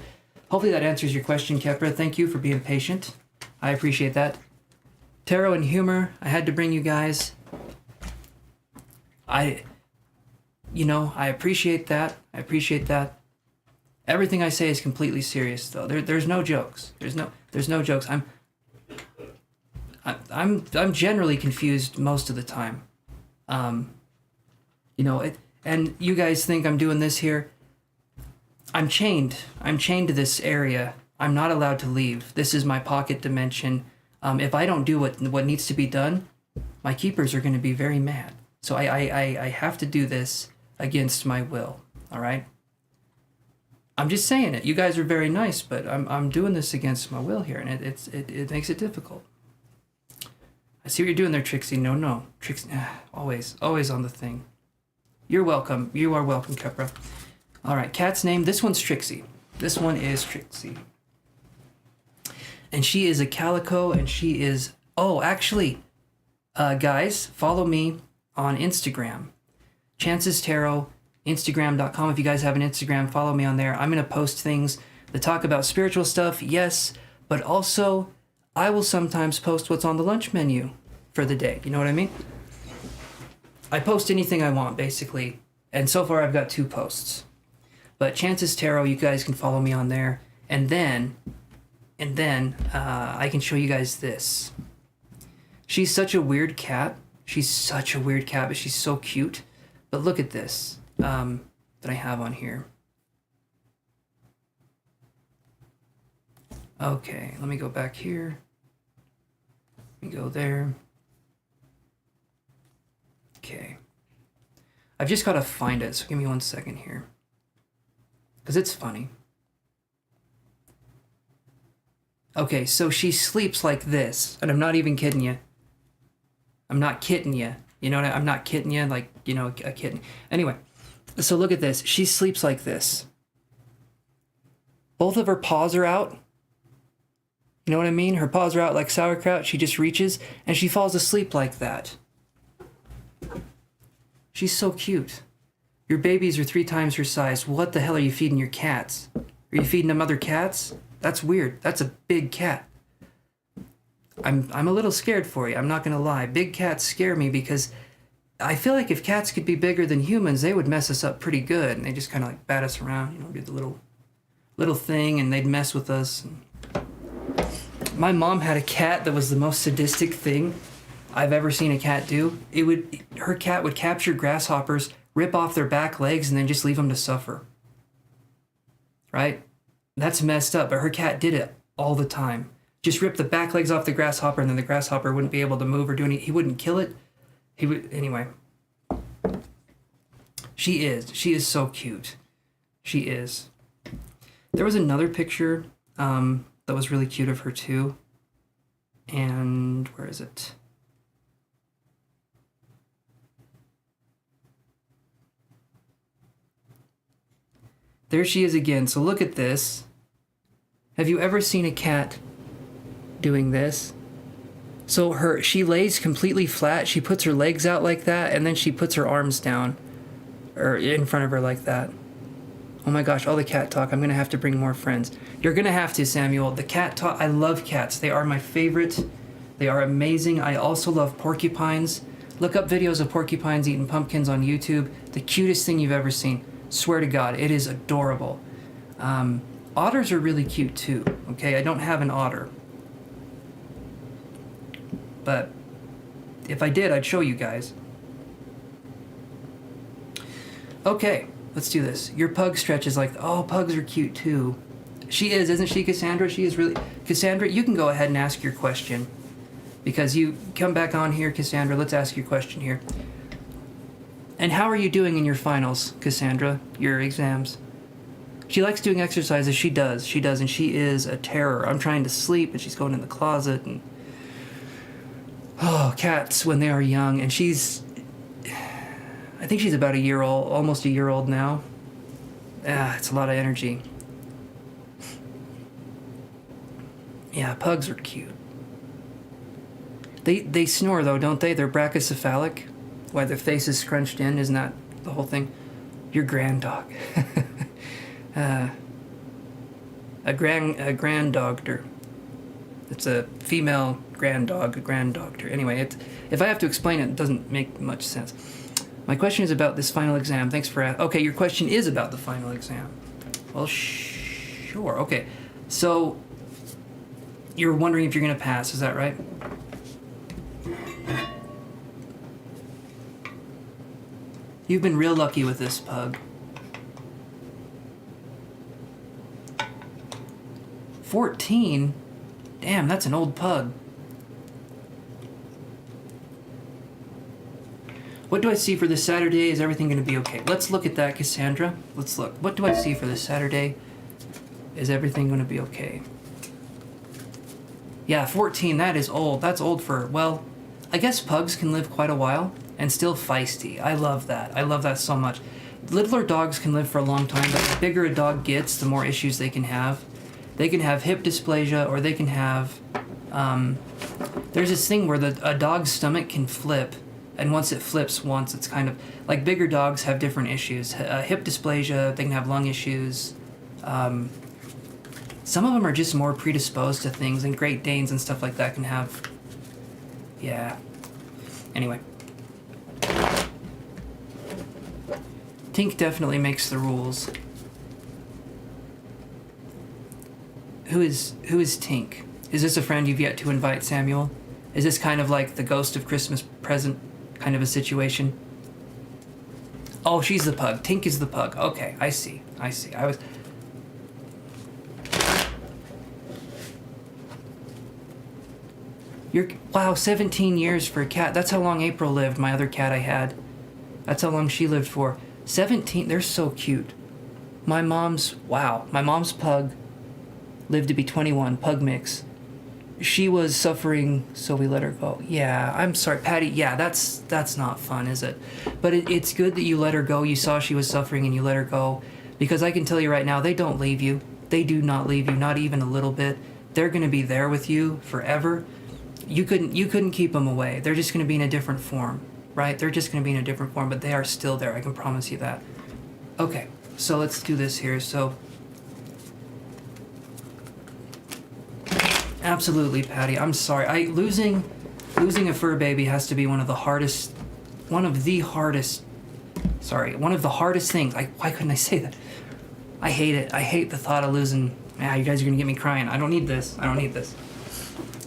hopefully that answers your question, Kepra. Thank you for being patient. I appreciate that. Tarot and humor, I had to bring you guys. I appreciate that. Everything I say is completely serious though. There's no jokes. There's no jokes. I'm generally confused most of the time. And you guys think I'm doing this here. I'm chained to this area. I'm not allowed to leave. This is my pocket dimension. If I don't do what needs to be done, my keepers are going to be very mad. So I have to do this against my will. All right. I'm just saying it. You guys are very nice, but I'm doing this against my will here, and it makes it difficult. I see what you're doing there, Trixie. No. Trixie, always on the thing. You're welcome. You are welcome, Kepra. All right, cat's name. This one's Trixie. This one is Trixie. And she is a calico, and she is... Oh, actually, guys, follow me. on Instagram. ChancesTarot, Instagram.com. If you guys have an Instagram, follow me on there. I'm going to post things that talk about spiritual stuff, yes, but also I will sometimes post what's on the lunch menu for the day. You know what I mean? I post anything I want, basically. And so far I've got 2 posts. But ChancesTarot, you guys can follow me on there. And then I can show you guys this. She's such a weird cat. She's such a weird cat, but she's so cute. But look at this that I have on here. Okay, let me go back here. Let me go there. Okay. I've just got to find it, so give me 1 second here. Because it's funny. Okay, so she sleeps like this, and I'm not even kidding you. I'm not kidding you. You know what I'm not kidding you, like, you know, a kitten. Anyway, so look at this. She sleeps like this. Both of her paws are out. You know what I mean? Her paws are out like sauerkraut. She just reaches, and she falls asleep like that. She's so cute. Your babies are 3 times her size. What the hell are you feeding your cats? Are you feeding them other cats? That's weird. That's a big cat. I'm a little scared for you. I'm not going to lie. Big cats scare me because I feel like if cats could be bigger than humans, they would mess us up pretty good. And they just kind of like bat us around, you know, do the little thing, and they'd mess with us. My mom had a cat that was the most sadistic thing I've ever seen a cat do. Her cat would capture grasshoppers, rip off their back legs, and then just leave them to suffer. Right? That's messed up, but her cat did it all the time. Just rip the back legs off the grasshopper, and then the grasshopper wouldn't be able to move or do anything. He wouldn't kill it. He would, anyway. She is so cute. She is. There was another picture that was really cute of her too. And where is it? There she is again. So look at this. Have you ever seen a cat doing this? So she lays completely flat. She puts her legs out like that, and then she puts her arms down or in front of her like that. Oh my gosh, all the cat talk. I'm going to have to bring more friends. You're going to have to, Samuel. The cat talk. I love cats. They are my favorite. They are amazing. I also love porcupines. Look up videos of porcupines eating pumpkins on YouTube. The cutest thing you've ever seen. Swear to God, it is adorable. Otters are really cute too. Okay, I don't have an otter. But if I did, I'd show you guys. Okay, let's do this. Your pug stretches like, oh, pugs are cute too. She is, isn't she, Cassandra? She is really... Cassandra, you can go ahead and ask your question. Because you come back on here, Cassandra. Let's ask your question here. And how are you doing in your finals, Cassandra? Your exams? She likes doing exercises. She does, and she is a terror. I'm trying to sleep, and she's going in the closet, and... Oh, cats when they are young, and she's... I think she's about a year old, almost a year old now. It's a lot of energy. Yeah, pugs are cute. They snore, though, don't they? They're brachycephalic. Why their face is scrunched in, isn't that the whole thing? Your grand dog. A grand dogter. It's a female grand dog, a grand dogter. Anyway, if I have to explain it, it doesn't make much sense. My question is about this final exam. Thanks for asking. Okay, your question is about the final exam. Well, sure. Okay, so you're wondering if you're going to pass. Is that right? You've been real lucky with this pug. 14? Damn, that's an old pug. What do I see for this Saturday? Is everything going to be okay? Let's look at that, Cassandra. Let's look. What do I see for this Saturday? Is everything going to be okay? Yeah, 14, that is old. That's old for, well, I guess pugs can live quite a while and still feisty. I love that. I love that so much. Littler dogs can live for a long time, but the bigger a dog gets, the more issues they can have. They can have hip dysplasia, or they can have... there's this thing where a dog's stomach can flip And once it flips once, it's kind of like bigger dogs have different issues. Hip dysplasia, they can have lung issues. Some of them are just more predisposed to things, and Great Danes and stuff like that can have, yeah. Anyway. Tink definitely makes the rules. Who is Tink? Is this a friend you've yet to invite, Samuel? Is this kind of like the ghost of Christmas present kind of a situation? Oh, she's the pug. Tink is the pug. Okay, I see. Wow, 17 years for a cat. That's how long April lived, my other cat I had. That's how long she lived for. 17, they're so cute. My mom's pug lived to be 21, pug mix. She was suffering, so we let her go. Yeah, I'm sorry, Patty. Yeah, that's not fun, is it? But it's good that you let her go. You saw she was suffering and you let her go. Because I can tell you right now, they don't leave you. They do not leave you, not even a little bit. They're going to be there with you forever. You couldn't keep them away. They're just going to be in a different form, right? They're just going to be in a different form, but they are still there. I can promise you that. Okay, so let's do this here. So, absolutely, Patty. I'm sorry. Losing a fur baby has to be one of the hardest things. Why couldn't I say that? I hate it. I hate the thought of losing. You guys are going to get me crying. I don't need this.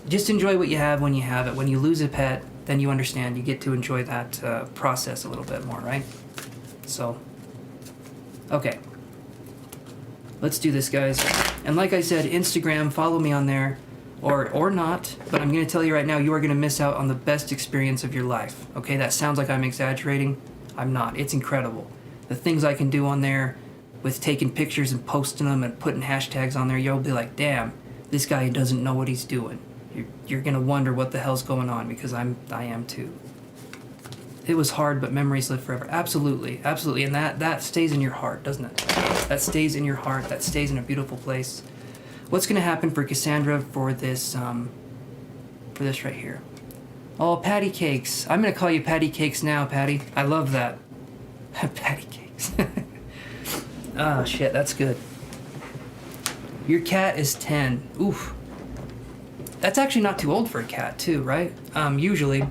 Just enjoy what you have when you have it. When you lose a pet, then you understand. You get to enjoy that process a little bit more, right? So, okay. Let's do this, guys. And like I said, Instagram, follow me on there. Or not, but I'm going to tell you right now, you are going to miss out on the best experience of your life. Okay, that sounds like I'm exaggerating. I'm not. It's incredible. The things I can do on there with taking pictures and posting them and putting hashtags on there, you'll be like, damn, this guy doesn't know what he's doing. You're going to wonder what the hell's going on, because I am too. It was hard, but memories live forever. Absolutely, absolutely. And that stays in your heart, doesn't it? That stays in your heart. That stays in a beautiful place. What's going to happen for Cassandra for this right here? Oh, patty cakes. I'm going to call you patty cakes now, Patty. I love that. Patty cakes. Oh, shit, that's good. Your cat is 10. Oof. That's actually not too old for a cat, too, right? Usually.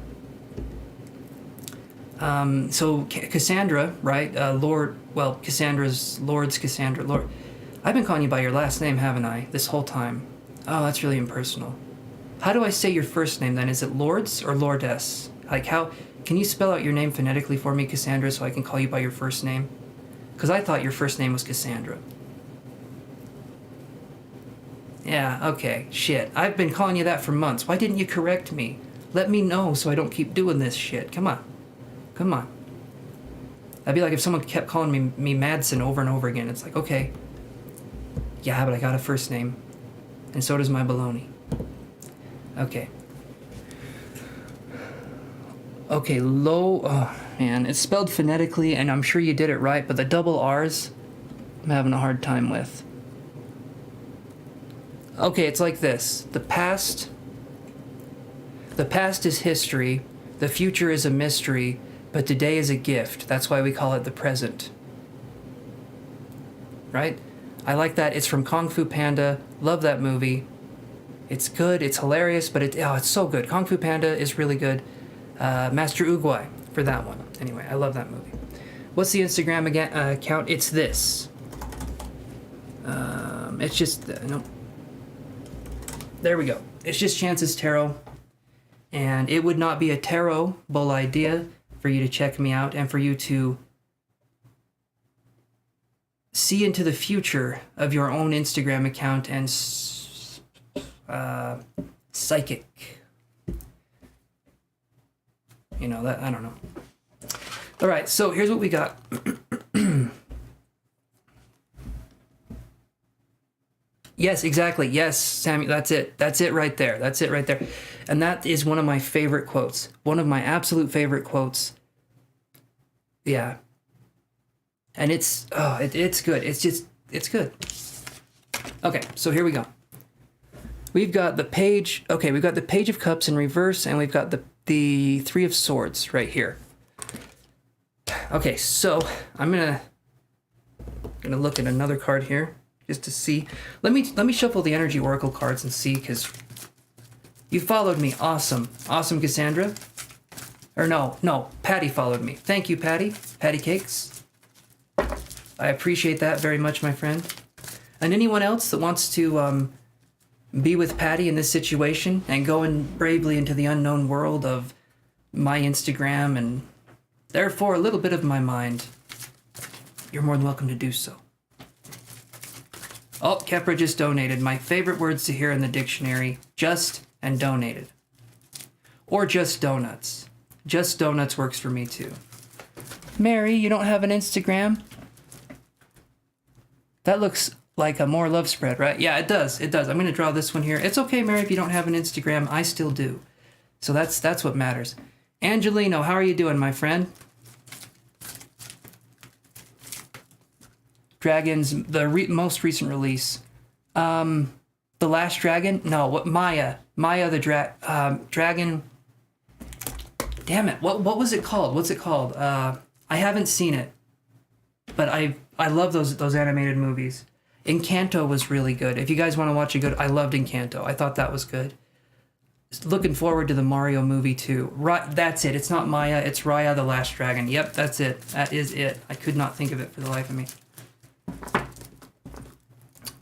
So Cassandra, right? Cassandra's Lord's Cassandra. Lord. I've been calling you by your last name, haven't I? This whole time. Oh, that's really impersonal. How do I say your first name then? Is it Lords or Lordess? Like how, can you spell out your name phonetically for me, Cassandra, so I can call you by your first name? Because I thought your first name was Cassandra. Yeah, okay, shit. I've been calling you that for months. Why didn't you correct me? Let me know so I don't keep doing this shit. Come on. That'd be like if someone kept calling me Madsen over and over again. It's like, okay. Yeah, but I got a first name. And so does my baloney. Okay. Okay, oh man, it's spelled phonetically, and I'm sure you did it right, but the double R's, I'm having a hard time with. Okay, it's like this. The past is history, the future is a mystery, but today is a gift. That's why we call it the present. Right? I like that. It's from Kung Fu Panda. Love that movie. It's good, it's hilarious, but it's so good. Kung Fu Panda is really good. Master Uguay for that one. Anyway, I love that movie. What's the Instagram account? It's this. It's just, no. There we go. It's just Chances Tarot. And it would not be a terrible idea for you to check me out and for you to see into the future of your own Instagram account and psychic. You know, that, I don't know. All right, so here's what we got. Yes, exactly. Yes, Sammy, that's it. That's it right there. That's it right there. And that is one of my favorite quotes. One of my absolute favorite quotes. Yeah. And it's good. It's good. Okay, so here we go. We've got the page, we've got the Page of Cups in reverse, and we've got the the Three of Swords right here. Okay, so I'm gonna look at another card here just to see. Let me shuffle the energy oracle cards and see, because you followed me. Awesome, Cassandra. Or no, Patty followed me. Thank you, Patty. Patty Cakes. I appreciate that very much, my friend. And anyone else that wants to be with Patty in this situation and go bravely into the unknown world of my Instagram and therefore a little bit of my mind, you're more than welcome to do so. Oh, Kepra just donated. My favorite words to hear in the dictionary: just and donated. Or just donuts. Just donuts works for me too. Mary, you don't have an Instagram? That looks like a more love spread, right? Yeah, it does. I'm going to draw this one here. It's okay, Mary, if you don't have an Instagram. I still do. So that's what matters. Angelino, how are you doing, my friend? Dragons, the most recent release. The Last Dragon? No, what? Maya the dragon. Damn it! What was it called? What's it called? I haven't seen it, but I love those animated movies. Encanto was really good. If you guys want to watch a good, I loved Encanto. I thought that was good. Looking forward to the Mario movie too. Right, that's it. It's not Maya. It's Raya the Last Dragon. Yep, that's it. That is it. I could not think of it for the life of me.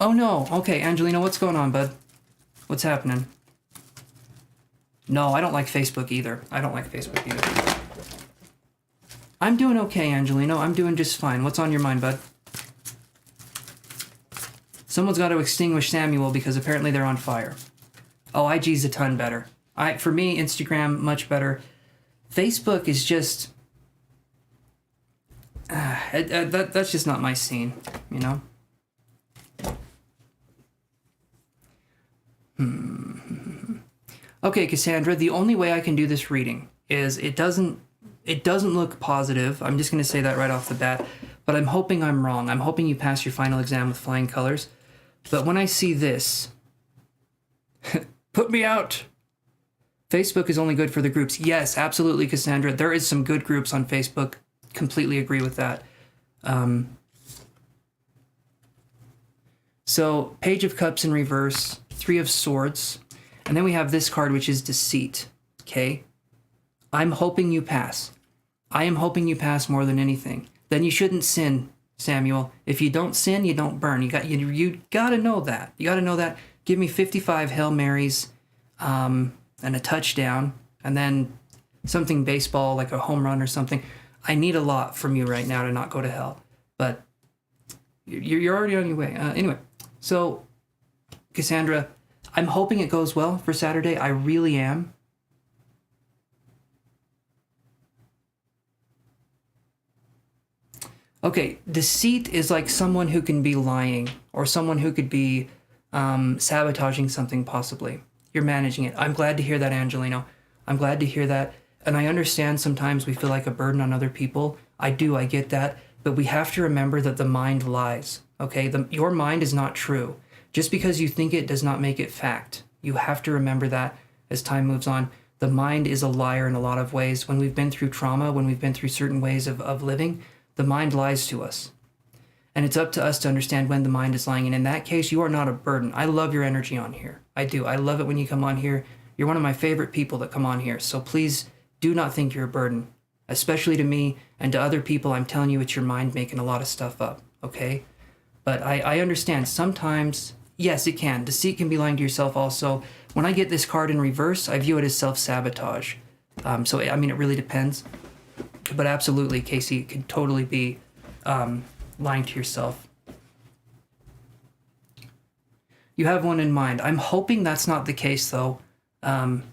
Oh no. Okay, Angelino, what's going on, bud? What's happening? No, I don't like Facebook either. I'm doing okay, Angelino. I'm doing just fine. What's on your mind, bud? Someone's got to extinguish Samuel because apparently they're on fire. Oh, IG's a ton better. For me, Instagram, much better. Facebook is just... that's just not my scene, you know? Okay, Cassandra, the only way I can do this reading is it doesn't look positive. I'm just going to say that right off the bat. But I'm hoping I'm wrong. I'm hoping you pass your final exam with flying colors. But when I see this... Put me out! Facebook is only good for the groups. Yes, absolutely, Cassandra. There is some good groups on Facebook. Completely agree with that. So, Page of Cups in reverse, Three of Swords, and then we have this card, which is Deceit. Okay? I'm hoping you pass. I am hoping you pass more than anything. Then you shouldn't sin, Samuel. If you don't sin, you don't burn. You gotta know that. You gotta know that. Give me 55 Hail Marys, and a touchdown, and then something baseball, like a home run or something. I need a lot from you right now to not go to hell. But you're already on your way. Anyway, so, Cassandra, I'm hoping it goes well for Saturday. I really am. Okay, deceit is like someone who can be lying, or someone who could be sabotaging something possibly. You're managing it. I'm glad to hear that, Angelino. I'm glad to hear that. And I understand sometimes we feel like a burden on other people. I get that. But we have to remember that the mind lies, okay? Your mind is not true. Just because you think it does not make it fact. You have to remember that as time moves on. The mind is a liar in a lot of ways. When we've been through trauma, when we've been through certain ways of living, the mind lies to us. And it's up to us to understand when the mind is lying. And in that case, you are not a burden. I love your energy on here. I do. I love it when you come on here. You're one of my favorite people that come on here. So please do not think you're a burden. Especially to me and to other people, I'm telling you, it's your mind making a lot of stuff up, okay? But I understand sometimes, yes, it can. Deceit can be lying to yourself also. When I get this card in reverse, I view it as self-sabotage. So, I mean, it really depends. But absolutely, Casey, it could totally be lying to yourself. You have one in mind. I'm hoping that's not the case, though. I'm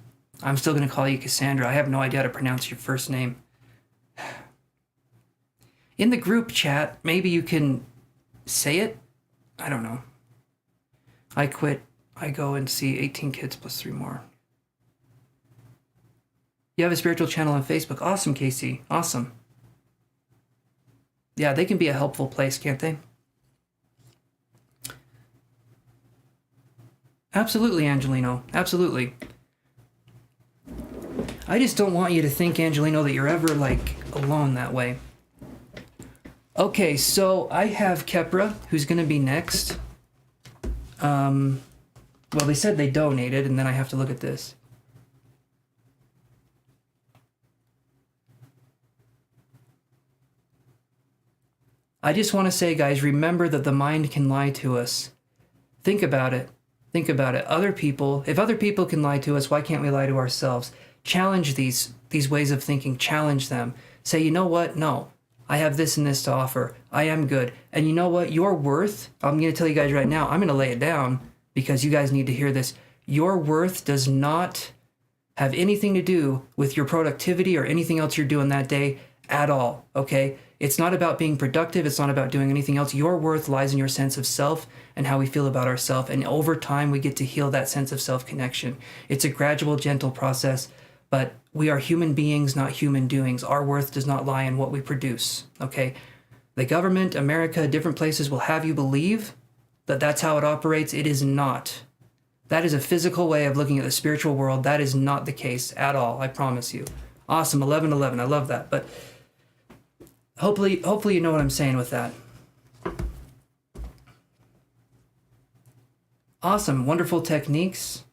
still going to call you Cassandra. I have no idea how to pronounce your first name. In the group chat, maybe you can say it? I don't know. I quit. I go and see 18 kids plus 3 more. You have a spiritual channel on Facebook. Awesome, Casey. Awesome. Yeah, they can be a helpful place, can't they? Absolutely, Angelino. Absolutely. I just don't want you to think, Angelino, that you're ever, like, alone that way. Okay, so I have Kepra, who's going to be next. Well, they said they donated, and then I have to look at this. I just want to say, guys, remember that the mind can lie to us. Think about it. Think about it. If other people can lie to us, why can't we lie to ourselves? Challenge these ways of thinking. Challenge them. Say, you know what? No, I have this and this to offer. I am good. And you know what? Your worth, I'm going to tell you guys right now, I'm going to lay it down because you guys need to hear this. Your worth does not have anything to do with your productivity or anything else you're doing that day at all, okay? It's not about being productive. It's not about doing anything else. Your worth lies in your sense of self and how we feel about ourselves. And over time, we get to heal that sense of self-connection. It's a gradual, gentle process, but we are human beings, not human doings. Our worth does not lie in what we produce, okay? The government, America, different places will have you believe that that's how it operates. It is not. That is a physical way of looking at the spiritual world. That is not the case at all, I promise you. Awesome, 1111, I love that. But hopefully you know what I'm saying with that. Awesome, wonderful techniques.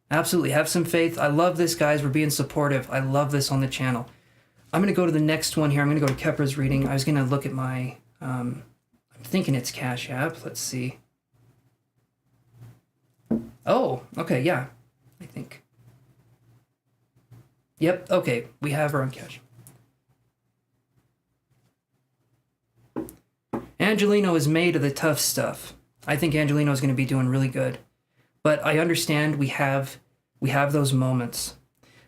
Absolutely, have some faith. I love this, guys. We're being supportive. I love this on the channel. I'm going to go to the next one here. I'm going to go to Kepra's reading. I was going to look at my, I'm thinking it's Cashapp. Let's see. Oh, okay, yeah, I think. Yep, okay, we have her on Cash. Angelino is made of the tough stuff. I think Angelino is going to be doing really good. But I understand we have those moments.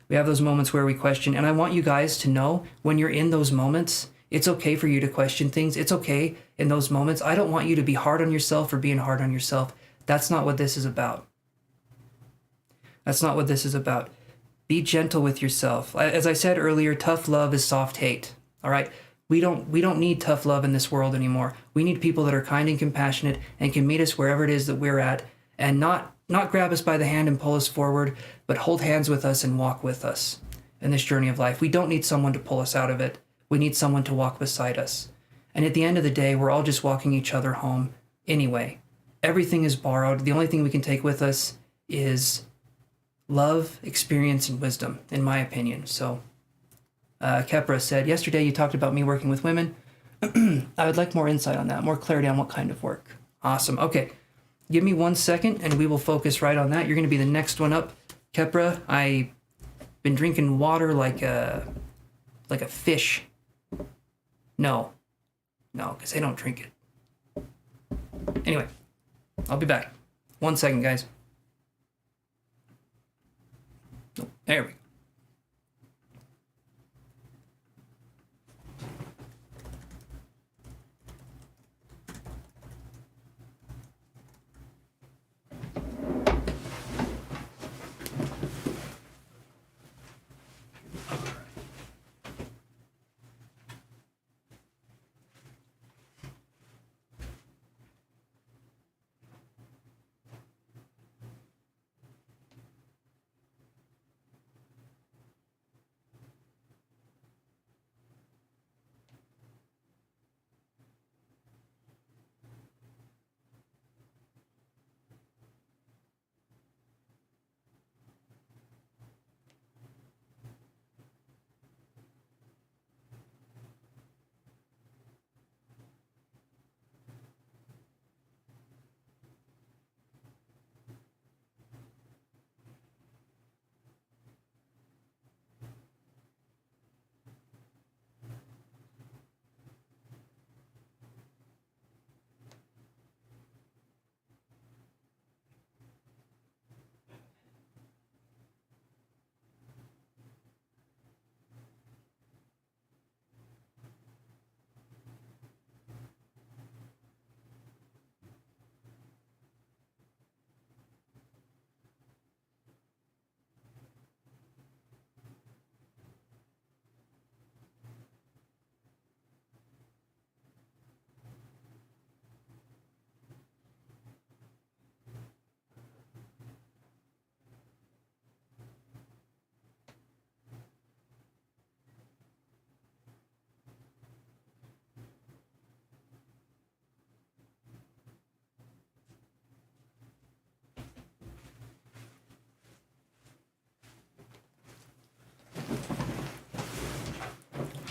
We have those moments where we question, and I want you guys to know when you're in those moments, it's okay for you to question things. It's okay in those moments. I don't want you to be hard on yourself for being hard on yourself. That's not what this is about. That's not what this is about. Be gentle with yourself. As I said earlier, tough love is soft hate. All right? We don't need tough love in this world anymore. We need people that are kind and compassionate and can meet us wherever it is that we're at and not grab us by the hand and pull us forward, but hold hands with us and walk with us in this journey of life. We don't need someone to pull us out of it. We need someone to walk beside us. And at the end of the day, we're all just walking each other home anyway. Everything is borrowed. The only thing we can take with us is love, experience, and wisdom, in my opinion. So Kepra said, yesterday you talked about me working with women. I would like more insight on that, more clarity on what kind of work. Awesome. Okay. Give me 1 second and we will focus right on that. You're going to be the next one up. Kepra, I've been drinking water like a fish. No, because I don't drink it. Anyway, I'll be back. 1 second, guys. There we go.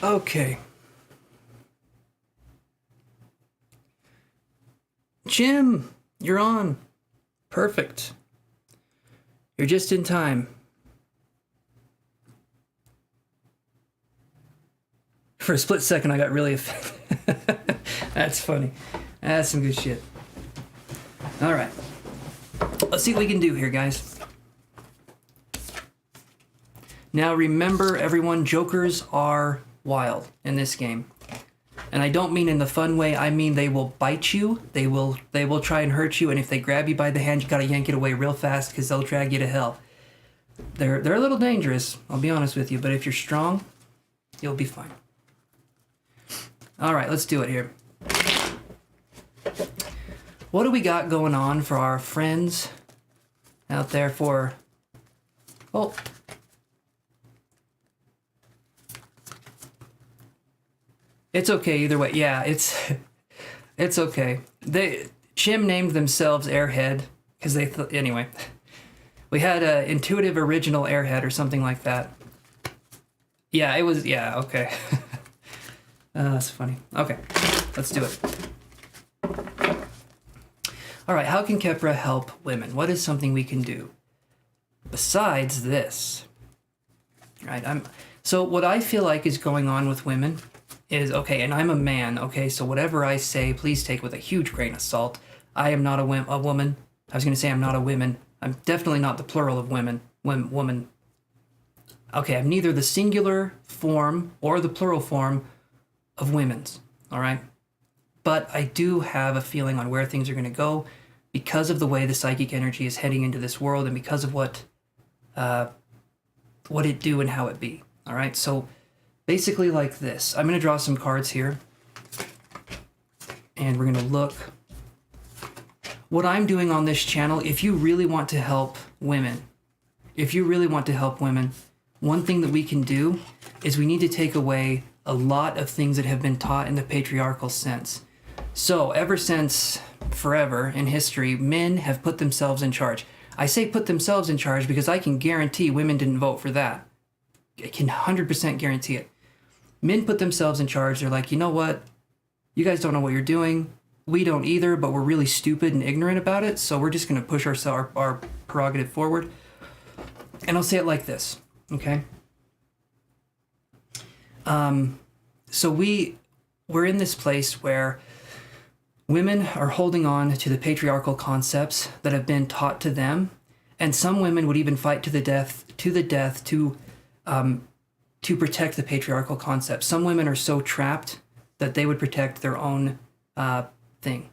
Okay. Jim, you're on. Perfect. You're just in time. For a split second, I got really offended. That's funny. That's some good shit. All right. Let's see what we can do here, guys. Now remember, everyone, jokers are wild in this game. And I don't mean in the fun way, I mean they will bite you, they will try and hurt you, and if they grab you by the hand, you gotta yank it away real fast because they'll drag you to hell. They're a little dangerous, I'll be honest with you, but if you're strong, you'll be fine. All right, let's do it here. What do we got going on for our friends out there for... Oh. It's okay either way. Yeah, it's okay. Chim named themselves Airhead because they anyway. We had a intuitive original Airhead or something like that. Yeah, it was. Yeah, okay. That's funny. Okay, let's do it. All right, how can Kepra help women? What is something we can do besides this? Right. So what I feel like is going on with women is, okay, and I'm a man, okay, so whatever I say, please take with a huge grain of salt. I am not a woman. I was going to say I'm not a woman. I'm definitely not the plural of women. Woman. Okay, I'm neither the singular form or the plural form of women's, all right? But I do have a feeling on where things are going to go because of the way the psychic energy is heading into this world and because of what it do and how it be, all right? So basically like this. I'm going to draw some cards here. And we're going to look. What I'm doing on this channel, if you really want to help women, one thing that we can do is we need to take away a lot of things that have been taught in the patriarchal sense. So ever since forever in history, men have put themselves in charge. I say put themselves in charge because I can guarantee women didn't vote for that. I can 100% guarantee it. Men put themselves in charge. They're like, you know what? You guys don't know what you're doing. We don't either, but we're really stupid and ignorant about it. So we're just going to push our prerogative forward. And I'll say it like this, okay? So we're in this place where women are holding on to the patriarchal concepts that have been taught to them. And some women would even fight to the death to protect the patriarchal concept. Some women are so trapped that they would protect their own thing.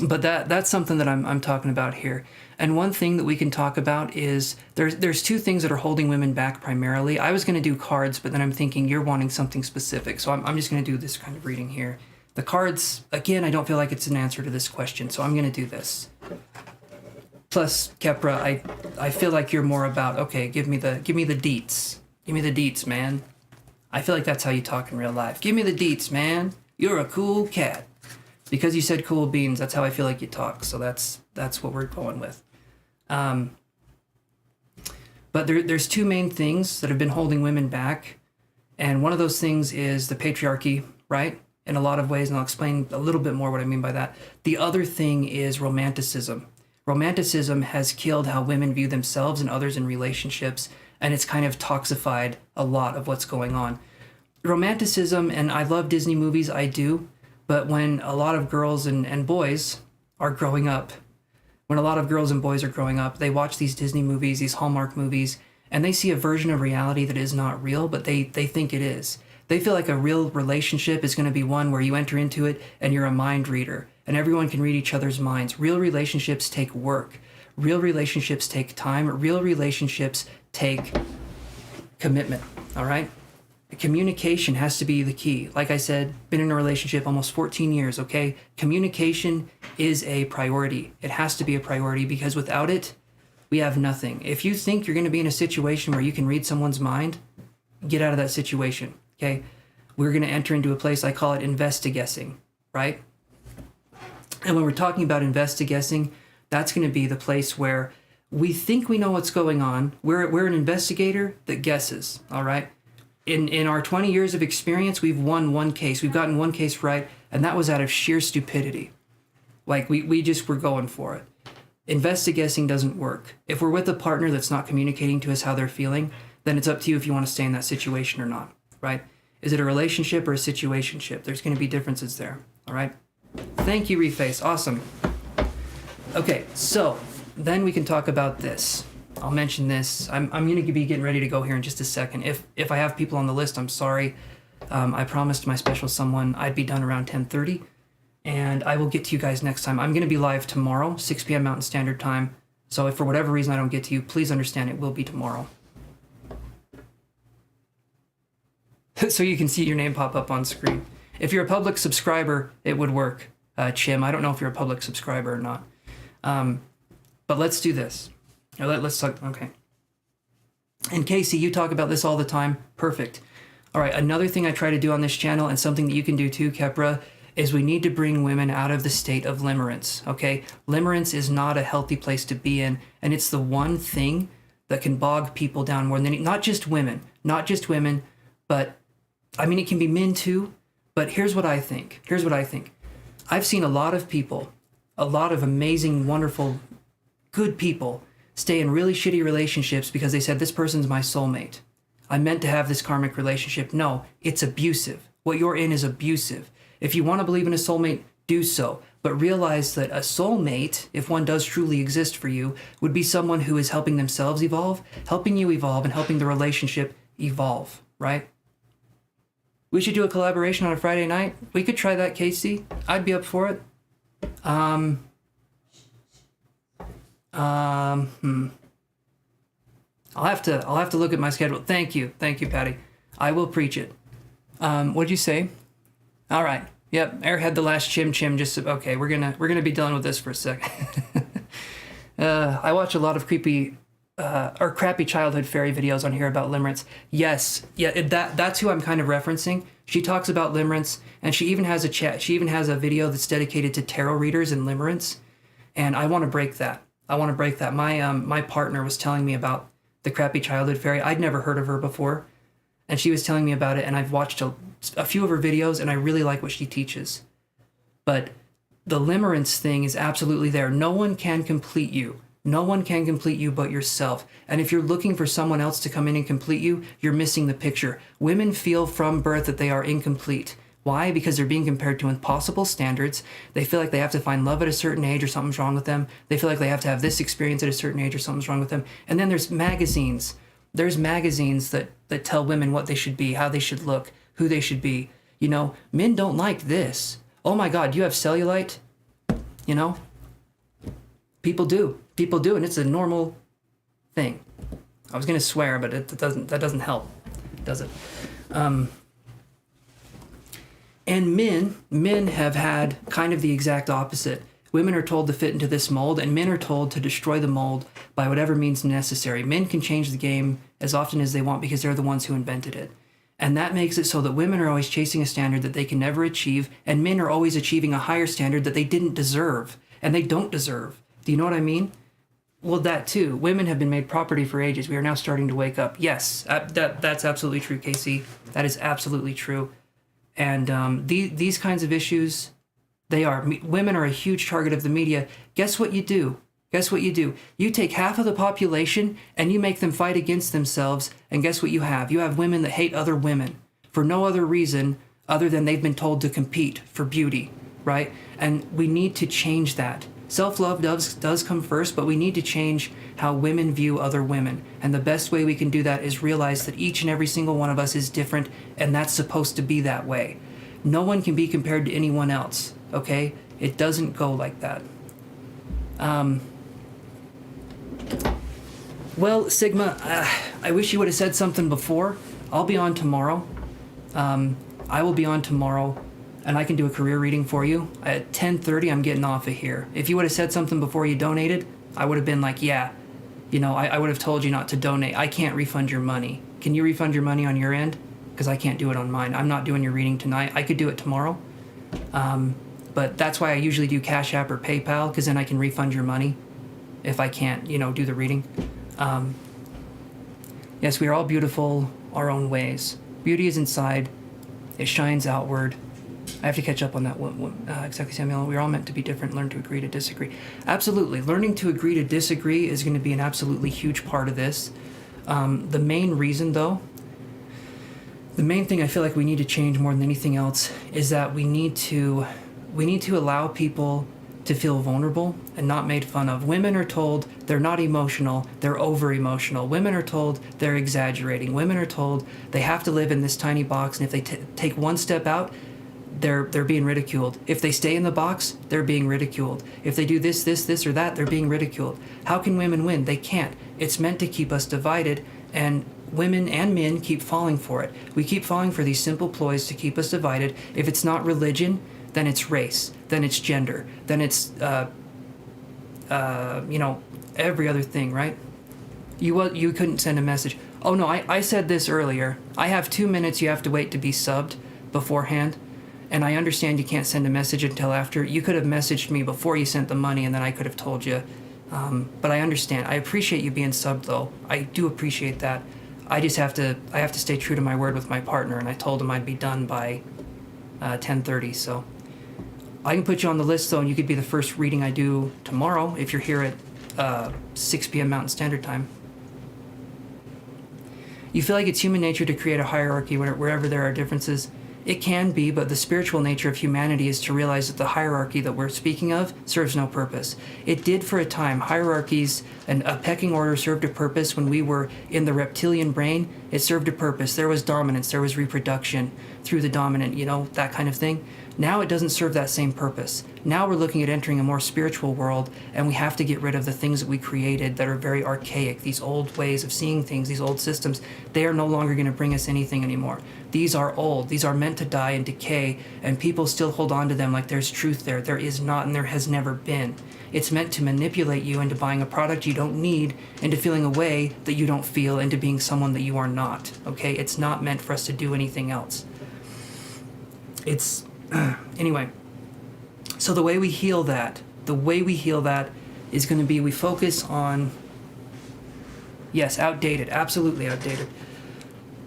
But that's something that I'm talking about here. And one thing that we can talk about is there's two things that are holding women back primarily. I was going to do cards, but then I'm thinking you're wanting something specific. So I'm just going to do this kind of reading here. The cards, again, I don't feel like it's an answer to this question, so I'm going to do this. Plus, Kepra, I feel like you're more about, okay, give me the deets. Give me the deets, man. I feel like that's how you talk in real life. Give me the deets, man. You're a cool cat. Because you said cool beans, that's how I feel like you talk. So that's what we're going with. But there's two main things that have been holding women back. And one of those things is the patriarchy, right? In a lot of ways, and I'll explain a little bit more what I mean by that. The other thing is romanticism. Romanticism has killed how women view themselves and others in relationships, and it's kind of toxified a lot of what's going on. Romanticism, and I love Disney movies, I do, but when a lot of girls and boys are growing up, they watch these Disney movies, these Hallmark movies, and they see a version of reality that is not real, but they think it is. They feel like a real relationship is going to be one where you enter into it and you're a mind reader and everyone can read each other's minds. Real relationships take work. Real relationships take time. Real relationships take commitment, all right? Communication has to be the key. Like I said, been in a relationship almost 14 years, okay? Communication is a priority. It has to be a priority because without it, we have nothing. If you think you're going to be in a situation where you can read someone's mind, get out of that situation, okay? We're going to enter into a place, I call it investiguessing, right? And when we're talking about investiguessing, that's going to be the place where we think we know what's going on. We're an investigator that guesses, all right? In our 20 years of experience, we've won one case. We've gotten one case right, and that was out of sheer stupidity. Like, we just were going for it. Investigating doesn't work. If we're with a partner that's not communicating to us how they're feeling, then it's up to you if you want to stay in that situation or not, right? Is it a relationship or a situationship? There's going to be differences there, all right? Thank you, Reface. Awesome. Okay, so then we can talk about this. I'll mention this. I'm going to be getting ready to go here in just a second. If I have people on the list, I'm sorry. I promised my special someone I'd be done around 10:30, and I will get to you guys next time. I'm going to be live tomorrow, 6 p.m. Mountain Standard Time. So if for whatever reason I don't get to you, please understand it will be tomorrow. So you can see your name pop up on screen. If you're a public subscriber, it would work. Chim, I don't know if you're a public subscriber or not. But let's do this. Let's talk. Okay. And Casey, you talk about this all the time. Perfect. All right. Another thing I try to do on this channel, and something that you can do too, Kepra, is we need to bring women out of the state of limerence. Okay. Limerence is not a healthy place to be in. And it's the one thing that can bog people down more than not just women, but I mean, it can be men too. But here's what I think. I've seen a lot of people, a lot of amazing, wonderful, good people stay in really shitty relationships because they said, this person's my soulmate. I meant to have this karmic relationship. No, it's abusive. What you're in is abusive. If you want to believe in a soulmate, do so. But realize that a soulmate, if one does truly exist for you, would be someone who is helping themselves evolve, helping you evolve, and helping the relationship evolve, right? We should do a collaboration on a Friday night. We could try that, Casey. I'd be up for it. I'll have to look at my schedule. Thank you, Patty. I will preach it. What'd you say? All right. Yep. Airhead the last chim. Just okay. We're gonna be dealing with this for a second. I watch a lot of creepy or crappy childhood fairy videos on here about limerence. Yes, yeah, that's who I'm kind of referencing. She talks about limerence, and she even has a chat. She even has a video that's dedicated to tarot readers and limerence, and I want to break that. My partner was telling me about the crappy childhood fairy. I'd never heard of her before, and she was telling me about it, and I've watched a few of her videos, and I really like what she teaches. But the limerence thing is absolutely there. No one can complete you. No one can complete you but yourself. And if you're looking for someone else to come in and complete you, you're missing the picture. Women feel from birth that they are incomplete. Why? Because they're being compared to impossible standards. They feel like they have to find love at a certain age or something's wrong with them. They feel like they have to have this experience at a certain age or something's wrong with them. And then there's magazines. There's magazines that tell women what they should be, how they should look, who they should be. You know, men don't like this. Oh my God, you have cellulite? You know? People do, and it's a normal thing. I was gonna swear, but that doesn't help, does it? And men have had kind of the exact opposite. Women are told to fit into this mold, and men are told to destroy the mold by whatever means necessary. Men can change the game as often as they want because they're the ones who invented it. And that makes it so that women are always chasing a standard that they can never achieve, and men are always achieving a higher standard that they didn't deserve, and they don't deserve. Do you know what I mean? Well, that too. Women have been made property for ages. We are now starting to wake up. Yes, that's absolutely true, Casey. That is absolutely true. And these kinds of issues, women are a huge target of the media. Guess what you do? You take half of the population and you make them fight against themselves, and guess what you have? You have women that hate other women for no other reason other than they've been told to compete for beauty, right? And we need to change that. Self-love does come first, but we need to change how women view other women. And the best way we can do that is realize that each and every single one of us is different, and that's supposed to be that way. No one can be compared to anyone else, okay? It doesn't go like that. Well, Sigma, I wish you would have said something before. I'll be on tomorrow. I will be on tomorrow. And I can do a career reading for you. At 10:30, I'm getting off of here. If you would have said something before you donated, I would have been like, yeah, you know, I would have told you not to donate. I can't refund your money. Can you refund your money on your end? Because I can't do it on mine. I'm not doing your reading tonight. I could do it tomorrow. But that's why I usually do Cashapp or PayPal, because then I can refund your money. if I can't, do the reading. Yes, we are all beautiful our own ways. Beauty is inside. It shines outward. I have to catch up on that one. Exactly, Samuel. We're all meant to be different. Learn to agree to disagree. Absolutely. Learning to agree to disagree is going to be an absolutely huge part of this. The main reason, though, the main thing I feel like we need to change more than anything else is that we need to allow people to feel vulnerable and not made fun of. Women are told they're not emotional, they're over-emotional. Women are told they're exaggerating. Women are told they have to live in this tiny box, and if they take one step out, they're being ridiculed. If they stay in the box, they're being ridiculed. If they do this, or that, they're being ridiculed. How can women win? They can't. It's meant to keep us divided, and women and men keep falling for it. We keep falling for these simple ploys to keep us divided. If it's not religion, then it's race, then it's gender, then it's, every other thing, right? You couldn't send a message. Oh no, I said this earlier. I have 2 minutes you have to wait to be subbed beforehand. And I understand you can't send a message until after. You could have messaged me before you sent the money, and then I could have told you. But I understand. I appreciate you being subbed, though. I do appreciate that. I have to stay true to my word with my partner, and I told him I'd be done by 10:30. So I can put you on the list, though, and you could be the first reading I do tomorrow if you're here at 6 p.m. Mountain Standard Time. You feel like it's human nature to create a hierarchy wherever there are differences. It can be, but the spiritual nature of humanity is to realize that the hierarchy that we're speaking of serves no purpose. It did for a time. Hierarchies and a pecking order served a purpose when we were in the reptilian brain. It served a purpose. There was dominance. There was reproduction through the dominant, that kind of thing. Now it doesn't serve that same purpose. Now we're looking at entering a more spiritual world, and we have to get rid of the things that we created that are very archaic, these old ways of seeing things, these old systems. They are no longer going to bring us anything anymore. These are old. These are meant to die and decay, and people still hold on to them like there's truth there. There is not, and there has never been. It's meant to manipulate you into buying a product you don't need, into feeling a way that you don't feel, into being someone that you are not, okay? It's not meant for us to do anything else. Anyway, so the way we heal that is going to be, we focus on, yes, outdated, absolutely outdated.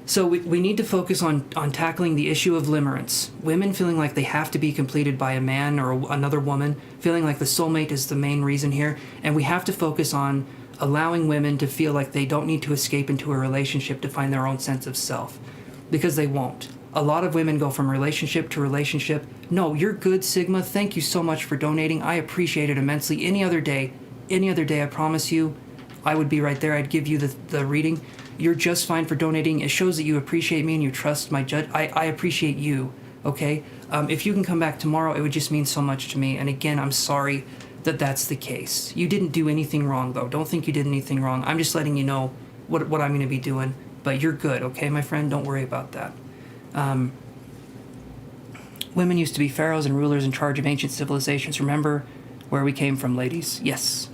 So we need to focus on tackling the issue of limerence. Women feeling like they have to be completed by a man or another woman, feeling like the soulmate is the main reason here, and we have to focus on allowing women to feel like they don't need to escape into a relationship to find their own sense of self, because they won't. A lot of women go from relationship to relationship. No, you're good, Sigma. Thank you so much for donating. I appreciate it immensely. Any other day, I promise you, I would be right there. I'd give you the reading. You're just fine for donating. It shows that you appreciate me and you trust my judge. I appreciate you, okay? If you can come back tomorrow, it would just mean so much to me. And again, I'm sorry that that's the case. You didn't do anything wrong, though. Don't think you did anything wrong. I'm just letting you know what I'm going to be doing. But you're good, okay, my friend? Don't worry about that. Women used to be pharaohs and rulers in charge of ancient civilizations. Remember where we came from, ladies? Yes.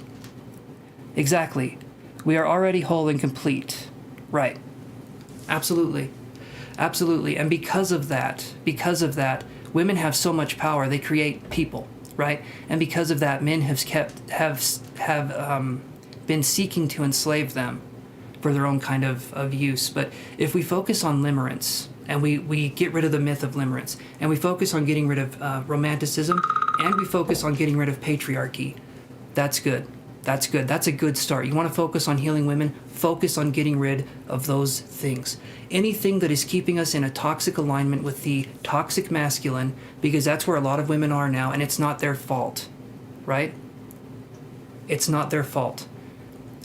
Exactly. We are already whole and complete. Right. Absolutely. Absolutely. And because of that, women have so much power. They create people, right? And because of that, men have been seeking to enslave them for their own kind of use. But if we focus on limerence, and we get rid of the myth of limerence, and we focus on getting rid of romanticism, and we focus on getting rid of patriarchy, that's good. That's good. That's a good start. You want to focus on healing women? Focus on getting rid of those things. Anything that is keeping us in a toxic alignment with the toxic masculine, because that's where a lot of women are now, and it's not their fault, right? It's not their fault.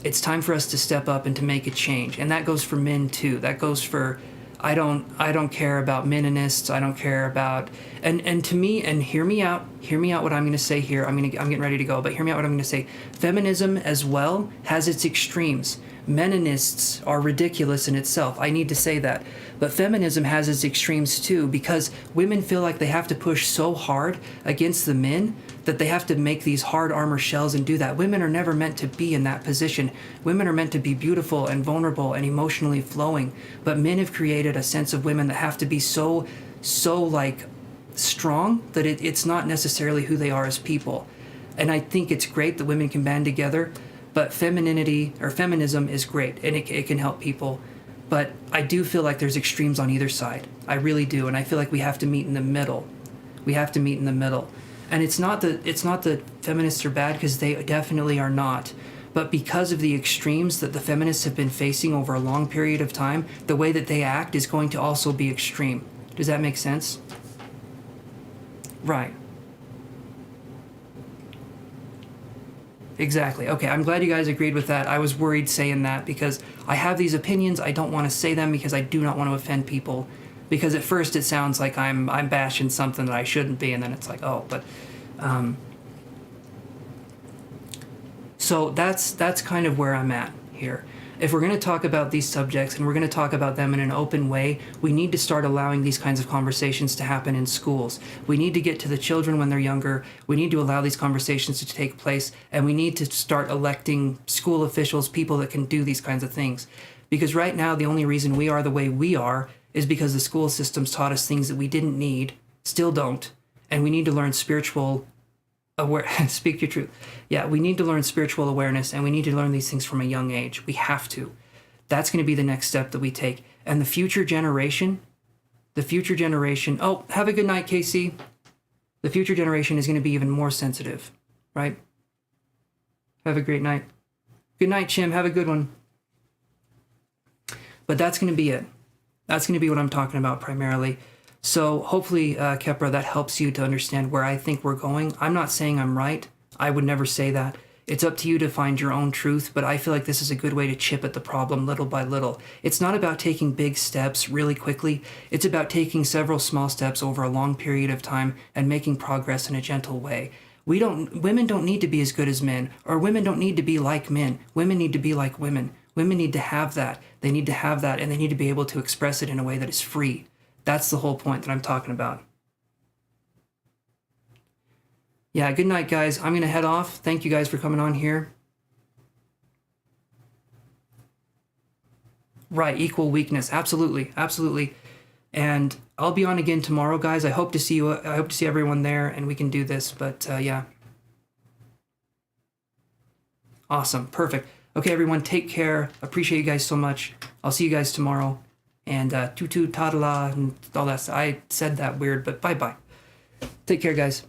It's time for us to step up and to make a change. And that goes for men too. That goes for, I don't care about meninists. I don't care about, and to me, and hear me out what I'm going to say here. I'm getting ready to go, but hear me out what I'm going to say. Feminism as well has its extremes. Meninists are ridiculous in itself. I need to say that. But feminism has its extremes too, because women feel like they have to push so hard against the men that they have to make these hard armor shells and do that. Women are never meant to be in that position. Women are meant to be beautiful and vulnerable and emotionally flowing. But men have created a sense of women that have to be so like strong that it's not necessarily who they are as people. And I think it's great that women can band together, But femininity or feminism is great, and it can help people. But I do feel like there's extremes on either side. I really do, and I feel like we have to meet in the middle. We have to meet in the middle. And it's not that feminists are bad, because they definitely are not. But because of the extremes that the feminists have been facing over a long period of time, the way that they act is going to also be extreme. Does that make sense? Right. Exactly. Okay, I'm glad you guys agreed with that. I was worried saying that because I have these opinions. I don't want to say them because I do not want to offend people. Because at first it sounds like I'm bashing something that I shouldn't be, and then it's like, oh, but so that's kind of where I'm at here. If we're going to talk about these subjects and we're going to talk about them in an open way, we need to start allowing these kinds of conversations to happen in schools. We need to get to the children when they're younger. We need to allow these conversations to take place, and we need to start electing school officials, people that can do these kinds of things. Because right now, the only reason we are the way we are is because the school systems taught us things that we didn't need, still don't, and we need to learn spiritual speak your truth. Yeah, we need to learn spiritual awareness, and we need to learn these things from a young age. We have to. That's going to be the next step that we take. And the future generation, oh, have a good night, Casey. The future generation is going to be even more sensitive, right? Have a great night. Good night, Chim. Have a good one. But that's going to be it. That's going to be what I'm talking about primarily. So hopefully, Kepra, that helps you to understand where I think we're going. I'm not saying I'm right. I would never say that. It's up to you to find your own truth, but I feel like this is a good way to chip at the problem little by little. It's not about taking big steps really quickly. It's about taking several small steps over a long period of time and making progress in a gentle way. Women don't need to be as good as men, or women don't need to be like men. Women need to be like women. Women need to have that. They need to have that, and they need to be able to express it in a way that is free. That's the whole point that I'm talking about. Yeah, good night, guys. I'm going to head off. Thank you guys for coming on here. Right, equal weakness. Absolutely, absolutely. And I'll be on again tomorrow, guys. I hope to see you. I hope to see everyone there, and we can do this. But yeah. Awesome. Perfect. Okay, everyone, take care. Appreciate you guys so much. I'll see you guys tomorrow. And tutu tadala and all that stuff. I said that weird, but bye-bye. Take care, guys.